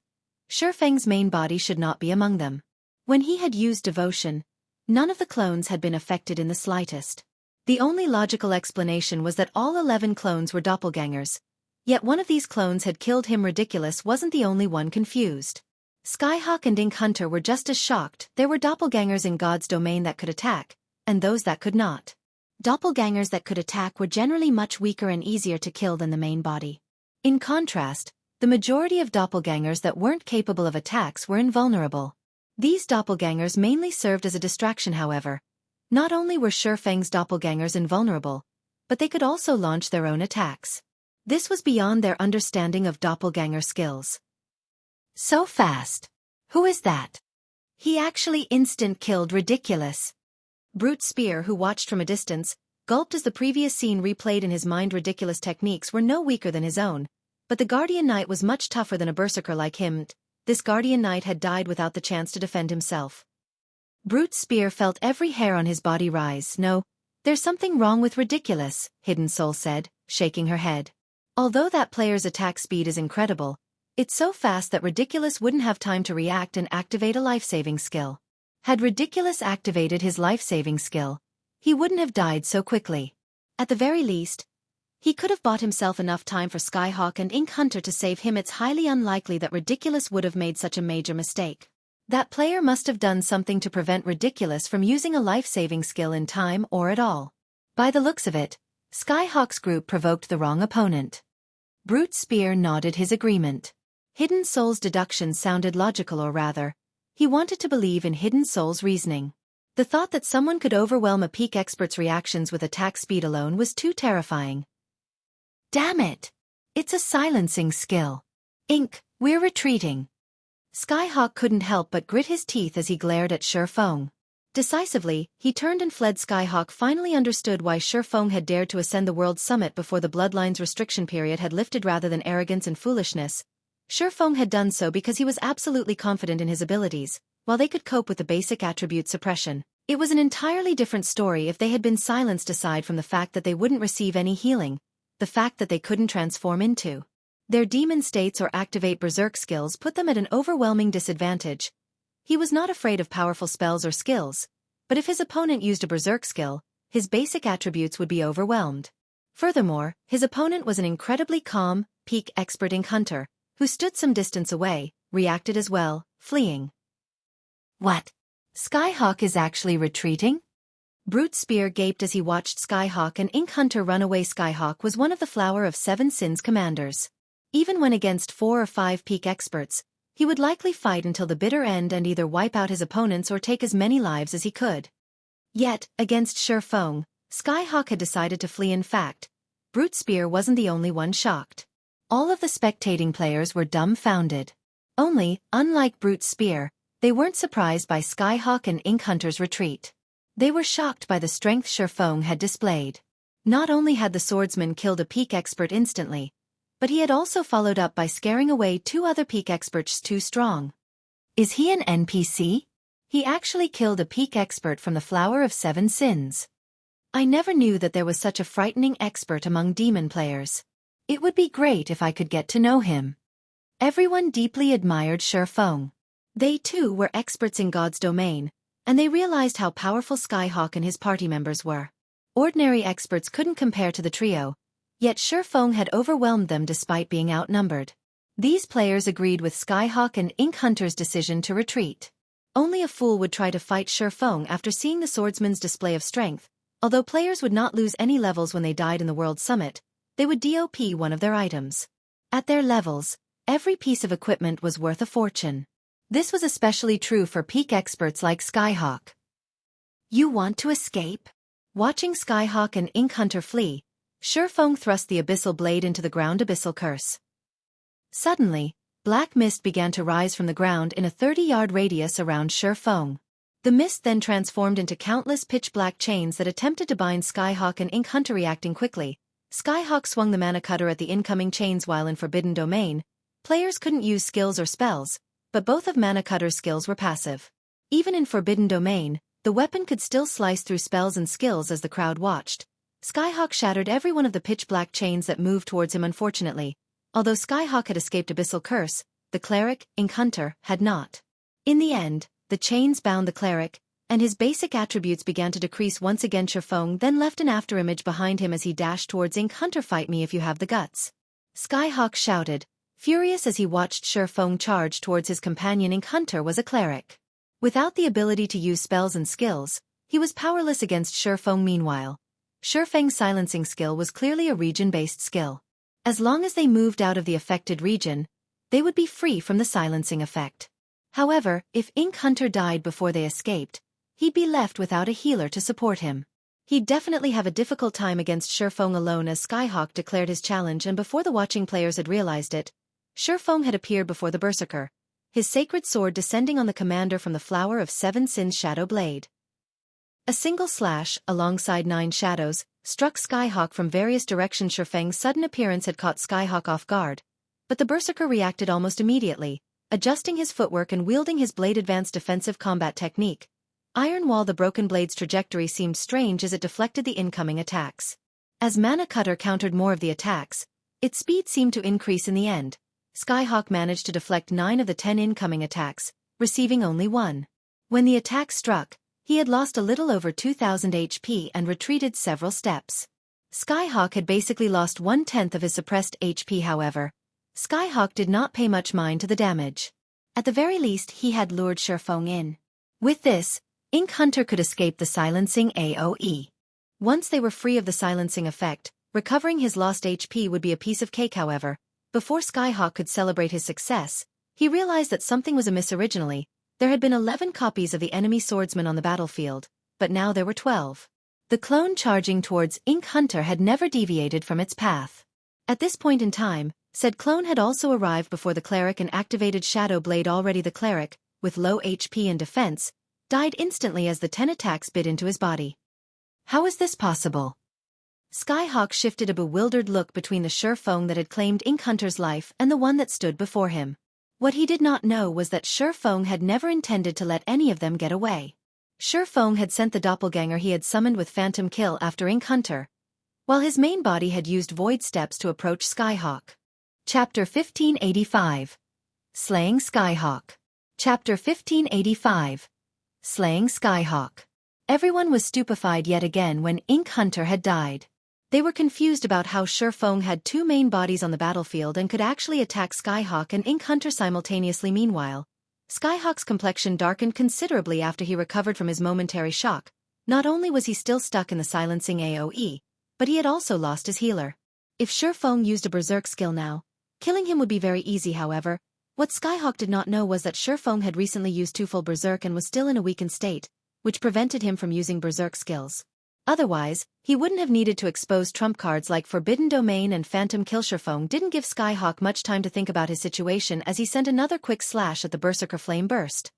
Feng's main body should not be among them. When he had used Devotion, none of the clones had been affected in the slightest. The only logical explanation was that all 11 clones were doppelgangers. Yet one of these clones had killed him. Ridiculous wasn't the only one confused. Skyhawk and Ink Hunter were just as shocked. There were doppelgangers in God's domain that could attack, and those that could not. Doppelgangers that could attack were generally much weaker and easier to kill than the main body. In contrast, the majority of doppelgangers that weren't capable of attacks were invulnerable. These doppelgangers mainly served as a distraction. However, not only were Feng's doppelgangers invulnerable, but they could also launch their own attacks. This was beyond their understanding of doppelganger skills. So fast. Who is that? He actually instant-killed Ridiculous. Brute Spear, who watched from a distance, gulped as the previous scene replayed in his mind. Ridiculous techniques were no weaker than his own, but the Guardian Knight was much tougher than a berserker like him. This Guardian Knight had died without the chance to defend himself. Brute Spear felt every hair on his body rise. No, there's something wrong with Ridiculous, Hidden Soul said, shaking her head. Although that player's attack speed is incredible, it's so fast that Ridiculous wouldn't have time to react and activate a life-saving skill. Had Ridiculous activated his life-saving skill, he wouldn't have died so quickly. At the very least, he could have bought himself enough time for Skyhawk and Ink Hunter to save him. It's highly unlikely that Ridiculous would have made such a major mistake. That player must have done something to prevent Ridiculous from using a life-saving skill in time or at all. By the looks of it, Skyhawk's group provoked the wrong opponent. Brute Spear nodded his agreement. Hidden Soul's deductions sounded logical, or rather, he wanted to believe in Hidden Soul's reasoning. The thought that someone could overwhelm a peak expert's reactions with attack speed alone was too terrifying. Damn it! It's a silencing skill. Ink, we're retreating. Skyhawk couldn't help but grit his teeth as he glared at Feng. Decisively, he turned and fled. Skyhawk finally understood why Feng had dared to ascend the World Summit before the Bloodline's restriction period had lifted. Rather than arrogance and foolishness, Feng had done so because he was absolutely confident in his abilities, while they could cope with the basic attribute Suppression. It was an entirely different story if they had been silenced. Aside from the fact that they wouldn't receive any healing, the fact that they couldn't transform into their demon states or activate berserk skills put them at an overwhelming disadvantage. He was not afraid of powerful spells or skills, but if his opponent used a berserk skill, his basic attributes would be overwhelmed. Furthermore, his opponent was an incredibly calm, peak expert Ink Hunter, who stood some distance away, reacted as well, fleeing. What? Skyhawk is actually retreating? Brute Spear gaped as he watched Skyhawk and Ink Hunter run away. Skyhawk was one of the Flower of Seven Sins commanders. Even when against 4 or 5 peak experts, he would likely fight until the bitter end and either wipe out his opponents or take as many lives as he could. Yet, against Feng, Skyhawk had decided to flee. In fact, Brute Spear wasn't the only one shocked. All of the spectating players were dumbfounded. Only, unlike Brute Spear, they weren't surprised by Skyhawk and Ink Hunter's retreat. They were shocked by the strength Feng had displayed. Not only had the swordsman killed a peak expert instantly, but he had also followed up by scaring away 2 other peak experts too strong. Is he an NPC? He actually killed a peak expert from the Flower of Seven Sins. I never knew that there was such a frightening expert among demon players. It would be great if I could get to know him. Everyone deeply admired Feng. They too were experts in God's domain, and they realized how powerful Skyhawk and his party members were. Ordinary experts couldn't compare to the trio, yet Feng had overwhelmed them despite being outnumbered. These players agreed with Skyhawk and Ink Hunter's decision to retreat. Only a fool would try to fight Feng after seeing the swordsman's display of strength. Although players would not lose any levels when they died in the World Summit, they would DOP one of their items. At their levels, every piece of equipment was worth a fortune. This was especially true for peak experts like Skyhawk. You want to escape? Watching Skyhawk and Ink Hunter flee, Feng thrust the abyssal blade into the ground. Abyssal curse. Suddenly, black mist began to rise from the ground in a 30-yard radius around Feng. The mist then transformed into countless pitch-black chains that attempted to bind Skyhawk and Ink Hunter. Reacting quickly, Skyhawk swung the mana cutter at the incoming chains. While in Forbidden Domain, players couldn't use skills or spells, but both of Mana Cutter's skills were passive. Even in Forbidden Domain, the weapon could still slice through spells and skills. As the crowd watched, Skyhawk shattered every one of the pitch-black chains that moved towards him. Unfortunately, although Skyhawk had escaped Abyssal Curse, the cleric, Ink Hunter, had not. In the end, the chains bound the cleric, and his basic attributes began to decrease once again. Feng then left an afterimage behind him as he dashed towards Ink Hunter. Fight me if you have the guts, Skyhawk shouted, furious as he watched Feng charge towards his companion. Ink Hunter was a cleric. Without the ability to use spells and skills, he was powerless against Feng. Meanwhile, Feng's silencing skill was clearly a region-based skill. As long as they moved out of the affected region, they would be free from the silencing effect. However, if Ink Hunter died before they escaped, he'd be left without a healer to support him. He'd definitely have a difficult time against Feng alone. As Skyhawk declared his challenge, and before the watching players had realized it, Feng had appeared before the Berserker, his sacred sword descending on the commander from the Flower of Seven Sins Shadow Blade. A single slash, alongside 9 shadows, struck Skyhawk from various directions. Feng's sudden appearance had caught Skyhawk off guard, but the Berserker reacted almost immediately, adjusting his footwork and wielding his blade advanced defensive combat technique. Iron Wall. The broken blade's trajectory seemed strange as it deflected the incoming attacks. As Mana Cutter countered more of the attacks, its speed seemed to increase in the end. Skyhawk managed to deflect 9 of the 10 incoming attacks, receiving only 1. When the attack struck, he had lost a little over 2,000 HP and retreated several steps. Skyhawk had basically lost 1/10 of his suppressed HP. However, Skyhawk did not pay much mind to the damage. At the very least, he had lured Feng in. With this, Ink Hunter could escape the silencing AoE. Once they were free of the silencing effect, recovering his lost HP would be a piece of cake. However, before Skyhawk could celebrate his success, he realized that something was amiss. Originally, there had been 11 copies of the enemy swordsman on the battlefield, but now there were 12. The clone charging towards Ink Hunter had never deviated from its path. At this point in time, said clone had also arrived before the cleric and activated Shadow Blade. Already the cleric, with low HP and defense, died instantly as the 10 attacks bit into his body. How is this possible? Skyhawk shifted a bewildered look between the Feng that had claimed Ink Hunter's life and the one that stood before him. What he did not know was that Feng had never intended to let any of them get away. Feng had sent the doppelganger he had summoned with Phantom Kill after Ink Hunter, while his main body had used Void Steps to approach Skyhawk. Chapter 1585. Slaying Skyhawk. Chapter 1585. Slaying Skyhawk. Everyone was stupefied yet again when Ink Hunter had died. They were confused about how Feng had 2 main bodies on the battlefield and could actually attack Skyhawk and Ink Hunter simultaneously. Meanwhile, Skyhawk's complexion darkened considerably after he recovered from his momentary shock. Not only was he still stuck in the silencing AoE, but he had also lost his healer. If Feng used a berserk skill now, killing him would be very easy. However, what Skyhawk did not know was that Feng had recently used twofold berserk and was still in a weakened state, which prevented him from using berserk skills. Otherwise, he wouldn't have needed to expose trump cards like Forbidden Domain and Phantom Kill. Feng didn't give Skyhawk much time to think about his situation as he sent another quick slash at the Berserker Flame Burst.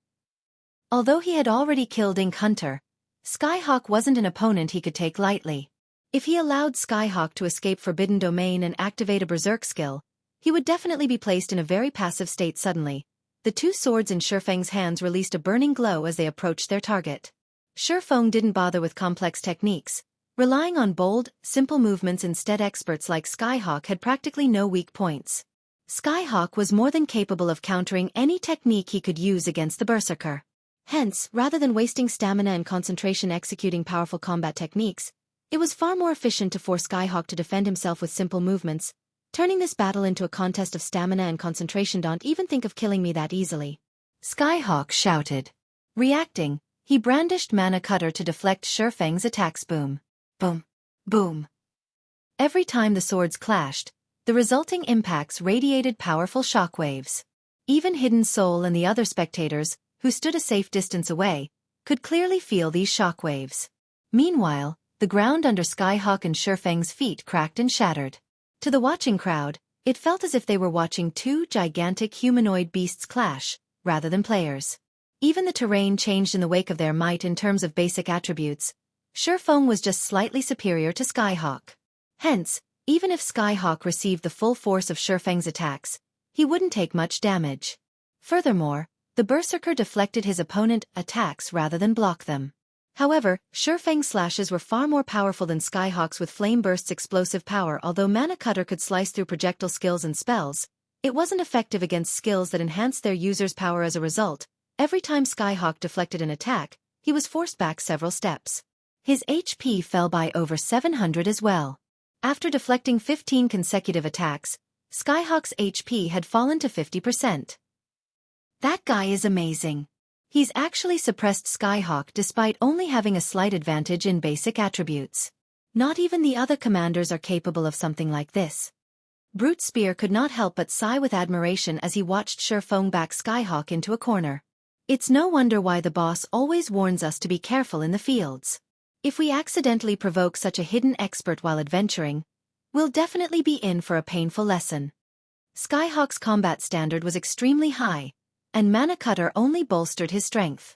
Although he had already killed Ink Hunter, Skyhawk wasn't an opponent he could take lightly. If he allowed Skyhawk to escape Forbidden Domain and activate a berserk skill, he would definitely be placed in a very passive state. Suddenly, the 2 swords in Feng's hands released a burning glow as they approached their target. Feng didn't bother with complex techniques, relying on bold, simple movements instead. Experts like Skyhawk had practically no weak points. Skyhawk was more than capable of countering any technique he could use against the Berserker. Hence, rather than wasting stamina and concentration executing powerful combat techniques, it was far more efficient to force Skyhawk to defend himself with simple movements, turning this battle into a contest of stamina and concentration. Don't even think of killing me that easily, Skyhawk shouted. Reacting, he brandished Mana Cutter to deflect Feng's attacks. Boom. Boom. Boom. Every time the swords clashed, the resulting impacts radiated powerful shockwaves. Even Hidden Soul and the other spectators, who stood a safe distance away, could clearly feel these shockwaves. Meanwhile, the ground under Skyhawk and Feng's feet cracked and shattered. To the watching crowd, it felt as if they were watching 2 gigantic humanoid beasts clash, rather than players. Even the terrain changed in the wake of their might in terms of basic attributes. Feng was just slightly superior to Skyhawk. Hence, even if Skyhawk received the full force of Feng's attacks, he wouldn't take much damage. Furthermore, the Berserker deflected his opponent's attacks rather than block them. However, Feng's slashes were far more powerful than Skyhawk's with Flame Burst's explosive power. Although Mana Cutter could slice through projectile skills and spells, it wasn't effective against skills that enhanced their user's power. As a result, every time Skyhawk deflected an attack, he was forced back several steps. His HP fell by over 700 as well. After deflecting 15 consecutive attacks, Skyhawk's HP had fallen to 50%. That guy is amazing. He's actually suppressed Skyhawk despite only having a slight advantage in basic attributes. Not even the other commanders are capable of something like this. Brute Spear could not help but sigh with admiration as he watched Feng back Skyhawk into a corner. It's no wonder why the boss always warns us to be careful in the fields. If we accidentally provoke such a hidden expert while adventuring, we'll definitely be in for a painful lesson. Skyhawk's combat standard was extremely high, and Mana Cutter only bolstered his strength.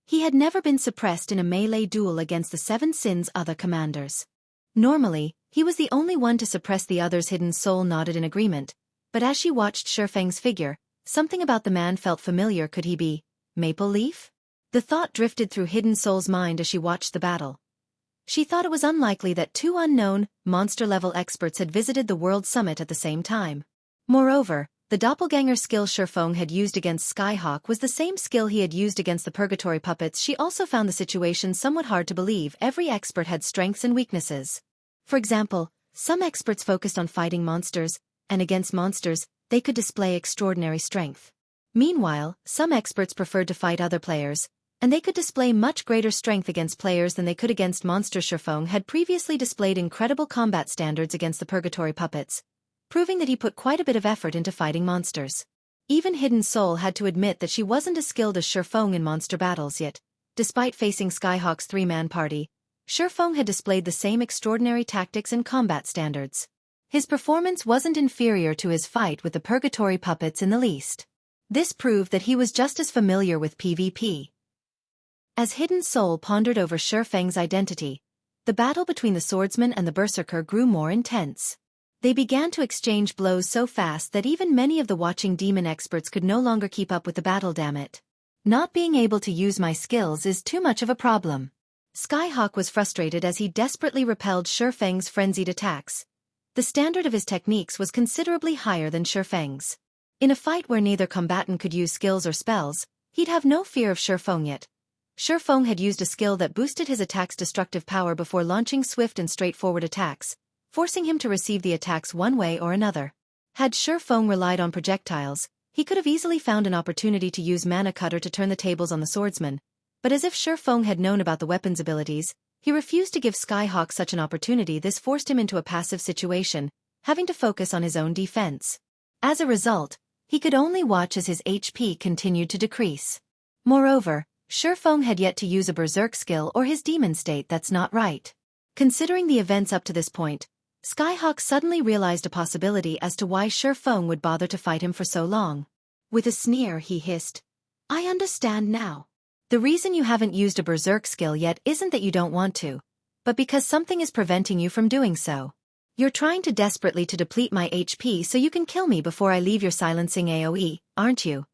He had never been suppressed in a melee duel against the Seven Sins' other commanders. Normally, he was the only one to suppress the other's hidden soul. Nodded in agreement, but as she watched Feng's figure, something about the man felt familiar. Could he be Maple Leaf? The thought drifted through Hidden Soul's mind as she watched the battle. She thought it was unlikely that two unknown, monster-level experts had visited the World Summit at the same time. Moreover, the doppelganger skill Feng had used against Skyhawk was the same skill he had used against the Purgatory puppets. She also found the situation somewhat hard to believe. Every expert had strengths and weaknesses. For example, some experts focused on fighting monsters, and against monsters, they could display extraordinary strength. Meanwhile, some experts preferred to fight other players, and they could display much greater strength against players than they could against monsters. Feng had previously displayed incredible combat standards against the Purgatory puppets, proving that he put quite a bit of effort into fighting monsters. Even Hidden Soul had to admit that she wasn't as skilled as Feng in monster battles yet. Despite facing Skyhawk's three-man party, Feng had displayed the same extraordinary tactics and combat standards. His performance wasn't inferior to his fight with the Purgatory puppets in the least. This proved that he was just as familiar with PvP. As Hidden Soul pondered over Feng's identity, the battle between the swordsman and the berserker grew more intense. They began to exchange blows so fast that even many of the watching demon experts could no longer keep up with the battle. Damn it. Not being able to use my skills is too much of a problem. Skyhawk was frustrated as he desperately repelled Feng's frenzied attacks. The standard of his techniques was considerably higher than Feng's. In a fight where neither combatant could use skills or spells, he'd have no fear of Feng yet. Feng had used a skill that boosted his attack's destructive power before launching swift and straightforward attacks, forcing him to receive the attacks one way or another. Had Feng relied on projectiles, he could have easily found an opportunity to use Mana Cutter to turn the tables on the swordsman, but as if Feng had known about the weapon's abilities, he refused to give Skyhawk such an opportunity. This forced him into a passive situation, having to focus on his own defense. As a result, he could only watch as his HP continued to decrease. Moreover, Feng had yet to use a berserk skill or his demon state. That's not right. Considering the events up to this point, Skyhawk suddenly realized a possibility as to why Feng would bother to fight him for so long. With a sneer he hissed, "I understand now. The reason you haven't used a berserk skill yet isn't that you don't want to, but because something is preventing you from doing so. You're trying to desperately to deplete my HP so you can kill me before I leave your silencing AoE, aren't you?"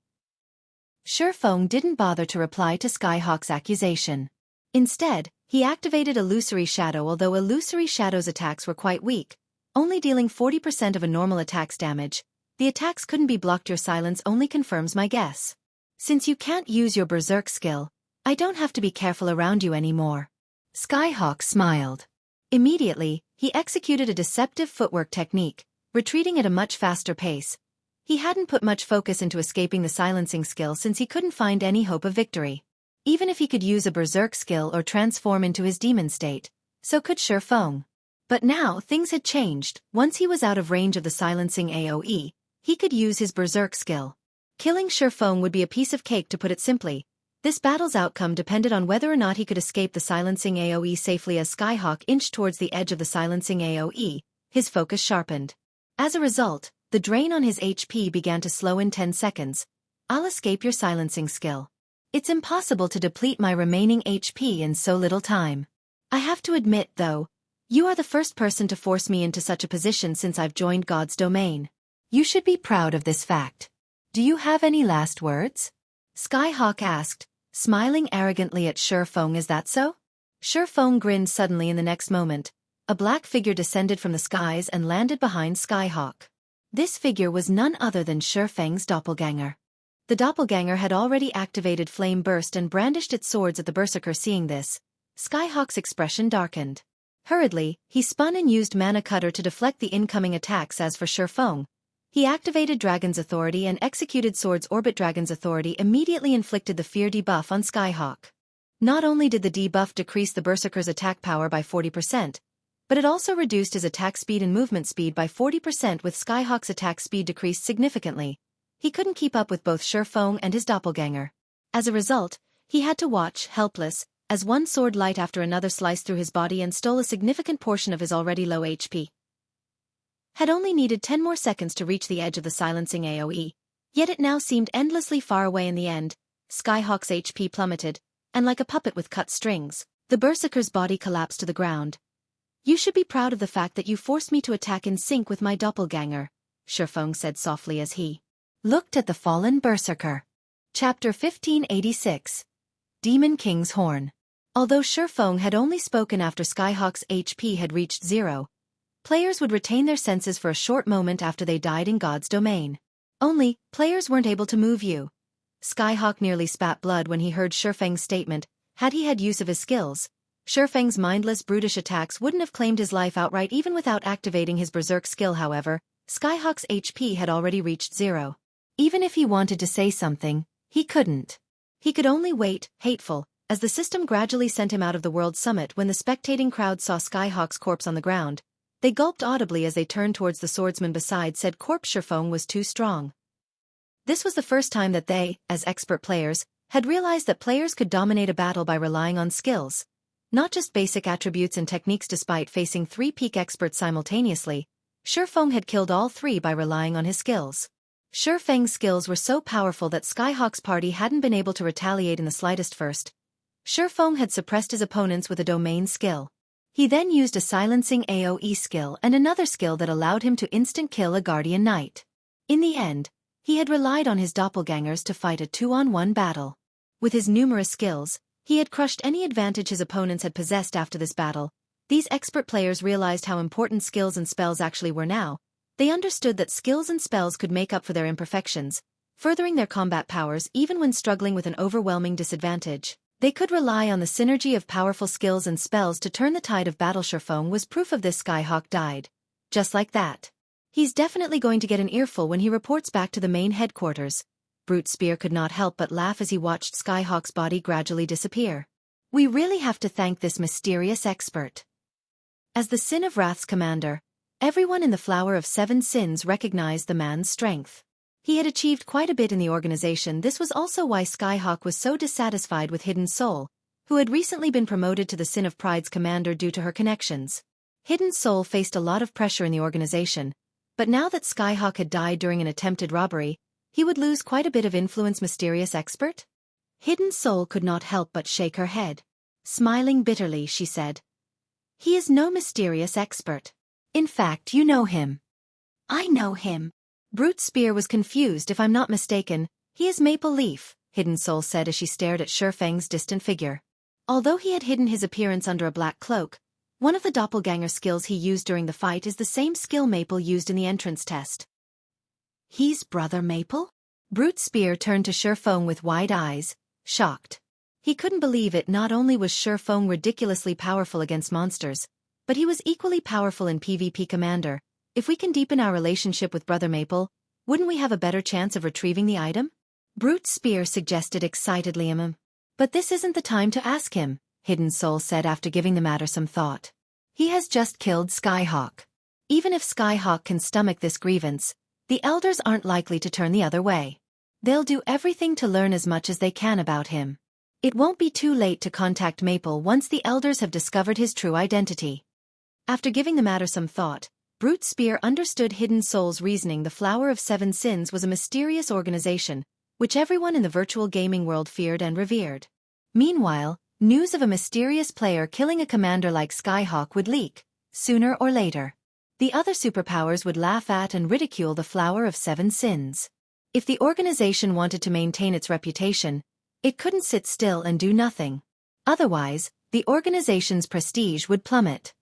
Feng didn't bother to reply to Skyhawk's accusation. Instead, he activated Illusory Shadow. Although Illusory Shadow's attacks were quite weak, only dealing 40% of a normal attack's damage, the attacks couldn't be blocked. Your silence only confirms my guess. Since you can't use your berserk skill, I don't have to be careful around you anymore. Skyhawk smiled. Immediately, he executed a deceptive footwork technique, retreating at a much faster pace. He hadn't put much focus into escaping the silencing skill since he couldn't find any hope of victory. Even if he could use a berserk skill or transform into his demon state, so could Feng. But now things had changed. Once he was out of range of the silencing AoE, he could use his berserk skill. Killing Feng would be a piece of cake, to put it simply. This battle's outcome depended on whether or not he could escape the silencing AoE safely. As Skyhawk inched towards the edge of the silencing AoE, his focus sharpened. As a result, the drain on his HP began to slow. In 10 seconds, I'll escape your silencing skill. It's impossible to deplete my remaining HP in so little time. I have to admit, though, you are the first person to force me into such a position since I've joined God's domain. You should be proud of this fact. Do you have any last words? Skyhawk asked, smiling arrogantly at Feng. Is that so? Feng grinned suddenly. In the next moment, a black figure descended from the skies and landed behind Skyhawk. This figure was none other than Feng's doppelganger. The doppelganger had already activated Flame Burst and brandished its swords at the berserker. Seeing this, Skyhawk's expression darkened. Hurriedly, he spun and used Mana Cutter to deflect the incoming attacks. As for Feng, he activated Dragon's Authority and executed Sword's Orbit. Dragon's Authority immediately inflicted the Fear debuff on Skyhawk. Not only did the debuff decrease the berserker's attack power by 40%, but it also reduced his attack speed and movement speed by 40%. With Skyhawk's attack speed decreased significantly, he couldn't keep up with both Feng and his doppelganger. As a result, he had to watch, helpless, as one sword light after another sliced through his body and stole a significant portion of his already low HP. Had only needed 10 more seconds to reach the edge of the silencing AoE, yet it now seemed endlessly far away. In the end, Skyhawk's HP plummeted, and like a puppet with cut strings, the berserker's body collapsed to the ground. You should be proud of the fact that you forced me to attack in sync with my doppelganger, Feng said softly as he looked at the fallen berserker. Chapter 1586. Demon King's Horn. Although Feng had only spoken after Skyhawk's HP had reached 0, players would retain their senses for a short moment after they died in God's domain. Only, players weren't able to move you. Skyhawk nearly spat blood when he heard Feng's statement. Had he had use of his skills, Feng's mindless brutish attacks wouldn't have claimed his life outright even without activating his berserk skill. However, Skyhawk's HP had already reached 0. Even if he wanted to say something, he couldn't. He could only wait, hateful, as the system gradually sent him out of the World Summit. When the spectating crowd saw Skyhawk's corpse on the ground, they gulped audibly as they turned towards the swordsman beside said corpse. Feng was too strong. This was the first time that they, as expert players, had realized that players could dominate a battle by relying on skills, not just basic attributes and techniques. Despite facing 3 peak experts simultaneously, Feng had killed all 3 by relying on his skills. Feng's skills were so powerful that Skyhawk's party hadn't been able to retaliate in the slightest. First, Feng had suppressed his opponents with a domain skill. He then used a silencing AoE skill and another skill that allowed him to instant kill a guardian knight. In the end, he had relied on his doppelgangers to fight a 2-on-1 battle. With his numerous skills, he had crushed any advantage his opponents had possessed after this battle. These expert players realized how important skills and spells actually were now. They understood that skills and spells could make up for their imperfections, furthering their combat powers even when struggling with an overwhelming disadvantage. They could rely on the synergy of powerful skills and spells to turn the tide of battle. Feng was proof of this. Skyhawk died. Just like that. He's definitely going to get an earful when he reports back to the main headquarters. Brute Spear could not help but laugh as he watched Skyhawk's body gradually disappear. We really have to thank this mysterious expert. As the Sin of Wrath's commander, everyone in the Flower of 7 Sins recognized the man's strength. He had achieved quite a bit in the organization. This was also why Skyhawk was so dissatisfied with Hidden Soul, who had recently been promoted to the Sin of Pride's commander due to her connections. Hidden Soul faced a lot of pressure in the organization, but now that Skyhawk had died during an attempted robbery, he would lose quite a bit of influence. Mysterious expert? Hidden Soul could not help but shake her head. Smiling bitterly, she said, "He is no mysterious expert. In fact, you know him." "I know him." Brute Spear was confused. "If I'm not mistaken, he is Maple Leaf," Hidden Soul said as she stared at Feng's distant figure. Although he had hidden his appearance under a black cloak, one of the doppelganger skills he used during the fight is the same skill Maple used in the entrance test. "He's Brother Maple?" Brute Spear turned to Feng with wide eyes, shocked. He couldn't believe it. Not only was Feng ridiculously powerful against monsters, but he was equally powerful in PvP. "Commander, if we can deepen our relationship with Brother Maple, wouldn't we have a better chance of retrieving the item?" Brute Spear suggested excitedly. But this isn't the time to ask him," Hidden Soul said after giving the matter some thought. "He has just killed Skyhawk. Even if Skyhawk can stomach this grievance, the elders aren't likely to turn the other way. They'll do everything to learn as much as they can about him. It won't be too late to contact Maple once the elders have discovered his true identity." After giving the matter some thought, Brute Spear understood Hidden Soul's reasoning. The Flower of 7 Sins was a mysterious organization, which everyone in the virtual gaming world feared and revered. Meanwhile, news of a mysterious player killing a commander like Skyhawk would leak, sooner or later. The other superpowers would laugh at and ridicule the Flower of 7 Sins. If the organization wanted to maintain its reputation, it couldn't sit still and do nothing. Otherwise, the organization's prestige would plummet.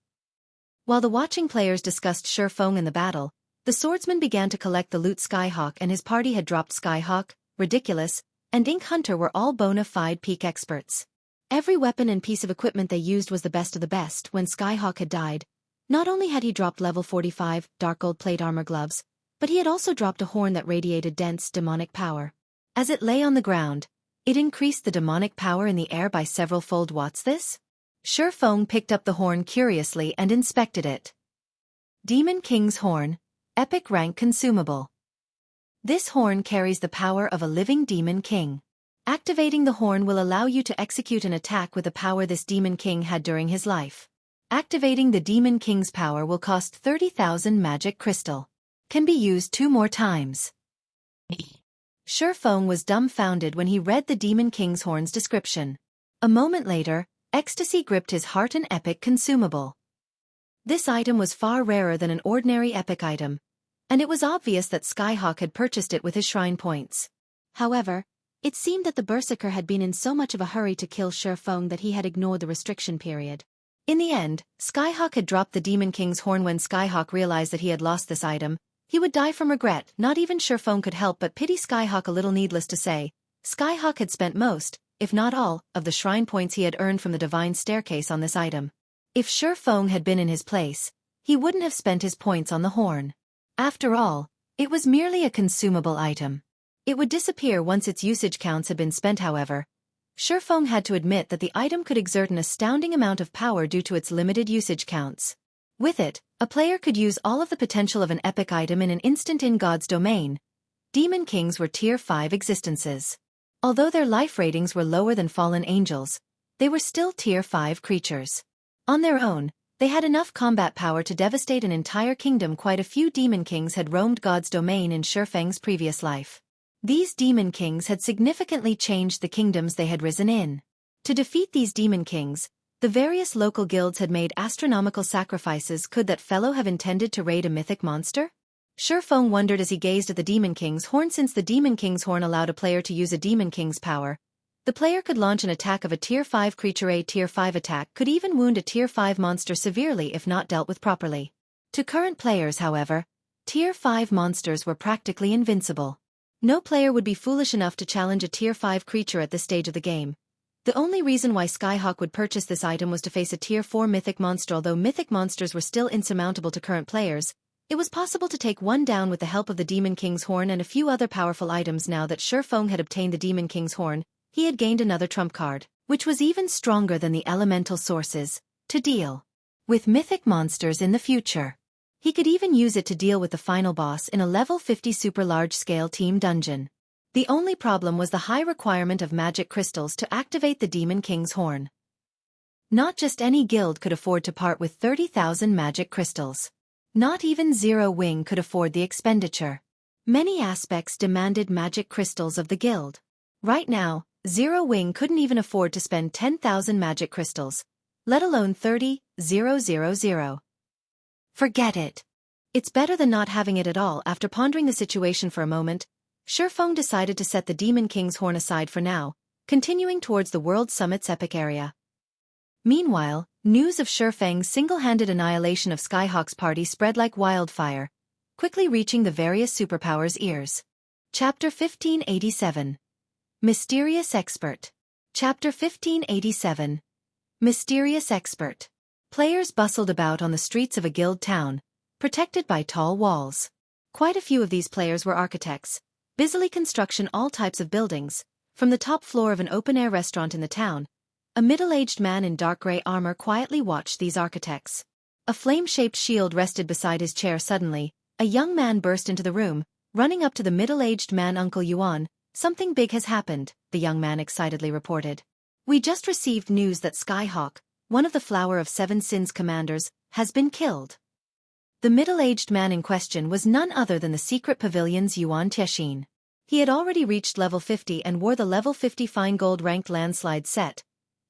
While the watching players discussed Feng in the battle, the swordsman began to collect the loot. Skyhawk and his party had dropped. Skyhawk, Ridiculous, and Ink Hunter were all bona fide peak experts. Every weapon and piece of equipment they used was the best of the best. When Skyhawk had died, not only had he dropped level 45 dark gold plate armor gloves, but he had also dropped a horn that radiated dense demonic power. As it lay on the ground, it increased the demonic power in the air by several fold. "What's this?" Feng picked up the horn curiously and inspected it. Demon King's Horn, Epic Rank Consumable. This horn carries the power of a living Demon King. Activating the horn will allow you to execute an attack with the power this Demon King had during his life. Activating the Demon King's power will cost 30,000 magic crystal. Can be used 2 more times. Feng was dumbfounded when he read the Demon King's horn's description. A moment later, ecstasy gripped his heart, an epic consumable. This item was far rarer than an ordinary epic item, and it was obvious that Skyhawk had purchased it with his shrine points. However, it seemed that the Berserker had been in so much of a hurry to kill Feng that he had ignored the restriction period. In the end, Skyhawk had dropped the Demon King's horn. When Skyhawk realized that he had lost this item, he would die from regret. Not even Feng could help but pity Skyhawk a little. Needless to say, Skyhawk had spent most, if not all, of the shrine points he had earned from the Divine Staircase on this item. If Feng had been in his place, he wouldn't have spent his points on the horn. After all, it was merely a consumable item. It would disappear once its usage counts had been spent. However, Feng had to admit that the item could exert an astounding amount of power due to its limited usage counts. With it, a player could use all of the potential of an epic item in an instant. In God's domain, Demon Kings were Tier 5 existences. Although their life ratings were lower than fallen angels, they were still Tier 5 creatures. On their own, they had enough combat power to devastate an entire kingdom. Quite a few Demon Kings had roamed God's domain in Feng's previous life. These Demon Kings had significantly changed the kingdoms they had risen in. To defeat these Demon Kings, the various local guilds had made astronomical sacrifices. Could that fellow have intended to raid a mythic monster? Feng wondered as he gazed at the Demon King's horn. Since the Demon King's horn allowed a player to use a Demon King's power, the player could launch an attack of a Tier 5 creature. A Tier 5 attack could even wound a Tier 5 monster severely if not dealt with properly. To current players, however, Tier 5 monsters were practically invincible. No player would be foolish enough to challenge a Tier 5 creature at this stage of the game. The only reason why Skyhawk would purchase this item was to face a Tier 4 mythic monster. Although mythic monsters were still insurmountable to current players, it was possible to take one down with the help of the Demon King's horn and a few other powerful items. Now that Feng had obtained the Demon King's horn, he had gained another trump card, which was even stronger than the elemental sources, to deal with mythic monsters in the future. He could even use it to deal with the final boss in a level 50 super large-scale team dungeon. The only problem was the high requirement of magic crystals to activate the Demon King's horn. Not just any guild could afford to part with 30,000 magic crystals. Not even Zero Wing could afford the expenditure. Many aspects demanded magic crystals of the guild. Right now, Zero Wing couldn't even afford to spend 10,000 magic crystals, let alone 30,000. Forget it. It's better than not having it at all. After pondering the situation for a moment, Feng decided to set the Demon King's horn aside for now, continuing towards the World Summit's epic area. Meanwhile, news of Feng's single-handed annihilation of Skyhawk's party spread like wildfire, quickly reaching the various superpowers' ears. Chapter 1587. Mysterious Expert. Chapter 1587. Mysterious Expert. Players bustled about on the streets of a guild town, protected by tall walls. Quite a few of these players were architects, busily constructing all types of buildings. From the top floor of an open-air restaurant in the town, a middle-aged man in dark gray armor quietly watched these architects. A flame-shaped shield rested beside his chair. Suddenly, a young man burst into the room, running up to the middle-aged man. Uncle Yuan, something big has happened, the young man excitedly reported. We just received news that Skyhawk, one of the Flower of Seven Sins commanders, has been killed. The middle-aged man in question was none other than the secret pavilion's Yuan Tiexin. He had already reached level 50 and wore the level 50 fine gold ranked landslide set,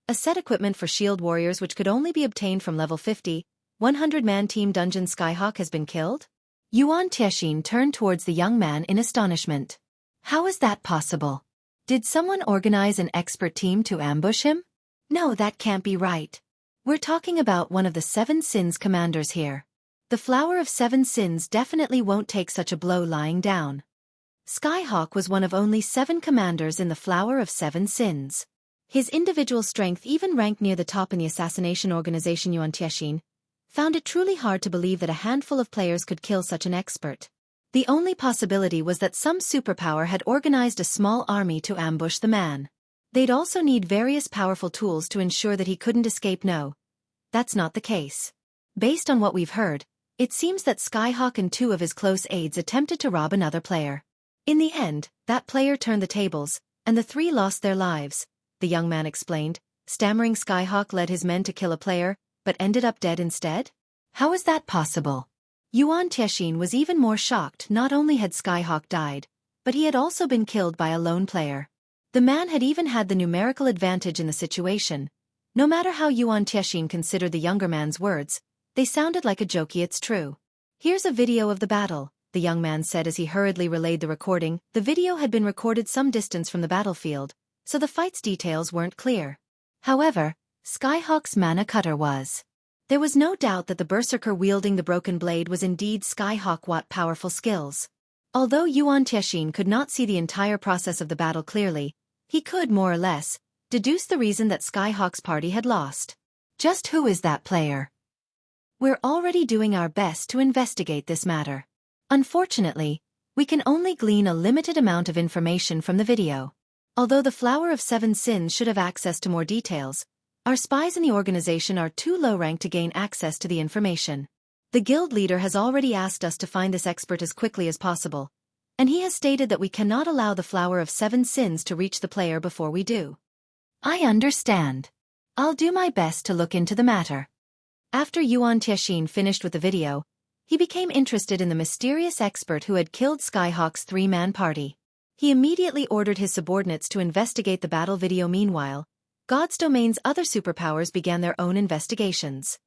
a set equipment for shield warriors which could only be obtained from level 50, 100-man team dungeon. Skyhawk has been killed? Yuan Tiexin turned towards the young man in astonishment. How is that possible? Did someone organize an expert team to ambush him? No, that can't be right. We're talking about one of the Seven Sins commanders here. The Flower of Seven Sins definitely won't take such a blow lying down. Skyhawk was one of only 7 commanders in the Flower of Seven Sins. His individual strength even ranked near the top in the assassination organization. Yuan Tiexin found it truly hard to believe that a handful of players could kill such an expert. The only possibility was that some superpower had organized a small army to ambush the man. They'd also need various powerful tools to ensure that he couldn't escape. No, that's not the case. Based on what we've heard, it seems that Skyhawk and 2 of his close aides attempted to rob another player. In the end, that player turned the tables, and the 3 lost their lives, the young man explained, stammering. Skyhawk led his men to kill a player, but ended up dead instead? How is that possible? Yuan Tiexin was even more shocked. Not only had Skyhawk died, but he had also been killed by a lone player. The man had even had the numerical advantage in the situation. No matter how Yuan Tiexin considered the younger man's words, they sounded like a joke. It's true. Here's a video of the battle, the young man said as he hurriedly relayed the recording. The video had been recorded some distance from the battlefield, so the fight's details weren't clear. However, Skyhawk's mana cutter was. There was no doubt that the berserker wielding the broken blade was indeed Skyhawk's powerful skills. Although Yuan Tiexin could not see the entire process of the battle clearly, he could more or less deduce the reason that Skyhawk's party had lost. Just who is that player? We're already doing our best to investigate this matter. Unfortunately, we can only glean a limited amount of information from the video. Although the Flower of Seven Sins should have access to more details, our spies in the organization are too low ranked to gain access to the information. The guild leader has already asked us to find this expert as quickly as possible, and he has stated that we cannot allow the Flower of Seven Sins to reach the player before we do. I understand. I'll do my best to look into the matter. After Yuan Tiexin finished with the video, he became interested in the mysterious expert who had killed Skyhawk's three-man party. He immediately ordered his subordinates to investigate the battle video. Meanwhile, God's Domain's other superpowers began their own investigations.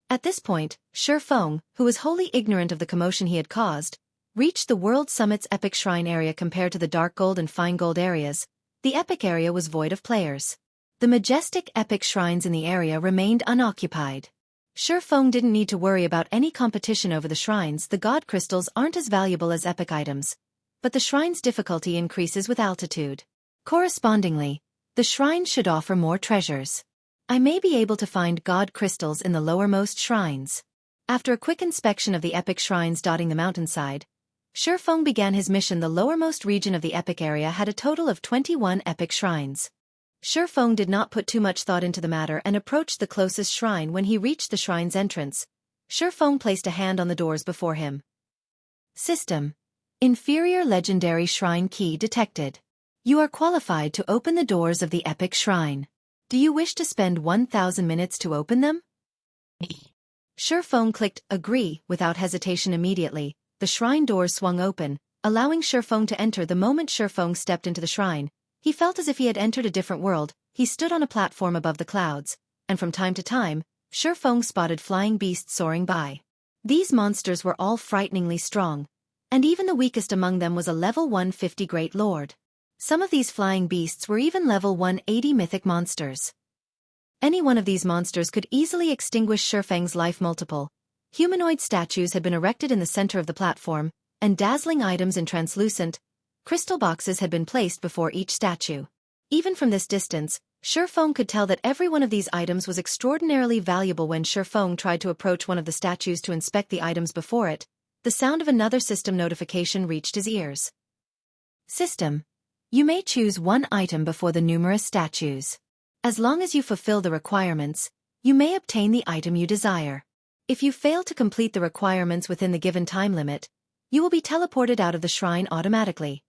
At this point, Feng, who was wholly ignorant of the commotion he had caused, reached the World Summit's Epic Shrine area. Compared to the Dark Gold and Fine Gold areas, the Epic area was void of players. The majestic Epic shrines in the area remained unoccupied. Feng didn't need to worry about any competition over the shrines. The God crystals aren't as valuable as Epic items, but the shrine's difficulty increases with altitude. Correspondingly, the shrine should offer more treasures. I may be able to find God crystals in the lowermost shrines. After a quick inspection of the Epic shrines dotting the mountainside, Feng began his mission. The lowermost region of the Epic area had a total of 21 Epic shrines. Feng did not put too much thought into the matter and approached the closest shrine. When he reached the shrine's entrance, Feng placed a hand on the doors before him. System. Inferior legendary shrine key detected. You are qualified to open the doors of the Epic shrine. Do you wish to spend 1,000 minutes to open them? Feng clicked agree without hesitation. Immediately, the shrine doors swung open, allowing Feng to enter. The moment Feng stepped into the shrine, he felt as if he had entered a different world. He stood on a platform above the clouds, and from time to time, Feng spotted flying beasts soaring by. These monsters were all frighteningly strong, and even the weakest among them was a level 150 Great Lord. Some of these flying beasts were even level 180 mythic monsters. Any one of these monsters could easily extinguish Feng's life multiple. Humanoid statues had been erected in the center of the platform, and dazzling items in translucent crystal boxes had been placed before each statue. Even from this distance, Feng could tell that every one of these items was extraordinarily valuable. When Feng tried to approach one of the statues to inspect the items before it, the sound of another system notification reached his ears. System. You may choose one item before the numerous statues. As long as you fulfill the requirements, you may obtain the item you desire. If you fail to complete the requirements within the given time limit, you will be teleported out of the shrine automatically.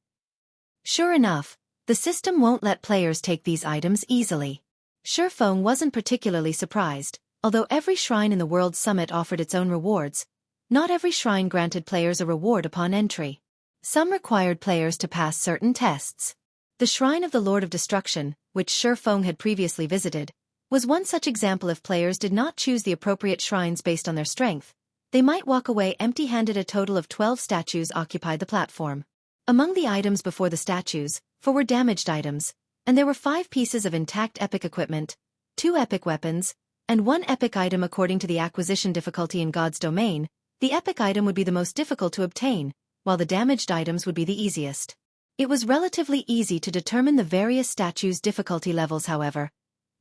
Sure enough, the system won't let players take these items easily. Feng wasn't particularly surprised. Although every shrine in the World Summit offered its own rewards, not every shrine granted players a reward upon entry. Some required players to pass certain tests. The Shrine of the Lord of Destruction, which Feng had previously visited, was one such example. If players did not choose the appropriate shrines based on their strength, they might walk away empty-handed. A total of 12 statues occupied the platform. Among the items before the statues, 4 were damaged items, and there were 5 pieces of intact epic equipment, 2 epic weapons, and 1 epic item. According to the acquisition difficulty in God's Domain, the epic item would be the most difficult to obtain, while the damaged items would be the easiest. It was relatively easy to determine the various statues' difficulty levels. However,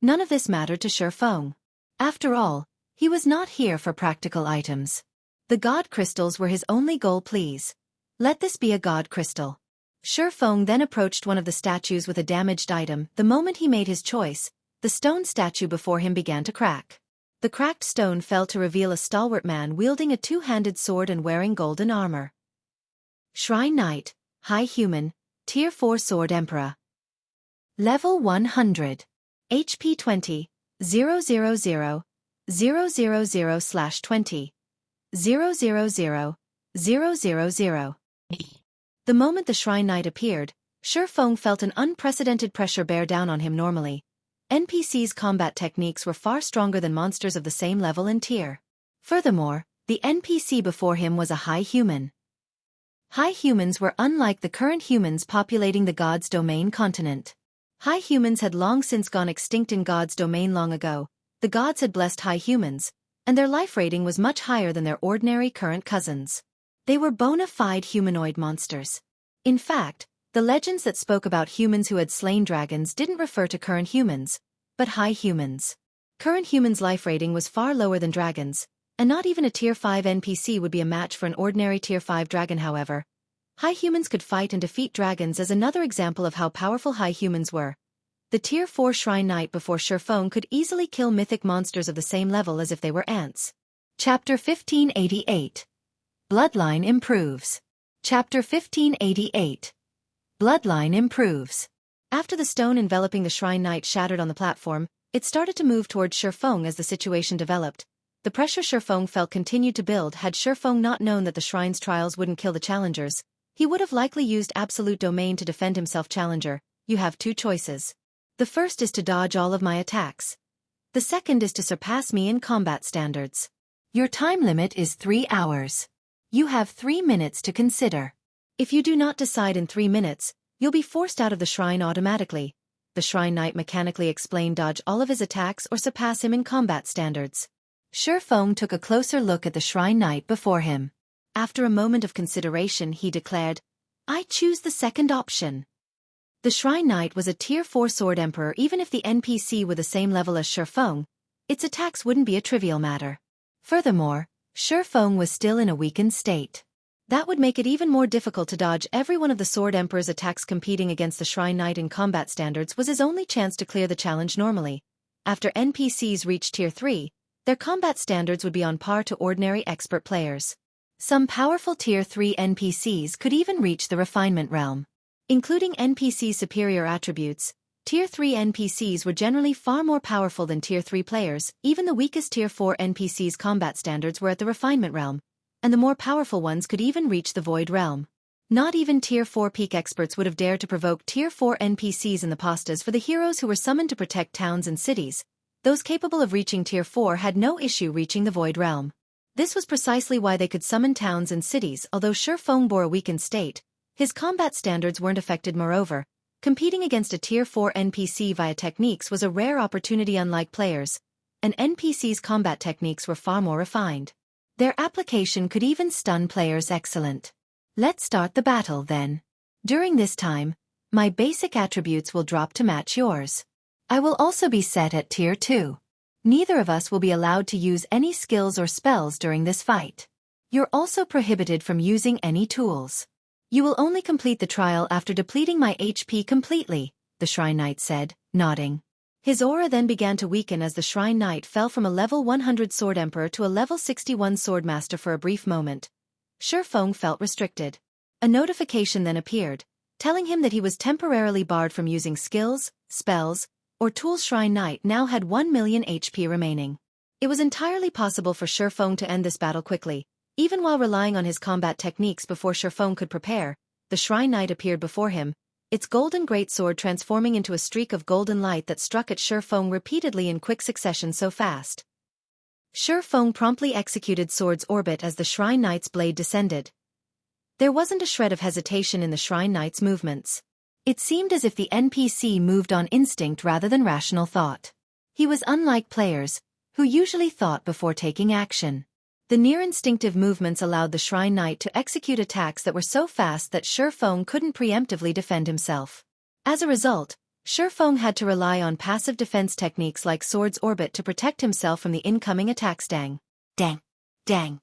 none of this mattered to Feng. After all, he was not here for practical items. The God crystals were his only goal. Please. Let this be a God crystal. Feng then approached one of the statues with a damaged item. The moment he made his choice, the stone statue before him began to crack. The cracked stone fell to reveal a stalwart man wielding a 2-handed sword and wearing golden armor. Shrine Knight, High Human, Tier 4 Sword Emperor. Level 100. HP 20, 000, 000/20, 000, 000. The moment the Shrine Knight appeared, Feng felt an unprecedented pressure bear down on him normally. NPC's combat techniques were far stronger than monsters of the same level and tier. Furthermore, the NPC before him was a high human. High humans were unlike the current humans populating the God's Domain continent. High humans had long since gone extinct in God's Domain long ago. The gods had blessed high humans, and their life rating was much higher than their ordinary current cousins. They were bona fide humanoid monsters. In fact, the legends that spoke about humans who had slain dragons didn't refer to current humans, but high humans. Current humans' life rating was far lower than dragons, and not even a Tier 5 NPC would be a match for an ordinary Tier 5 dragon. However, high humans could fight and defeat dragons as another example of how powerful high humans were. The Tier 4 Shrine Knight before Feng could easily kill mythic monsters of the same level as if they were ants. Chapter 1588. Bloodline improves. Chapter 1588. Bloodline improves. After the stone enveloping the Shrine Knight shattered on the platform, it started to move towards Feng as the situation developed. The pressure Feng felt continued to build. Had Feng not known that the Shrine's trials wouldn't kill the challengers, he would have likely used Absolute Domain to defend himself. Challenger, you have two choices. The first is to dodge all of my attacks. The second is to surpass me in combat standards. Your time limit is 3 hours. You have 3 minutes to consider. If you do not decide in 3 minutes, you'll be forced out of the shrine automatically. The Shrine Knight mechanically explained. Dodge all of his attacks or surpass him in combat standards. Feng took a closer look at the Shrine Knight before him. After a moment of consideration, he declared, I choose the second option. The Shrine Knight was a Tier 4 Sword Emperor. Even if the NPC were the same level as Feng, its attacks wouldn't be a trivial matter. Furthermore, Feng was still in a weakened state. That would make it even more difficult to dodge every one of the Sword Emperor's attacks. Competing against the Shrine Knight in combat standards was his only chance to clear the challenge normally. After NPCs reached Tier 3, their combat standards would be on par to ordinary expert players. Some powerful Tier 3 NPCs could even reach the refinement realm. Including NPC's superior attributes, Tier 3 NPCs were generally far more powerful than Tier 3 players. Even the weakest Tier 4 NPCs' combat standards were at the refinement realm, and the more powerful ones could even reach the void realm. Not even Tier 4 peak experts would have dared to provoke Tier 4 NPCs in the pastas for the heroes who were summoned to protect towns and cities. Those capable of reaching Tier 4 had no issue reaching the void realm. This was precisely why they could summon towns and cities. Although Feng bore a weakened state, his combat standards weren't affected. Moreover, competing against a Tier 4 NPC via techniques was a rare opportunity. Unlike players, an NPC's combat techniques were far more refined. Their application could even stun players. Excellent. Let's start the battle then. During this time, my basic attributes will drop to match yours. I will also be set at Tier 2. Neither of us will be allowed to use any skills or spells during this fight. You're also prohibited from using any tools. You will only complete the trial after depleting my HP completely, the Shrine Knight said, nodding. His aura then began to weaken as the Shrine Knight fell from a level 100 Sword Emperor to a level 61 Sword Master. For a brief moment, Feng felt restricted. A notification then appeared, telling him that he was temporarily barred from using skills, spells, or tools. Shrine Knight now had 1 million HP remaining. It was entirely possible for Feng to end this battle quickly. Even while relying on his combat techniques before Feng could prepare, the Shrine Knight appeared before him, its golden greatsword transforming into a streak of golden light that struck at Feng repeatedly in quick succession so fast. Feng promptly executed Sword's Orbit as the Shrine Knight's blade descended. There wasn't a shred of hesitation in the Shrine Knight's movements. It seemed as if the NPC moved on instinct rather than rational thought. He was unlike players, who usually thought before taking action. The near-instinctive movements allowed the Shrine Knight to execute attacks that were so fast that Feng couldn't preemptively defend himself. As a result, Feng had to rely on passive defense techniques like Sword's Orbit to protect himself from the incoming attacks. Dang. Dang. Dang.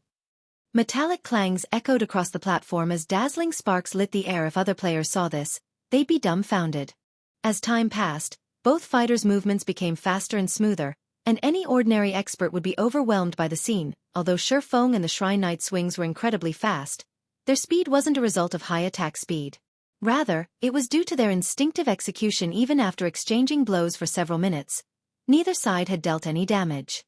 Metallic clangs echoed across the platform as dazzling sparks lit the air. If other players saw this, they'd be dumbfounded. As time passed, both fighters' movements became faster and smoother, and any ordinary expert would be overwhelmed by the scene. Although Feng and the Shrine Knight swings were incredibly fast, their speed wasn't a result of high attack speed. Rather, it was due to their instinctive execution. Even after exchanging blows for several minutes, neither side had dealt any damage.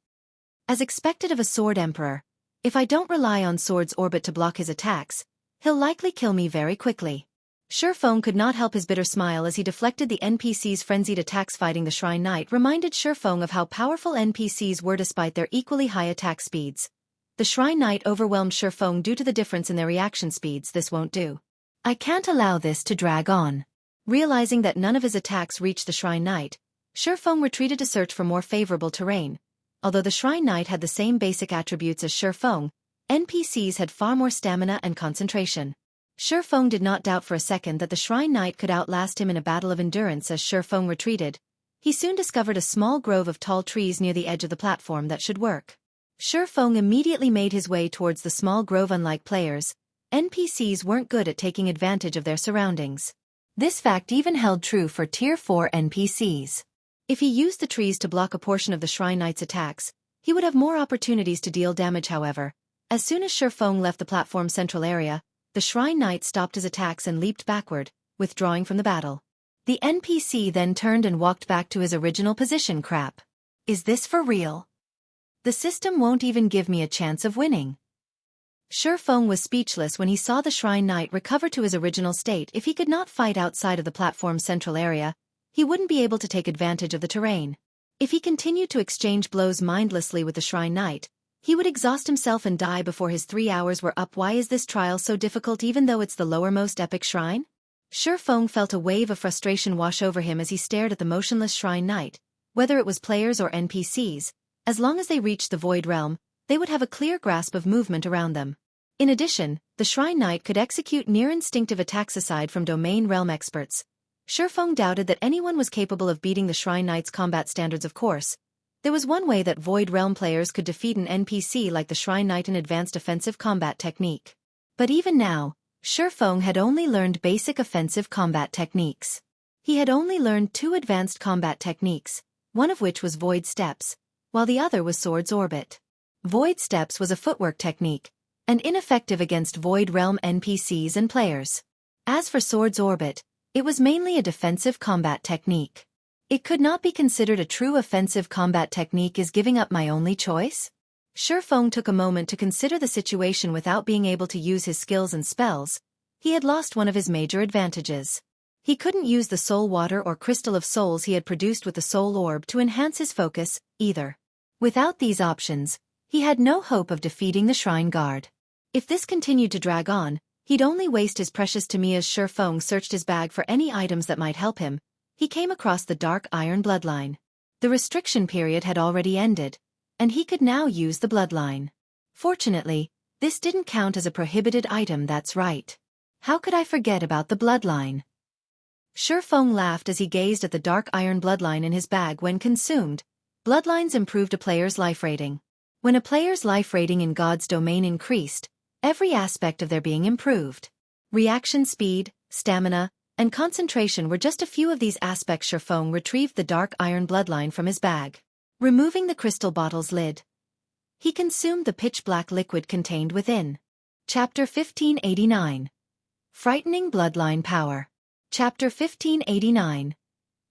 As expected of a Sword Emperor, if I don't rely on Sword's Orbit to block his attacks, he'll likely kill me very quickly. Feng could not help his bitter smile as he deflected the NPC's frenzied attacks. Fighting the Shrine Knight reminded Feng of how powerful NPCs were despite their equally high attack speeds. The Shrine Knight overwhelmed Feng due to the difference in their reaction speeds. This won't do. I can't allow this to drag on. Realizing that none of his attacks reached the Shrine Knight, Feng retreated to search for more favorable terrain. Although the Shrine Knight had the same basic attributes as Feng, NPCs had far more stamina and concentration. Feng did not doubt for a second that the Shrine Knight could outlast him in a battle of endurance. As Feng retreated, he soon discovered a small grove of tall trees near the edge of the platform that should work. Feng immediately made his way towards the small grove. Unlike players, NPCs weren't good at taking advantage of their surroundings. This fact even held true for Tier 4 NPCs. If he used the trees to block a portion of the Shrine Knight's attacks, he would have more opportunities to deal damage. However, as soon as Feng left the platform's central area, the Shrine Knight stopped his attacks and leaped backward, withdrawing from the battle. The NPC then turned and walked back to his original position. Crap. Is this for real? The system won't even give me a chance of winning. Feng was speechless when he saw the Shrine Knight recover to his original state. If he could not fight outside of the platform's central area, he wouldn't be able to take advantage of the terrain. If he continued to exchange blows mindlessly with the Shrine Knight, he would exhaust himself and die before his 3 hours were up. Why is this trial so difficult even though it's the lowermost epic shrine? Feng felt a wave of frustration wash over him as he stared at the motionless Shrine Knight. Whether it was players or NPCs, as long as they reached the Void Realm, they would have a clear grasp of movement around them. In addition, the Shrine Knight could execute near-instinctive attacks. Aside from Domain Realm experts, Feng doubted that anyone was capable of beating the Shrine Knight's combat standards. Of course, there was one way that Void Realm players could defeat an NPC like the Shrine Knight: an advanced offensive combat technique. But even now, Feng had only learned basic offensive combat techniques. He had only learned 2 advanced combat techniques, one of which was Void Steps, while the other was Sword's Orbit. Void Steps was a footwork technique, and ineffective against Void Realm NPCs and players. As for Sword's Orbit, it was mainly a defensive combat technique. It could not be considered a true offensive combat technique. Is giving up my only choice? Feng took a moment to consider the situation. Without being able to use his skills and spells, he had lost one of his major advantages. He couldn't use the soul water or crystal of souls he had produced with the soul orb to enhance his focus, either. Without these options, he had no hope of defeating the Shrine Guard. If this continued to drag on, he'd only waste his precious time. As Feng searched his bag for any items that might help him, he came across the Dark Iron Bloodline. The restriction period had already ended, and he could now use the Bloodline. Fortunately, this didn't count as a prohibited item. That's right. How could I forget about the Bloodline? Feng laughed as he gazed at the Dark Iron Bloodline in his bag. When consumed, Bloodlines improved a player's life rating. When a player's life rating in God's domain increased, every aspect of their being improved. Reaction speed, stamina, and concentration were just a few of these aspects. Feng retrieved the Dark Iron Bloodline from his bag. Removing the crystal bottle's lid, he consumed the pitch-black liquid contained within. Chapter 1589. Frightening Bloodline Power. Chapter 1589.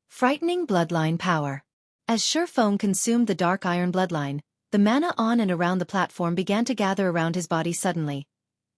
Frightening Bloodline Power. As Feng consumed the Dark Iron Bloodline, the mana on and around the platform began to gather around his body. Suddenly,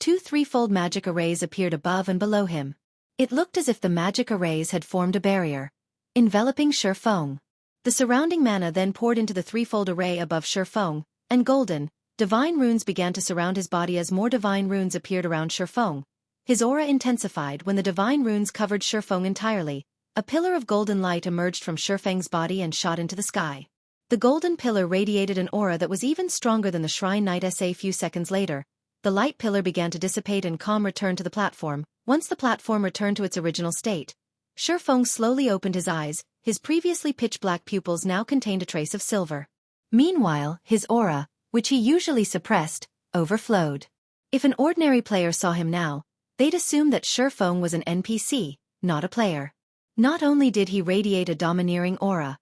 2 threefold magic arrays appeared above and below him. It looked as if the magic arrays had formed a barrier, enveloping Feng. The surrounding mana then poured into the threefold array above Feng, and golden, divine runes began to surround his body. As more divine runes appeared around Feng, his aura intensified. When the divine runes covered Feng entirely, a pillar of golden light emerged from Feng's body and shot into the sky. The golden pillar radiated an aura that was even stronger than the Shrine Knight's. A few seconds later, the light pillar began to dissipate and calm returned to the platform. Once the platform returned to its original state, Feng slowly opened his eyes. His previously pitch-black pupils now contained a trace of silver. Meanwhile, his aura, which he usually suppressed, overflowed. If an ordinary player saw him now, they'd assume that Feng was an NPC, not a player. Not only did he radiate a domineering aura,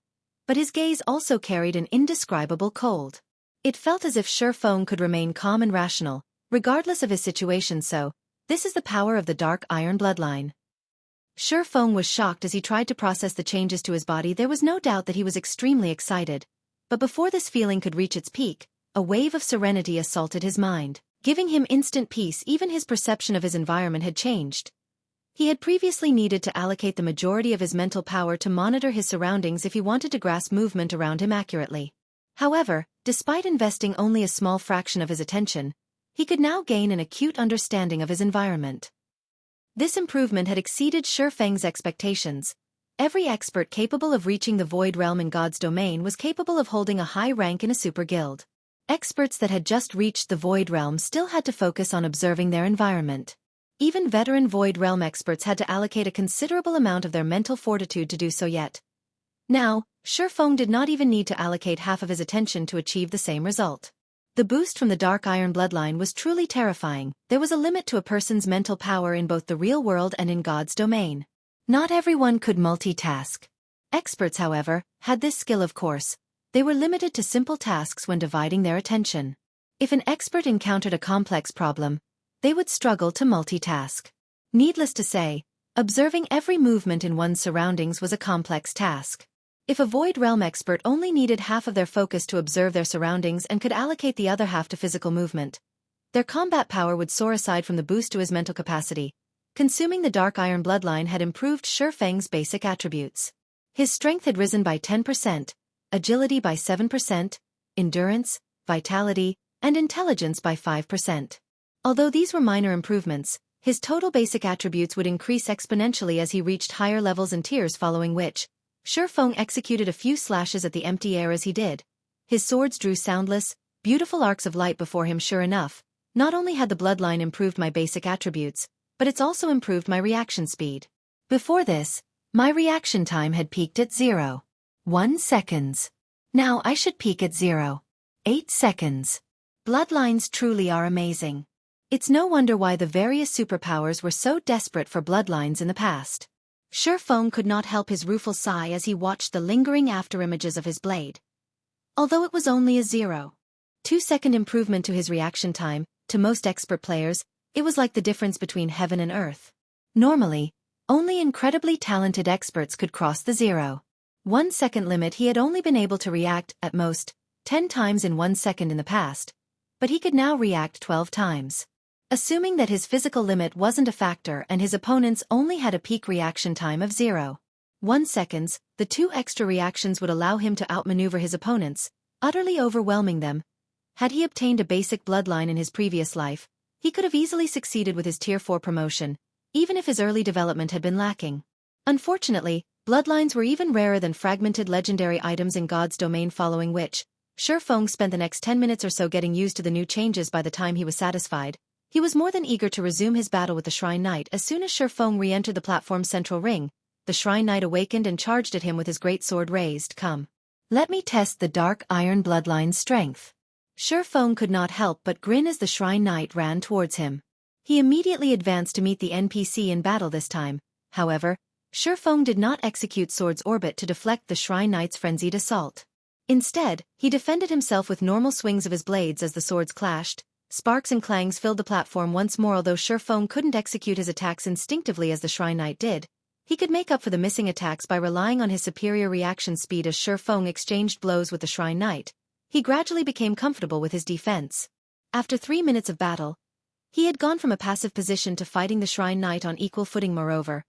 but his gaze also carried an indescribable cold. It felt as if Feng could remain calm and rational, regardless of his situation. So, this is the power of the Dark Iron Bloodline. Feng was shocked as he tried to process the changes to his body. There was no doubt that he was extremely excited. But before this feeling could reach its peak, a wave of serenity assaulted his mind, giving him instant peace. Even his perception of his environment had changed. He had previously needed to allocate the majority of his mental power to monitor his surroundings if he wanted to grasp movement around him accurately. However, despite investing only a small fraction of his attention, he could now gain an acute understanding of his environment. This improvement had exceeded Feng's expectations. Every expert capable of reaching the Void Realm in God's domain was capable of holding a high rank in a super guild. Experts that had just reached the Void Realm still had to focus on observing their environment. Even veteran Void Realm experts had to allocate a considerable amount of their mental fortitude to do so yet. Now, Feng did not even need to allocate half of his attention to achieve the same result. The boost from the Dark Iron Bloodline was truly terrifying. There was a limit to a person's mental power in both the real world and in God's domain. Not everyone could multitask. Experts, however, had this skill of course. They were limited to simple tasks when dividing their attention. If an expert encountered a complex problem, they would struggle to multitask. Needless to say, observing every movement in one's surroundings was a complex task. If a Void Realm expert only needed half of their focus to observe their surroundings and could allocate the other half to physical movement, their combat power would soar. Aside from the boost to his mental capacity, consuming the Dark Iron Bloodline had improved Feng's basic attributes. His strength had risen by 10%, agility by 7%, endurance, vitality, and intelligence by 5%. Although these were minor improvements, his total basic attributes would increase exponentially as he reached higher levels and tiers, following which, Feng executed a few slashes at the empty air as he did. His swords drew soundless, beautiful arcs of light before him. Sure enough, not only had the bloodline improved my basic attributes, but it's also improved my reaction speed. Before this, my reaction time had peaked at 0.1 seconds. Now I should peak at 0.8 seconds. Bloodlines truly are amazing. It's no wonder why the various superpowers were so desperate for bloodlines in the past. Feng could not help his rueful sigh as he watched the lingering afterimages of his blade. Although it was only a 0.2 second improvement to his reaction time, to most expert players, it was like the difference between heaven and earth. Normally, only incredibly talented experts could cross the 0.1 second limit. He had only been able to react, at most, 10 times in 1 second in the past, but he could now react 12 times. Assuming that his physical limit wasn't a factor and his opponents only had a peak reaction time of 0.1 seconds, the 2 extra reactions would allow him to outmaneuver his opponents, utterly overwhelming them. Had he obtained a basic bloodline in his previous life, he could have easily succeeded with his Tier 4 promotion, even if his early development had been lacking. Unfortunately, bloodlines were even rarer than fragmented legendary items in God's domain, following which, Feng spent the next 10 minutes or so getting used to the new changes. By the time he was satisfied, he was more than eager to resume his battle with the Shrine Knight. As soon as Feng re-entered the platform's central ring, the Shrine Knight awakened and charged at him with his great sword raised. Come. Let me test the Dark Iron Bloodline's strength. Feng could not help but grin as the Shrine Knight ran towards him. He immediately advanced to meet the NPC in battle this time. However, Feng did not execute Sword's Orbit to deflect the Shrine Knight's frenzied assault. Instead, he defended himself with normal swings of his blades as the swords clashed. Sparks and clangs filled the platform once more. Although Feng couldn't execute his attacks instinctively as the Shrine Knight did, he could make up for the missing attacks by relying on his superior reaction speed. As Feng exchanged blows with the Shrine Knight, he gradually became comfortable with his defense. After 3 minutes of battle, he had gone from a passive position to fighting the Shrine Knight on equal footing. Moreover,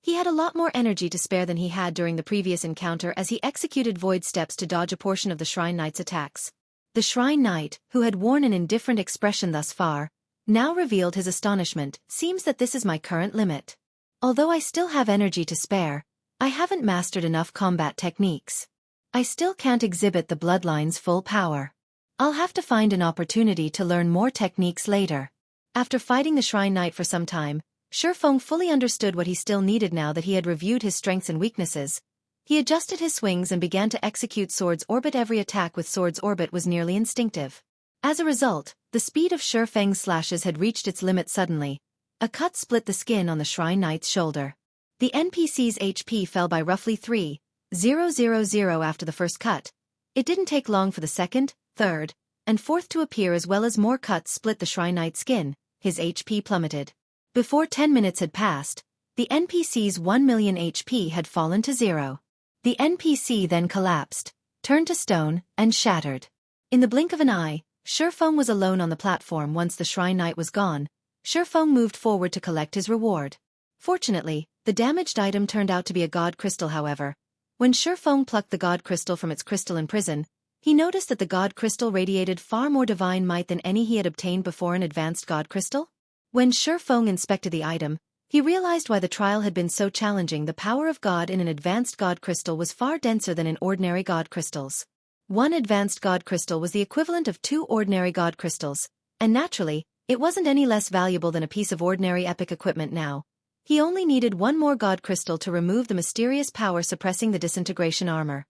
he had a lot more energy to spare than he had during the previous encounter as he executed void steps to dodge a portion of the Shrine Knight's attacks. The Shrine Knight, who had worn an indifferent expression thus far, now revealed his astonishment. Seems that this is my current limit. Although I still have energy to spare, I haven't mastered enough combat techniques. I still can't exhibit the bloodline's full power. I'll have to find an opportunity to learn more techniques later. After fighting the Shrine Knight for some time, Feng fully understood what he still needed. Now that he had reviewed his strengths and weaknesses, he adjusted his swings and began to execute Sword's Orbit. Every attack with Sword's Orbit was nearly instinctive. As a result, the speed of Feng's slashes had reached its limit. Suddenly, a cut split the skin on the Shrine Knight's shoulder. The NPC's HP fell by roughly 3,000 after the first cut. It didn't take long for the second, third, and fourth to appear, as well as more cuts split the Shrine Knight's skin. His HP plummeted. Before 10 minutes had passed, the NPC's 1 million HP had fallen to 0. The NPC then collapsed, turned to stone, and shattered. In the blink of an eye, Feng was alone on the platform. Once the Shrine Knight was gone, Feng moved forward to collect his reward. Fortunately, the damaged item turned out to be a god crystal however. When Feng plucked the god crystal from its crystalline prison, he noticed that the god crystal radiated far more divine might than any he had obtained before an advanced god crystal. When Feng inspected the item, he realized why the trial had been so challenging. The power of God in an advanced god crystal was far denser than in ordinary god crystals. One advanced god crystal was the equivalent of 2 ordinary god crystals, and naturally, it wasn't any less valuable than a piece of ordinary epic equipment now. He only needed one more god crystal to remove the mysterious power suppressing the disintegration armor.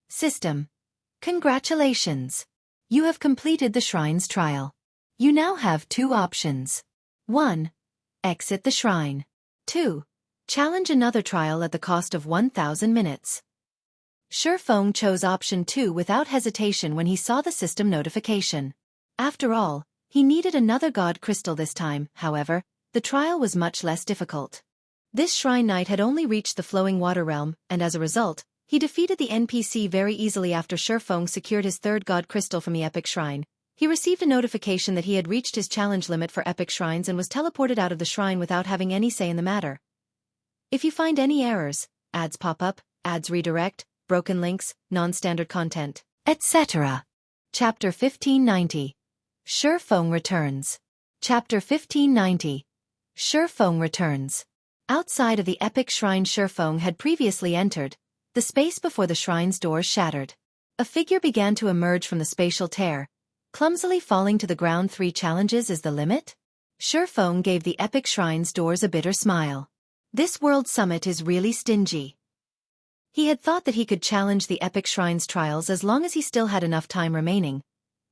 System. Congratulations! You have completed the shrine's trial. You now have 2 options. 1. Exit the shrine. 2. Challenge another trial at the cost of 1,000 minutes. Feng chose option 2 without hesitation when he saw the system notification. After all, he needed another god crystal this time. However, the trial was much less difficult. This shrine knight had only reached the flowing water realm, and as a result, he defeated the NPC very easily. After Feng secured his 3rd god crystal from the epic shrine, he received a notification that he had reached his challenge limit for epic shrines and was teleported out of the shrine without having any say in the matter. If you find any errors, ads pop up, ads redirect, broken links, non-standard content, etc. Chapter 1590. Feng returns. Chapter 1590. Feng returns. Outside of the epic shrine Feng had previously entered, the space before the shrine's doors shattered. A figure began to emerge from the spatial tear, clumsily falling to the ground. 3 challenges is the limit? Feng gave the epic shrine's doors a bitter smile. This world summit is really stingy. He had thought that he could challenge the epic shrine's trials as long as he still had enough time remaining,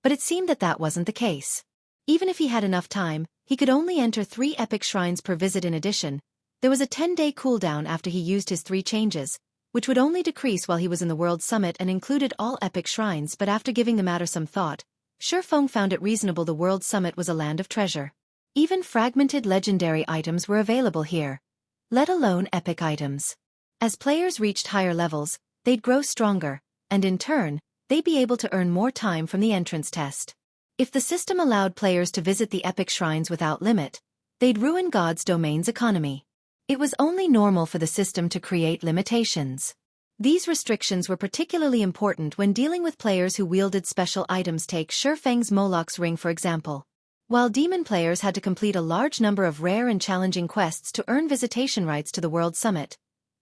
but it seemed that that wasn't the case. Even if he had enough time, he could only enter 3 epic shrines per visit. In addition, there was a 10-day cooldown after he used his 3 changes, which would only decrease while he was in the world summit and included all epic shrines. But after giving the matter some thought, Feng found it reasonable. The world summit was a land of treasure. Even fragmented legendary items were available here, let alone epic items. As players reached higher levels, they'd grow stronger, and in turn, they'd be able to earn more time from the entrance test. If the system allowed players to visit the epic shrines without limit, they'd ruin God's domain's economy. It was only normal for the system to create limitations. These restrictions were particularly important when dealing with players who wielded special items. Take Feng's Moloch's ring for example. While demon players had to complete a large number of rare and challenging quests to earn visitation rights to the World Summit,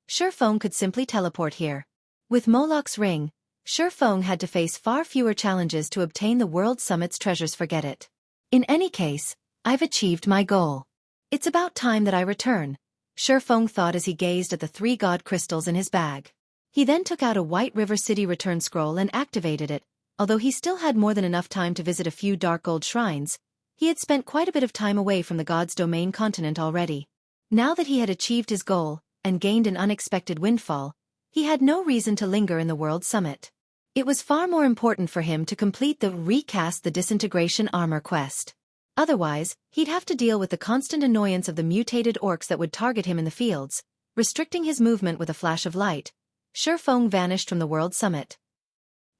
Feng could simply teleport here. With Moloch's ring, Feng had to face far fewer challenges to obtain the World Summit's treasures. Forget it. In any case, I've achieved my goal. It's about time that I return, Feng thought as he gazed at the 3 god crystals in his bag. He then took out a White River City return scroll and activated it. Although he still had more than enough time to visit a few dark gold shrines, he had spent quite a bit of time away from the God's Domain continent already. Now that he had achieved his goal, and gained an unexpected windfall, he had no reason to linger in the World Summit. It was far more important for him to complete the Recast the Disintegration armor quest. Otherwise, he'd have to deal with the constant annoyance of the mutated orcs that would target him in the fields, restricting his movement. With a flash of light, Feng vanished from the World Summit.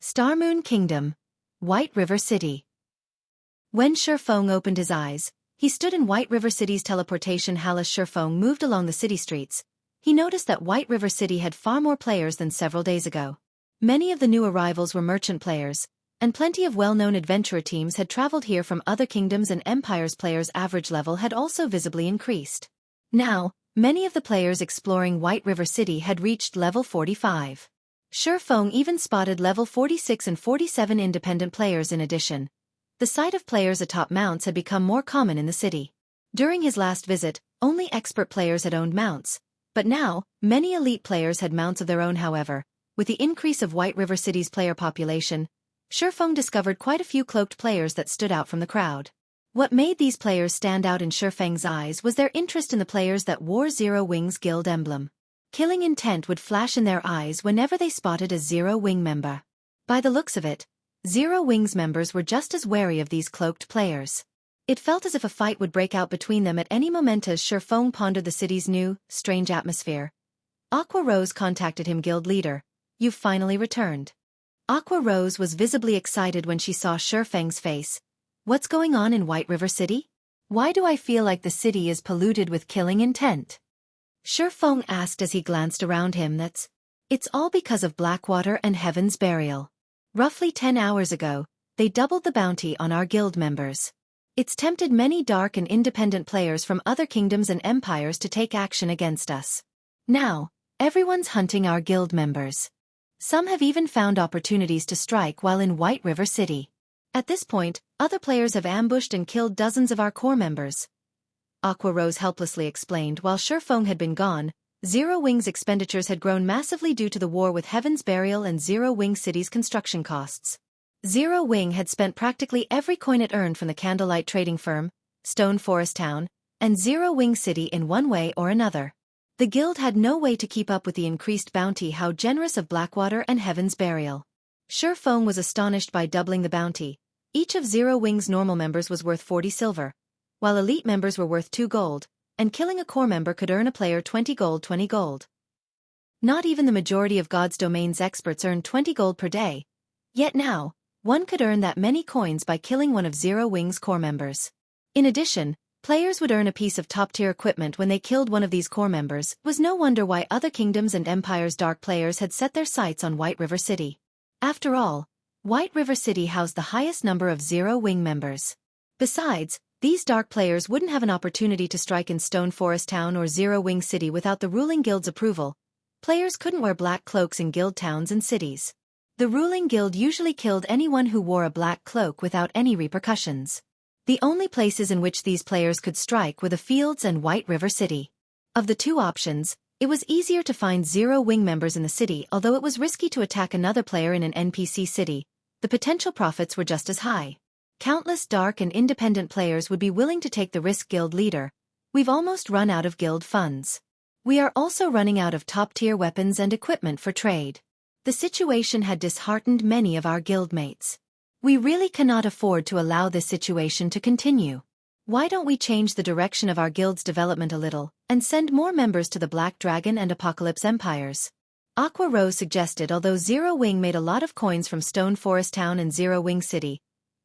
Starmoon Kingdom, White River City. When Feng opened his eyes, he stood in White River City's teleportation palace. Feng moved along the city streets. He noticed that White River City had far more players than several days ago. Many of the new arrivals were merchant players, and plenty of well-known adventurer teams had traveled here from other kingdoms and empires. Players' average level had also visibly increased. Now, many of the players exploring White River City had reached level 45. Feng even spotted level 46 and 47 independent players. In addition, the sight of players atop mounts had become more common in the city. During his last visit, only expert players had owned mounts, but now, many elite players had mounts of their own. However, with the increase of White River City's player population, Feng discovered quite a few cloaked players that stood out from the crowd. What made these players stand out in Feng's eyes was their interest in the players that wore Zero Wing's guild emblem. Killing intent would flash in their eyes whenever they spotted a Zero Wing member. By the looks of it, Zero Wing's members were just as wary of these cloaked players. It felt as if a fight would break out between them at any moment. As Feng pondered the city's new, strange atmosphere, Aqua Rose contacted him. Guild leader, you've finally returned. Aqua Rose was visibly excited when she saw Feng's face. What's going on in White River City? Why do I feel like the city is polluted with killing intent? Feng asked as he glanced around him. It's all because of Blackwater and Heaven's Burial. Roughly 10 hours ago, they doubled the bounty on our guild members. It's tempted many dark and independent players from other kingdoms and empires to take action against us. Now, everyone's hunting our guild members. Some have even found opportunities to strike while in White River City. At this point, other players have ambushed and killed dozens of our core members. Aqua Rose helplessly explained. While Feng had been gone, Zero Wing's expenditures had grown massively due to the war with Heaven's Burial and Zero Wing City's construction costs. Zero Wing had spent practically every coin it earned from the Candlelight trading firm, Stone Forest Town, and Zero Wing City in one way or another. The guild had no way to keep up with the increased bounty. How generous of Blackwater and Heaven's Burial. Feng was astonished by doubling the bounty. Each of Zero Wing's normal members was worth 40 silver, while elite members were worth 2 gold, and killing a core member could earn a player 20 gold. Not even the majority of God's Domain's experts earn 20 gold per day. Yet now, one could earn that many coins by killing one of Zero Wing's core members. In addition, players would earn a piece of top-tier equipment when they killed one of these core members. It was no wonder why other kingdoms and empires' dark players had set their sights on White River City. After all, White River City housed the highest number of Zero Wing members. Besides, these dark players wouldn't have an opportunity to strike in Stone Forest Town or Zero Wing City without the ruling guild's approval. Players couldn't wear black cloaks in guild towns and cities. The ruling guild usually killed anyone who wore a black cloak without any repercussions. The only places in which these players could strike were the fields and White River City. Of the two options, it was easier to find Zero Wing members in the city. Although it was risky to attack another player in an NPC city, the potential profits were just as high. Countless dark and independent players would be willing to take the risk. Guild leader, we've almost run out of guild funds. We are also running out of top-tier weapons and equipment for trade. The situation had disheartened many of our guildmates. We really cannot afford to allow this situation to continue. Why don't we change the direction of our guild's development a little, and send more members to the Black Dragon and Apocalypse Empires? Aqua Rose suggested. Although Zero Wing made a lot of coins from Stone Forest Town and Zero Wing City,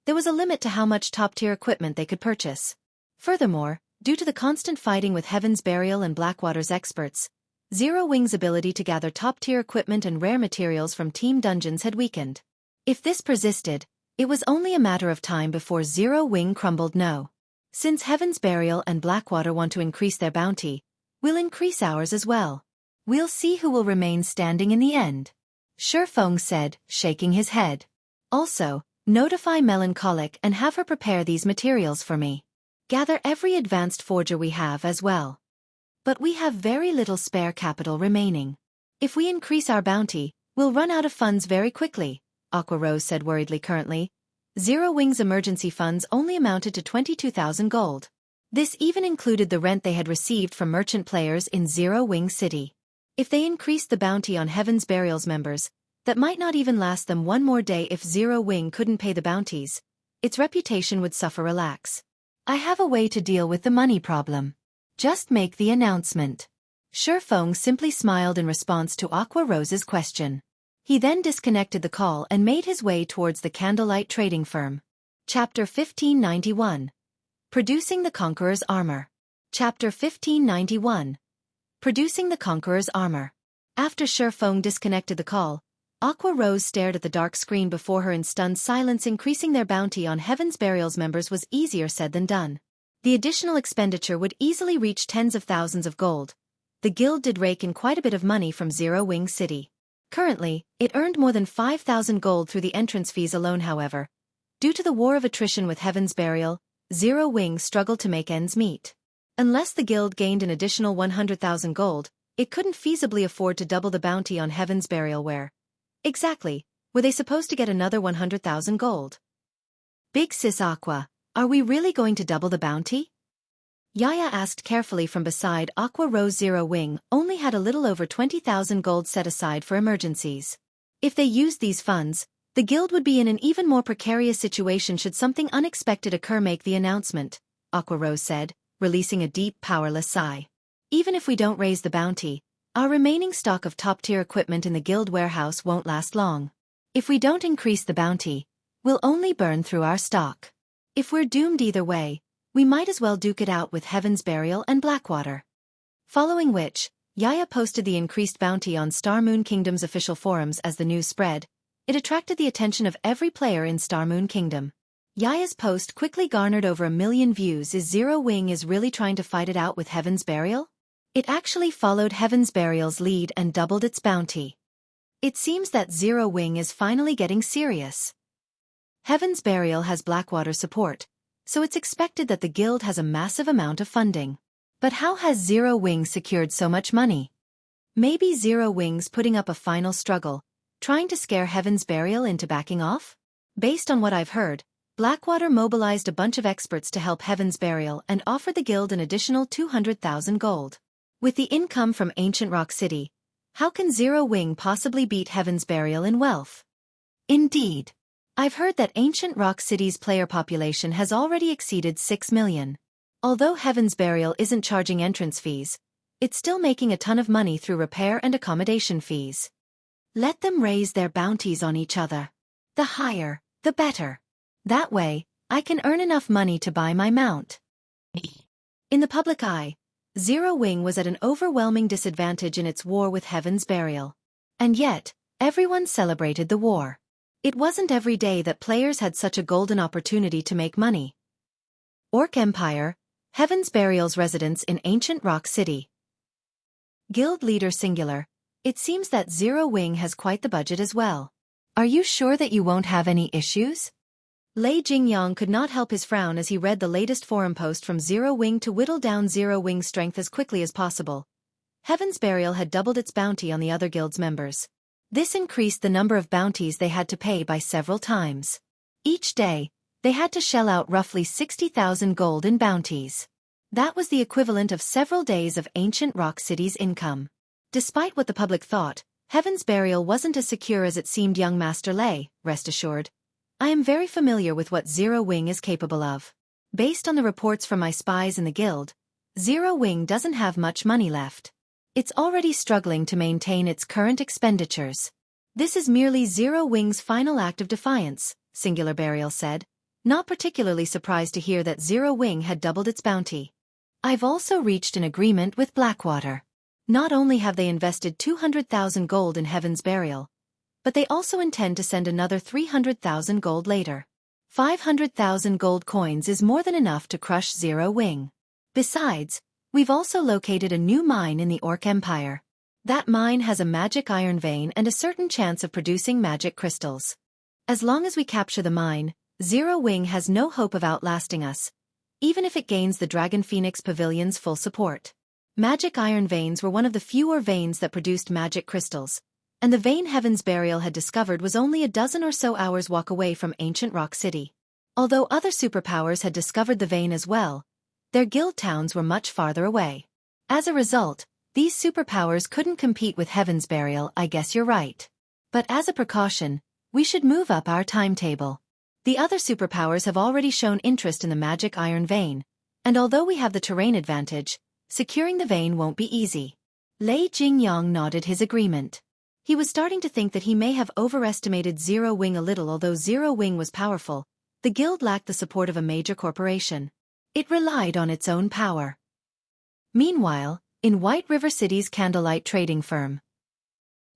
there was a limit to how much top-tier equipment they could purchase. Furthermore, due to the constant fighting with Heaven's Burial and Blackwater's experts, Zero Wing's ability to gather top-tier equipment and rare materials from team dungeons had weakened. If this persisted, it was only a matter of time before Zero Wing crumbled. No. Since Heaven's Burial and Blackwater want to increase their bounty, we'll increase ours as well. We'll see who will remain standing in the end. Feng said, shaking his head. Also, notify Melancholic and have her prepare these materials for me. Gather every advanced forger we have as well. But we have very little spare capital remaining. If we increase our bounty, we'll run out of funds very quickly, Aqua Rose said worriedly. Currently, Zero Wing's emergency funds only amounted to 22,000 gold. This even included the rent they had received from merchant players in Zero Wing City. If they increased the bounty on Heaven's Burial's members, that might not even last them one more day. If Zero Wing couldn't pay the bounties, its reputation would suffer. Relax. I have a way to deal with the money problem. Just make the announcement. Feng simply smiled in response to Aqua Rose's question. He then disconnected the call and made his way towards the Candlelight trading firm. Chapter 1591. Producing the Conqueror's Armor. Chapter 1591. Producing the Conqueror's Armor. After Feng disconnected the call, Aqua Rose stared at the dark screen before her in stunned silence. Increasing their bounty on Heaven's Burial's members was easier said than done. The additional expenditure would easily reach tens of thousands of gold. The guild did rake in quite a bit of money from Zero Wing City. Currently, it earned more than 5,000 gold through the entrance fees alone. However, due to the war of attrition with Heaven's Burial, Zero Wing struggled to make ends meet. Unless the guild gained an additional 100,000 gold, it couldn't feasibly afford to double the bounty on Heaven's Burial. Where exactly were they supposed to get another 100,000 gold? Big Sis Aqua, are we really going to double the bounty? Yaya asked carefully from beside Aqua Rose. Zero Wing only had a little over 20,000 gold set aside for emergencies. If they used these funds, the guild would be in an even more precarious situation should something unexpected occur. Make the announcement, Aqua Rose said, releasing a deep, powerless sigh. Even if we don't raise the bounty, our remaining stock of top-tier equipment in the guild warehouse won't last long. If we don't increase the bounty, we'll only burn through our stock. If we're doomed either way, we might as well duke it out with Heaven's Burial and Blackwater. Following which, Yaya posted the increased bounty on Star Moon Kingdom's official forums as the news spread. It attracted the attention of every player in Star Moon Kingdom. Yaya's post quickly garnered over 1 million views. Is Zero Wing is really trying to fight it out with Heaven's Burial? It actually followed Heaven's Burial's lead and doubled its bounty. It seems that Zero Wing is finally getting serious. Heaven's Burial has Blackwater support, so it's expected that the guild has a massive amount of funding. But how has Zero Wing secured so much money? Maybe Zero Wing's putting up a final struggle, trying to scare Heaven's Burial into backing off? Based on what I've heard, Blackwater mobilized a bunch of experts to help Heaven's Burial and offered the guild an additional 200,000 gold. With the income from Ancient Rock City, how can Zero Wing possibly beat Heaven's Burial in wealth? Indeed. I've heard that Ancient Rock City's player population has already exceeded 6 million. Although Heaven's Burial isn't charging entrance fees, it's still making a ton of money through repair and accommodation fees. Let them raise their bounties on each other. The higher, the better. That way, I can earn enough money to buy my mount. In the public eye, Zero Wing was at an overwhelming disadvantage in its war with Heaven's Burial. And yet, everyone celebrated the war. It wasn't every day that players had such a golden opportunity to make money. Orc Empire, Heaven's Burial's residence in Ancient Rock City. Guild Leader Singular, it seems that Zero Wing has quite the budget as well. Are you sure that you won't have any issues? Lei Jingyang could not help his frown as he read the latest forum post from Zero Wing to whittle down Zero Wing's strength as quickly as possible. Heaven's Burial had doubled its bounty on the other guild's members. This increased the number of bounties they had to pay by several times. Each day, they had to shell out roughly 60,000 gold in bounties. That was the equivalent of several days of Ancient Rock City's income. Despite what the public thought, Heaven's Burial wasn't as secure as it seemed. Young Master Lei, rest assured. I am very familiar with what Zero Wing is capable of. Based on the reports from my spies in the guild, Zero Wing doesn't have much money left. It's already struggling to maintain its current expenditures. This is merely Zero Wing's final act of defiance, Singular Burial said, not particularly surprised to hear that Zero Wing had doubled its bounty. I've also reached an agreement with Blackwater. Not only have they invested 200,000 gold in Heaven's Burial, but they also intend to send another 300,000 gold later. 500,000 gold coins is more than enough to crush Zero Wing. Besides, we've also located a new mine in the Orc Empire. That mine has a magic iron vein and a certain chance of producing magic crystals. As long as we capture the mine, Zero Wing has no hope of outlasting us, even if it gains the Dragon Phoenix Pavilion's full support. Magic iron veins were one of the fewer veins that produced magic crystals, and the vein Heaven's Burial had discovered was only a dozen or so hours' walk away from Ancient Rock City. Although other superpowers had discovered the vein as well, their guild towns were much farther away. As a result, these superpowers couldn't compete with Heaven's Burial. I guess you're right. But as a precaution, we should move up our timetable. The other superpowers have already shown interest in the magic iron vein, and although we have the terrain advantage, securing the vein won't be easy. Lei Jingyang nodded his agreement. He was starting to think that he may have overestimated Zero Wing a little. Although Zero Wing was powerful, the guild lacked the support of a major corporation. It relied on its own power. Meanwhile, in White River City's candlelight trading firm.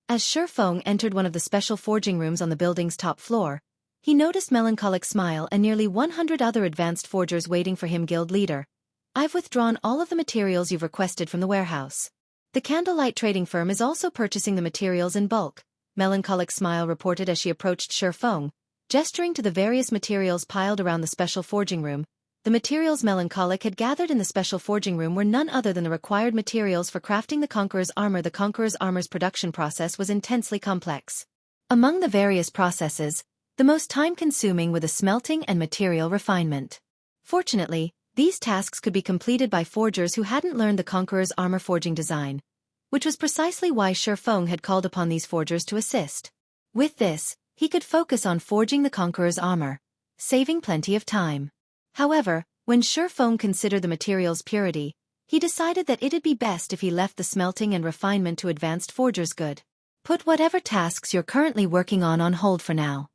As Feng entered one of the special forging rooms on the building's top floor, he noticed Melancholic Smile and nearly 100 other advanced forgers waiting for him. Guild leader, I've withdrawn all of the materials you've requested from the warehouse. The candlelight trading firm is also purchasing the materials in bulk, Melancholic Smile reported as she approached Feng, gesturing to the various materials piled around the special forging room. The materials Melancholic had gathered in the special forging room were none other than the required materials for crafting the Conqueror's armor. The Conqueror's armor's production process was intensely complex. Among the various processes, the most time-consuming were the smelting and material refinement. Fortunately, these tasks could be completed by forgers who hadn't learned the Conqueror's armor forging design, which was precisely why Feng had called upon these forgers to assist. With this, he could focus on forging the Conqueror's armor, saving plenty of time. However, when Feng considered the material's purity, he decided that it'd be best if he left the smelting and refinement to advanced forgers. Good. Put whatever tasks you're currently working on hold for now.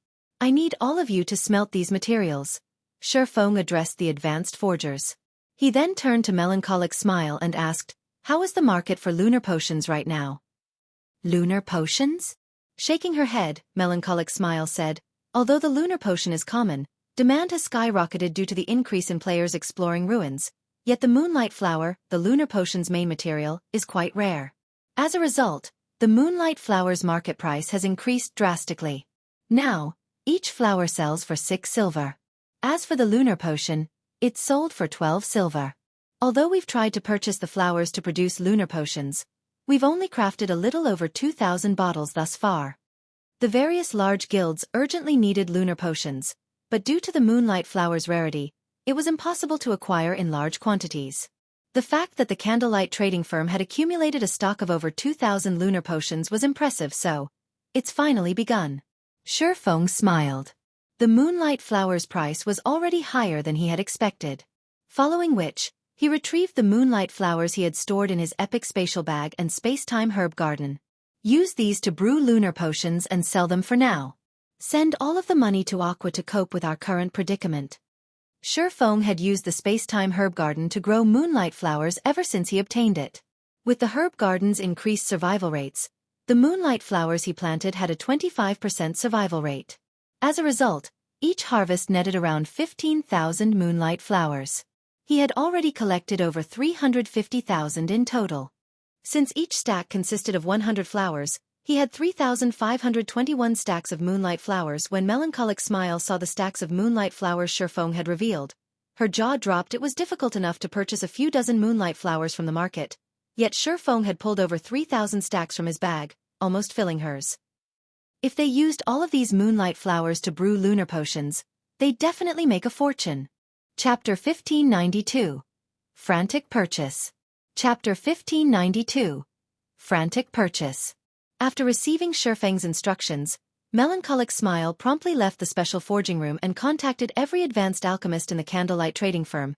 I need all of you to smelt these materials. Feng addressed the advanced forgers. He then turned to Melancholic Smile and asked, How is the market for lunar potions right now? Lunar potions? Shaking her head, Melancholic Smile said, although the lunar potion is common, demand has skyrocketed due to the increase in players exploring ruins, yet the moonlight flower, the lunar potion's main material, is quite rare. As a result, the moonlight flower's market price has increased drastically. Now, each flower sells for 6 silver. As for the lunar potion, it's sold for 12 silver. Although we've tried to purchase the flowers to produce lunar potions, we've only crafted a little over 2,000 bottles thus far. The various large guilds urgently needed lunar potions, but due to the moonlight flower's rarity, it was impossible to acquire in large quantities. The fact that the candlelight trading firm had accumulated a stock of over 2,000 lunar potions was impressive, so it's finally begun. Feng smiled. The moonlight flower's price was already higher than he had expected. Following which, he retrieved the moonlight flowers he had stored in his epic spatial bag and space-time herb garden. Use these to brew lunar potions and sell them for now. Send all of the money to Aqua to cope with our current predicament. Feng had used the space-time herb garden to grow moonlight flowers ever since he obtained it. With the herb garden's increased survival rates, the moonlight flowers he planted had a 25% survival rate. As a result, each harvest netted around 15,000 moonlight flowers. He had already collected over 350,000 in total. Since each stack consisted of 100 flowers, he had 3,521 stacks of moonlight flowers. When Melancholic Smile saw the stacks of moonlight flowers Feng had revealed, her jaw dropped. It was difficult enough to purchase a few dozen moonlight flowers from the market, yet Feng had pulled over 3,000 stacks from his bag, almost filling hers. If they used all of these moonlight flowers to brew lunar potions, they'd definitely make a fortune. Chapter 1592. Frantic Purchase. Chapter 1592. Frantic Purchase. After receiving Feng's instructions, Melancholic Smile promptly left the special forging room and contacted every advanced alchemist in the candlelight trading firm,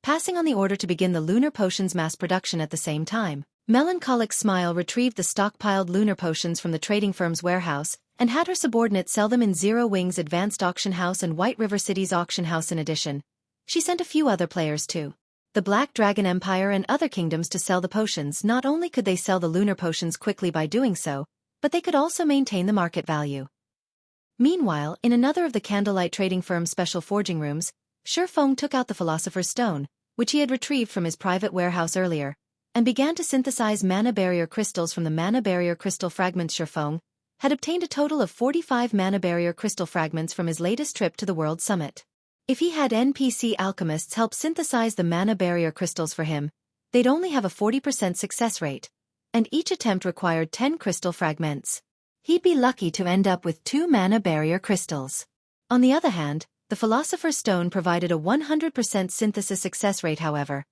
passing on the order to begin the lunar potions mass production at the same time. Melancholic Smile retrieved the stockpiled lunar potions from the trading firm's warehouse and had her subordinates sell them in Zero Wing's advanced auction house and White River City's auction house. In addition, she sent a few other players to the Black Dragon Empire and other kingdoms to sell the potions. Not only could they sell the lunar potions quickly by doing so, but they could also maintain the market value. Meanwhile, in another of the candlelight trading firm's special forging rooms, Feng took out the Philosopher's Stone, which he had retrieved from his private warehouse earlier, and began to synthesize mana barrier crystals from the mana barrier crystal fragments. Feng had obtained a total of 45 mana barrier crystal fragments from his latest trip to the World Summit. If he had NPC alchemists help synthesize the mana barrier crystals for him, they'd only have a 40% success rate, and each attempt required 10 crystal fragments. He'd be lucky to end up with 2 mana barrier crystals. On the other hand, the Philosopher's Stone provided a 100% synthesis success rate. However,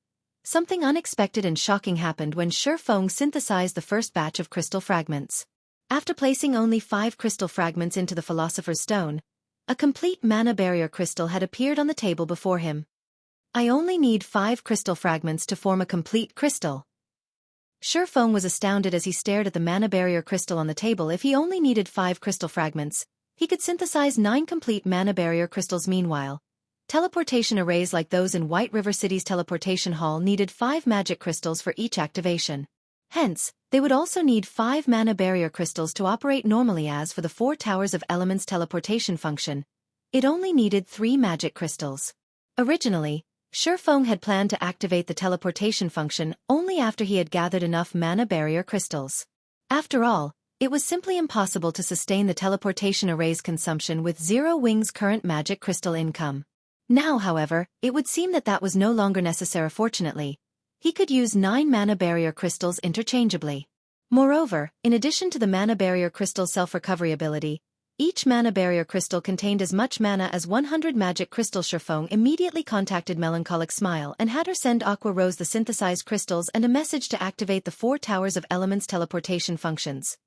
something unexpected and shocking happened when Feng synthesized the first batch of crystal fragments. After placing only 5 crystal fragments into the Philosopher's Stone, a complete mana barrier crystal had appeared on the table before him. I only need 5 crystal fragments to form a complete crystal. Feng was astounded as he stared at the mana barrier crystal on the table. If he only needed 5 crystal fragments, he could synthesize 9 complete mana barrier crystals. Meanwhile, teleportation arrays like those in White River City's teleportation hall needed 5 magic crystals for each activation. Hence, they would also need 5 mana barrier crystals to operate normally. As for the 4 Towers of Elements teleportation function, it only needed 3 magic crystals. Originally, Feng had planned to activate the teleportation function only after he had gathered enough mana barrier crystals. After all, it was simply impossible to sustain the teleportation array's consumption with Zero Wing's current magic crystal income. Now, however, it would seem that was no longer necessary. Fortunately, he could use 9 mana barrier crystals interchangeably. Moreover, in addition to the mana barrier crystal self-recovery ability, each mana barrier crystal contained as much mana as 100 magic crystals. Feng immediately contacted Melancholic Smile and had her send Aqua Rose the synthesized crystals and a message to activate the 4 Towers of Elements teleportation functions.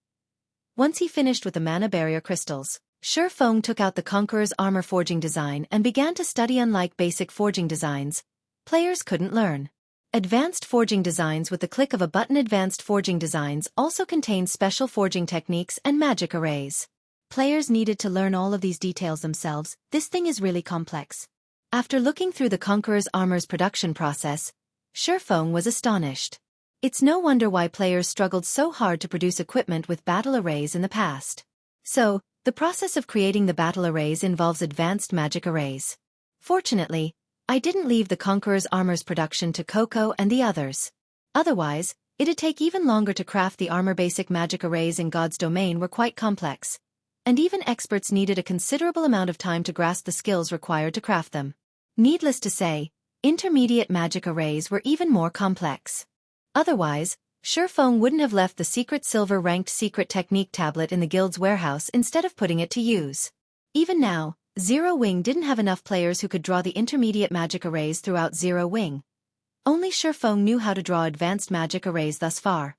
Once he finished with the mana barrier crystals, Feng took out the Conqueror's armor forging design and began to study. Unlike basic forging designs, players couldn't learn advanced forging designs with the click of a button. Advanced forging designs also contain special forging techniques and magic arrays. Players needed to learn all of these details themselves. This thing is really complex. After looking through the Conqueror's armor's production process, Feng was astonished. It's no wonder why players struggled so hard to produce equipment with battle arrays in the past. So, the process of creating the battle arrays involves advanced magic arrays. Fortunately, I didn't leave the Conqueror's armor's production to Coco and the others. Otherwise, it'd take even longer to craft the armor. Basic magic arrays in God's domain were quite complex, and even experts needed a considerable amount of time to grasp the skills required to craft them. Needless to say, intermediate magic arrays were even more complex. Otherwise, Feng wouldn't have left the secret silver-ranked secret technique tablet in the guild's warehouse instead of putting it to use. Even now, Zero Wing didn't have enough players who could draw the intermediate magic arrays throughout Zero Wing. Only Feng knew how to draw advanced magic arrays thus far.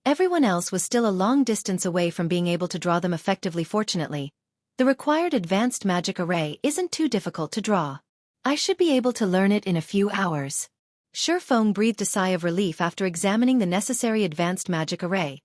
Everyone else was still a long distance away from being able to draw them effectively. Fortunately, the required advanced magic array isn't too difficult to draw. I should be able to learn it in a few hours. Feng breathed a sigh of relief after examining the necessary advanced magic array.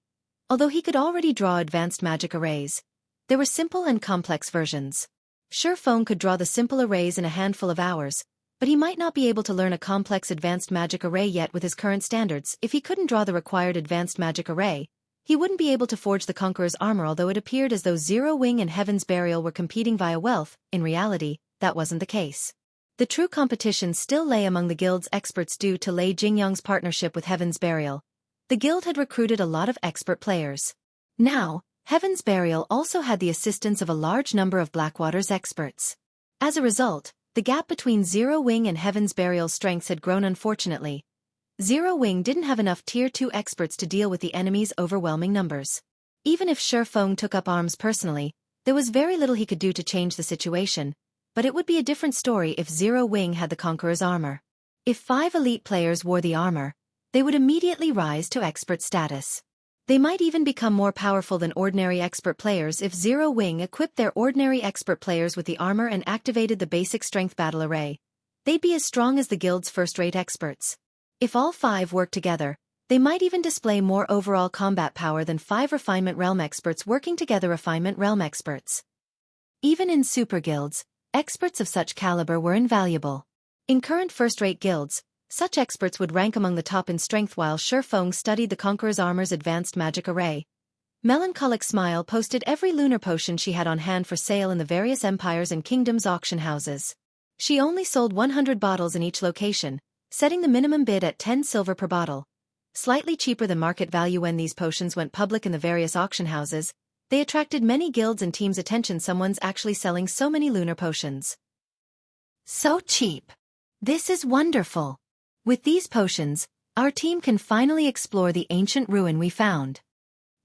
Although he could already draw advanced magic arrays, there were simple and complex versions. Feng could draw the simple arrays in a handful of hours, but he might not be able to learn a complex advanced magic array yet with his current standards. If he couldn't draw the required advanced magic array, he wouldn't be able to forge the Conqueror's armor. Although it appeared as though Zero Wing and Heaven's Burial were competing via wealth, in reality, that wasn't the case. The true competition still lay among the guild's experts due to Lei Jingyang's partnership with Heaven's Burial. The guild had recruited a lot of expert players. Now, Heaven's Burial also had the assistance of a large number of Blackwater's experts. As a result, the gap between Zero Wing and Heaven's Burial's strengths had grown. Unfortunately, Zero Wing didn't have enough Tier 2 experts to deal with the enemy's overwhelming numbers. Even if Feng took up arms personally, there was very little he could do to change the situation. But it would be a different story if Zero Wing had the Conqueror's armor. If 5 elite players wore the armor, they would immediately rise to expert status. They might even become more powerful than ordinary expert players if Zero Wing equipped their ordinary expert players with the armor and activated the basic strength battle array. They'd be as strong as the guild's first-rate experts. If all 5 worked together, they might even display more overall combat power than 5 refinement realm experts working together. Refinement realm experts. Even in super guilds, experts of such caliber were invaluable. In current first-rate guilds, such experts would rank among the top in strength. While Feng studied the Conqueror's armor's advanced magic array, Melancholic Smile posted every lunar potion she had on hand for sale in the various empires and kingdoms' auction houses. She only sold 100 bottles in each location, setting the minimum bid at 10 silver per bottle. Slightly cheaper than market value. When these potions went public in the various auction houses, they attracted many guilds and teams' attention. Someone's actually selling so many lunar potions. So cheap. This is wonderful. With these potions, our team can finally explore the ancient ruin we found.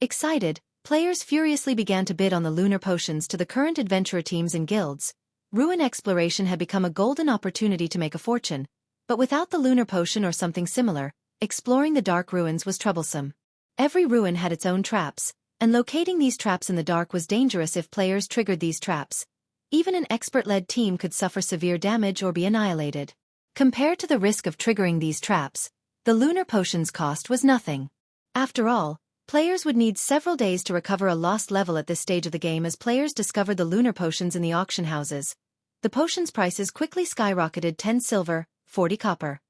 Excited, players furiously began to bid on the lunar potions to the current adventurer teams and guilds. Ruin exploration had become a golden opportunity to make a fortune, but without the lunar potion or something similar, exploring the dark ruins was troublesome. Every ruin had its own traps, and locating these traps in the dark was dangerous if players triggered these traps. Even an expert-led team could suffer severe damage or be annihilated. Compared to the risk of triggering these traps, the lunar potion's cost was nothing. After all, players would need several days to recover a lost level at this stage of the game. As players discovered the lunar potions in the auction houses, the potions' prices quickly skyrocketed. 10 silver, 40 copper.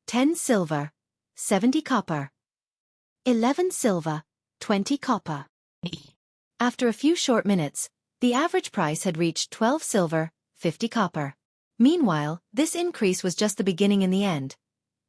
10 silver, 70 copper. 11 silver, 20 copper. After a few short minutes, the average price had reached 12 silver, 50 copper. Meanwhile, this increase was just the beginning. In the end,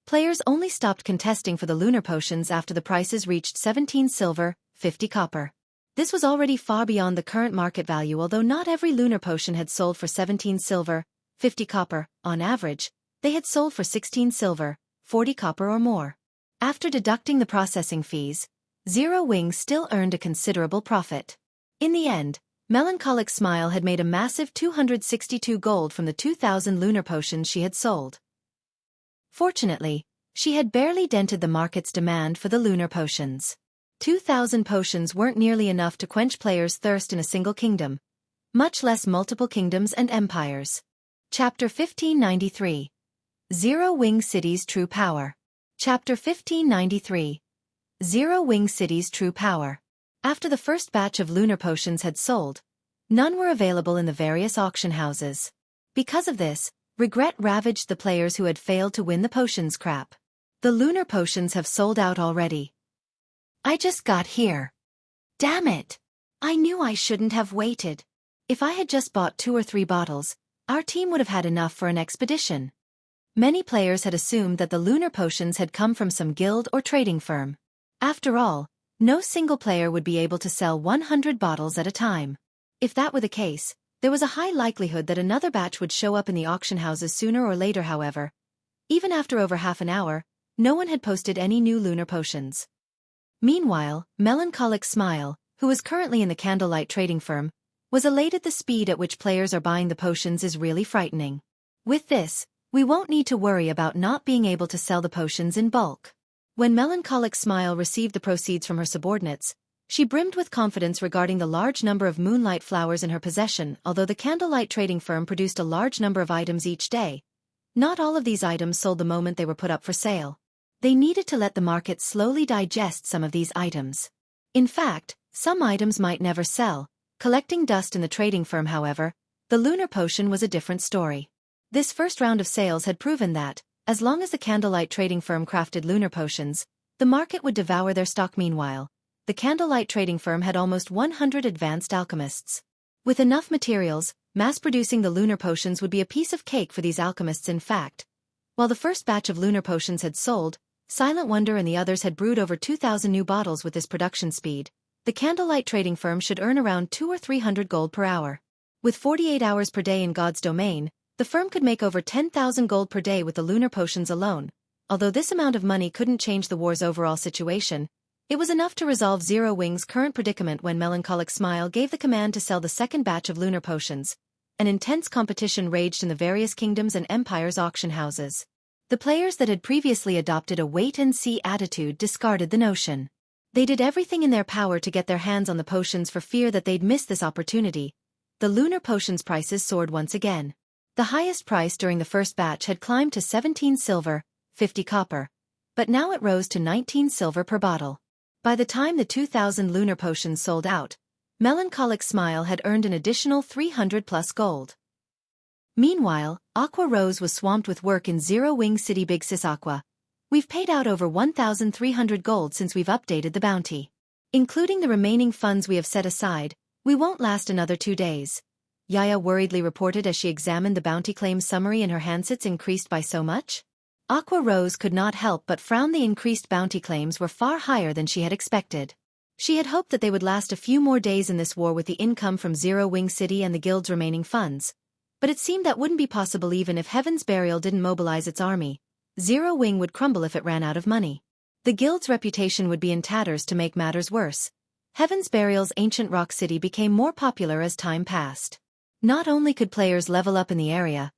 players only stopped contesting for the lunar potions after the prices reached 17 silver, 50 copper. This was already far beyond the current market value. Although not every lunar potion had sold for 17 silver, 50 copper, on average, they had sold for 16 silver, 40 copper or more. After deducting the processing fees, Zero Wing still earned a considerable profit. In the end, Melancholic Smile had made a massive 262 gold from the 2,000 lunar potions she had sold. Fortunately, she had barely dented the market's demand for the lunar potions. 2,000 potions weren't nearly enough to quench players' thirst in a single kingdom, much less multiple kingdoms and empires. Chapter 1593. Zero Wing City's True Power. Chapter 1593. Zero Wing City's True Power. After the first batch of lunar potions had sold, none were available in the various auction houses. Because of this, regret ravaged the players who had failed to win the potions crap. The lunar potions have sold out already. I just got here. Damn it! I knew I shouldn't have waited. If I had just bought 2 or 3 bottles, our team would have had enough for an expedition. Many players had assumed that the lunar potions had come from some guild or trading firm. After all, no single player would be able to sell 100 bottles at a time. If that were the case, there was a high likelihood that another batch would show up in the auction houses sooner or later. However, even after over half an hour, no one had posted any new lunar potions. Meanwhile, Melancholic Smile, who is currently in the candlelight trading firm, was elated. The speed at which players are buying the potions is really frightening. With this, we won't need to worry about not being able to sell the potions in bulk. When Melancholic Smile received the proceeds from her subordinates, she brimmed with confidence regarding the large number of moonlight flowers in her possession. Although the candlelight trading firm produced a large number of items each day, not all of these items sold the moment they were put up for sale. They needed to let the market slowly digest some of these items. In fact, some items might never sell, collecting dust in the trading firm. However, the lunar potion was a different story. This first round of sales had proven that, as long as the candlelight trading firm crafted lunar potions, the market would devour their stock. Meanwhile, the candlelight trading firm had almost 100 advanced alchemists. With enough materials, mass-producing the lunar potions would be a piece of cake for these alchemists. In fact, while the first batch of lunar potions had sold, Silent Wonder and the others had brewed over 2,000 new bottles. With this production speed, the candlelight trading firm should earn around 200 or 300 gold per hour. With 48 hours per day in God's domain, the firm could make over 10,000 gold per day with the lunar potions alone. Although this amount of money couldn't change the war's overall situation, it was enough to resolve Zero Wing's current predicament. When Melancholic Smile gave the command to sell the second batch of lunar potions, an intense competition raged in the various kingdoms and empires' auction houses. The players that had previously adopted a wait-and-see attitude discarded the notion. They did everything in their power to get their hands on the potions for fear that they'd miss this opportunity. The lunar potions prices soared once again. The highest price during the first batch had climbed to 17 silver, 50 copper, but now it rose to 19 silver per bottle. By the time the 2,000 lunar potions sold out, Melancholic Smile had earned an additional 300 plus gold. Meanwhile, Aqua Rose was swamped with work in Zero Wing City. Big Sis Aqua, we've paid out over 1,300 gold since we've updated the bounty. Including the remaining funds we have set aside, we won't last another 2 days. Yaya worriedly reported as she examined the bounty claim summary in her handsets. Increased by so much? Aqua Rose could not help but frown. The increased bounty claims were far higher than she had expected. She had hoped that they would last a few more days in this war with the income from Zero Wing City and the guild's remaining funds. But it seemed that wouldn't be possible. Even if Heaven's Burial didn't mobilize its army, Zero Wing would crumble if it ran out of money. The guild's reputation would be in tatters. To make matters worse, Heaven's Burial's ancient rock city became more popular as time passed. Not only could players level up in the area,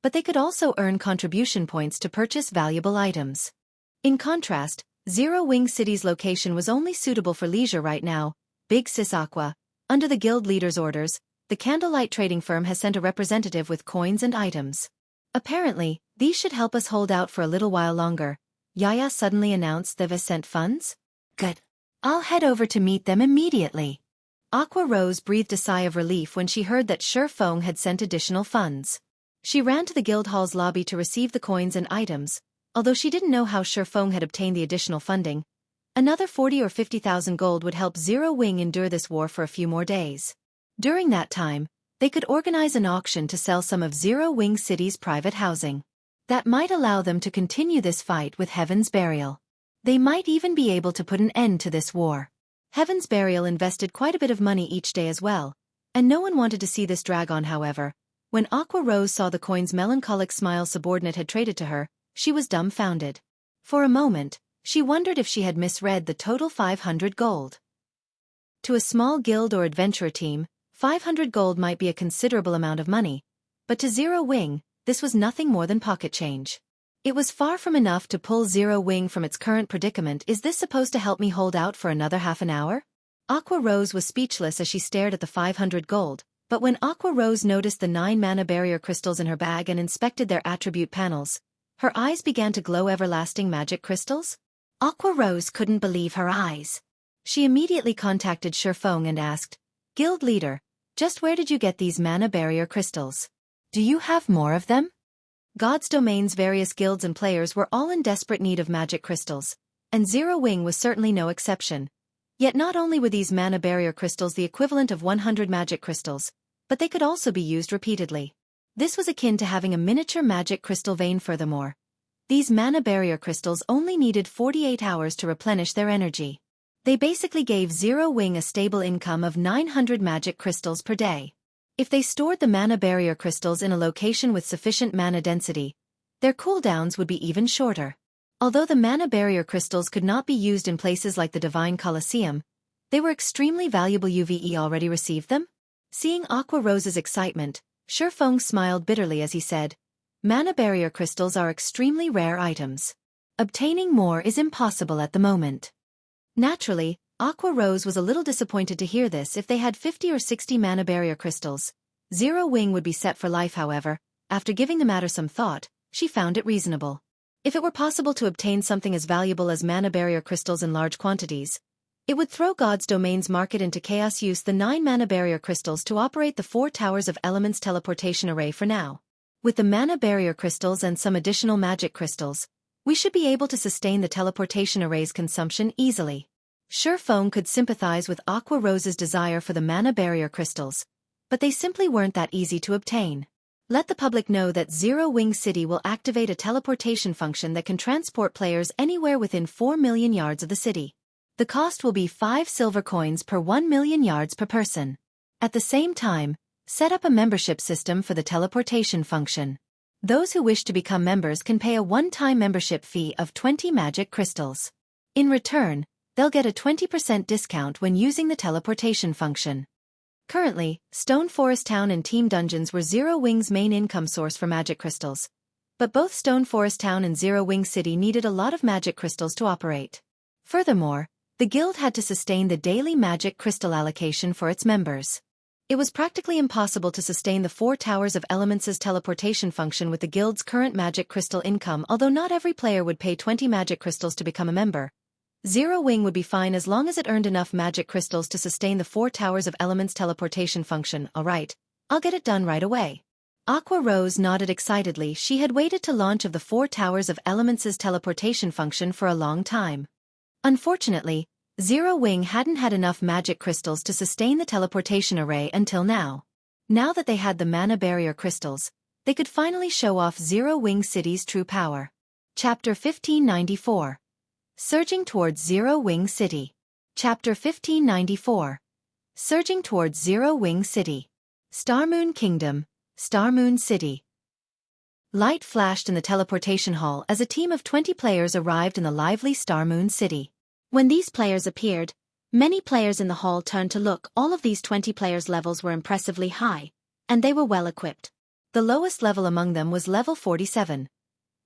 but they could also earn contribution points to purchase valuable items. In contrast, Zero Wing City's location was only suitable for leisure right now. Big Sis Aqua, under the guild leader's orders, the candlelight trading firm has sent a representative with coins and items. Apparently, these should help us hold out for a little while longer. Yaya suddenly announced they've sent funds? Good. I'll head over to meet them immediately. Aqua Rose breathed a sigh of relief when she heard that Feng had sent additional funds. She ran to the guild hall's lobby to receive the coins and items. Although she didn't know how Feng had obtained the additional funding, another 40 or 50,000 gold would help Zero Wing endure this war for a few more days. During that time, they could organize an auction to sell some of Zero Wing City's private housing. That might allow them to continue this fight with Heaven's Burial. They might even be able to put an end to this war. Heaven's Burial invested quite a bit of money each day as well, and no one wanted to see this drag on. However, when Aqua Rose saw the coins Melancholic Smile's subordinate had traded to her, she was dumbfounded. For a moment, she wondered if she had misread the total 500 gold. To a small guild or adventurer team, 500 gold might be a considerable amount of money, but to Zero Wing, this was nothing more than pocket change. It was far from enough to pull Zero Wing from its current predicament. Is this supposed to help me hold out for another half an hour? Aqua Rose was speechless as she stared at the 500 gold, but when Aqua Rose noticed the 9 mana barrier crystals in her bag and inspected their attribute panels, her eyes began to glow. Everlasting magic crystals? Aqua Rose couldn't believe her eyes. She immediately contacted Feng and asked, "Guild leader, just where did you get these mana barrier crystals? Do you have more of them?" God's Domain's various guilds and players were all in desperate need of magic crystals, and Zero Wing was certainly no exception. Yet not only were these mana barrier crystals the equivalent of 100 magic crystals, but they could also be used repeatedly. This was akin to having a miniature magic crystal vein. Furthermore, these mana barrier crystals only needed 48 hours to replenish their energy. They basically gave Zero Wing a stable income of 900 magic crystals per day. If they stored the mana barrier crystals in a location with sufficient mana density, their cooldowns would be even shorter. Although the mana barrier crystals could not be used in places like the Divine Colosseum, they were extremely valuable. You've already received them? Seeing Aqua Rose's excitement, Feng smiled bitterly as he said, "Mana barrier crystals are extremely rare items. Obtaining more is impossible at the moment." Naturally, Aqua Rose was a little disappointed to hear this. If they had 50 or 60 mana barrier crystals, Zero Wing would be set for life. However, after giving the matter some thought, she found it reasonable. If it were possible to obtain something as valuable as mana barrier crystals in large quantities, it would throw God's Domain's market into chaos. Use the 9 mana barrier crystals to operate the 4 Towers of Elements teleportation array for now. With the mana barrier crystals and some additional magic crystals, we should be able to sustain the teleportation array's consumption easily. Feng could sympathize with Aqua Rose's desire for the mana barrier crystals, but they simply weren't that easy to obtain. Let the public know that Zero Wing City will activate a teleportation function that can transport players anywhere within 4 million yards of the city. The cost will be 5 silver coins per 1 million yards per person. At the same time, set up a membership system for the teleportation function. Those who wish to become members can pay a one-time membership fee of 20 magic crystals. In return, they'll get a 20% discount when using the teleportation function. Currently, Stone Forest Town and Team Dungeons were Zero Wing's main income source for magic crystals. But both Stone Forest Town and Zero Wing City needed a lot of magic crystals to operate. Furthermore, the guild had to sustain the daily magic crystal allocation for its members. It was practically impossible to sustain the 4 Towers of Elements' teleportation function with the guild's current magic crystal income. Although not every player would pay 20 magic crystals to become a member, Zero Wing would be fine as long as it earned enough magic crystals to sustain the 4 Towers of Elements teleportation function. Alright, I'll get it done right away. Aqua Rose nodded excitedly. She had waited to launch of the 4 Towers of Elements' teleportation function for a long time. Unfortunately, Zero Wing hadn't had enough magic crystals to sustain the teleportation array until now. Now that they had the mana barrier crystals, they could finally show off Zero Wing City's true power. Chapter 1594. Surging towards Zero Wing City. Chapter 1594. Surging towards Zero Wing City. Starmoon Kingdom, Starmoon City. Light flashed in the teleportation hall as a team of 20 players arrived in the lively Starmoon City. When these players appeared, many players in the hall turned to look. All of these 20 players' levels were impressively high, and they were well equipped. The lowest level among them was level 47.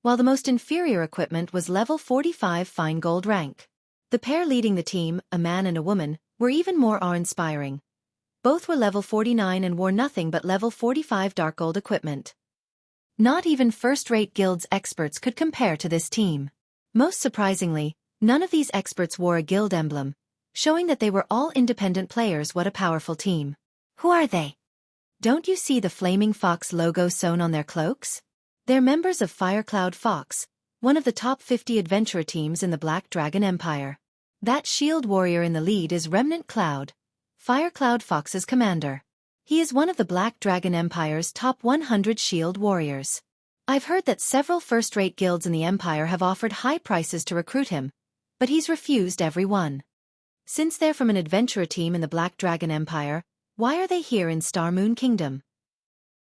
While the most inferior equipment was level 45 fine gold rank. The pair leading the team, a man and a woman, were even more awe-inspiring. Both were level 49 and wore nothing but level 45 dark gold equipment. Not even first-rate guild's experts could compare to this team. Most surprisingly, none of these experts wore a guild emblem, showing that they were all independent players. What a powerful team. Who are they? Don't you see the flaming fox logo sewn on their cloaks? They're members of Firecloud Fox, one of the top 50 adventurer teams in the Black Dragon Empire. That shield warrior in the lead is Remnant Cloud, Firecloud Fox's commander. He is one of the Black Dragon Empire's top 100 shield warriors. I've heard that several first-rate guilds in the Empire have offered high prices to recruit him, but he's refused every one. Since they're from an adventurer team in the Black Dragon Empire, why are they here in Starmoon Kingdom?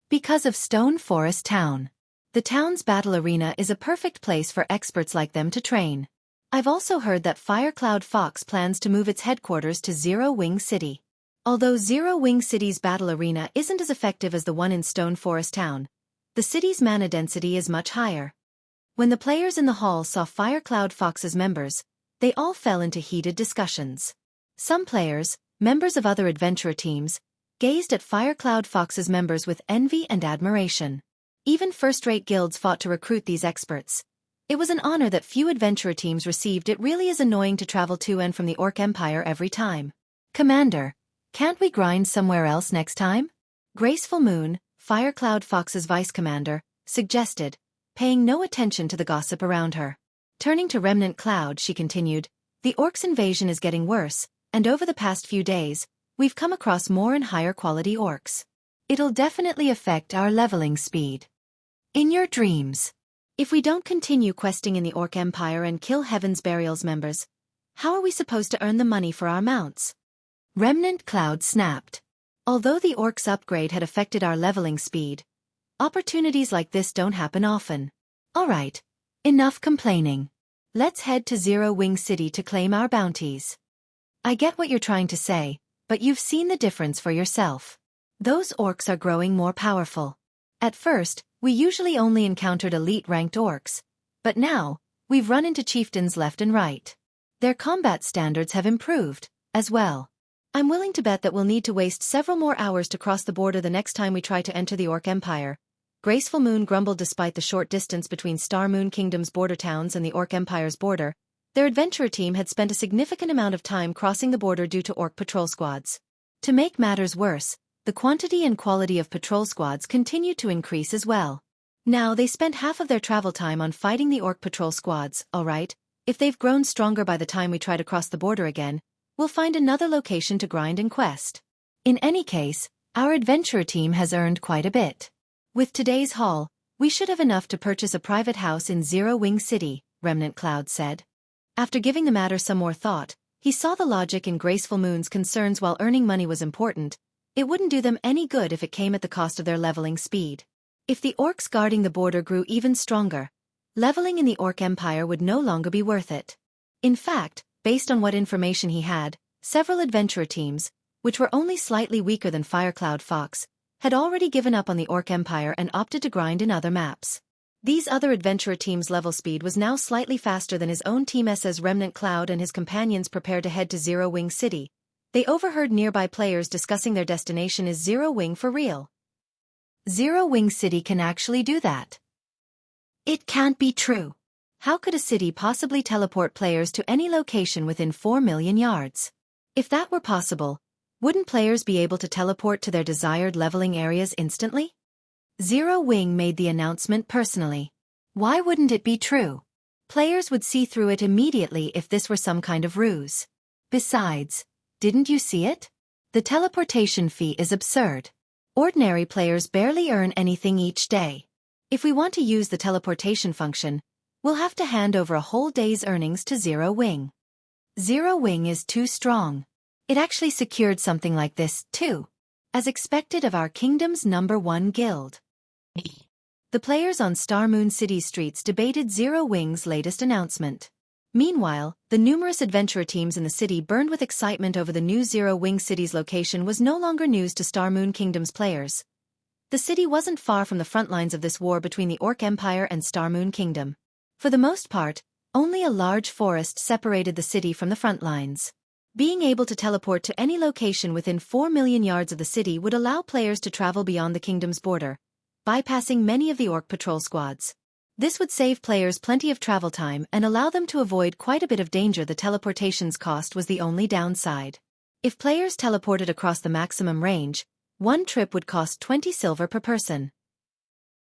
Because of Stone Forest Town. The town's battle arena is a perfect place for experts like them to train. I've also heard that Firecloud Fox plans to move its headquarters to Zero Wing City. Although Zero Wing City's battle arena isn't as effective as the one in Stone Forest Town, the city's mana density is much higher. When the players in the hall saw Firecloud Fox's members, they all fell into heated discussions. Some players, members of other adventurer teams, gazed at Firecloud Fox's members with envy and admiration. Even first-rate guilds fought to recruit these experts. It was an honor that few adventurer teams received. It really is annoying to travel to and from the Orc Empire every time. Commander, can't we grind somewhere else next time? Graceful Moon, Firecloud Fox's vice commander, suggested, paying no attention to the gossip around her. Turning to Remnant Cloud, she continued, "The orcs' invasion is getting worse, and over the past few days, we've come across more and higher quality orcs. It'll definitely affect our leveling speed. In your dreams. If we don't continue questing in the Orc Empire and kill Heaven's Burial's members, how are we supposed to earn the money for our mounts?" Remnant Cloud snapped. Although the orcs' upgrade had affected our leveling speed, opportunities like this don't happen often. Alright, enough complaining. Let's head to Zero Wing City to claim our bounties. I get what you're trying to say, but you've seen the difference for yourself. Those orcs are growing more powerful. At first, we usually only encountered elite-ranked orcs, but now, we've run into chieftains left and right. Their combat standards have improved, as well. I'm willing to bet that we'll need to waste several more hours to cross the border the next time we try to enter the Orc Empire. Graceful Moon grumbled. Despite the short distance between Star Moon Kingdom's border towns and the Orc Empire's border, their adventurer team had spent a significant amount of time crossing the border due to orc patrol squads. To make matters worse, the quantity and quality of patrol squads continued to increase as well. Now they spent half of their travel time on fighting the orc patrol squads. Alright, if they've grown stronger by the time we try to cross the border again, we'll find another location to grind and quest. In any case, our adventurer team has earned quite a bit. With today's haul, we should have enough to purchase a private house in Zero Wing City, Remnant Cloud said. After giving the matter some more thought, he saw the logic in Graceful Moon's concerns. While earning money was important, it wouldn't do them any good if it came at the cost of their leveling speed. If the orcs guarding the border grew even stronger, leveling in the Orc Empire would no longer be worth it. In fact, based on what information he had, several adventurer teams, which were only slightly weaker than Firecloud Fox, had already given up on the Orc Empire and opted to grind in other maps. These other adventurer teams' level speed was now slightly faster than his own team's. As Remnant Cloud and his companions prepared to head to Zero Wing City, they overheard nearby players discussing their destination is Zero Wing for real. Zero Wing City can actually do that. It can't be true. How could a city possibly teleport players to any location within 4 million yards? If that were possible, wouldn't players be able to teleport to their desired leveling areas instantly? Zero Wing made the announcement personally. Why wouldn't it be true? Players would see through it immediately if this were some kind of ruse. Besides, didn't you see it? The teleportation fee is absurd. Ordinary players barely earn anything each day. If we want to use the teleportation function, we'll have to hand over a whole day's earnings to Zero Wing. Zero Wing is too strong. It actually secured something like this, too. As expected of our kingdom's #1 guild. The players on Star Moon City's streets debated Zero Wing's latest announcement. Meanwhile, the numerous adventurer teams in the city burned with excitement over the new Zero Wing City's location. Was no longer news to Star Moon Kingdom's players. The city wasn't far from the front lines of this war between the Orc Empire and Star Moon Kingdom. For the most part, only a large forest separated the city from the front lines. Being able to teleport to any location within 4 million yards of the city would allow players to travel beyond the kingdom's border, bypassing many of the orc patrol squads. This would save players plenty of travel time and allow them to avoid quite a bit of danger. The teleportation's cost was the only downside. If players teleported across the maximum range, one trip would cost 20 silver per person.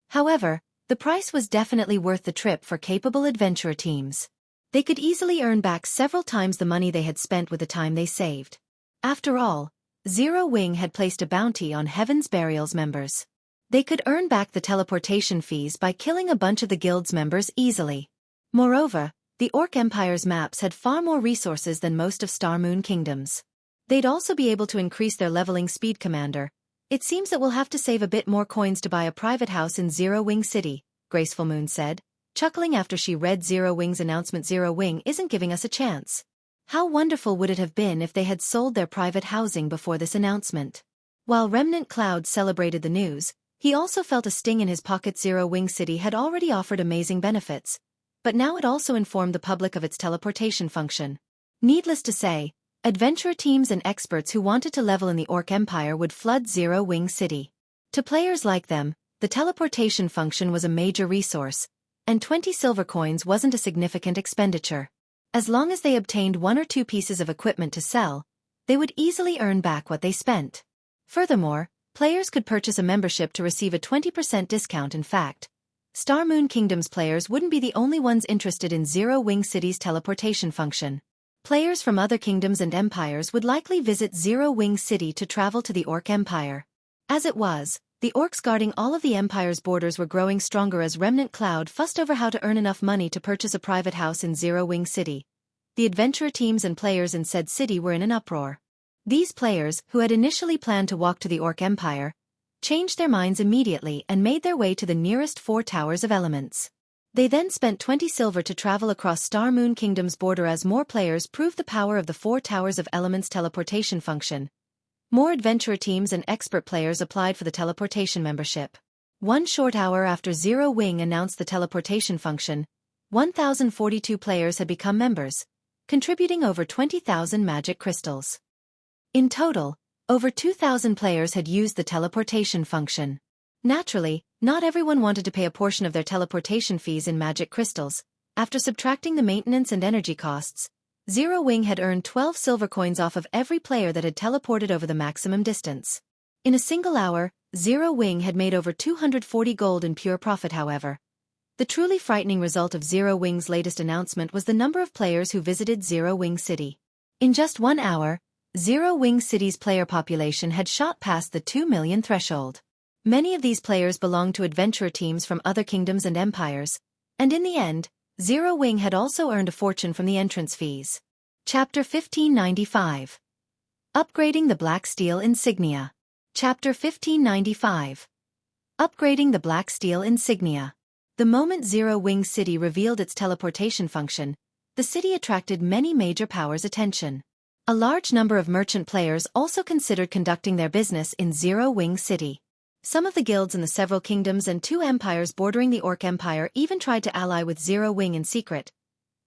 However, the price was definitely worth the trip for capable adventurer teams. They could easily earn back several times the money they had spent with the time they saved. After all, Zero Wing had placed a bounty on Heaven's Burial's members. They could earn back the teleportation fees by killing a bunch of the guild's members easily. Moreover, the Orc Empire's maps had far more resources than most of Star Moon Kingdom's. They'd also be able to increase their leveling speed. Commander, it seems that we'll have to save a bit more coins to buy a private house in Zero Wing City, Graceful Moon said, chuckling after she read Zero Wing's announcement. Zero Wing isn't giving us a chance. How wonderful would it have been if they had sold their private housing before this announcement? While Remnant Cloud celebrated the news, he also felt a sting in his pocket. Zero Wing City had already offered amazing benefits, but now it also informed the public of its teleportation function. Needless to say, adventurer teams and experts who wanted to level in the Orc Empire would flood Zero Wing City. To players like them, the teleportation function was a major resource, and 20 silver coins wasn't a significant expenditure. As long as they obtained 1 or 2 pieces of equipment to sell, they would easily earn back what they spent. Furthermore, players could purchase a membership to receive a 20% discount. In fact, Star Moon Kingdom's players wouldn't be the only ones interested in Zero Wing City's teleportation function. Players from other kingdoms and empires would likely visit Zero Wing City to travel to the Orc Empire. As it was, the orcs guarding all of the empire's borders were growing stronger as Remnant Cloud fussed over how to earn enough money to purchase a private house in Zero Wing City. The adventurer teams and players in said city were in an uproar. These players, who had initially planned to walk to the Orc Empire, changed their minds immediately and made their way to the nearest 4 Towers of Elements. They then spent 20 silver to travel across Star Moon Kingdom's border as more players proved the power of the 4 Towers of Elements teleportation function. More adventurer teams and expert players applied for the teleportation membership. 1 short hour after Zero Wing announced the teleportation function, 1,042 players had become members, contributing over 20,000 magic crystals. In total, over 2,000 players had used the teleportation function. Naturally, not everyone wanted to pay a portion of their teleportation fees in magic crystals. After subtracting the maintenance and energy costs, Zero Wing had earned 12 silver coins off of every player that had teleported over the maximum distance. In a single hour, Zero Wing had made over 240 gold in pure profit. However, the truly frightening result of Zero Wing's latest announcement was the number of players who visited Zero Wing City. In just 1 hour, Zero Wing City's player population had shot past the 2 million threshold. Many of these players belonged to adventurer teams from other kingdoms and empires, and in the end, Zero Wing had also earned a fortune from the entrance fees. Chapter 1595. Upgrading the Blacksteel Insignia. Chapter 1595. Upgrading the Blacksteel Insignia. The moment Zero Wing City revealed its teleportation function, the city attracted many major powers' attention. A large number of merchant players also considered conducting their business in Zero Wing City. Some of the guilds in the several kingdoms and 2 empires bordering the Orc Empire even tried to ally with Zero Wing in secret.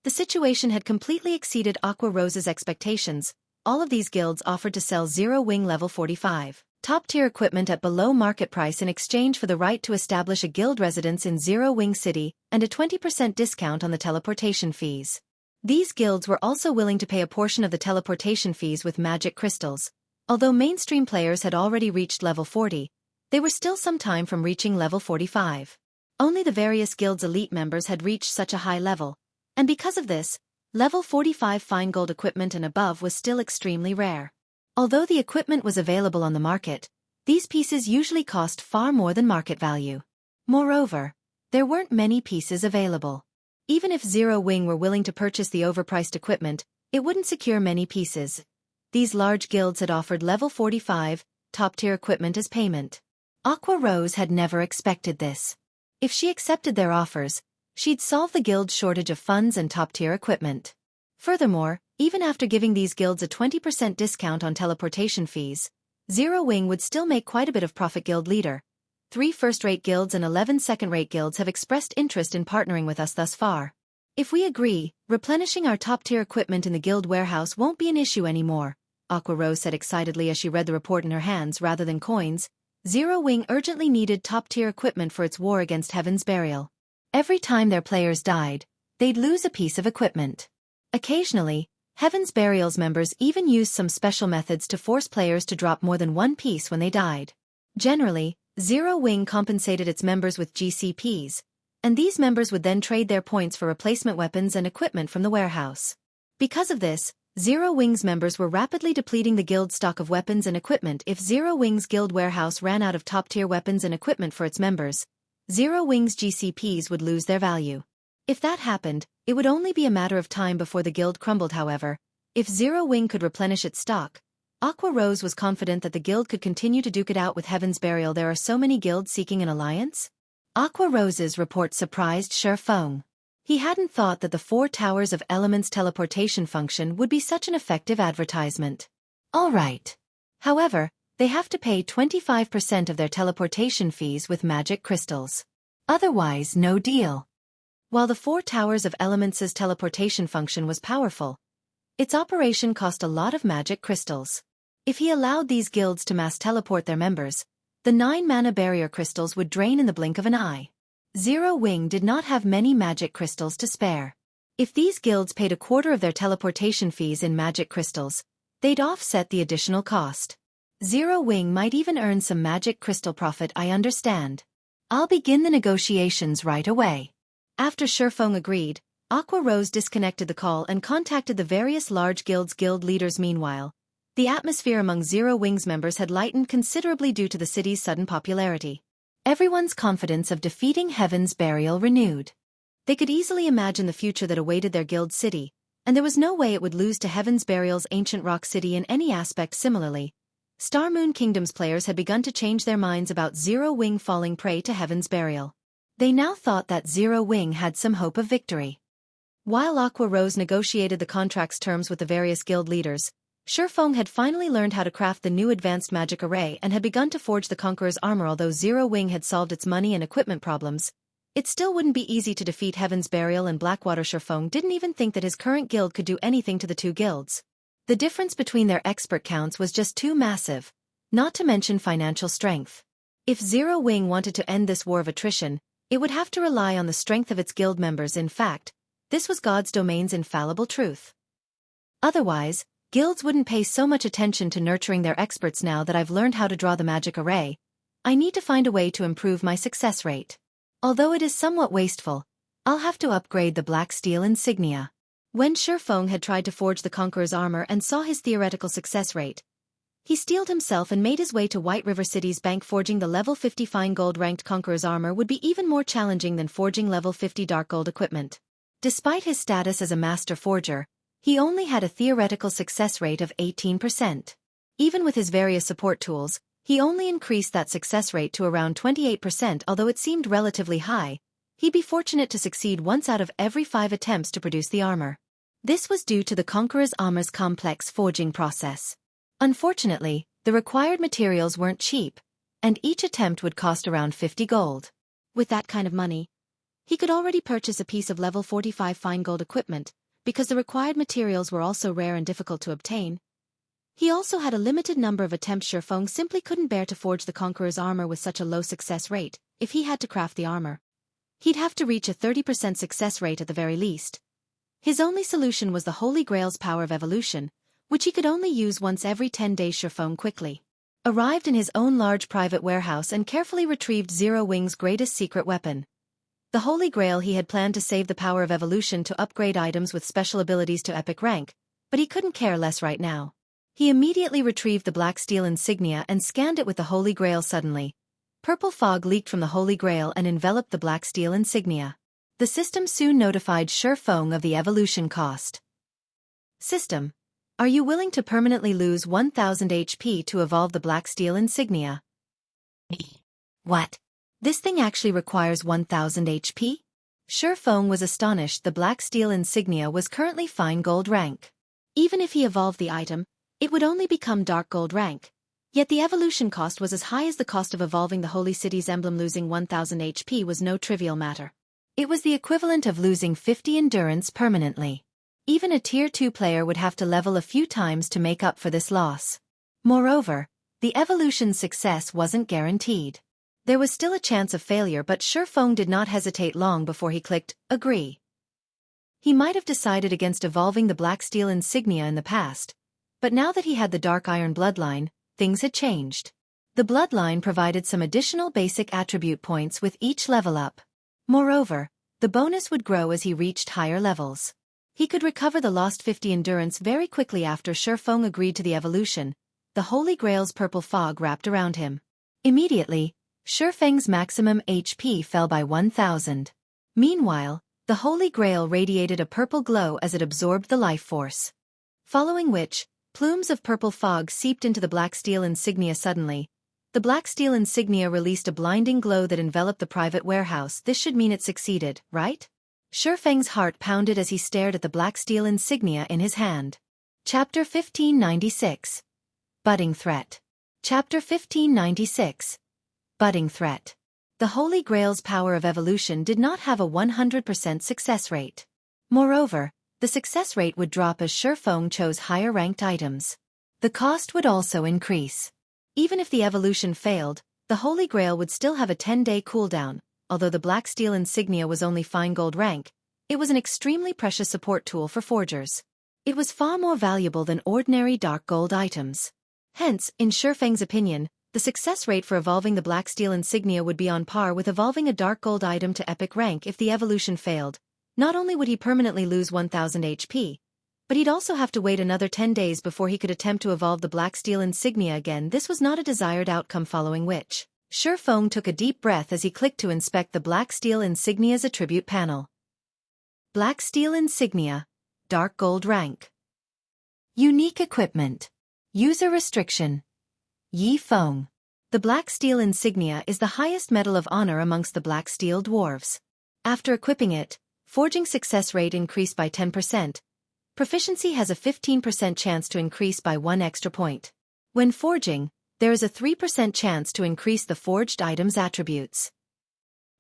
The situation had completely exceeded Aqua Rose's expectations. All of these guilds offered to sell Zero Wing level 45 top-tier equipment at below market price in exchange for the right to establish a guild residence in Zero Wing City and a 20% discount on the teleportation fees. These guilds were also willing to pay a portion of the teleportation fees with magic crystals. Although mainstream players had already reached level 40, they were still some time from reaching level 45. Only the various guilds' elite members had reached such a high level, and because of this, level 45 fine gold equipment and above was still extremely rare. Although the equipment was available on the market, these pieces usually cost far more than market value. Moreover, there weren't many pieces available. Even if Zero Wing were willing to purchase the overpriced equipment, it wouldn't secure many pieces. These large guilds had offered level 45 top-tier equipment as payment. Aqua Rose had never expected this. If she accepted their offers, she'd solve the guild's shortage of funds and top-tier equipment. Furthermore, even after giving these guilds a 20% discount on teleportation fees, Zero Wing would still make quite a bit of profit. Guild leader. 3 first-rate guilds and 11 second-rate guilds have expressed interest in partnering with us thus far. If we agree, replenishing our top-tier equipment in the guild warehouse won't be an issue anymore, Aqua Rose said excitedly as she read the report in her hands rather than coins. Zero Wing urgently needed top-tier equipment for its war against Heaven's Burial. Every time their players died, they'd lose a piece of equipment. Occasionally, Heaven's Burial's members even used some special methods to force players to drop more than 1 piece when they died. Generally, Zero Wing compensated its members with GCPs, and these members would then trade their points for replacement weapons and equipment from the warehouse. Because of this, Zero Wing's members were rapidly depleting the guild's stock of weapons and equipment. If Zero Wing's guild warehouse ran out of top-tier weapons and equipment for its members, Zero Wing's GCPs would lose their value. If that happened, it would only be a matter of time before the guild crumbled. However, if Zero Wing could replenish its stock, Aqua Rose was confident that the guild could continue to duke it out with Heaven's Burial. There are so many guilds seeking an alliance? Aqua Rose's report surprised Feng. He hadn't thought that the 4 Towers of Elements teleportation function would be such an effective advertisement. All right. However, they have to pay 25% of their teleportation fees with magic crystals. Otherwise, no deal. While the 4 Towers of Elements' teleportation function was powerful, its operation cost a lot of magic crystals. If he allowed these guilds to mass teleport their members, the 9 mana barrier crystals would drain in the blink of an eye. Zero Wing did not have many magic crystals to spare. If these guilds paid a quarter of their teleportation fees in magic crystals, they'd offset the additional cost. Zero Wing might even earn some magic crystal profit. I understand. I'll begin the negotiations right away. After Feng agreed, Aqua Rose disconnected the call and contacted the various large guild leaders. Meanwhile, the atmosphere among Zero Wings members had lightened considerably due to the city's sudden popularity. Everyone's confidence of defeating Heaven's Burial renewed. They could easily imagine the future that awaited their guild city, and there was no way it would lose to Heaven's Burial's ancient rock city in any aspect. Similarly, Star Moon Kingdom's players had begun to change their minds about Zero Wing falling prey to Heaven's Burial. They now thought that Zero Wing had some hope of victory. While Aqua Rose negotiated the contract's terms with the various guild leaders, Feng had finally learned how to craft the new advanced magic array and had begun to forge the Conqueror's armor. Although Zero Wing had solved its money and equipment problems, it still wouldn't be easy to defeat Heaven's Burial and Blackwater. Feng didn't even think that his current guild could do anything to the two guilds. The difference between their expert counts was just too massive, not to mention financial strength. If Zero Wing wanted to end this war of attrition, it would have to rely on the strength of its guild members. In fact, this was God's domain's infallible truth. Otherwise, guilds wouldn't pay so much attention to nurturing their experts. Now that I've learned how to draw the magic array, I need to find a way to improve my success rate. Although it is somewhat wasteful, I'll have to upgrade the Blacksteel Insignia. When Feng had tried to forge the Conqueror's armor and saw his theoretical success rate, he steeled himself and made his way to White River City's bank. Forging the level 50 fine gold ranked Conqueror's armor would be even more challenging than forging level 50 dark gold equipment. Despite his status as a master forger, he only had a theoretical success rate of 18%. Even with his various support tools, he only increased that success rate to around 28%. Although it seemed relatively high, he'd be fortunate to succeed once out of every 5 attempts to produce the armor. This was due to the Conqueror's armor's complex forging process. Unfortunately, the required materials weren't cheap, and each attempt would cost around 50 gold. With that kind of money, he could already purchase a piece of level 45 fine gold equipment, because the required materials were also rare and difficult to obtain. He also had a limited number of attempts. Feng simply couldn't bear to forge the Conqueror's armor with such a low success rate. If he had to craft the armor, he'd have to reach a 30% success rate at the very least. His only solution was the Holy Grail's power of evolution, which he could only use once every 10 days. Feng quickly arrived in his own large private warehouse and carefully retrieved Zero Wing's greatest secret weapon, the Holy Grail. He had planned to save the power of evolution to upgrade items with special abilities to epic rank, but he couldn't care less right now. He immediately retrieved the Blacksteel Insignia and scanned it with the Holy Grail. Suddenly, purple fog leaked from the Holy Grail and enveloped the Blacksteel Insignia. The system soon notified Feng of the evolution cost. System, are you willing to permanently lose 1000 HP to evolve the Blacksteel Insignia? What? This thing actually requires 1000 HP? Feng was astonished. The Blacksteel Insignia was currently fine gold rank. Even if he evolved the item, it would only become dark gold rank. Yet the evolution cost was as high as the cost of evolving the Holy City's emblem. Losing 1000 HP was no trivial matter. It was the equivalent of losing 50 endurance permanently. Even a Tier 2 player would have to level a few times to make up for this loss. Moreover, the evolution's success wasn't guaranteed. There was still a chance of failure, but Feng did not hesitate long before he clicked agree. He might have decided against evolving the Blacksteel Insignia in the past, but now that he had the Dark Iron Bloodline, things had changed. The Bloodline provided some additional basic attribute points with each level up. Moreover, the bonus would grow as he reached higher levels. He could recover the lost 50 endurance very quickly. After Feng agreed to the evolution, the Holy Grail's purple fog wrapped around him. Immediately, Feng's maximum HP fell by 1000. Meanwhile, the Holy Grail radiated a purple glow as it absorbed the life force. Following which, plumes of purple fog seeped into the Blacksteel Insignia. Suddenly, the Blacksteel Insignia released a blinding glow that enveloped the private warehouse. This should mean it succeeded, right? Feng's heart pounded as he stared at the Blacksteel Insignia in his hand. Chapter 1596. Budding Threat. Chapter 1596. Budding Threat. The Holy Grail's power of evolution did not have a 100% success rate. Moreover, the success rate would drop as Feng chose higher-ranked items. The cost would also increase. Even if the evolution failed, the Holy Grail would still have a 10-day cooldown. Although the Blacksteel Insignia was only fine gold rank, it was an extremely precious support tool for forgers. It was far more valuable than ordinary dark gold items. Hence, in Feng's opinion, the success rate for evolving the Blacksteel Insignia would be on par with evolving a dark gold item to epic rank if the evolution failed. Not only would he permanently lose 1000 HP, but he'd also have to wait another 10 days before he could attempt to evolve the Blacksteel Insignia again. This was not a desired outcome, following which Feng took a deep breath as he clicked to inspect the Blacksteel Insignia's attribute panel. Blacksteel Insignia, Dark Gold Rank. Unique Equipment. User Restriction. Feng. The Blacksteel Insignia is the highest medal of honor amongst the Blacksteel dwarves. After equipping it, forging success rate increased by 10%. Proficiency has a 15% chance to increase by 1 extra point. When forging, there is a 3% chance to increase the forged item's attributes.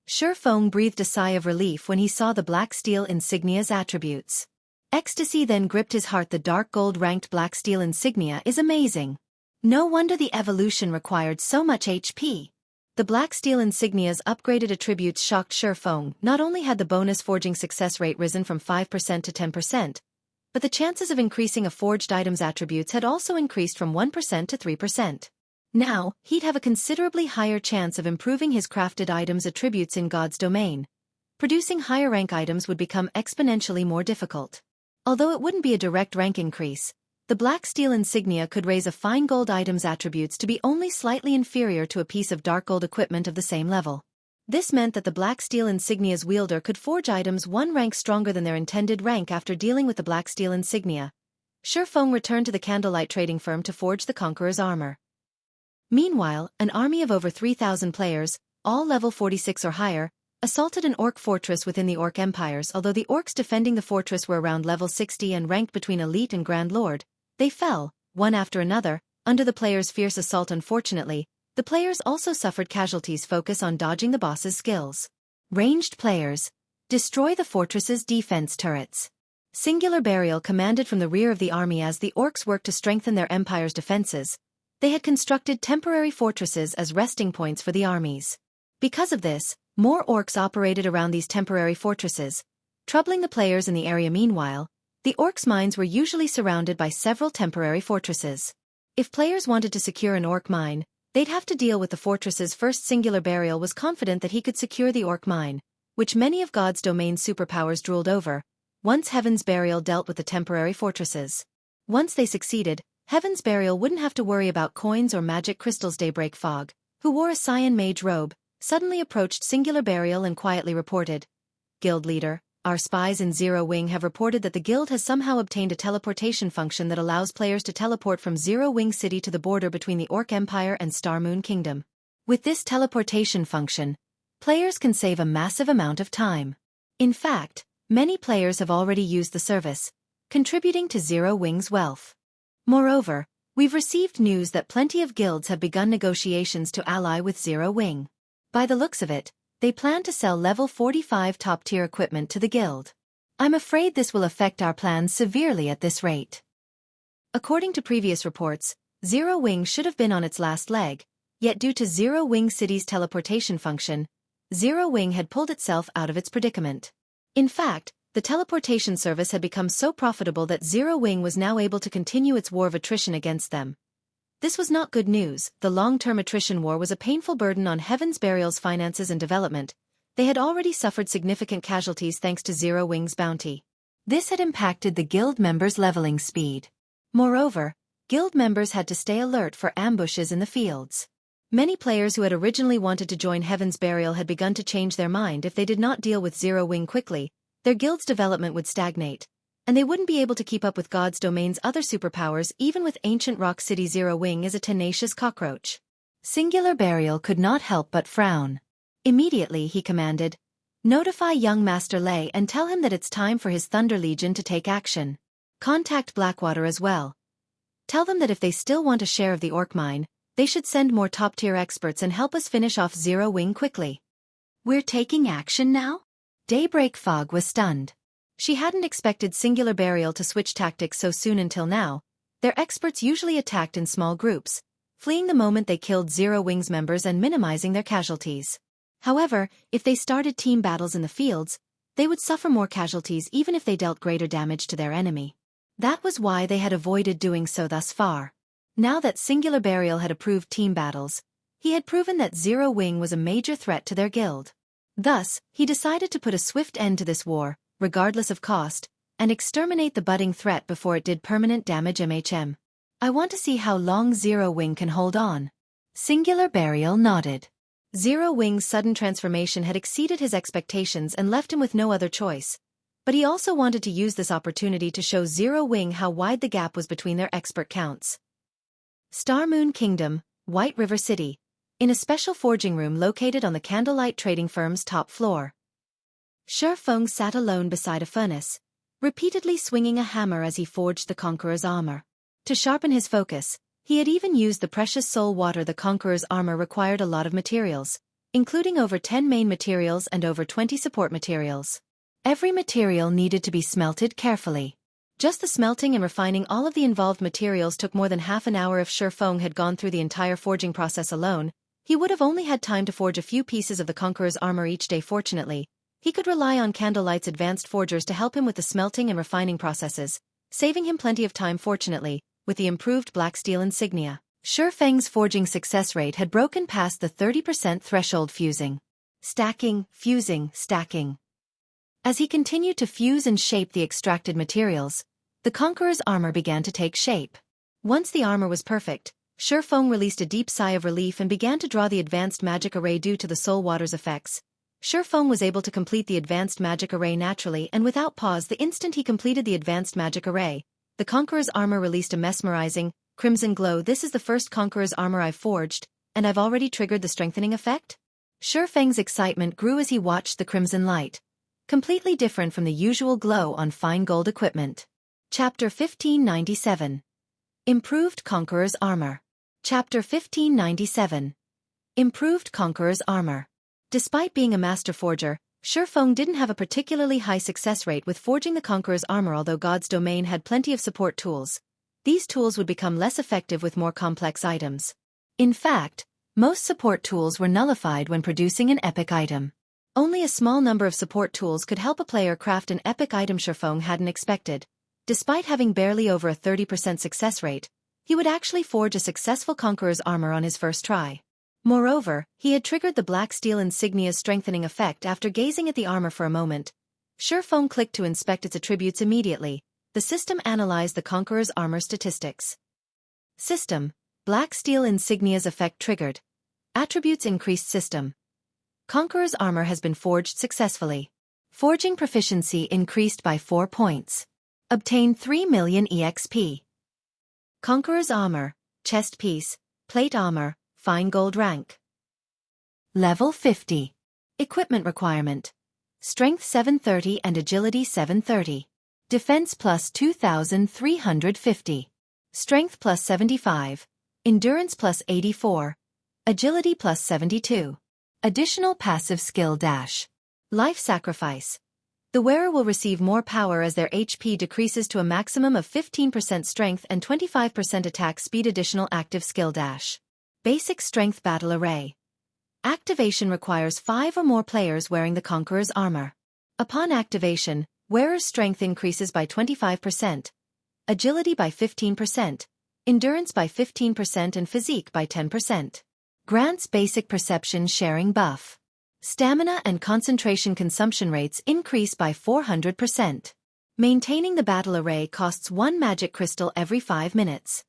Feng breathed a sigh of relief when he saw the Blacksteel Insignia's attributes. Ecstasy then gripped his heart. The dark gold ranked Blacksteel Insignia is amazing. No wonder the evolution required so much HP. The Blacksteel Insignia's upgraded attributes shocked Feng. Not only had the bonus forging success rate risen from 5% to 10%, but the chances of increasing a forged item's attributes had also increased from 1% to 3%. Now, he'd have a considerably higher chance of improving his crafted items' attributes in God's domain. Producing higher rank items would become exponentially more difficult. Although it wouldn't be a direct rank increase, the Blacksteel Insignia could raise a fine gold item's attributes to be only slightly inferior to a piece of dark gold equipment of the same level. This meant that the Blacksteel Insignia's wielder could forge items 1 rank stronger than their intended rank. After dealing with the Blacksteel Insignia, Feng returned to the candlelight trading firm to forge the Conqueror's armor. Meanwhile, an army of over 3,000 players, all level 46 or higher, assaulted an orc fortress within the Orc Empires. Although the orcs defending the fortress were around level 60 and ranked between elite and Grand Lord, they fell, one after another, under the players' fierce assault. Unfortunately, the players also suffered casualties. Focus on dodging the boss's skills. Ranged players. Destroy the fortress's defense turrets. Singular Burial commanded from the rear of the army. As the orcs worked to strengthen their empire's defenses, they had constructed temporary fortresses as resting points for the armies. Because of this, more orcs operated around these temporary fortresses, troubling the players in the area. Meanwhile, the orcs' mines were usually surrounded by several temporary fortresses. If players wanted to secure an orc mine, they'd have to deal with the fortresses first. Singular Burial was confident that he could secure the orc mine, which many of God's domain superpowers drooled over, once Heaven's Burial dealt with the temporary fortresses. Once they succeeded, Heaven's Burial wouldn't have to worry about coins or magic crystals. Daybreak Fog, who wore a cyan mage robe, suddenly approached Singular Burial and quietly reported, "Guild leader, our spies in Zero Wing have reported that the guild has somehow obtained a teleportation function that allows players to teleport from Zero Wing City to the border between the Orc Empire and Star Moon Kingdom. With this teleportation function, players can save a massive amount of time. In fact, many players have already used the service, contributing to Zero Wing's wealth. Moreover, we've received news that plenty of guilds have begun negotiations to ally with Zero Wing. By the looks of it, they plan to sell level 45 top-tier equipment to the guild. I'm afraid this will affect our plans severely at this rate." According to previous reports, Zero Wing should have been on its last leg, yet due to Zero Wing City's teleportation function, Zero Wing had pulled itself out of its predicament. In fact, the teleportation service had become so profitable that Zero Wing was now able to continue its war of attrition against them. This was not good news. The long-term attrition war was a painful burden on Heaven's Burial's finances and development. They had already suffered significant casualties thanks to Zero Wing's bounty. This had impacted the guild members' leveling speed. Moreover, guild members had to stay alert for ambushes in the fields. Many players who had originally wanted to join Heaven's Burial had begun to change their mind. If they did not deal with Zero Wing quickly, their guild's development would stagnate, and they wouldn't be able to keep up with God's domain's other superpowers. Even with ancient Rock City, Zero Wing is a tenacious cockroach. Singular Burial could not help but frown. Immediately he commanded, "Notify young Master Lei and tell him that it's time for his Thunder Legion to take action. Contact Blackwater as well. Tell them that if they still want a share of the orc mine, they should send more top-tier experts and help us finish off Zero Wing quickly." "We're taking action now?" Daybreak Fog was stunned. She hadn't expected Singular Burial to switch tactics so soon. Until now, their experts usually attacked in small groups, fleeing the moment they killed Zero Wing's members and minimizing their casualties. However, if they started team battles in the fields, they would suffer more casualties even if they dealt greater damage to their enemy. That was why they had avoided doing so thus far. Now that Singular Burial had approved team battles, he had proven that Zero Wing was a major threat to their guild. Thus, he decided to put a swift end to this war, regardless of cost, and exterminate the budding threat before it did permanent damage. I want to see how long Zero Wing can hold on. Singular Burial nodded. Zero Wing's sudden transformation had exceeded his expectations and left him with no other choice. But he also wanted to use this opportunity to show Zero Wing how wide the gap was between their expert counts. Star Moon Kingdom, White River City, in a special forging room located on the Candlelight Trading Firm's top floor. Feng sat alone beside a furnace, repeatedly swinging a hammer as he forged the Conqueror's armor. To sharpen his focus, he had even used the precious soul water. The Conqueror's armor required a lot of materials, including over 10 main materials and over 20 support materials. Every material needed to be smelted carefully. Just the smelting and refining all of the involved materials took more than half an hour. If Feng had gone through the entire forging process alone, he would have only had time to forge a few pieces of the Conqueror's armor each day. Fortunately, he could rely on Candlelight's advanced forgers to help him with the smelting and refining processes, saving him plenty of time. Fortunately, with the improved Blacksteel Insignia, Feng's forging success rate had broken past the 30% threshold. Fusing, stacking, stacking. As he continued to fuse and shape the extracted materials, the Conqueror's armor began to take shape. Once the armor was perfect, Feng released a deep sigh of relief and began to draw the advanced magic array. Due to the soul water's effects, Feng was able to complete the advanced magic array naturally and without pause. The instant he completed the advanced magic array, the Conqueror's armor released a mesmerizing, crimson glow. This is the first Conqueror's armor I've forged, and I've already triggered the strengthening effect? Feng's excitement grew as he watched the crimson light, completely different from the usual glow on fine gold equipment. Chapter 1597. Improved Conqueror's Armor. Chapter 1597. Improved Conqueror's Armor. Despite being a master forger, Feng didn't have a particularly high success rate with forging the Conqueror's armor. Although God's domain had plenty of support tools, these tools would become less effective with more complex items. In fact, most support tools were nullified when producing an epic item. Only a small number of support tools could help a player craft an epic item. Feng hadn't expected. Despite having barely over a 30% success rate, he would actually forge a successful Conqueror's armor on his first try. Moreover, he had triggered the Blacksteel Insignia's strengthening effect. After gazing at the armor for a moment, Feng clicked to inspect its attributes. Immediately, the system analyzed the Conqueror's armor statistics. System: Blacksteel Insignia's effect triggered. Attributes increased. System: Conqueror's armor has been forged successfully. Forging proficiency increased by 4 points. Obtain 3 million EXP. Conqueror's armor, chest piece, plate armor, fine gold rank. Level 50. Equipment requirement: Strength 730 and Agility 730. Defense plus 2,350. Strength plus 75. Endurance plus 84. Agility plus 72. Additional passive skill dash. Life sacrifice. The wearer will receive more power as their HP decreases to a maximum of 15% strength and 25% attack speed. Additional active skill dash. Basic strength battle array. Activation requires 5 or more players wearing the Conqueror's armor. Upon activation, wearer's strength increases by 25%, agility by 15%, endurance by 15% and physique by 10%. Grants basic perception sharing buff. Stamina and concentration consumption rates increase by 400%. Maintaining the battle array costs 1 magic crystal every 5 minutes.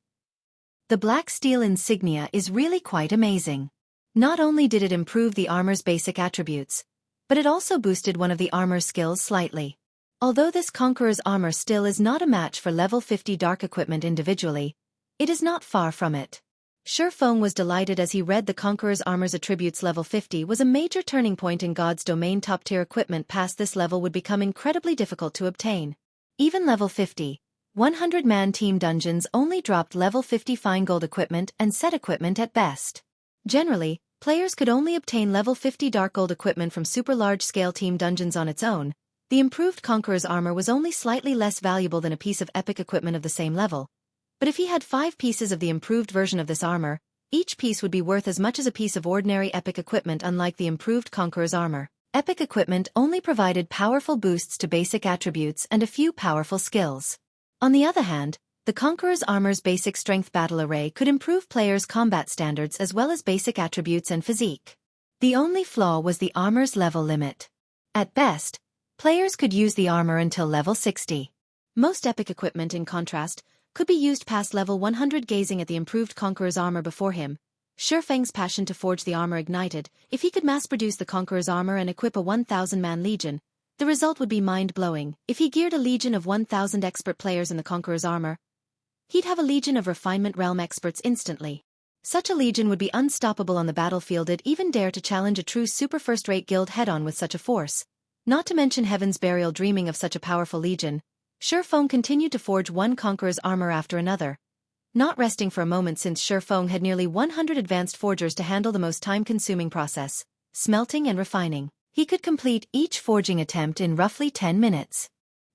The Blacksteel Insignia is really quite amazing. Not only did it improve the armor's basic attributes, but it also boosted one of the armor's skills slightly. Although this Conqueror's armor still is not a match for level 50 dark equipment individually, it is not far from it. Feng was delighted as he read the Conqueror's armor's attributes. Level 50 was a major turning point in God's domain. Top-tier equipment past this level would become incredibly difficult to obtain. Even level 50, 100-man team dungeons only dropped level 50 fine gold equipment and set equipment at best. Generally, players could only obtain level 50 dark gold equipment from super large-scale team dungeons on its own. The improved Conqueror's armor was only slightly less valuable than a piece of epic equipment of the same level. But if he had 5 pieces of the improved version of this armor, each piece would be worth as much as a piece of ordinary epic equipment. Unlike the improved Conqueror's armor, epic equipment only provided powerful boosts to basic attributes and a few powerful skills. On the other hand, The Conqueror's armor's basic strength battle array could improve players' combat standards as well as basic attributes and physique. The only flaw was the armor's level limit. At best, players could use the armor until level 60. Most epic equipment, in contrast, could be used past level 100. Gazing at the improved Conqueror's armor before him, Feng's passion to forge the armor ignited. If he could mass-produce the Conqueror's armor and equip a 1,000-man legion, the result would be mind-blowing. If he geared a legion of 1,000 expert players in the Conqueror's armor, he'd have a legion of refinement realm experts instantly. Such a legion would be unstoppable on the battlefield. It'd even dare to challenge a true super first-rate guild head-on with such a force. Not to mention Heaven's Burial. Dreaming of such a powerful legion, Feng continued to forge one Conqueror's armor after another, not resting for a moment since Feng had nearly 100 advanced forgers to handle the most time-consuming process, smelting and refining. He could complete each forging attempt in roughly 10 minutes.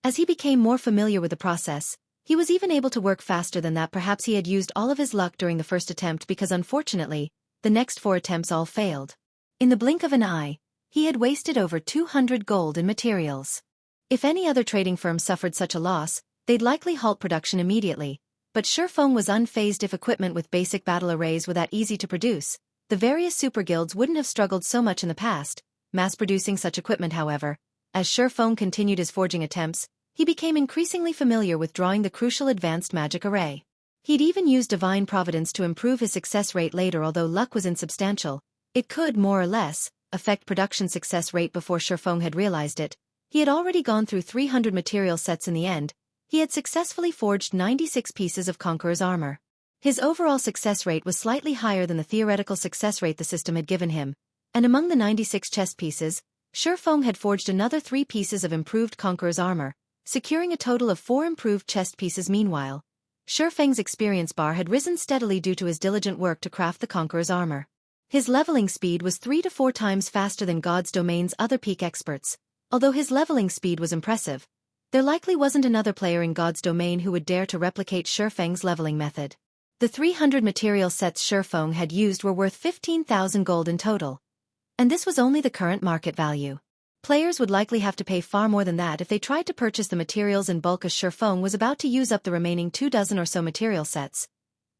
As he became more familiar with the process, he was even able to work faster than that. Perhaps he had used all of his luck during the first attempt because unfortunately, the next 4 attempts all failed. In the blink of an eye, he had wasted over 200 gold in materials. If any other trading firm suffered such a loss, they'd likely halt production immediately. But Feng was unfazed. If equipment with basic battle arrays were that easy to produce, the various super guilds wouldn't have struggled so much in the past, mass-producing such equipment. However, as Feng continued his forging attempts, he became increasingly familiar with drawing the crucial advanced magic array. He'd even used divine providence to improve his success rate later. Although luck was insubstantial, it could, more or less, affect production success rate. Before Feng had realized it, he had already gone through 300 material sets. In the end, he had successfully forged 96 pieces of Conqueror's armor. His overall success rate was slightly higher than the theoretical success rate the system had given him, and among the 96 chest pieces, Feng had forged another 3 pieces of improved Conqueror's armor, securing a total of 4 improved chest pieces. Meanwhile, Feng's experience bar had risen steadily due to his diligent work to craft the Conqueror's armor. His leveling speed was 3 to 4 times faster than God's Domain's other peak experts. Although his leveling speed was impressive, there likely wasn't another player in God's Domain who would dare to replicate Feng's leveling method. The 300 material sets Feng had used were worth 15,000 gold in total, and this was only the current market value. Players would likely have to pay far more than that if they tried to purchase the materials in bulk. As Feng was about to use up the remaining 24 or so material sets,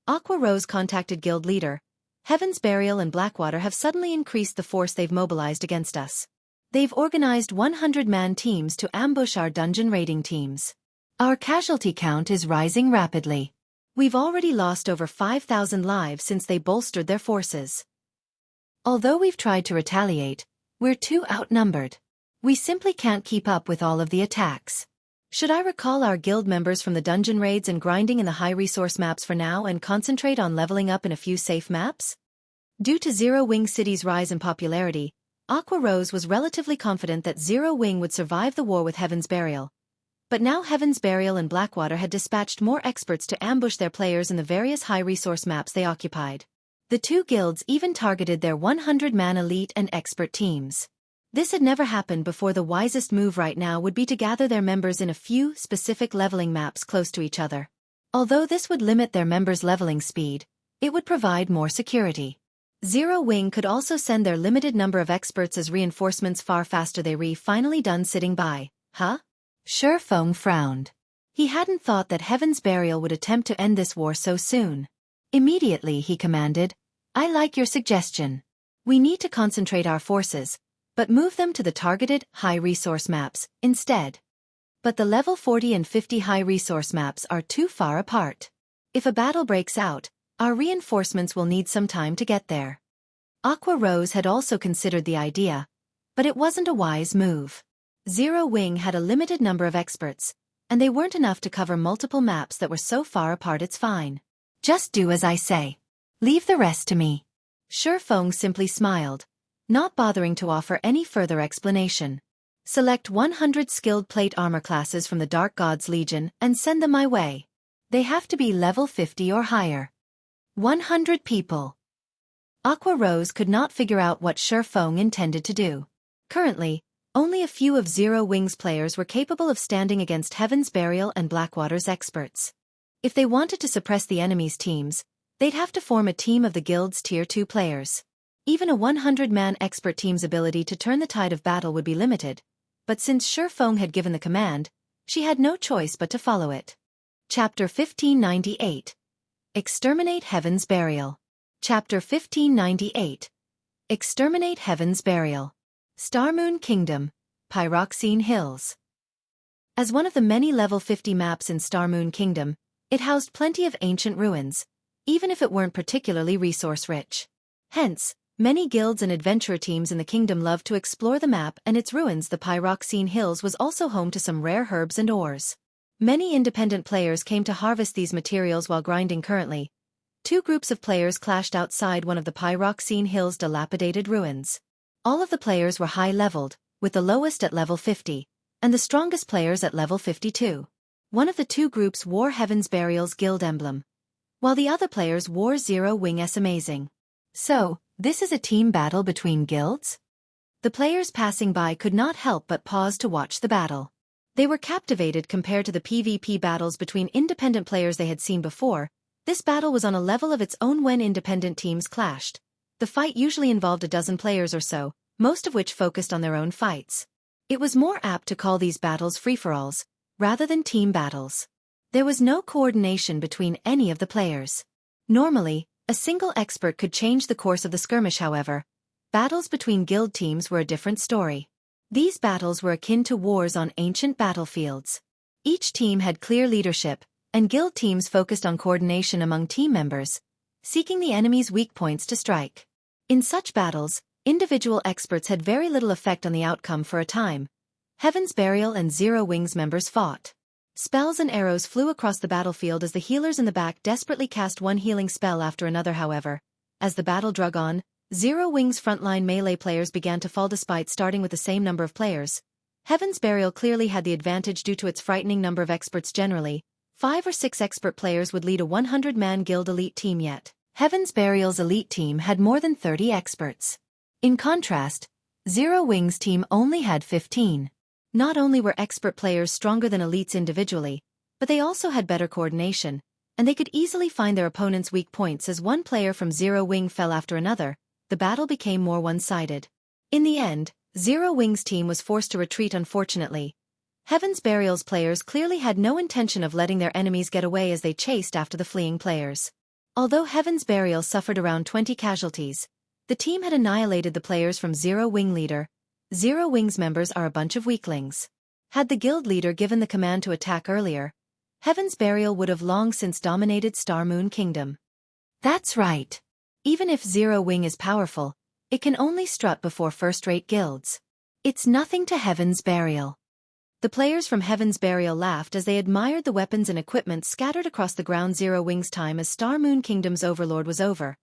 Aqua Rose contacted guild leader. Heaven's Burial and Blackwater have suddenly increased the force they've mobilized against us. They've organized 100-man teams to ambush our dungeon raiding teams. Our casualty count is rising rapidly. We've already lost over 5,000 lives since they bolstered their forces. Although we've tried to retaliate, we're too outnumbered. We simply can't keep up with all of the attacks. Should I recall our guild members from the dungeon raids and grinding in the high-resource maps for now and concentrate on leveling up in a few safe maps? Due to Zero Wing City's rise in popularity, Aqua Rose was relatively confident that Zero Wing would survive the war with Heaven's Burial. But now Heaven's Burial and Blackwater had dispatched more experts to ambush their players in the various high-resource maps they occupied. The 2 guilds even targeted their 100-man elite and expert teams. This had never happened before. The wisest move right now would be to gather their members in a few specific leveling maps close to each other. Although this would limit their members' leveling speed, it would provide more security. Zero Wing could also send their limited number of experts as reinforcements far faster. They finally done sitting by, huh? Feng frowned. He hadn't thought that Heaven's Burial would attempt to end this war so soon. Immediately he commanded, I like your suggestion. We need to concentrate our forces, but move them to the targeted, high-resource maps, instead. But the level 40 and 50 high-resource maps are too far apart. If a battle breaks out, our reinforcements will need some time to get there. Aqua Rose had also considered the idea, but it wasn't a wise move. Zero Wing had a limited number of experts, and they weren't enough to cover multiple maps that were so far apart. It's fine. Just do as I say. Leave the rest to me. Feng simply smiled, not bothering to offer any further explanation. Select 100 skilled plate armor classes from the Dark Gods Legion and send them my way. They have to be level 50 or higher. 100 people. Aqua Rose could not figure out what Feng intended to do. Currently, only a few of Zero Wing's players were capable of standing against Heaven's Burial and Blackwater's experts. If they wanted to suppress the enemy's teams, they'd have to form a team of the guild's Tier 2 players. Even a 100-man expert team's ability to turn the tide of battle would be limited, but since Feng had given the command, she had no choice but to follow it. Chapter 1598. Exterminate Heaven's Burial. Chapter 1598. Exterminate Heaven's Burial. Starmoon Kingdom, Pyroxene Hills. As one of the many level 50 maps in Starmoon Kingdom, it housed plenty of ancient ruins, even if it weren't particularly resource-rich. Hence, many guilds and adventurer teams in the kingdom loved to explore the map and its ruins. The Pyroxene Hills was also home to some rare herbs and ores. Many independent players came to harvest these materials while grinding. Currently, two groups of players clashed outside one of the Pyroxene Hills' dilapidated ruins. All of the players were high-leveled, with the lowest at level 50, and the strongest players at level 52. One of the two groups wore Heaven's Burial's guild emblem, while the other players wore Zero Wing's amazing. So, this is a team battle between guilds? The players passing by could not help but pause to watch the battle. They were captivated compared to the PvP battles between independent players they had seen before. This battle was on a level of its own. When independent teams clashed, the fight usually involved a dozen players or so, most of which focused on their own fights. It was more apt to call these battles free-for-alls, rather than team battles. There was no coordination between any of the players. Normally, a single expert could change the course of the skirmish. However, battles between guild teams were a different story. These battles were akin to wars on ancient battlefields. Each team had clear leadership, and guild teams focused on coordination among team members, seeking the enemy's weak points to strike. In such battles, individual experts had very little effect on the outcome for a time. Heaven's Burial and Zero Wing's members fought. Spells and arrows flew across the battlefield as the healers in the back desperately cast one healing spell after another. However, as the battle drug on, Zero Wing's frontline melee players began to fall despite starting with the same number of players. Heaven's Burial clearly had the advantage due to its frightening number of experts. Generally, 5 or 6 expert players would lead a 100-man guild elite team, yet Heaven's Burial's elite team had more than 30 experts. In contrast, Zero Wing's team only had 15. Not only were expert players stronger than elites individually, but they also had better coordination, and they could easily find their opponent's weak points. As one player from Zero Wing fell after another, the battle became more one-sided. In the end, Zero Wing's team was forced to retreat. Unfortunately, Heaven's Burial's players clearly had no intention of letting their enemies get away as they chased after the fleeing players. Although Heaven's Burial suffered around 20 casualties, the team had annihilated the players from Zero Wing leader. Zero Wing's members are a bunch of weaklings. Had the guild leader given the command to attack earlier, Heaven's Burial would have long since dominated Starmoon Kingdom. That's right. Even if Zero Wing is powerful, it can only strut before first-rate guilds. It's nothing to Heaven's Burial. The players from Heaven's Burial laughed as they admired the weapons and equipment scattered across the ground. Zero Wing's time as Starmoon Kingdom's overlord was over,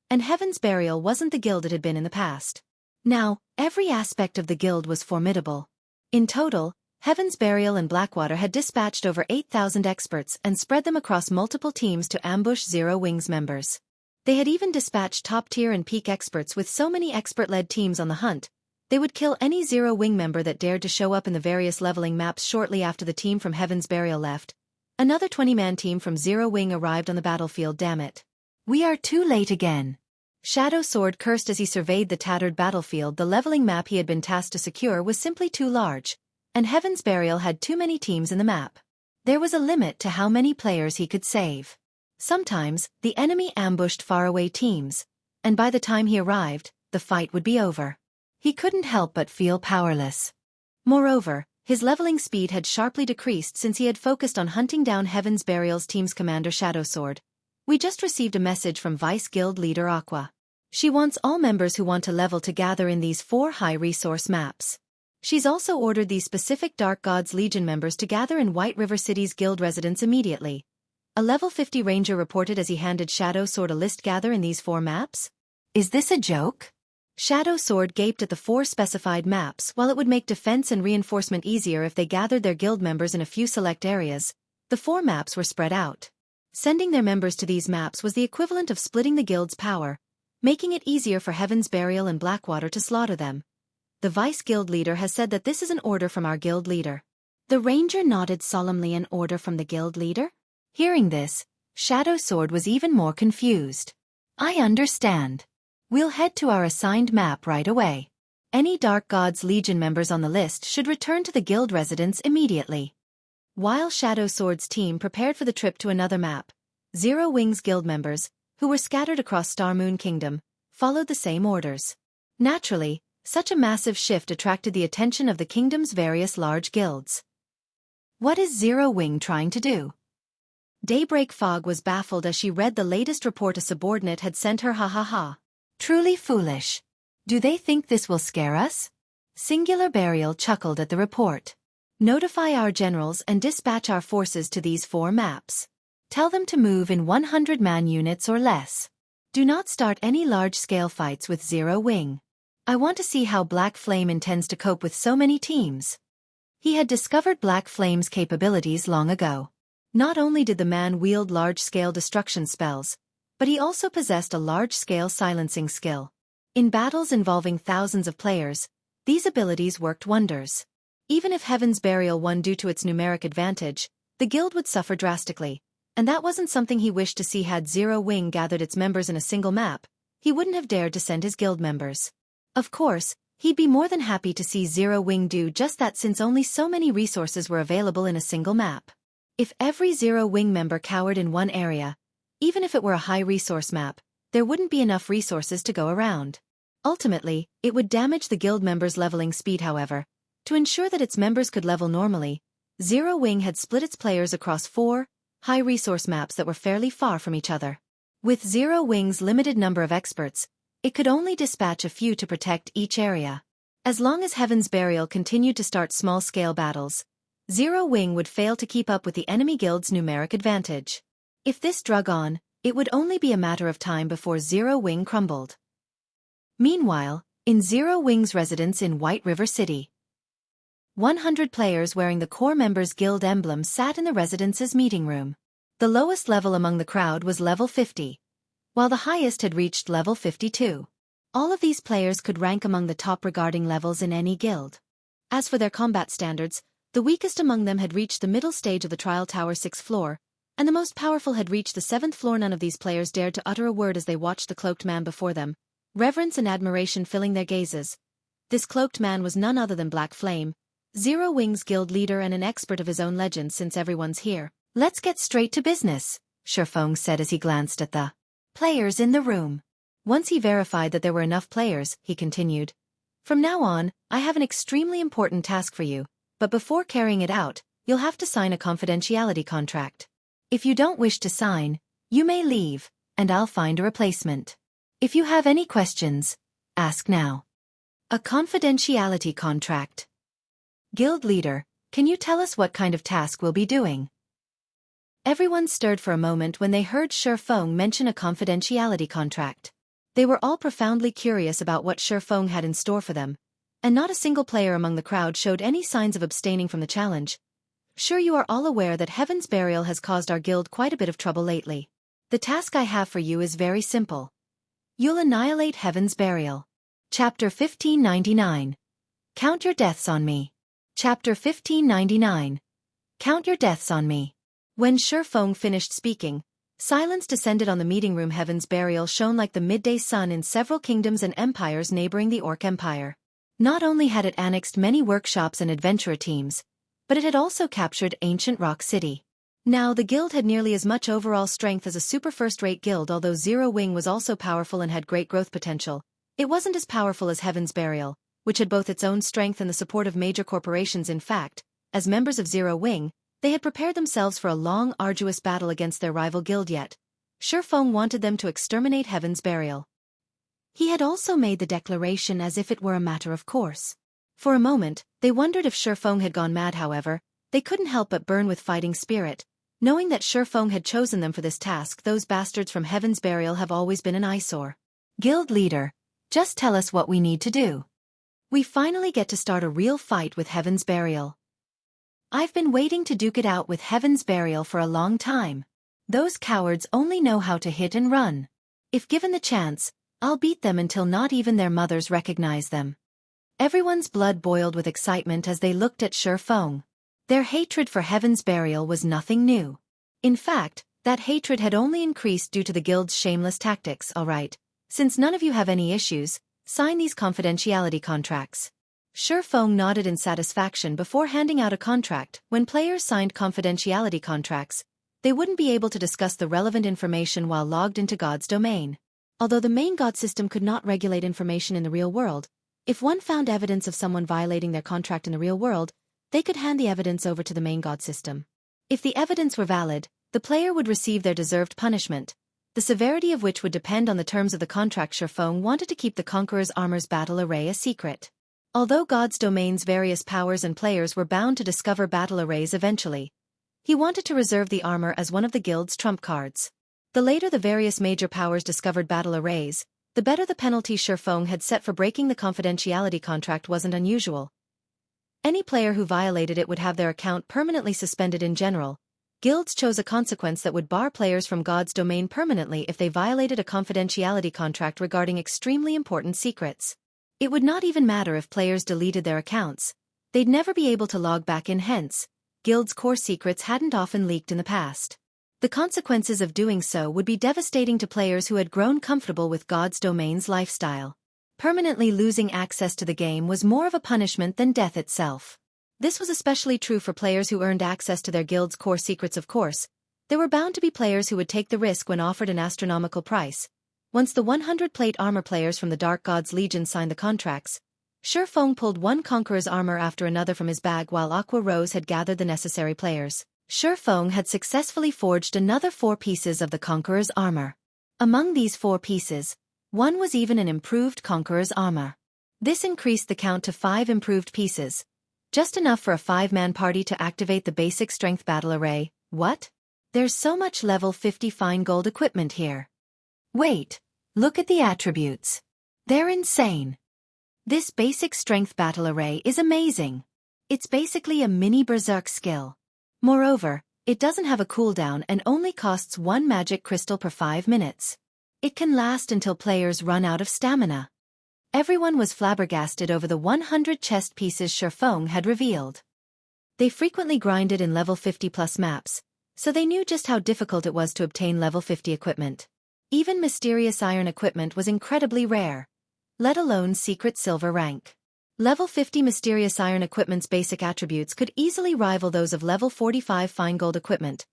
and Heaven's Burial wasn't the guild it had been in the past. Now, every aspect of the guild was formidable. In total, Heaven's Burial and Blackwater had dispatched over 8,000 experts and spread them across multiple teams to ambush Zero Wing's members. They had even dispatched top-tier and peak experts. With so many expert-led teams on the hunt, they would kill any Zero Wing member that dared to show up in the various leveling maps. Shortly after the team from Heaven's Burial left, another 20-man team from Zero Wing arrived on the battlefield. Damn it. We are too late again. Shadow Sword cursed as he surveyed the tattered battlefield. The leveling map he had been tasked to secure was simply too large, and Heaven's Burial had too many teams in the map. There was a limit to how many players he could save. Sometimes, the enemy ambushed faraway teams, and by the time he arrived, the fight would be over. He couldn't help but feel powerless. Moreover, his leveling speed had sharply decreased since he had focused on hunting down Heaven's Burial's team's commander Shadow Sword. We just received a message from Vice Guild leader Aqua. She wants all members who want to level to gather in these 4 high-resource maps. She's also ordered these specific Dark Gods Legion members to gather in White River City's guild residence immediately. A level 50 ranger reported as he handed Shadow Sword a list. Gather in these 4 maps? Is this a joke? Shadow Sword gaped at the 4 specified maps. While it would make defense and reinforcement easier if they gathered their guild members in a few select areas, the 4 maps were spread out. Sending their members to these maps was the equivalent of splitting the guild's power, making it easier for Heaven's Burial and Blackwater to slaughter them. The Vice Guild leader has said that this is an order from our guild leader. The ranger nodded solemnly. An order from the guild leader? Hearing this, Shadow Sword was even more confused. I understand. We'll head to our assigned map right away. Any Dark Gods Legion members on the list should return to the guild residence immediately. While Shadow Sword's team prepared for the trip to another map, Zero Wing's guild members, who were scattered across Star Moon Kingdom, followed the same orders. Naturally, such a massive shift attracted the attention of the kingdom's various large guilds. What is Zero Wing trying to do? Daybreak Fog was baffled as she read the latest report a subordinate had sent her. Ha ha ha. Truly foolish. Do they think this will scare us? Singular Burial chuckled at the report. Notify our generals and dispatch our forces to these 4 maps. Tell them to move in 100-man units or less. Do not start any large-scale fights with Zero Wing. I want to see how Black Flame intends to cope with so many teams. He had discovered Black Flame's capabilities long ago. Not only did the man wield large-scale destruction spells, but he also possessed a large-scale silencing skill. In battles involving thousands of players, these abilities worked wonders. Even if Heaven's Burial won due to its numeric advantage, the guild would suffer drastically, and that wasn't something he wished to see. Had Zero Wing gathered its members in a single map, he wouldn't have dared to send his guild members. Of course, he'd be more than happy to see Zero Wing do just that since only so many resources were available in a single map. If every Zero Wing member cowered in one area, even if it were a high-resource map, there wouldn't be enough resources to go around. Ultimately, it would damage the guild members' leveling speed. However, to ensure that its members could level normally, Zero Wing had split its players across 4 high-resource maps that were fairly far from each other. With Zero Wing's limited number of experts, it could only dispatch a few to protect each area. As long as Heaven's Burial continued to start small-scale battles, Zero Wing would fail to keep up with the enemy guild's numeric advantage. If this drug on, it would only be a matter of time before Zero Wing crumbled. Meanwhile, in Zero Wing's residence in White River City, 100 players wearing the core members' guild emblem sat in the residence's meeting room. The lowest level among the crowd was level 50, while the highest had reached level 52. All of these players could rank among the top regarding levels in any guild. As for their combat standards, the weakest among them had reached the middle stage of the Trial Tower 6th floor, and the most powerful had reached the 7th floor. None of these players dared to utter a word as they watched the cloaked man before them, reverence and admiration filling their gazes. This cloaked man was none other than Black Flame, Zero Wing's guild leader and an expert of his own legend. Since everyone's here, let's get straight to business, Feng said as he glanced at the players in the room. Once he verified that there were enough players, he continued. From now on, I have an extremely important task for you, but before carrying it out, you'll have to sign a confidentiality contract. If you don't wish to sign, you may leave, and I'll find a replacement. If you have any questions, ask now. A confidentiality contract. Guild leader, can you tell us what kind of task we'll be doing? Everyone stirred for a moment when they heard Feng mention a confidentiality contract. They were all profoundly curious about what Feng had in store for them, and not a single player among the crowd showed any signs of abstaining from the challenge. Sure, you are all aware that Heaven's Burial has caused our guild quite a bit of trouble lately. The task I have for you is very simple. You'll annihilate Heaven's Burial. Chapter 1599. Count your deaths on me. Chapter 1599. Count your deaths on me. When Feng finished speaking, silence descended on the meeting room. Heaven's Burial shone like the midday sun in several kingdoms and empires neighboring the Orc Empire. Not only had it annexed many workshops and adventurer teams, but it had also captured ancient Rock City. Now the guild had nearly as much overall strength as a super first-rate guild. Although Zero Wing was also powerful and had great growth potential, it wasn't as powerful as Heaven's Burial, which had both its own strength and the support of major corporations. In fact, as members of Zero Wing, they had prepared themselves for a long, arduous battle against their rival guild. Yet Feng wanted them to exterminate Heaven's Burial. He had also made the declaration as if it were a matter of course. For a moment, they wondered if Feng had gone mad. However, they couldn't help but burn with fighting spirit, knowing that Feng had chosen them for this task. Those bastards from Heaven's Burial have always been an eyesore. Guild leader, just tell us what we need to do. We finally get to start a real fight with Heaven's Burial. I've been waiting to duke it out with Heaven's Burial for a long time. Those cowards only know how to hit and run. If given the chance, I'll beat them until not even their mothers recognize them. Everyone's blood boiled with excitement as they looked at Feng. Their hatred for Heaven's Burial was nothing new. In fact, that hatred had only increased due to the guild's shameless tactics. All right, since none of you have any issues, sign these confidentiality contracts. Feng nodded in satisfaction before handing out a contract. When players signed confidentiality contracts, they wouldn't be able to discuss the relevant information while logged into God's domain. Although the main God system could not regulate information in the real world, if one found evidence of someone violating their contract in the real world, they could hand the evidence over to the main God system. If the evidence were valid, the player would receive their deserved punishment, the severity of which would depend on the terms of the contract. Feng wanted to keep the Conqueror's armor's battle array a secret. Although God's domain's various powers and players were bound to discover battle arrays eventually, he wanted to reserve the armor as one of the guild's trump cards. The later the various major powers discovered battle arrays, the better. The penalty Feng had set for breaking the confidentiality contract wasn't unusual. Any player who violated it would have their account permanently suspended. In general, guilds chose a consequence that would bar players from God's domain permanently if they violated a confidentiality contract regarding extremely important secrets. It would not even matter if players deleted their accounts. They'd never be able to log back in. Hence, guilds' core secrets hadn't often leaked in the past. The consequences of doing so would be devastating to players who had grown comfortable with God's domain's lifestyle. Permanently losing access to the game was more of a punishment than death itself. This was especially true for players who earned access to their guild's core secrets. Of course, there were bound to be players who would take the risk when offered an astronomical price. Once the 100 plate armor players from the Dark Gods Legion signed the contracts, Feng pulled one Conqueror's armor after another from his bag while Aqua Rose had gathered the necessary players. Feng had successfully forged another 4 pieces of the Conqueror's armor. Among these 4 pieces, one was even an improved Conqueror's armor. This increased the count to 5 improved pieces, just enough for a 5-man party to activate the basic strength battle array. What? There's so much level 50 fine gold equipment here. Wait, look at the attributes. They're insane. This basic strength battle array is amazing. It's basically a mini berserk skill. Moreover, it doesn't have a cooldown and only costs 1 magic crystal per 5 minutes. It can last until players run out of stamina. Everyone was flabbergasted over the 100 chest pieces Feng had revealed. They frequently grinded in level 50 plus maps, so they knew just how difficult it was to obtain level 50 equipment. Even mysterious iron equipment was incredibly rare, let alone secret silver rank. Level 50 mysterious iron equipment's basic attributes could easily rival those of level 45 fine gold equipment,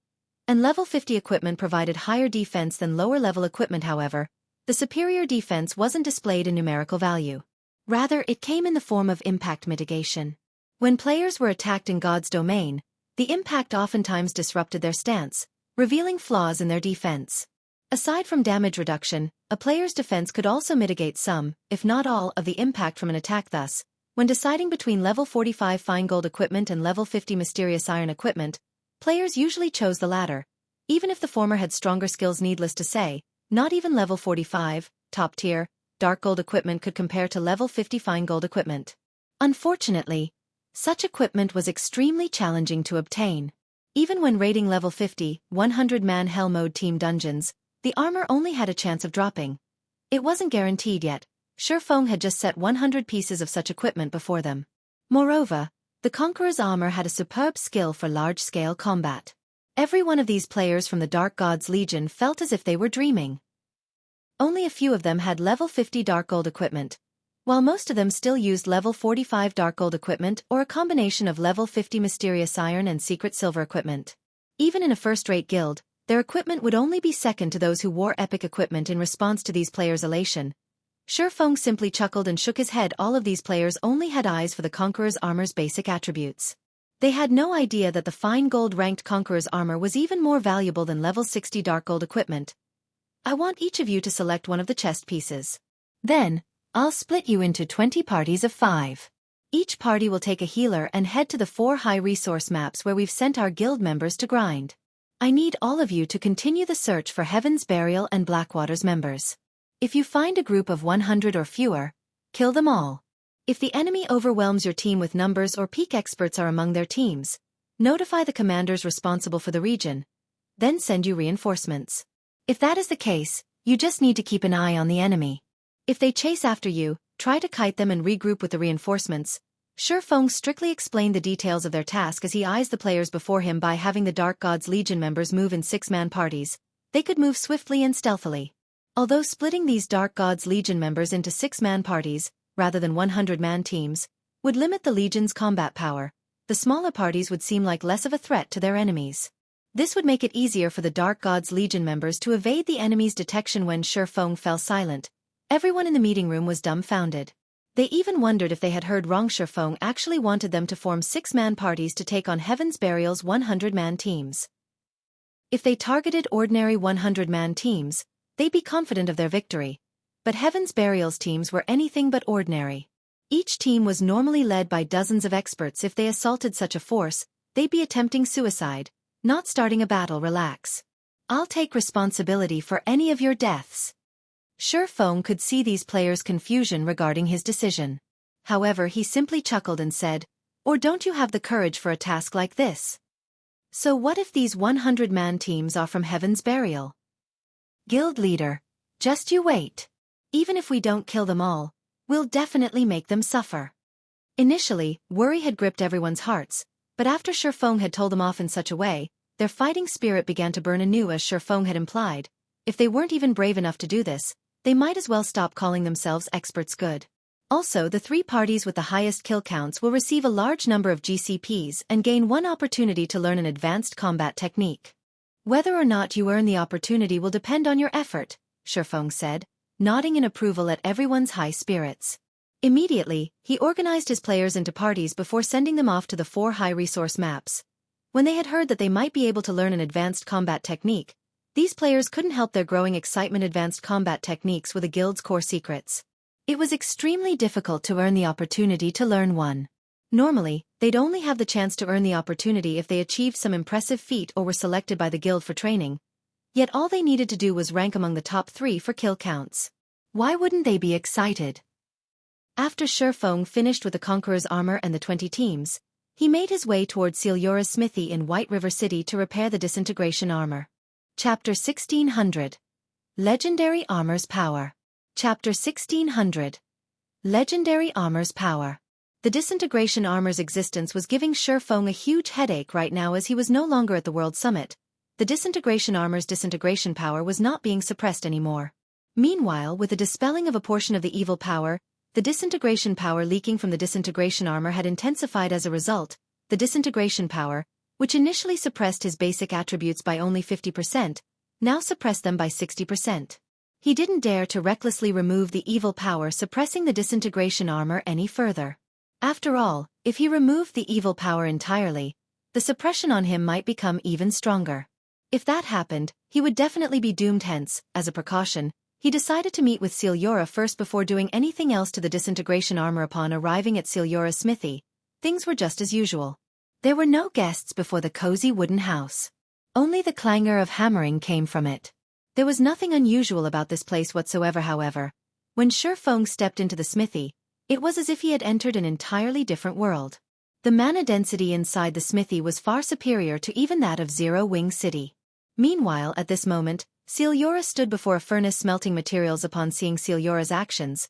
and level 50 equipment provided higher defense than lower level equipment. However, the superior defense wasn't displayed in numerical value. Rather, it came in the form of impact mitigation. When players were attacked in God's domain, the impact oftentimes disrupted their stance, revealing flaws in their defense. Aside from damage reduction, a player's defense could also mitigate some, if not all, of the impact from an attack. Thus, when deciding between level 45 fine gold equipment and level 50 mysterious iron equipment, players usually chose the latter, even if the former had stronger skills. Needless to say, not even level 45, top-tier, dark gold equipment could compare to level 50 fine gold equipment. Unfortunately, such equipment was extremely challenging to obtain. Even when raiding level 50, 100-man Hell Mode team dungeons, the armor only had a chance of dropping. It wasn't guaranteed yet. Feng had just set 100 pieces of such equipment before them. Moreover, the Conqueror's armor had a superb skill for large-scale combat. Every one of these players from the Dark Gods Legion felt as if they were dreaming. Only a few of them had level 50 dark gold equipment, while most of them still used level 45 dark gold equipment or a combination of level 50 mysterious iron and secret silver equipment. Even in a first-rate guild, their equipment would only be second to those who wore epic equipment. In response to these players' elation, Feng simply chuckled and shook his head. All of these players only had eyes for the Conqueror's armor's basic attributes. They had no idea that the fine gold-ranked Conqueror's armor was even more valuable than level 60 dark gold equipment. I want each of you to select one of the chest pieces. Then, I'll split you into 20 parties of 5. Each party will take a healer and head to the 4 high-resource maps where we've sent our guild members to grind. I need all of you to continue the search for Heaven's Burial and Blackwater's members. If you find a group of 100 or fewer, kill them all. If the enemy overwhelms your team with numbers or peak experts are among their teams, notify the commanders responsible for the region, then send you reinforcements. If that is the case, you just need to keep an eye on the enemy. If they chase after you, try to kite them and regroup with the reinforcements. Feng strictly explained the details of their task as he eyes the players before him. By having the Dark Gods Legion members move in 6-man parties, they could move swiftly and stealthily. Although splitting these Dark Gods Legion members into 6-man parties, rather than 100-man teams, would limit the Legion's combat power. The smaller parties would seem like less of a threat to their enemies. This would make it easier for the Dark God's Legion members to evade the enemy's detection. When Feng fell silent, everyone in the meeting room was dumbfounded. They even wondered if they had heard wrong. Feng actually wanted them to form 6-man parties to take on Heaven's Burial's 100-man teams. If they targeted ordinary 100-man teams, they'd be confident of their victory. But Heaven's Burial's teams were anything but ordinary. Each team was normally led by dozens of experts. If they assaulted such a force, they'd be attempting suicide, not starting a battle. Relax. I'll take responsibility for any of your deaths. Feng could see these players' confusion regarding his decision. However, he simply chuckled and said, "Or don't you have the courage for a task like this? So what if these 100-man teams are from Heaven's Burial? Guild leader, just you wait. Even if we don't kill them all, we'll definitely make them suffer." Initially, worry had gripped everyone's hearts, but after Feng had told them off in such a way, their fighting spirit began to burn anew. As Feng had implied, if they weren't even brave enough to do this, they might as well stop calling themselves experts. Good. Also, the 3 parties with the highest kill counts will receive a large number of GCPs and gain 1 opportunity to learn an advanced combat technique. Whether or not you earn the opportunity will depend on your effort, Feng said, nodding in approval at everyone's high spirits. Immediately, he organized his players into parties before sending them off to the 4 high-resource maps. When they had heard that they might be able to learn an advanced combat technique, these players couldn't help their growing excitement. Advanced combat techniques were the guild's core secrets. It was extremely difficult to earn the opportunity to learn one. Normally, they'd only have the chance to earn the opportunity if they achieved some impressive feat or were selected by the guild for training. Yet all they needed to do was rank among the top 3 for kill counts. Why wouldn't they be excited? After Feng finished with the Conqueror's armor and the 20 teams, he made his way toward Xianxia's smithy in White River City to repair the Disintegration armor. Chapter 1600. Legendary Armor's Power. Chapter 1600. Legendary Armor's Power. The Disintegration armor's existence was giving Feng a huge headache right now. As he was no longer at the World Summit, the Disintegration armor's disintegration power was not being suppressed anymore. Meanwhile, with the dispelling of a portion of the evil power, the disintegration power leaking from the Disintegration armor had intensified. As a result, the Disintegration power, which initially suppressed his basic attributes by only 50%, now suppressed them by 60%. He didn't dare to recklessly remove the evil power suppressing the Disintegration armor any further. After all, if he removed the evil power entirely, the suppression on him might become even stronger. If that happened, he would definitely be doomed. Hence, as a precaution, he decided to meet with Xianxia first before doing anything else to the Disintegration armor. Upon arriving at Xianxia's smithy, things were just as usual. There were no guests before the cozy wooden house. Only the clangor of hammering came from it. There was nothing unusual about this place whatsoever. However, when Feng stepped into the smithy, it was as if he had entered an entirely different world. The mana density inside the smithy was far superior to even that of Zero Wing City. Meanwhile, at this moment, Xianxia stood before a furnace smelting materials. Upon seeing Xianxia's actions,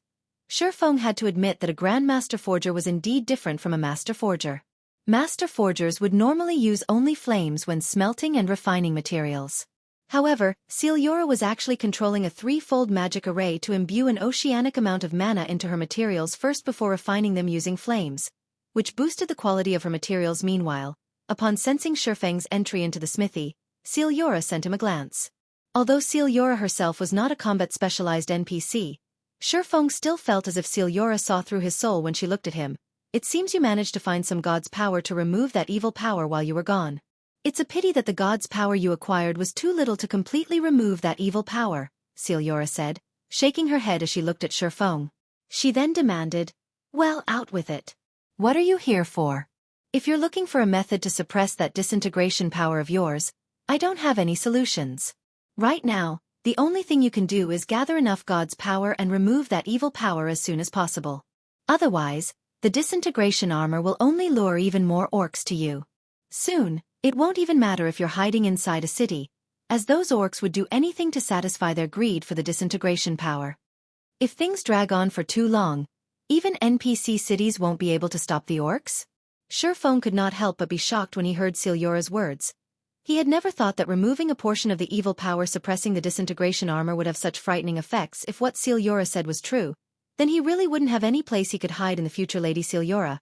Feng had to admit that a Grandmaster Forger was indeed different from a Master Forger. Master Forgers would normally use only flames when smelting and refining materials. However, Xianxia was actually controlling a threefold magic array to imbue an oceanic amount of mana into her materials first before refining them using flames, which boosted the quality of her materials. Meanwhile, upon sensing Feng's entry into the smithy, Xianxia sent him a glance. Although Xianxia herself was not a combat-specialized NPC, Feng still felt as if Xianxia saw through his soul when she looked at him. "It seems you managed to find some god's power to remove that evil power while you were gone. It's a pity that the god's power you acquired was too little to completely remove that evil power," Xianxia said, shaking her head as she looked at Feng. She then demanded, "Well, out with it. What are you here for? If you're looking for a method to suppress that disintegration power of yours, I don't have any solutions. Right now, the only thing you can do is gather enough god's power and remove that evil power as soon as possible. Otherwise, the disintegration armor will only lure even more orcs to you. Soon, it won't even matter if you're hiding inside a city, as those orcs would do anything to satisfy their greed for the disintegration power. If things drag on for too long, even NPC cities won't be able to stop the orcs?" Feng could not help but be shocked when he heard Xianxia's words. He had never thought that removing a portion of the evil power suppressing the disintegration armor would have such frightening effects. If what Xianxia said was true, Then he really wouldn't have any place he could hide in the future, Lady Xianxia.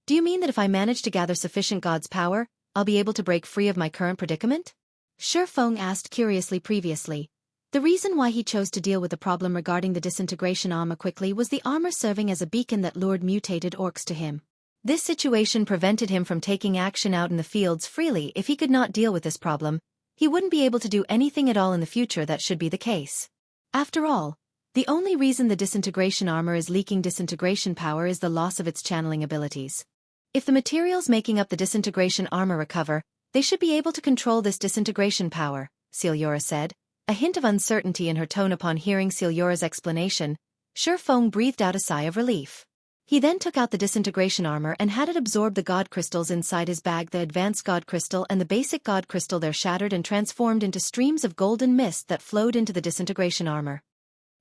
Do you mean that if I manage to gather sufficient God's power, I'll be able to break free of my current predicament? Feng asked curiously previously. The reason why he chose to deal with the problem regarding the disintegration armor quickly was the armor serving as a beacon that lured mutated orcs to him. This situation prevented him from taking action out in the fields freely. If he could not deal with this problem, he wouldn't be able to do anything at all in the future. That should be the case. After all, the only reason the disintegration armor is leaking disintegration power is the loss of its channeling abilities. If the materials making up the disintegration armor recover, they should be able to control this disintegration power, Xianxia said, a hint of uncertainty in her tone. Upon hearing Xianxia's explanation, Feng breathed out a sigh of relief. He then took out the disintegration armor and had it absorb the god crystals inside his bag. The advanced god crystal and the basic god crystal there shattered and transformed into streams of golden mist that flowed into the disintegration armor.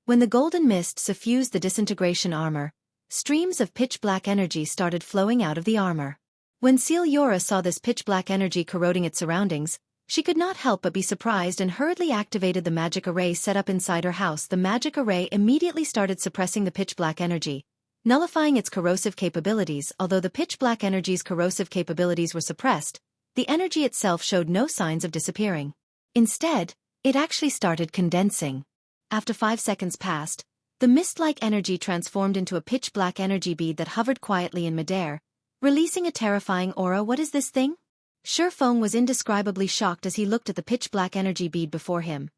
When the golden mist suffused the disintegration armor, streams of pitch-black energy started flowing out of the armor. When Xianxia saw this pitch-black energy corroding its surroundings, she could not help but be surprised and hurriedly activated the magic array set up inside her house. The magic array immediately started suppressing the pitch-black energy, nullifying its corrosive capabilities. Although the pitch-black energy's corrosive capabilities were suppressed, the energy itself showed no signs of disappearing. Instead, it actually started condensing. After 5 seconds passed, the mist-like energy transformed into a pitch-black energy bead that hovered quietly in midair, releasing a terrifying aura. What is this thing? Feng was indescribably shocked as he looked at the pitch-black energy bead before him.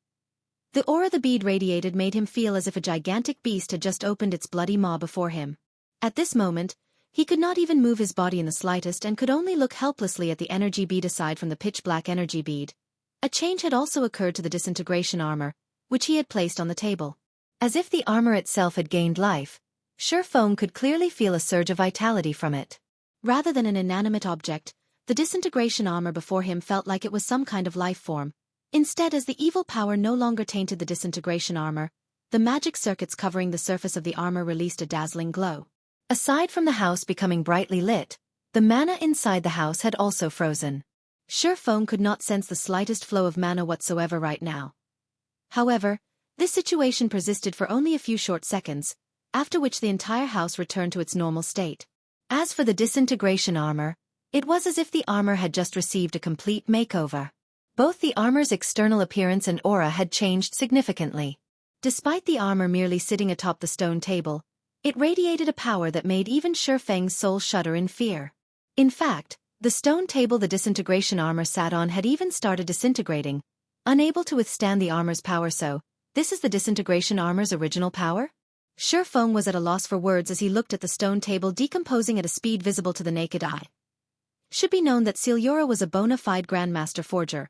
The aura the bead radiated made him feel as if a gigantic beast had just opened its bloody maw before him. At this moment, he could not even move his body in the slightest and could only look helplessly at the energy bead. Aside from the pitch-black energy bead, a change had also occurred to the disintegration armor, which he had placed on the table. As if the armor itself had gained life, Feng could clearly feel a surge of vitality from it. Rather than an inanimate object, the disintegration armor before him felt like it was some kind of life form. Instead, as the evil power no longer tainted the disintegration armor, the magic circuits covering the surface of the armor released a dazzling glow. Aside from the house becoming brightly lit, the mana inside the house had also frozen. Feng could not sense the slightest flow of mana whatsoever right now. However, this situation persisted for only a few short seconds, after which the entire house returned to its normal state. As for the disintegration armor, it was as if the armor had just received a complete makeover. Both the armor's external appearance and aura had changed significantly. Despite the armor merely sitting atop the stone table, it radiated a power that made even Feng's soul shudder in fear. In fact, the stone table the disintegration armor sat on had even started disintegrating, unable to withstand the armor's power. So, this is the disintegration armor's original power? Feng was at a loss for words as he looked at the stone table decomposing at a speed visible to the naked eye. Should be known that Xianxia was a bona fide grandmaster forger.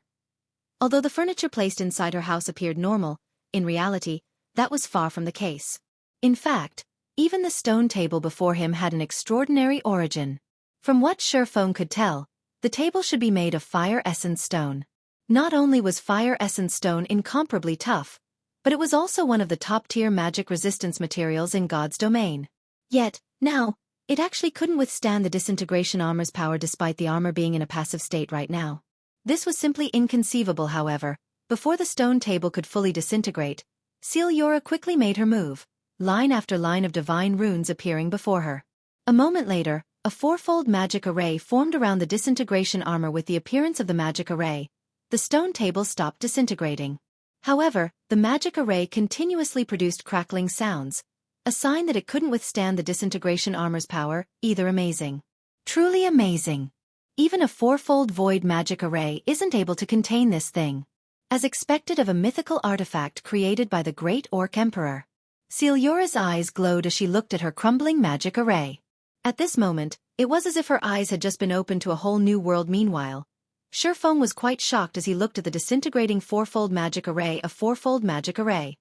Although the furniture placed inside her house appeared normal, in reality, that was far from the case. In fact, even the stone table before him had an extraordinary origin. From what Feng could tell, the table should be made of fire essence stone. Not only was fire essence stone incomparably tough, but it was also one of the top-tier magic resistance materials in God's domain. Yet, now, it actually couldn't withstand the disintegration armor's power despite the armor being in a passive state right now. This was simply inconceivable. However, before the stone table could fully disintegrate, Xianxia quickly made her move, line after line of divine runes appearing before her. A moment later, a fourfold magic array formed around the disintegration armor. With the appearance of the magic array, the stone table stopped disintegrating. However, the magic array continuously produced crackling sounds, a sign that it couldn't withstand the disintegration armor's power. Either amazing. Truly amazing. Even a fourfold void magic array isn't able to contain this thing. As expected of a mythical artifact created by the great Orc Emperor. Xianxia's eyes glowed as she looked at her crumbling magic array. At this moment, it was as if her eyes had just been opened to a whole new world. Meanwhile, Feng was quite shocked as he looked at the disintegrating fourfold magic array. A fourfold magic array.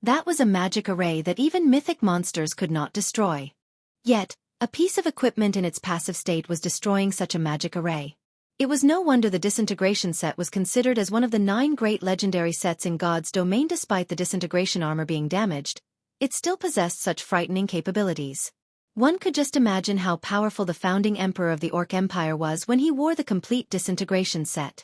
That was a magic array that even mythic monsters could not destroy. Yet, a piece of equipment in its passive state was destroying such a magic array. It was no wonder the disintegration set was considered as one of the 9 great legendary sets in God's domain. Despite the disintegration armor being damaged, it still possessed such frightening capabilities. One could just imagine how powerful the founding emperor of the Orc Empire was when he wore the complete disintegration set.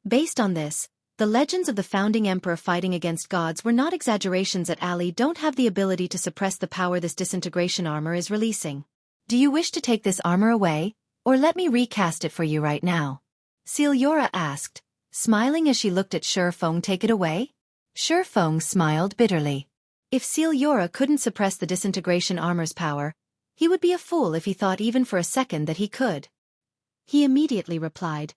Based on this, The legends of the founding emperor fighting against gods were not exaggerations. At Ali don't have the ability to suppress the power this disintegration armor is releasing. Do you wish to take this armor away, or let me recast it for you right now? Xianxia asked, smiling as she looked at Feng. Take it away? Feng smiled bitterly. If Xianxia couldn't suppress the disintegration armor's power, he would be a fool if he thought even for a second that he could. He immediately replied,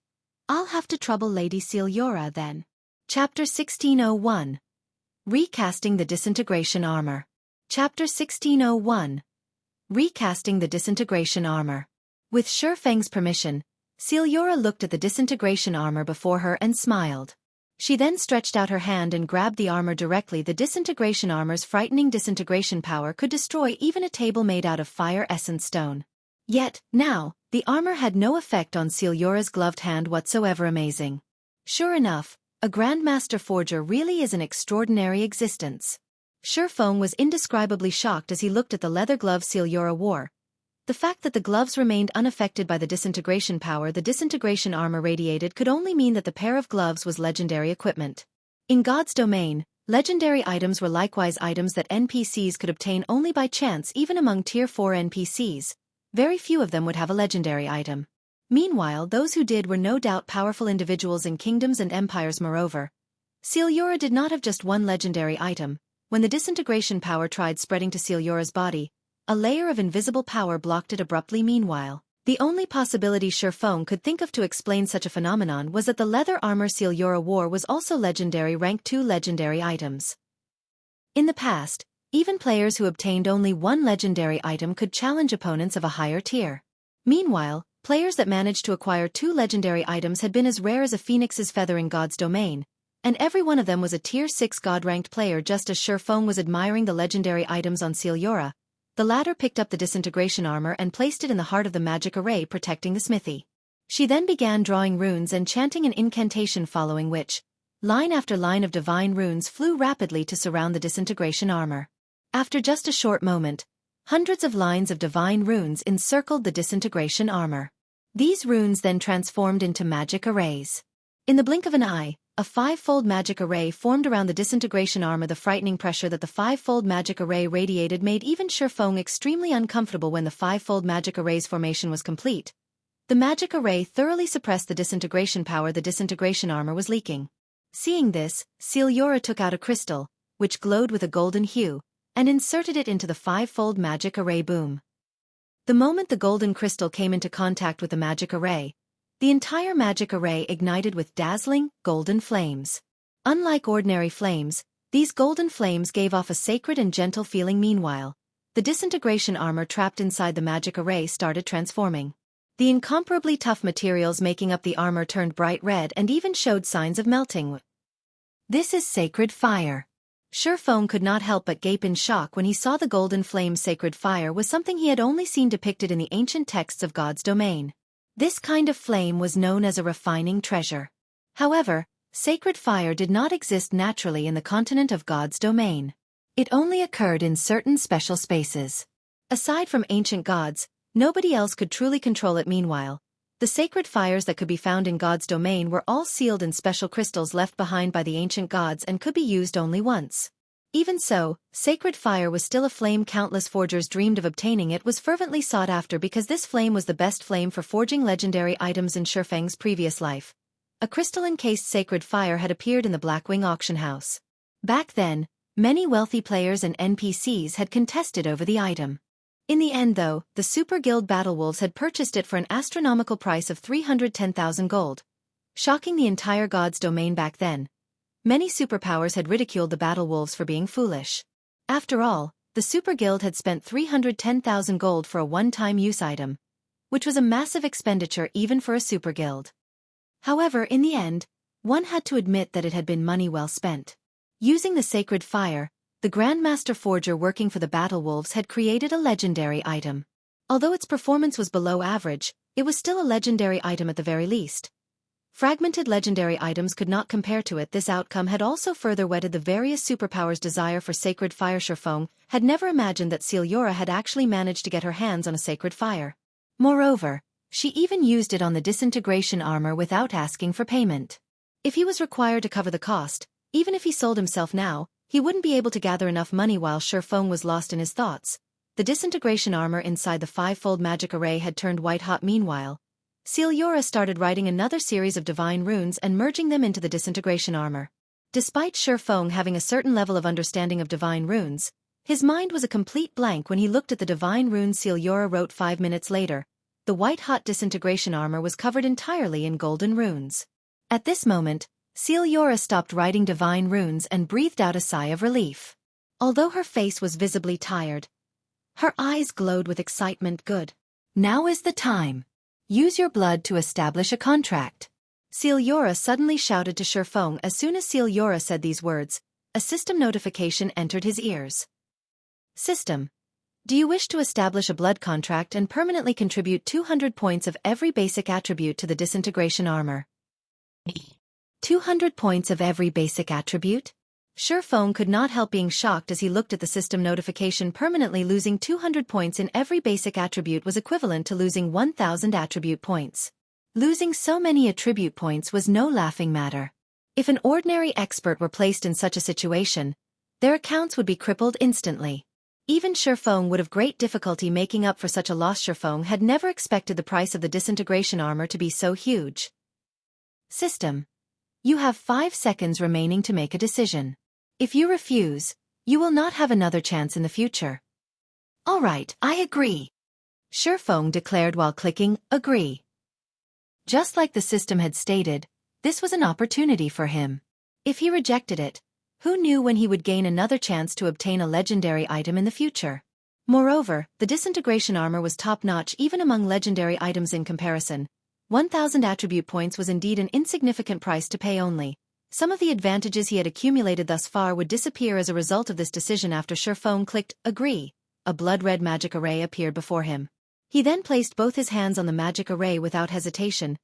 I'll have to trouble Lady Xianxia then. Chapter 1601. Recasting the Disintegration Armor. Chapter 1601. Recasting the Disintegration Armor. With Feng's permission, Xianxia looked at the disintegration armor before her and smiled. She then stretched out her hand and grabbed the armor directly. The disintegration armor's frightening disintegration power could destroy even a table made out of fire essence stone. Yet, now, the armor had no effect on Xianxia's gloved hand whatsoever. Amazing. Sure enough, a Grandmaster Forger really is an extraordinary existence. Feng was indescribably shocked as he looked at the leather gloves Xianxia wore. The fact that the gloves remained unaffected by the disintegration power the disintegration armor radiated could only mean that the pair of gloves was legendary equipment. In God's domain, legendary items were likewise items that NPCs could obtain only by chance. Even among Tier 4 NPCs, very few of them would have a legendary item. Meanwhile, those who did were no doubt powerful individuals in kingdoms and empires. Moreover, Xianxia did not have just one legendary item. When the disintegration power tried spreading to Xianxia's body, a layer of invisible power blocked it abruptly. Meanwhile, the only possibility Feng could think of to explain such a phenomenon was that the leather armor Xianxia wore was also legendary rank 2 legendary items. In the past, even players who obtained only one legendary item could challenge opponents of a higher tier. Meanwhile, players that managed to acquire 2 legendary items had been as rare as a phoenix's feather in God's domain, and every one of them was a Tier 6 God-ranked player. Just as Feng was admiring the legendary items on Xianxia, the latter picked up the disintegration armor and placed it in the heart of the magic array protecting the smithy. She then began drawing runes and chanting an incantation, following which, line after line of divine runes flew rapidly to surround the disintegration armor. After just a short moment, hundreds of lines of divine runes encircled the disintegration armor. These runes then transformed into magic arrays. In the blink of an eye, a 5-fold magic array formed around the disintegration armor. The frightening pressure that the 5-fold magic array radiated made even Feng extremely uncomfortable. When the 5-fold magic array's formation was complete, the magic array thoroughly suppressed the disintegration power the disintegration armor was leaking. Seeing this, Xianxia took out a crystal, which glowed with a golden hue, and inserted it into the 5-fold magic array. Boom. The moment the golden crystal came into contact with the magic array, the entire magic array ignited with dazzling, golden flames. Unlike ordinary flames, these golden flames gave off a sacred and gentle feeling. Meanwhile, the disintegration armor trapped inside the magic array started transforming. The incomparably tough materials making up the armor turned bright red and even showed signs of melting. This is sacred fire. Feng could not help but gape in shock when he saw the golden flame. Sacred fire was something he had only seen depicted in the ancient texts of God's domain. This kind of flame was known as a refining treasure. However, sacred fire did not exist naturally in the continent of God's domain. It only occurred in certain special spaces. Aside from ancient gods, nobody else could truly control it. Meanwhile, the sacred fires that could be found in God's domain were all sealed in special crystals left behind by the ancient gods and could be used only once. Even so, sacred fire was still a flame countless forgers dreamed of obtaining. It was fervently sought after because this flame was the best flame for forging legendary items. In Feng's previous life, a crystal-encased sacred fire had appeared in the Blackwing auction house. Back then, many wealthy players and NPCs had contested over the item. In the end though, the Super Guild Battlewolves had purchased it for an astronomical price of 310,000 gold. Shocking the entire God's domain. Back then, many superpowers had ridiculed the Battlewolves for being foolish. After all, the Super Guild had spent 310,000 gold for a one-time use item, which was a massive expenditure even for a super guild. However, in the end, one had to admit that it had been money well spent. Using the sacred fire, the Grandmaster Forger working for the Battlewolves had created a legendary item. Although its performance was below average, it was still a legendary item at the very least. Fragmented legendary items could not compare to it. This outcome had also further whetted the various superpowers' desire for sacred fire. Feng had never imagined that Xianxia had actually managed to get her hands on a sacred fire. Moreover, she even used it on the disintegration armor without asking for payment. If he was required to cover the cost, even if he sold himself now, he wouldn't be able to gather enough money while Feng was lost in his thoughts. The disintegration armor inside the five-fold magic array had turned white-hot meanwhile. Xianxia started writing another series of divine runes and merging them into the disintegration armor. Despite Feng having a certain level of understanding of divine runes, his mind was a complete blank when he looked at the divine runes Xianxia wrote 5 minutes later. The white-hot disintegration armor was covered entirely in golden runes. At this moment, Xianxia stopped writing divine runes and breathed out a sigh of relief. Although her face was visibly tired, her eyes glowed with excitement. Good. Now is the time. Use your blood to establish a contract. Xianxia suddenly shouted to Feng. As soon as Xianxia said these words, a system notification entered his ears. System. Do you wish to establish a blood contract and permanently contribute 200 points of every basic attribute to the disintegration armor? 200 points of every basic attribute? Feng could not help being shocked as he looked at the system notification. Permanently losing 200 points in every basic attribute was equivalent to losing 1,000 attribute points. Losing so many attribute points was no laughing matter. If an ordinary expert were placed in such a situation, their accounts would be crippled instantly. Even Feng would have great difficulty making up for such a loss. Feng had never expected the price of the disintegration armor to be so huge. System. You have 5 seconds remaining to make a decision. If you refuse, you will not have another chance in the future. All right, I agree. Feng declared while clicking agree. Just like the system had stated, this was an opportunity for him. If he rejected it, who knew when he would gain another chance to obtain a legendary item in the future? Moreover, the disintegration armor was top-notch even among legendary items in comparison. 1,000 attribute points was indeed an insignificant price to pay only. Some of the advantages he had accumulated thus far would disappear as a result of this decision. After Feng clicked agree, a blood-red magic array appeared before him. He then placed both his hands on the magic array without hesitation.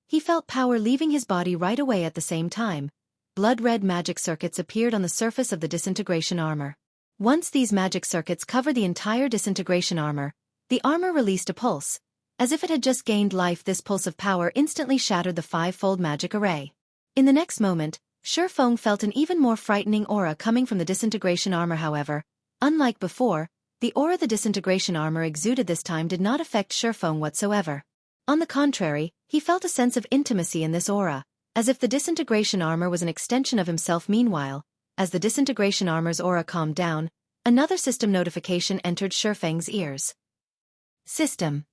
He felt power leaving his body right away at the same time. Blood-red magic circuits appeared on the surface of the disintegration armor. Once these magic circuits covered the entire disintegration armor, the armor released a pulse. As if it had just gained life, this pulse of power instantly shattered the five-fold magic array. In the next moment, Feng felt an even more frightening aura coming from the disintegration armor. However, unlike before, the aura the disintegration armor exuded this time did not affect Feng whatsoever. On the contrary, he felt a sense of intimacy in this aura, as if the disintegration armor was an extension of himself. Meanwhile, as the disintegration armor's aura calmed down, another system notification entered Feng's ears. System.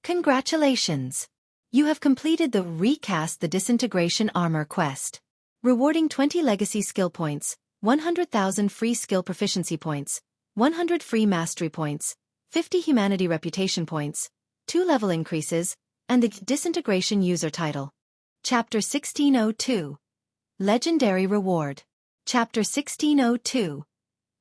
Congratulations! You have completed the Recast the Disintegration Armor quest. Rewarding 20 legacy skill points, 100,000 free skill proficiency points, 100 free mastery points, 50 humanity reputation points, 2 level increases, and the disintegration user title. Chapter 1602. Legendary Reward. Chapter 1602.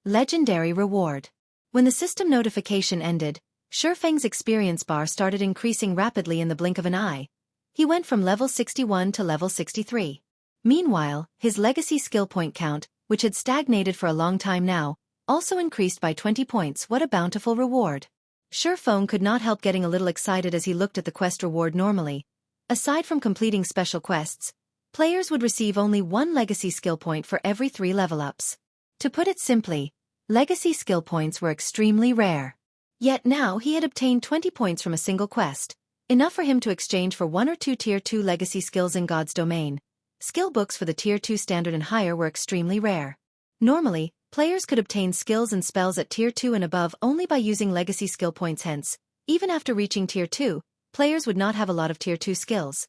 Legendary Reward. When the system notification ended, Feng's experience bar started increasing rapidly in the blink of an eye. He went from level 61 to level 63. Meanwhile, his legacy skill point count, which had stagnated for a long time now, also increased by 20 points. What a bountiful reward! Feng could not help getting a little excited as he looked at the quest reward. Normally, aside from completing special quests, players would receive only 1 legacy skill point for every 3 level-ups. To put it simply, legacy skill points were extremely rare. Yet now he had obtained 20 points from a single quest, enough for him to exchange for 1 or 2 Tier 2 legacy skills in God's domain. Skill books for the Tier 2 standard and higher were extremely rare. Normally, players could obtain skills and spells at Tier 2 and above only by using legacy skill points. Hence, even after reaching Tier 2, players would not have a lot of Tier 2 skills.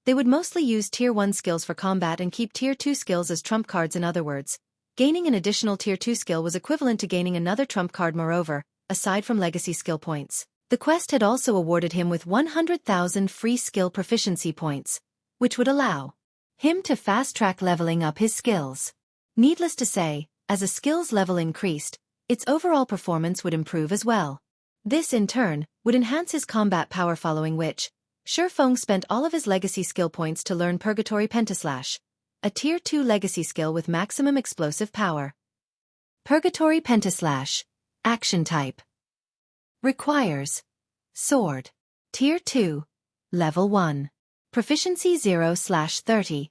They would mostly use Tier 1 skills for combat and keep Tier 2 skills as trump cards. In other words, gaining an additional Tier 2 skill was equivalent to gaining another trump card. Moreover, aside from legacy skill points, the quest had also awarded him with 100,000 free skill proficiency points, which would allow him to fast-track leveling up his skills. Needless to say, as a skills level increased, its overall performance would improve as well. This, in turn, would enhance his combat power, following which, Feng spent all of his legacy skill points to learn Purgatory Pentaslash, a Tier 2 legacy skill with maximum explosive power. Purgatory Pentaslash. Action type. Requires Sword. Tier 2. Level 1. Proficiency 0/30.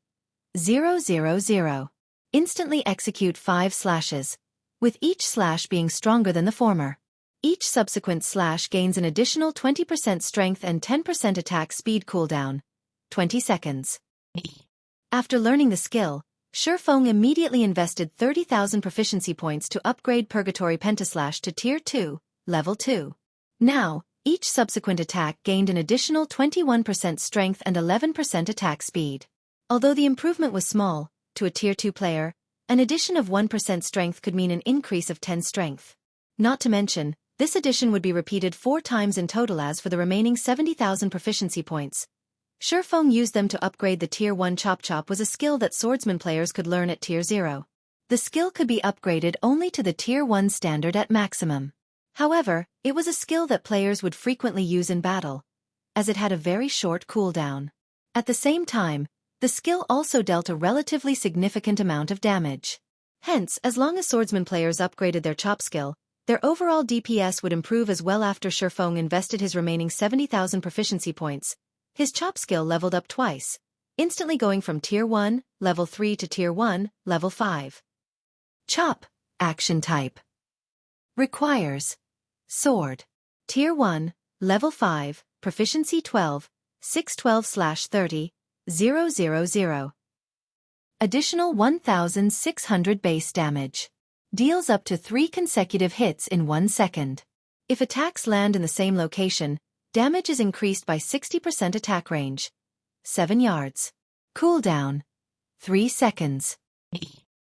000. Instantly execute 5 slashes, with each slash being stronger than the former. Each subsequent slash gains an additional 20% strength and 10% attack speed cooldown. 20 seconds. After learning the skill, Feng immediately invested 30,000 proficiency points to upgrade Purgatory Pentaslash to Tier 2, Level 2. Now, each subsequent attack gained an additional 21% strength and 11% attack speed. Although the improvement was small, to a Tier 2 player, an addition of 1% strength could mean an increase of 10 strength. Not to mention, this addition would be repeated 4 times in total. As for the remaining 70,000 proficiency points, Feng used them to upgrade the Tier 1 Chop Chop, was a skill that swordsman players could learn at Tier 0. The skill could be upgraded only to the Tier 1 standard at maximum. However, it was a skill that players would frequently use in battle, as it had a very short cooldown. At the same time, the skill also dealt a relatively significant amount of damage. Hence, as long as swordsman players upgraded their chop skill, their overall DPS would improve as well. After Feng invested his remaining 70,000 proficiency points, his chop skill leveled up twice, instantly going from Tier 1, Level 3 to Tier 1, Level 5. Chop. Action type. Requires Sword. Tier 1, Level 5, Proficiency 12, 612/30, 000. Additional 1,600 base damage. Deals up to 3 consecutive hits in 1 second. If attacks land in the same location, damage is increased by 60% attack range. 7 yards. Cooldown. 3 seconds.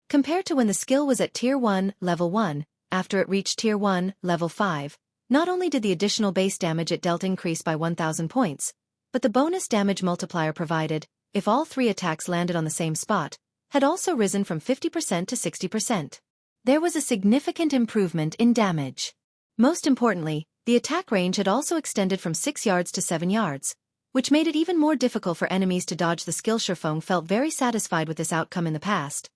Compared to when the skill was at Tier 1, Level 1, after it reached Tier 1, Level 5, not only did the additional base damage it dealt increase by 1,000 points, but the bonus damage multiplier provided, if all 3 attacks landed on the same spot, had also risen from 50% to 60%. There was a significant improvement in damage. Most importantly, the attack range had also extended from 6 yards to 7 yards, which made it even more difficult for enemies to dodge the skill. Feng felt very satisfied with this outcome. In the past,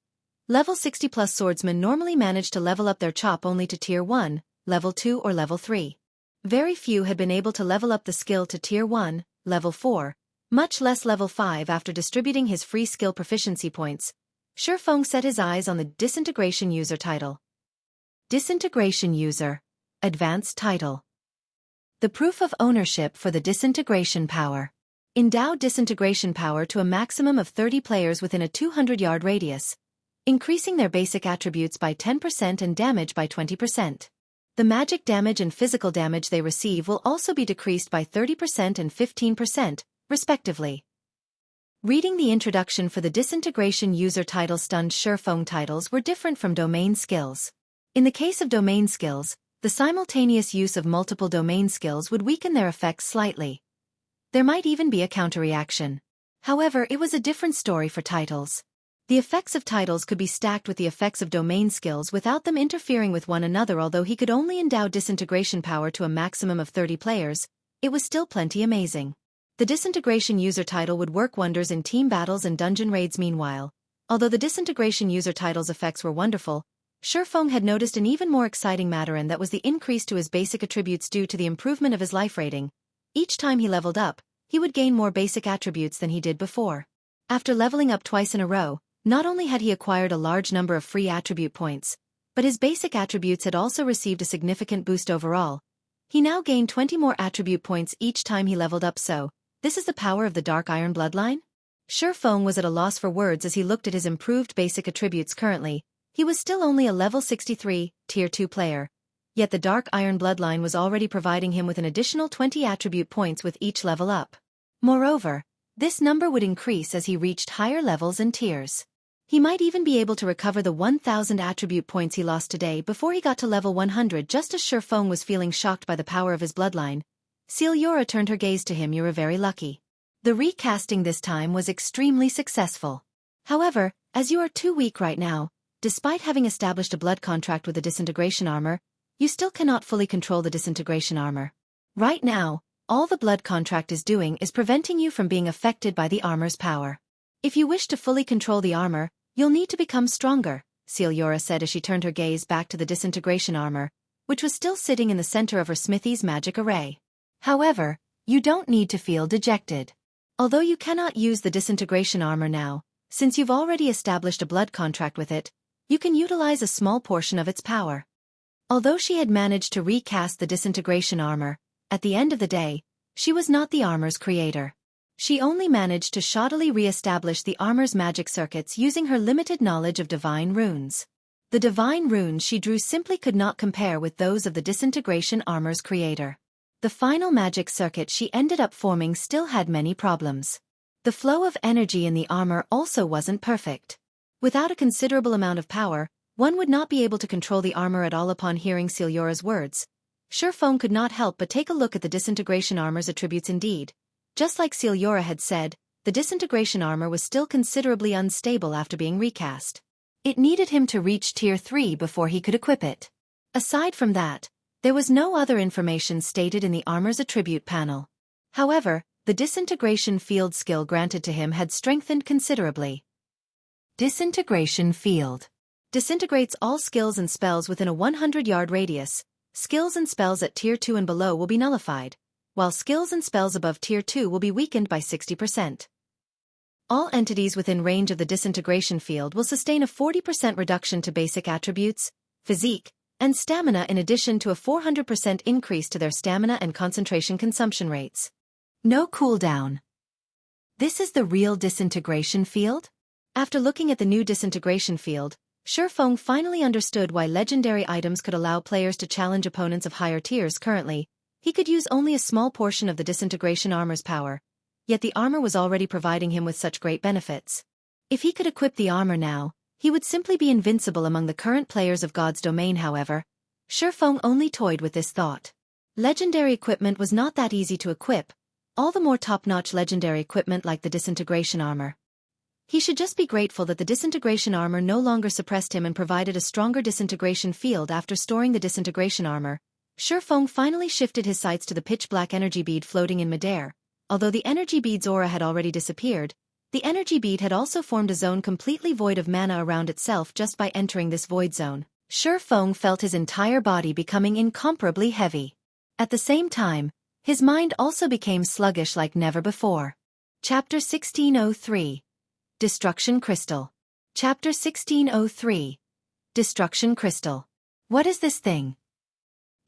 Level 60+ swordsmen normally managed to level up their chop only to Tier 1, Level 2 or Level 3. Very few had been able to level up the skill to Tier 1, Level 4, much less Level 5. After distributing his free skill proficiency points, Feng set his eyes on the Disintegration User title. Disintegration User. Advanced title. The proof of ownership for the Disintegration power. Endow Disintegration power to a maximum of 30 players within a 200-yard radius, increasing their basic attributes by 10% and damage by 20%. The magic damage and physical damage they receive will also be decreased by 30% and 15%, respectively. Reading the introduction for the Disintegration User title. Stunned Feng titles were different from domain skills. In the case of domain skills, the simultaneous use of multiple domain skills would weaken their effects slightly. There might even be a counter-reaction. However, it was a different story for titles. The effects of titles could be stacked with the effects of domain skills without them interfering with one another. Although he could only endow Disintegration power to a maximum of 30 players, it was still plenty amazing. The Disintegration User title would work wonders in team battles and dungeon raids. Meanwhile, although the Disintegration User title's effects were wonderful, Feng had noticed an even more exciting matter, and that was the increase to his basic attributes due to the improvement of his life rating. Each time he leveled up, he would gain more basic attributes than he did before. After leveling up twice in a row, not only had he acquired a large number of free attribute points, but his basic attributes had also received a significant boost overall. He now gained 20 more attribute points each time he leveled up. So, this is the power of the Dark Iron Bloodline? Feng was at a loss for words as he looked at his improved basic attributes. Currently, he was still only a level 63, Tier 2 player, yet the Dark Iron Bloodline was already providing him with an additional 20 attribute points with each level up. Moreover, this number would increase as he reached higher levels and tiers. He might even be able to recover the 1,000 attribute points he lost today before he got to level 100. Just as Feng was feeling shocked by the power of his bloodline, Xianxia turned her gaze to him. "You were very lucky. The recasting this time was extremely successful. However, as you are too weak right now, despite having established a blood contract with the Disintegration armor, you still cannot fully control the Disintegration armor. Right now, all the blood contract is doing is preventing you from being affected by the armor's power. If you wish to fully control the armor, you'll need to become stronger," Xianxia said as she turned her gaze back to the Disintegration armor, which was still sitting in the center of her smithy's magic array. "However, you don't need to feel dejected. Although you cannot use the Disintegration armor now, Since you've already established a blood contract with it, you can utilize a small portion of its power. Although she had managed to recast the disintegration armor, at the end of the day, she was not the armor's creator. She only managed to shoddily re-establish the armor's magic circuits using her limited knowledge of divine runes. The divine runes she drew simply could not compare with those of the disintegration armor's creator. The final magic circuit she ended up forming still had many problems. The flow of energy in the armor also wasn't perfect. Without a considerable amount of power, one would not be able to control the armor at all. Upon hearing Xianxia's words, Feng could not help but take a look at the disintegration armor's attributes. Indeed, just like Xianxia had said, the disintegration armor was still considerably unstable after being recast. It needed him to reach Tier 3 before he could equip it. Aside from that, there was no other information stated in the armor's attribute panel. However, the disintegration field skill granted to him had strengthened considerably. Disintegration field disintegrates all skills and spells within a 100-yard radius. Skills and spells at Tier 2 and below will be nullified, while skills and spells above Tier 2 will be weakened by 60%. All entities within range of the disintegration field will sustain a 40% reduction to basic attributes, physique, and stamina, in addition to a 400% increase to their stamina and concentration consumption rates. No cooldown. This is the real disintegration field? After looking at the new disintegration field, Feng finally understood why legendary items could allow players to challenge opponents of higher tiers. Currently, he could use only a small portion of the disintegration armor's power, yet the armor was already providing him with such great benefits. If he could equip the armor now, he would simply be invincible among the current players of God's domain. However, Feng only toyed with this thought. Legendary equipment was not that easy to equip, all the more top-notch legendary equipment like the disintegration armor. He should just be grateful that the disintegration armor no longer suppressed him and provided a stronger disintegration field. After storing the disintegration armor, Feng finally shifted his sights to the pitch-black energy bead floating in midair. Although the energy bead's aura had already disappeared, the energy bead had also formed a zone completely void of mana around itself. Just by entering this void zone, Feng felt his entire body becoming incomparably heavy. At the same time, his mind also became sluggish like never before. Chapter 1603. Destruction Crystal. Chapter 1603. Destruction Crystal. What is this thing?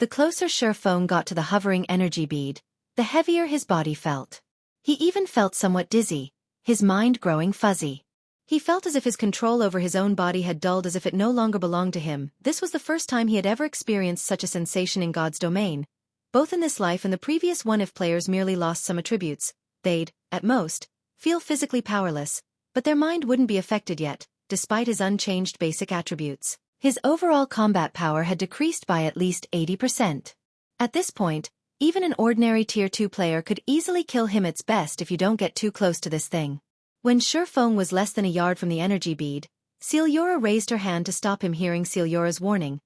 The closer Feng got to the hovering energy bead, the heavier his body felt. He even felt somewhat dizzy, his mind growing fuzzy. He felt as if his control over his own body had dulled, as if it no longer belonged to him. This was the first time he had ever experienced such a sensation in God's domain. Both in this life and the previous one, if players merely lost some attributes, they'd, at most, feel physically powerless, but their mind wouldn't be affected yet, despite his unchanged basic attributes. His overall combat power had decreased by at least 80%. At this point, even an ordinary Tier 2 player could easily kill him. It's best if you don't get too close to this thing. When Feng was less than a yard from the energy bead, Xianxia raised her hand to stop him. Hearing Xianxia's warning,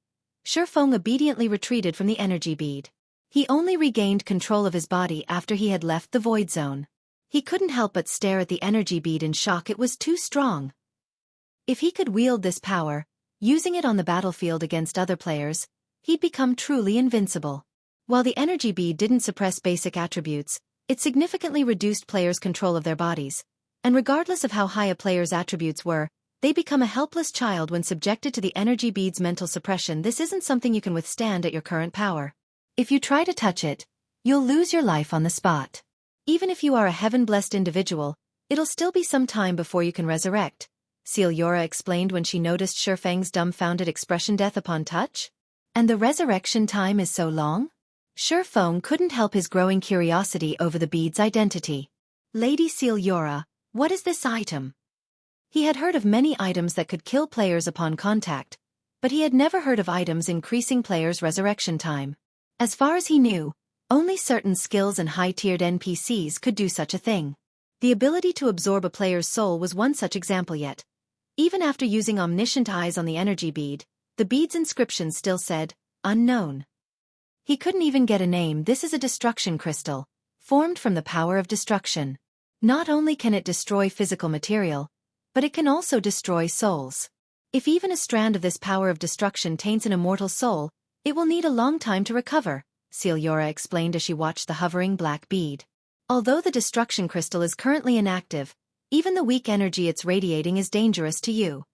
Feng obediently retreated from the energy bead. He only regained control of his body after he had left the void zone. He couldn't help but stare at the energy bead in shock. It was too strong. If he could wield this power, using it on the battlefield against other players, he'd become truly invincible. While the energy bead didn't suppress basic attributes, it significantly reduced players' control of their bodies. And regardless of how high a player's attributes were, they become a helpless child when subjected to the energy bead's mental suppression. This isn't something you can withstand at your current power. If you try to touch it, you'll lose your life on the spot. Even if you are a heaven-blessed individual, it'll still be some time before you can resurrect, Xianxia explained when she noticed Feng's dumbfounded expression. Death upon touch? And the resurrection time is so long? Feng couldn't help his growing curiosity over the bead's identity. Lady Xianxia, what is this item? He had heard of many items that could kill players upon contact, but he had never heard of items increasing players' resurrection time. As far as he knew, only certain skills and high-tiered NPCs could do such a thing. The ability to absorb a player's soul was one such example. Yet, even after using omniscient eyes on the energy bead, the bead's inscription still said, unknown. He couldn't even get a name. This is a destruction crystal, formed from the power of destruction. Not only can it destroy physical material, but it can also destroy souls. If even a strand of this power of destruction taints an immortal soul, it will need a long time to recover, Xianxia explained as she watched the hovering black bead. Although the destruction crystal is currently inactive, Even the weak energy it's radiating is dangerous to you.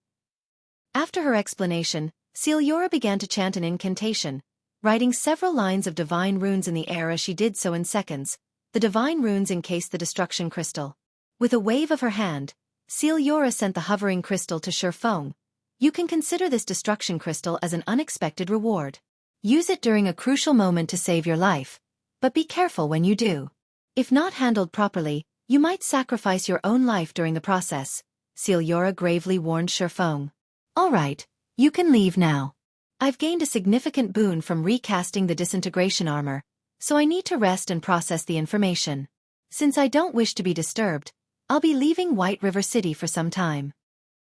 After her explanation, Xianxia began to chant an incantation, writing several lines of divine runes in the air as she did so in seconds. The divine runes encased the destruction crystal. With a wave of her hand, Xianxia sent the hovering crystal to Feng. You can consider this destruction crystal as an unexpected reward. Use it during a crucial moment to save your life, but be careful when you do. If not handled properly, you might sacrifice your own life during the process, Xianxia gravely warned Feng. All right, you can leave now. I've gained a significant boon from recasting the disintegration armor, so I need to rest and process the information. Since I don't wish to be disturbed, I'll be leaving White River City for some time.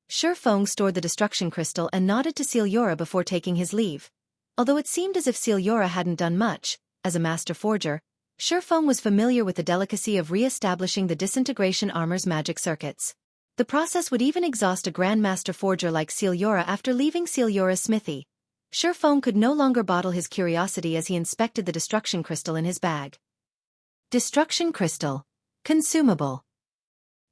Feng stored the destruction crystal and nodded to Xianxia before taking his leave. Although it seemed as if Xianxia hadn't done much, as a master forger, Feng was familiar with the delicacy of re-establishing the disintegration armor's magic circuits. The process would even exhaust a grandmaster forger like Xianxia after leaving Xianxia's smithy. Feng could no longer bottle his curiosity as he inspected the destruction crystal in his bag. Destruction crystal. Consumable.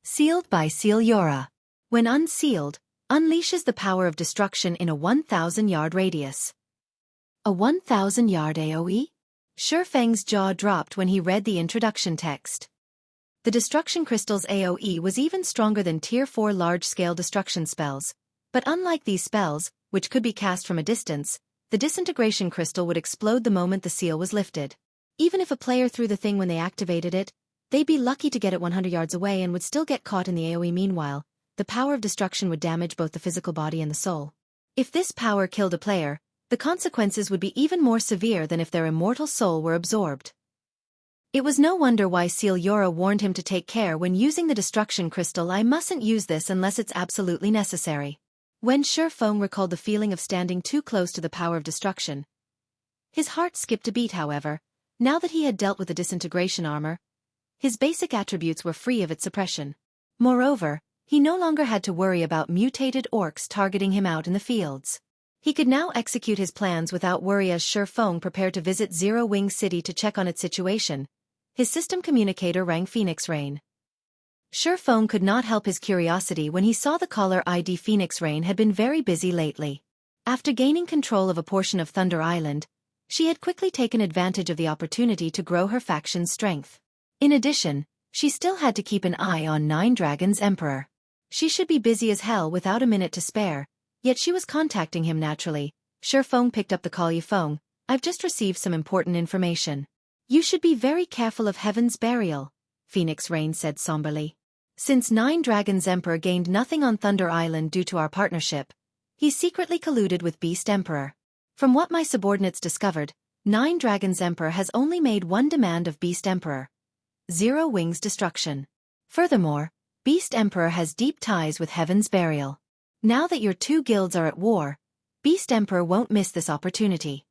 Sealed by Xianxia. When unsealed, unleashes the power of destruction in a 1,000-yard radius. A 1,000-yard AoE? Feng's jaw dropped when he read the introduction text. The destruction crystal's AoE was even stronger than Tier 4 large-scale destruction spells, but unlike these spells, which could be cast from a distance, the disintegration crystal would explode the moment the seal was lifted. Even if a player threw the thing when they activated it, they'd be lucky to get it 100 yards away and would still get caught in the AoE. Meanwhile, the power of destruction would damage both the physical body and the soul. If this power killed a player, the consequences would be even more severe than if their immortal soul were absorbed. It was no wonder why Xianxia warned him to take care when using the destruction crystal. I mustn't use this unless it's absolutely necessary. When Feng recalled the feeling of standing too close to the power of destruction, his heart skipped a beat. However, now that he had dealt with the disintegration armor, his basic attributes were free of its suppression. Moreover, he no longer had to worry about mutated orcs targeting him out in the fields. He could now execute his plans without worry as Feng prepared to visit Zero Wing City to check on its situation. His system communicator rang Phoenix Rain. Feng could not help his curiosity when he saw the caller ID. Phoenix Rain had been very busy lately. After gaining control of a portion of Thunder Island, she had quickly taken advantage of the opportunity to grow her faction's strength. In addition, she still had to keep an eye on Nine Dragons' Emperor. She should be busy as hell without a minute to spare, yet she was contacting him naturally. Feng picked up the call. Feng, I've just received some important information. You should be very careful of Heaven's Burial, Phoenix Rain said somberly. Since Nine Dragons' Emperor gained nothing on Thunder Island due to our partnership, he secretly colluded with Beast Emperor. From what my subordinates discovered, Nine Dragons' Emperor has only made one demand of Beast Emperor: Zero Wing's destruction. Furthermore, Beast Emperor has deep ties with Heaven's Burial. Now that your two guilds are at war, Beast Emperor won't miss this opportunity.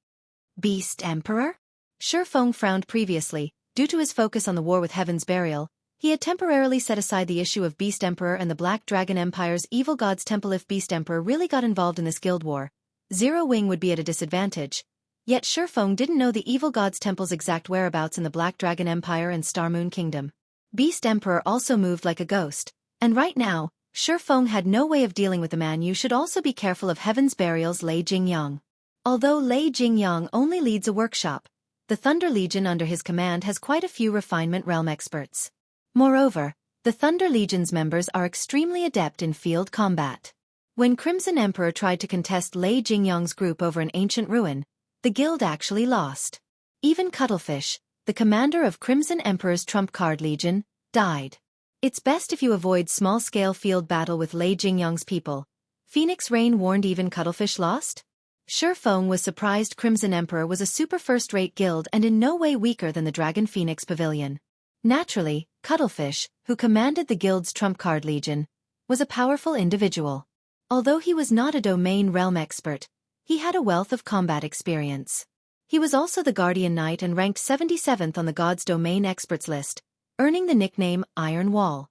Beast Emperor? Feng frowned previously. Due to his focus on the war with Heaven's Burial, he had temporarily set aside the issue of Beast Emperor and the Black Dragon Empire's Evil God's Temple. If Beast Emperor really got involved in this guild war, Zero Wing would be at a disadvantage. Yet Feng didn't know the Evil God's Temple's exact whereabouts in the Black Dragon Empire and Star Moon Kingdom. Beast Emperor also moved like a ghost, and right now, Feng had no way of dealing with the man. You should also be careful of Heaven's Burial's Lei Jingyang. Although Lei Jingyang only leads a workshop, the Thunder Legion under his command has quite a few refinement realm experts. Moreover, the Thunder Legion's members are extremely adept in field combat. When Crimson Emperor tried to contest Lei Jingyang's group over an ancient ruin, the guild actually lost. Even Cuttlefish, the commander of Crimson Emperor's Trump Card Legion, died. It's best if you avoid small-scale field battle with Lei Jingyang's people. Phoenix Rain warned. Even Cuttlefish lost? Feng was surprised. Crimson Emperor was a super first-rate guild and in no way weaker than the Dragon Phoenix Pavilion. Naturally, Cuttlefish, who commanded the guild's Trump Card Legion, was a powerful individual. Although he was not a domain realm expert, he had a wealth of combat experience. He was also the Guardian Knight and ranked 77th on the God's Domain Experts list, earning the nickname Iron Wall.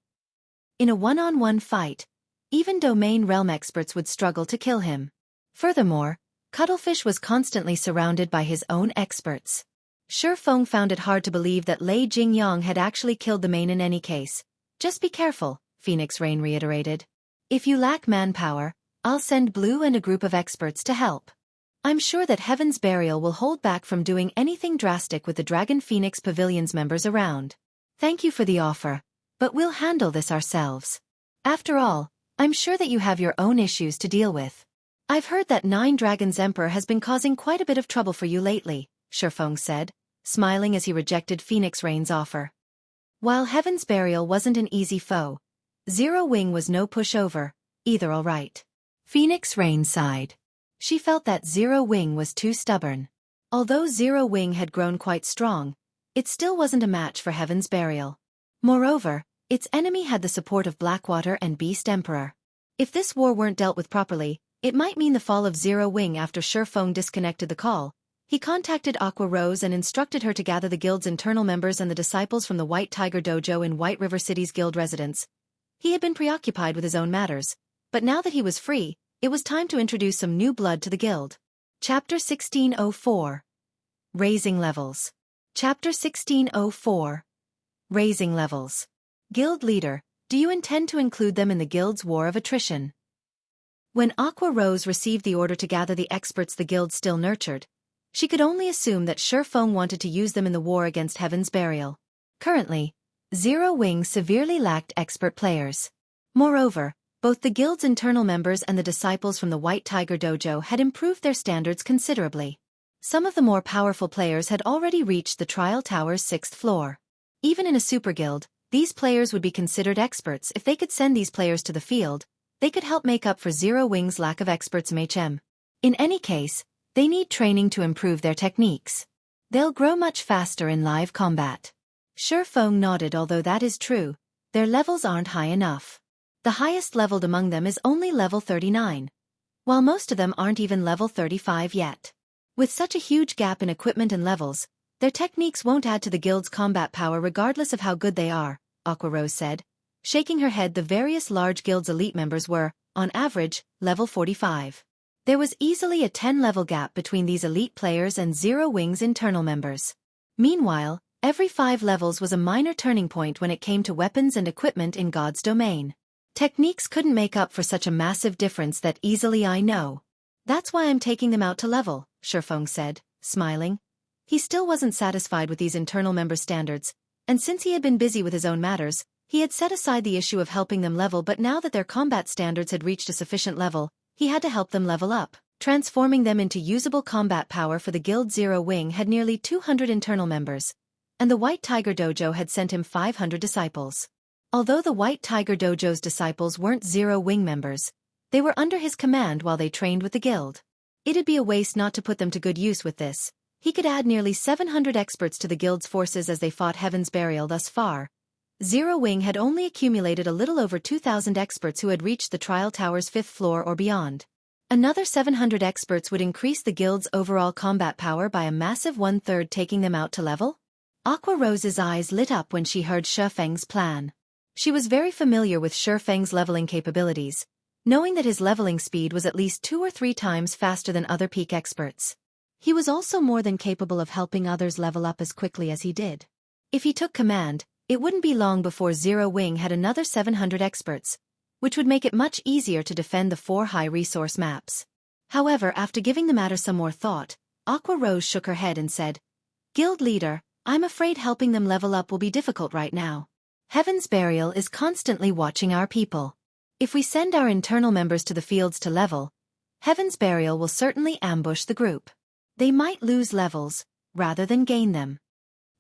In a one-on-one fight, even domain realm experts would struggle to kill him. Furthermore, Cuttlefish was constantly surrounded by his own experts. Feng found it hard to believe that Lei Jingyang had actually killed the main. In any case, just be careful, Phoenix Rain reiterated. If you lack manpower, I'll send Blue and a group of experts to help. I'm sure that Heaven's Burial will hold back from doing anything drastic with the Dragon Phoenix Pavilion's members around. Thank you for the offer, but we'll handle this ourselves. After all, I'm sure that you have your own issues to deal with. I've heard that Nine Dragons Emperor has been causing quite a bit of trouble for you lately, Feng said, smiling as he rejected Phoenix Rain's offer. While Heaven's Burial wasn't an easy foe, Zero Wing was no pushover, either. All right. Phoenix Rain sighed. She felt that Zero Wing was too stubborn. Although Zero Wing had grown quite strong, it still wasn't a match for Heaven's Burial. Moreover, its enemy had the support of Blackwater and Beast Emperor. If this war weren't dealt with properly, it might mean the fall of Zero Wing. After Feng disconnected the call, he contacted Aqua Rose and instructed her to gather the guild's internal members and the disciples from the White Tiger Dojo in White River City's guild residence. He had been preoccupied with his own matters, but now that he was free, it was time to introduce some new blood to the guild. Chapter 1604. Raising Levels. Chapter 1604. Raising Levels. Guild Leader, do you intend to include them in the guild's war of attrition? When Aqua Rose received the order to gather the experts the guild still nurtured, she could only assume that Feng wanted to use them in the war against Heaven's Burial. Currently, Zero Wing severely lacked expert players. Moreover, both the guild's internal members and the disciples from the White Tiger Dojo had improved their standards considerably. Some of the more powerful players had already reached the Trial Tower's 6th floor. Even in a super guild, these players would be considered experts. If they could send these players to the field, they could help make up for Zero Wing's lack of experts. In any case, they need training to improve their techniques. They'll grow much faster in live combat. Feng nodded. Although that is true, their levels aren't high enough. The highest leveled among them is only level 39, while most of them aren't even level 35 yet. With such a huge gap in equipment and levels, their techniques won't add to the guild's combat power regardless of how good they are, Aqua Rose said. Shaking her head, the various large guilds' elite members were, on average, level 45. There was easily a 10-level gap between these elite players and Zero Wing's internal members. Meanwhile, every 5 levels was a minor turning point when it came to weapons and equipment in God's domain. Techniques couldn't make up for such a massive difference that easily. I know. That's why I'm taking them out to level, Feng said, smiling. He still wasn't satisfied with these internal member standards, and since he had been busy with his own matters, he had set aside the issue of helping them level. But now that their combat standards had reached a sufficient level, he had to help them level up, transforming them into usable combat power for the guild. Zero Wing had nearly 200 internal members, and the White Tiger Dojo had sent him 500 disciples. Although the White Tiger Dojo's disciples weren't Zero Wing members, they were under his command while they trained with the guild. It'd be a waste not to put them to good use with this. He could add nearly 700 experts to the guild's forces as they fought Heaven's Burial. Thus far, Zero Wing had only accumulated a little over 2,000 experts who had reached the Trial Tower's 5th floor or beyond. Another 700 experts would increase the guild's overall combat power by a massive 1/3, taking them out to level. Aqua Rose's eyes lit up when she heard Feng's plan. She was very familiar with Feng's leveling capabilities, knowing that his leveling speed was at least 2 or 3 times faster than other peak experts. He was also more than capable of helping others level up as quickly as he did. If he took command, it wouldn't be long before Zero Wing had another 700 experts, which would make it much easier to defend the 4 high-resource maps. However, after giving the matter some more thought, Aqua Rose shook her head and said, "Guild Leader, I'm afraid helping them level up will be difficult right now. Heaven's Burial is constantly watching our people. If we send our internal members to the fields to level, Heaven's Burial will certainly ambush the group. They might lose levels, rather than gain them."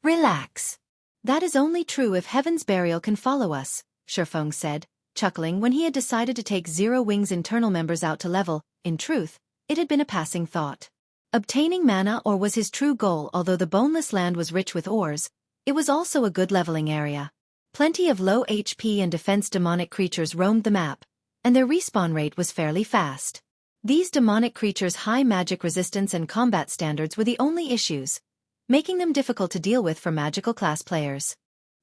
"Relax. That is only true if Heaven's Burial can follow us," Feng said, chuckling when he had decided to take Zero Wing's internal members out to level. In truth, it had been a passing thought. Obtaining mana ore was his true goal. Although the Boneless Land was rich with ores, it was also a good leveling area. Plenty of low HP and defense demonic creatures roamed the map, and their respawn rate was fairly fast. These demonic creatures' high magic resistance and combat standards were the only issues, making them difficult to deal with for magical class players.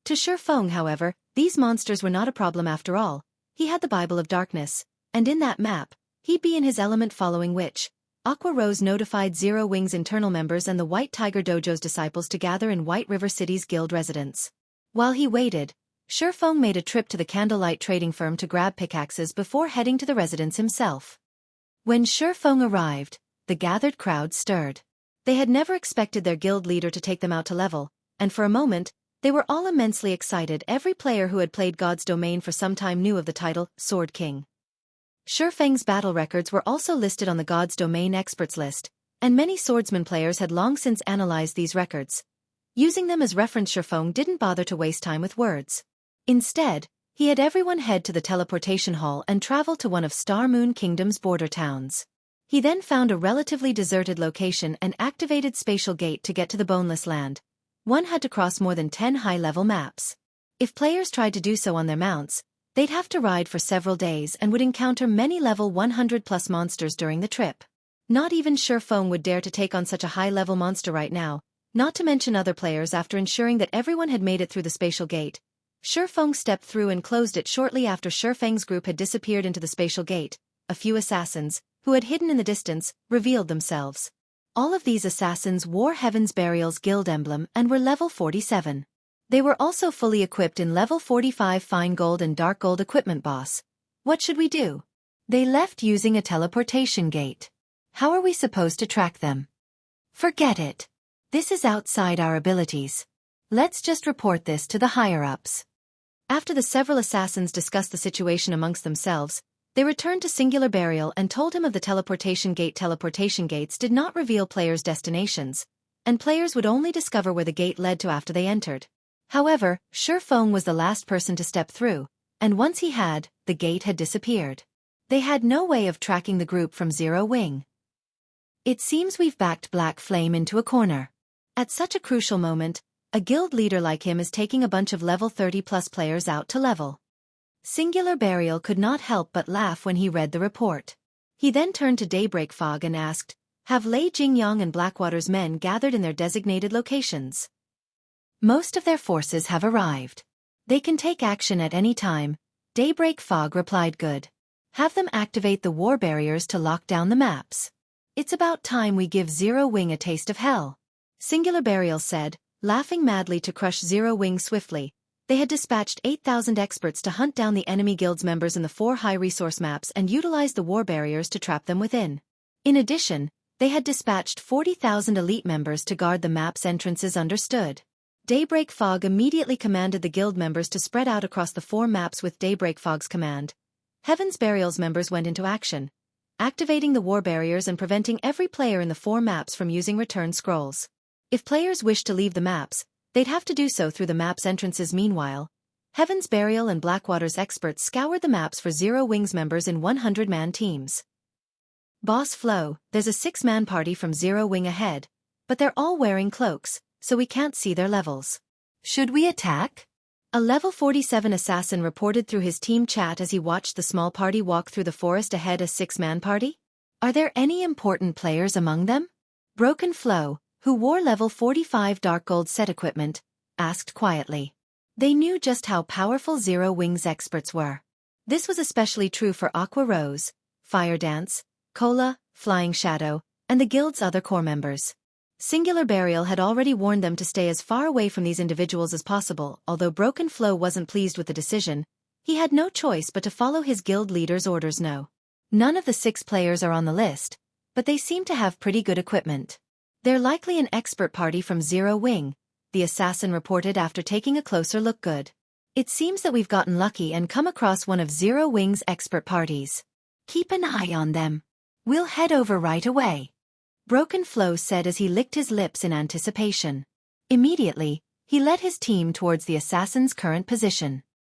To Feng, however, these monsters were not a problem after all. He had the Bible of Darkness, and in that map, he'd be in his element, following which, Aqua Rose notified Zero Wing's internal members and the White Tiger Dojo's disciples to gather in White River City's guild residence. While he waited, Feng made a trip to the candlelight trading firm to grab pickaxes before heading to the residence himself. When Feng arrived, the gathered crowd stirred. They had never expected their guild leader to take them out to level, and for a moment, they were all immensely excited. Every player who had played God's Domain for some time knew of the title, Sword King. Feng's battle records were also listed on the God's Domain experts list, and many swordsman players had long since analyzed these records. Using them as reference, Feng didn't bother to waste time with words. Instead, he had everyone head to the teleportation hall and travel to one of Star Moon Kingdom's border towns. He then found a relatively deserted location and activated Spatial Gate to get to the Boneless Land. One had to cross more than 10 high-level maps. If players tried to do so on their mounts, they'd have to ride for several days and would encounter many level 100+ monsters during the trip. Not even Feng would dare to take on such a high-level monster right now, not to mention other players. After ensuring that everyone had made it through the Spatial Gate, Feng stepped through and closed it shortly after Feng's group had disappeared into the Spatial Gate. A few assassins, who had hidden in the distance, revealed themselves. All of these assassins wore Heaven's Burial's guild emblem and were level 47. They were also fully equipped in level 45 fine gold and dark gold equipment. Boss, what should we do? They left using a teleportation gate. How are we supposed to track them? Forget it. This is outside our abilities. Let's just report this to the higher-ups. After the several assassins discussed the situation amongst themselves, they returned to Singular Burial and told him of the teleportation gate. Teleportation gates did not reveal players' destinations, and players would only discover where the gate led to after they entered. However, Feng was the last person to step through, and once he had, the gate had disappeared. They had no way of tracking the group from Zero Wing. It seems we've backed Black Flame into a corner. At such a crucial moment, a guild leader like him is taking a bunch of level 30+ players out to level. Singular Burial could not help but laugh when he read the report. He then turned to Daybreak Fog and asked, "Have Lei Jingyang and Blackwater's men gathered in their designated locations?" "Most of their forces have arrived. They can take action at any time," Daybreak Fog replied. "Good. Have them activate the war barriers to lock down the maps. It's about time we give Zero Wing a taste of hell," Singular Burial said, laughing madly. To crush Zero Wing swiftly, they had dispatched 8,000 experts to hunt down the enemy guild's members in the 4 high-resource maps and utilize the war barriers to trap them within. In addition, they had dispatched 40,000 elite members to guard the map's entrances. Understood. Daybreak Fog immediately commanded the guild members to spread out across the 4 maps. With Daybreak Fog's command, Heaven's Burial's members went into action, activating the war barriers and preventing every player in the 4 maps from using return scrolls. If players wished to leave the maps, they'd have to do so through the map's entrances. Meanwhile, Heaven's Burial and Blackwater's experts scoured the maps for Zero Wing's members in 100-man teams. "Boss Flo, there's a 6-man party from Zero Wing ahead, but they're all wearing cloaks, so we can't see their levels. Should we attack?" A level 47 assassin reported through his team chat as he watched the small party walk through the forest ahead. "A 6-man party? Are there any important players among them?" Broken Flo, who wore level 45 dark gold set equipment, asked quietly. They knew just how powerful Zero Wing's experts were. This was especially true for Aqua Rose, Fire Dance, Cola, Flying Shadow, and the guild's other core members. Singular Burial had already warned them to stay as far away from these individuals as possible. Although Broken Flo wasn't pleased with the decision, he had no choice but to follow his guild leader's orders. "No. None of the 6 players are on the list, but they seem to have pretty good equipment. They're likely an expert party from Zero Wing," the assassin reported after taking a closer look. "Good. It seems that we've gotten lucky and come across one of Zero Wing's expert parties. Keep an eye on them. We'll head over right away," Broken Flo said as he licked his lips in anticipation. Immediately, he led his team towards the assassin's current position.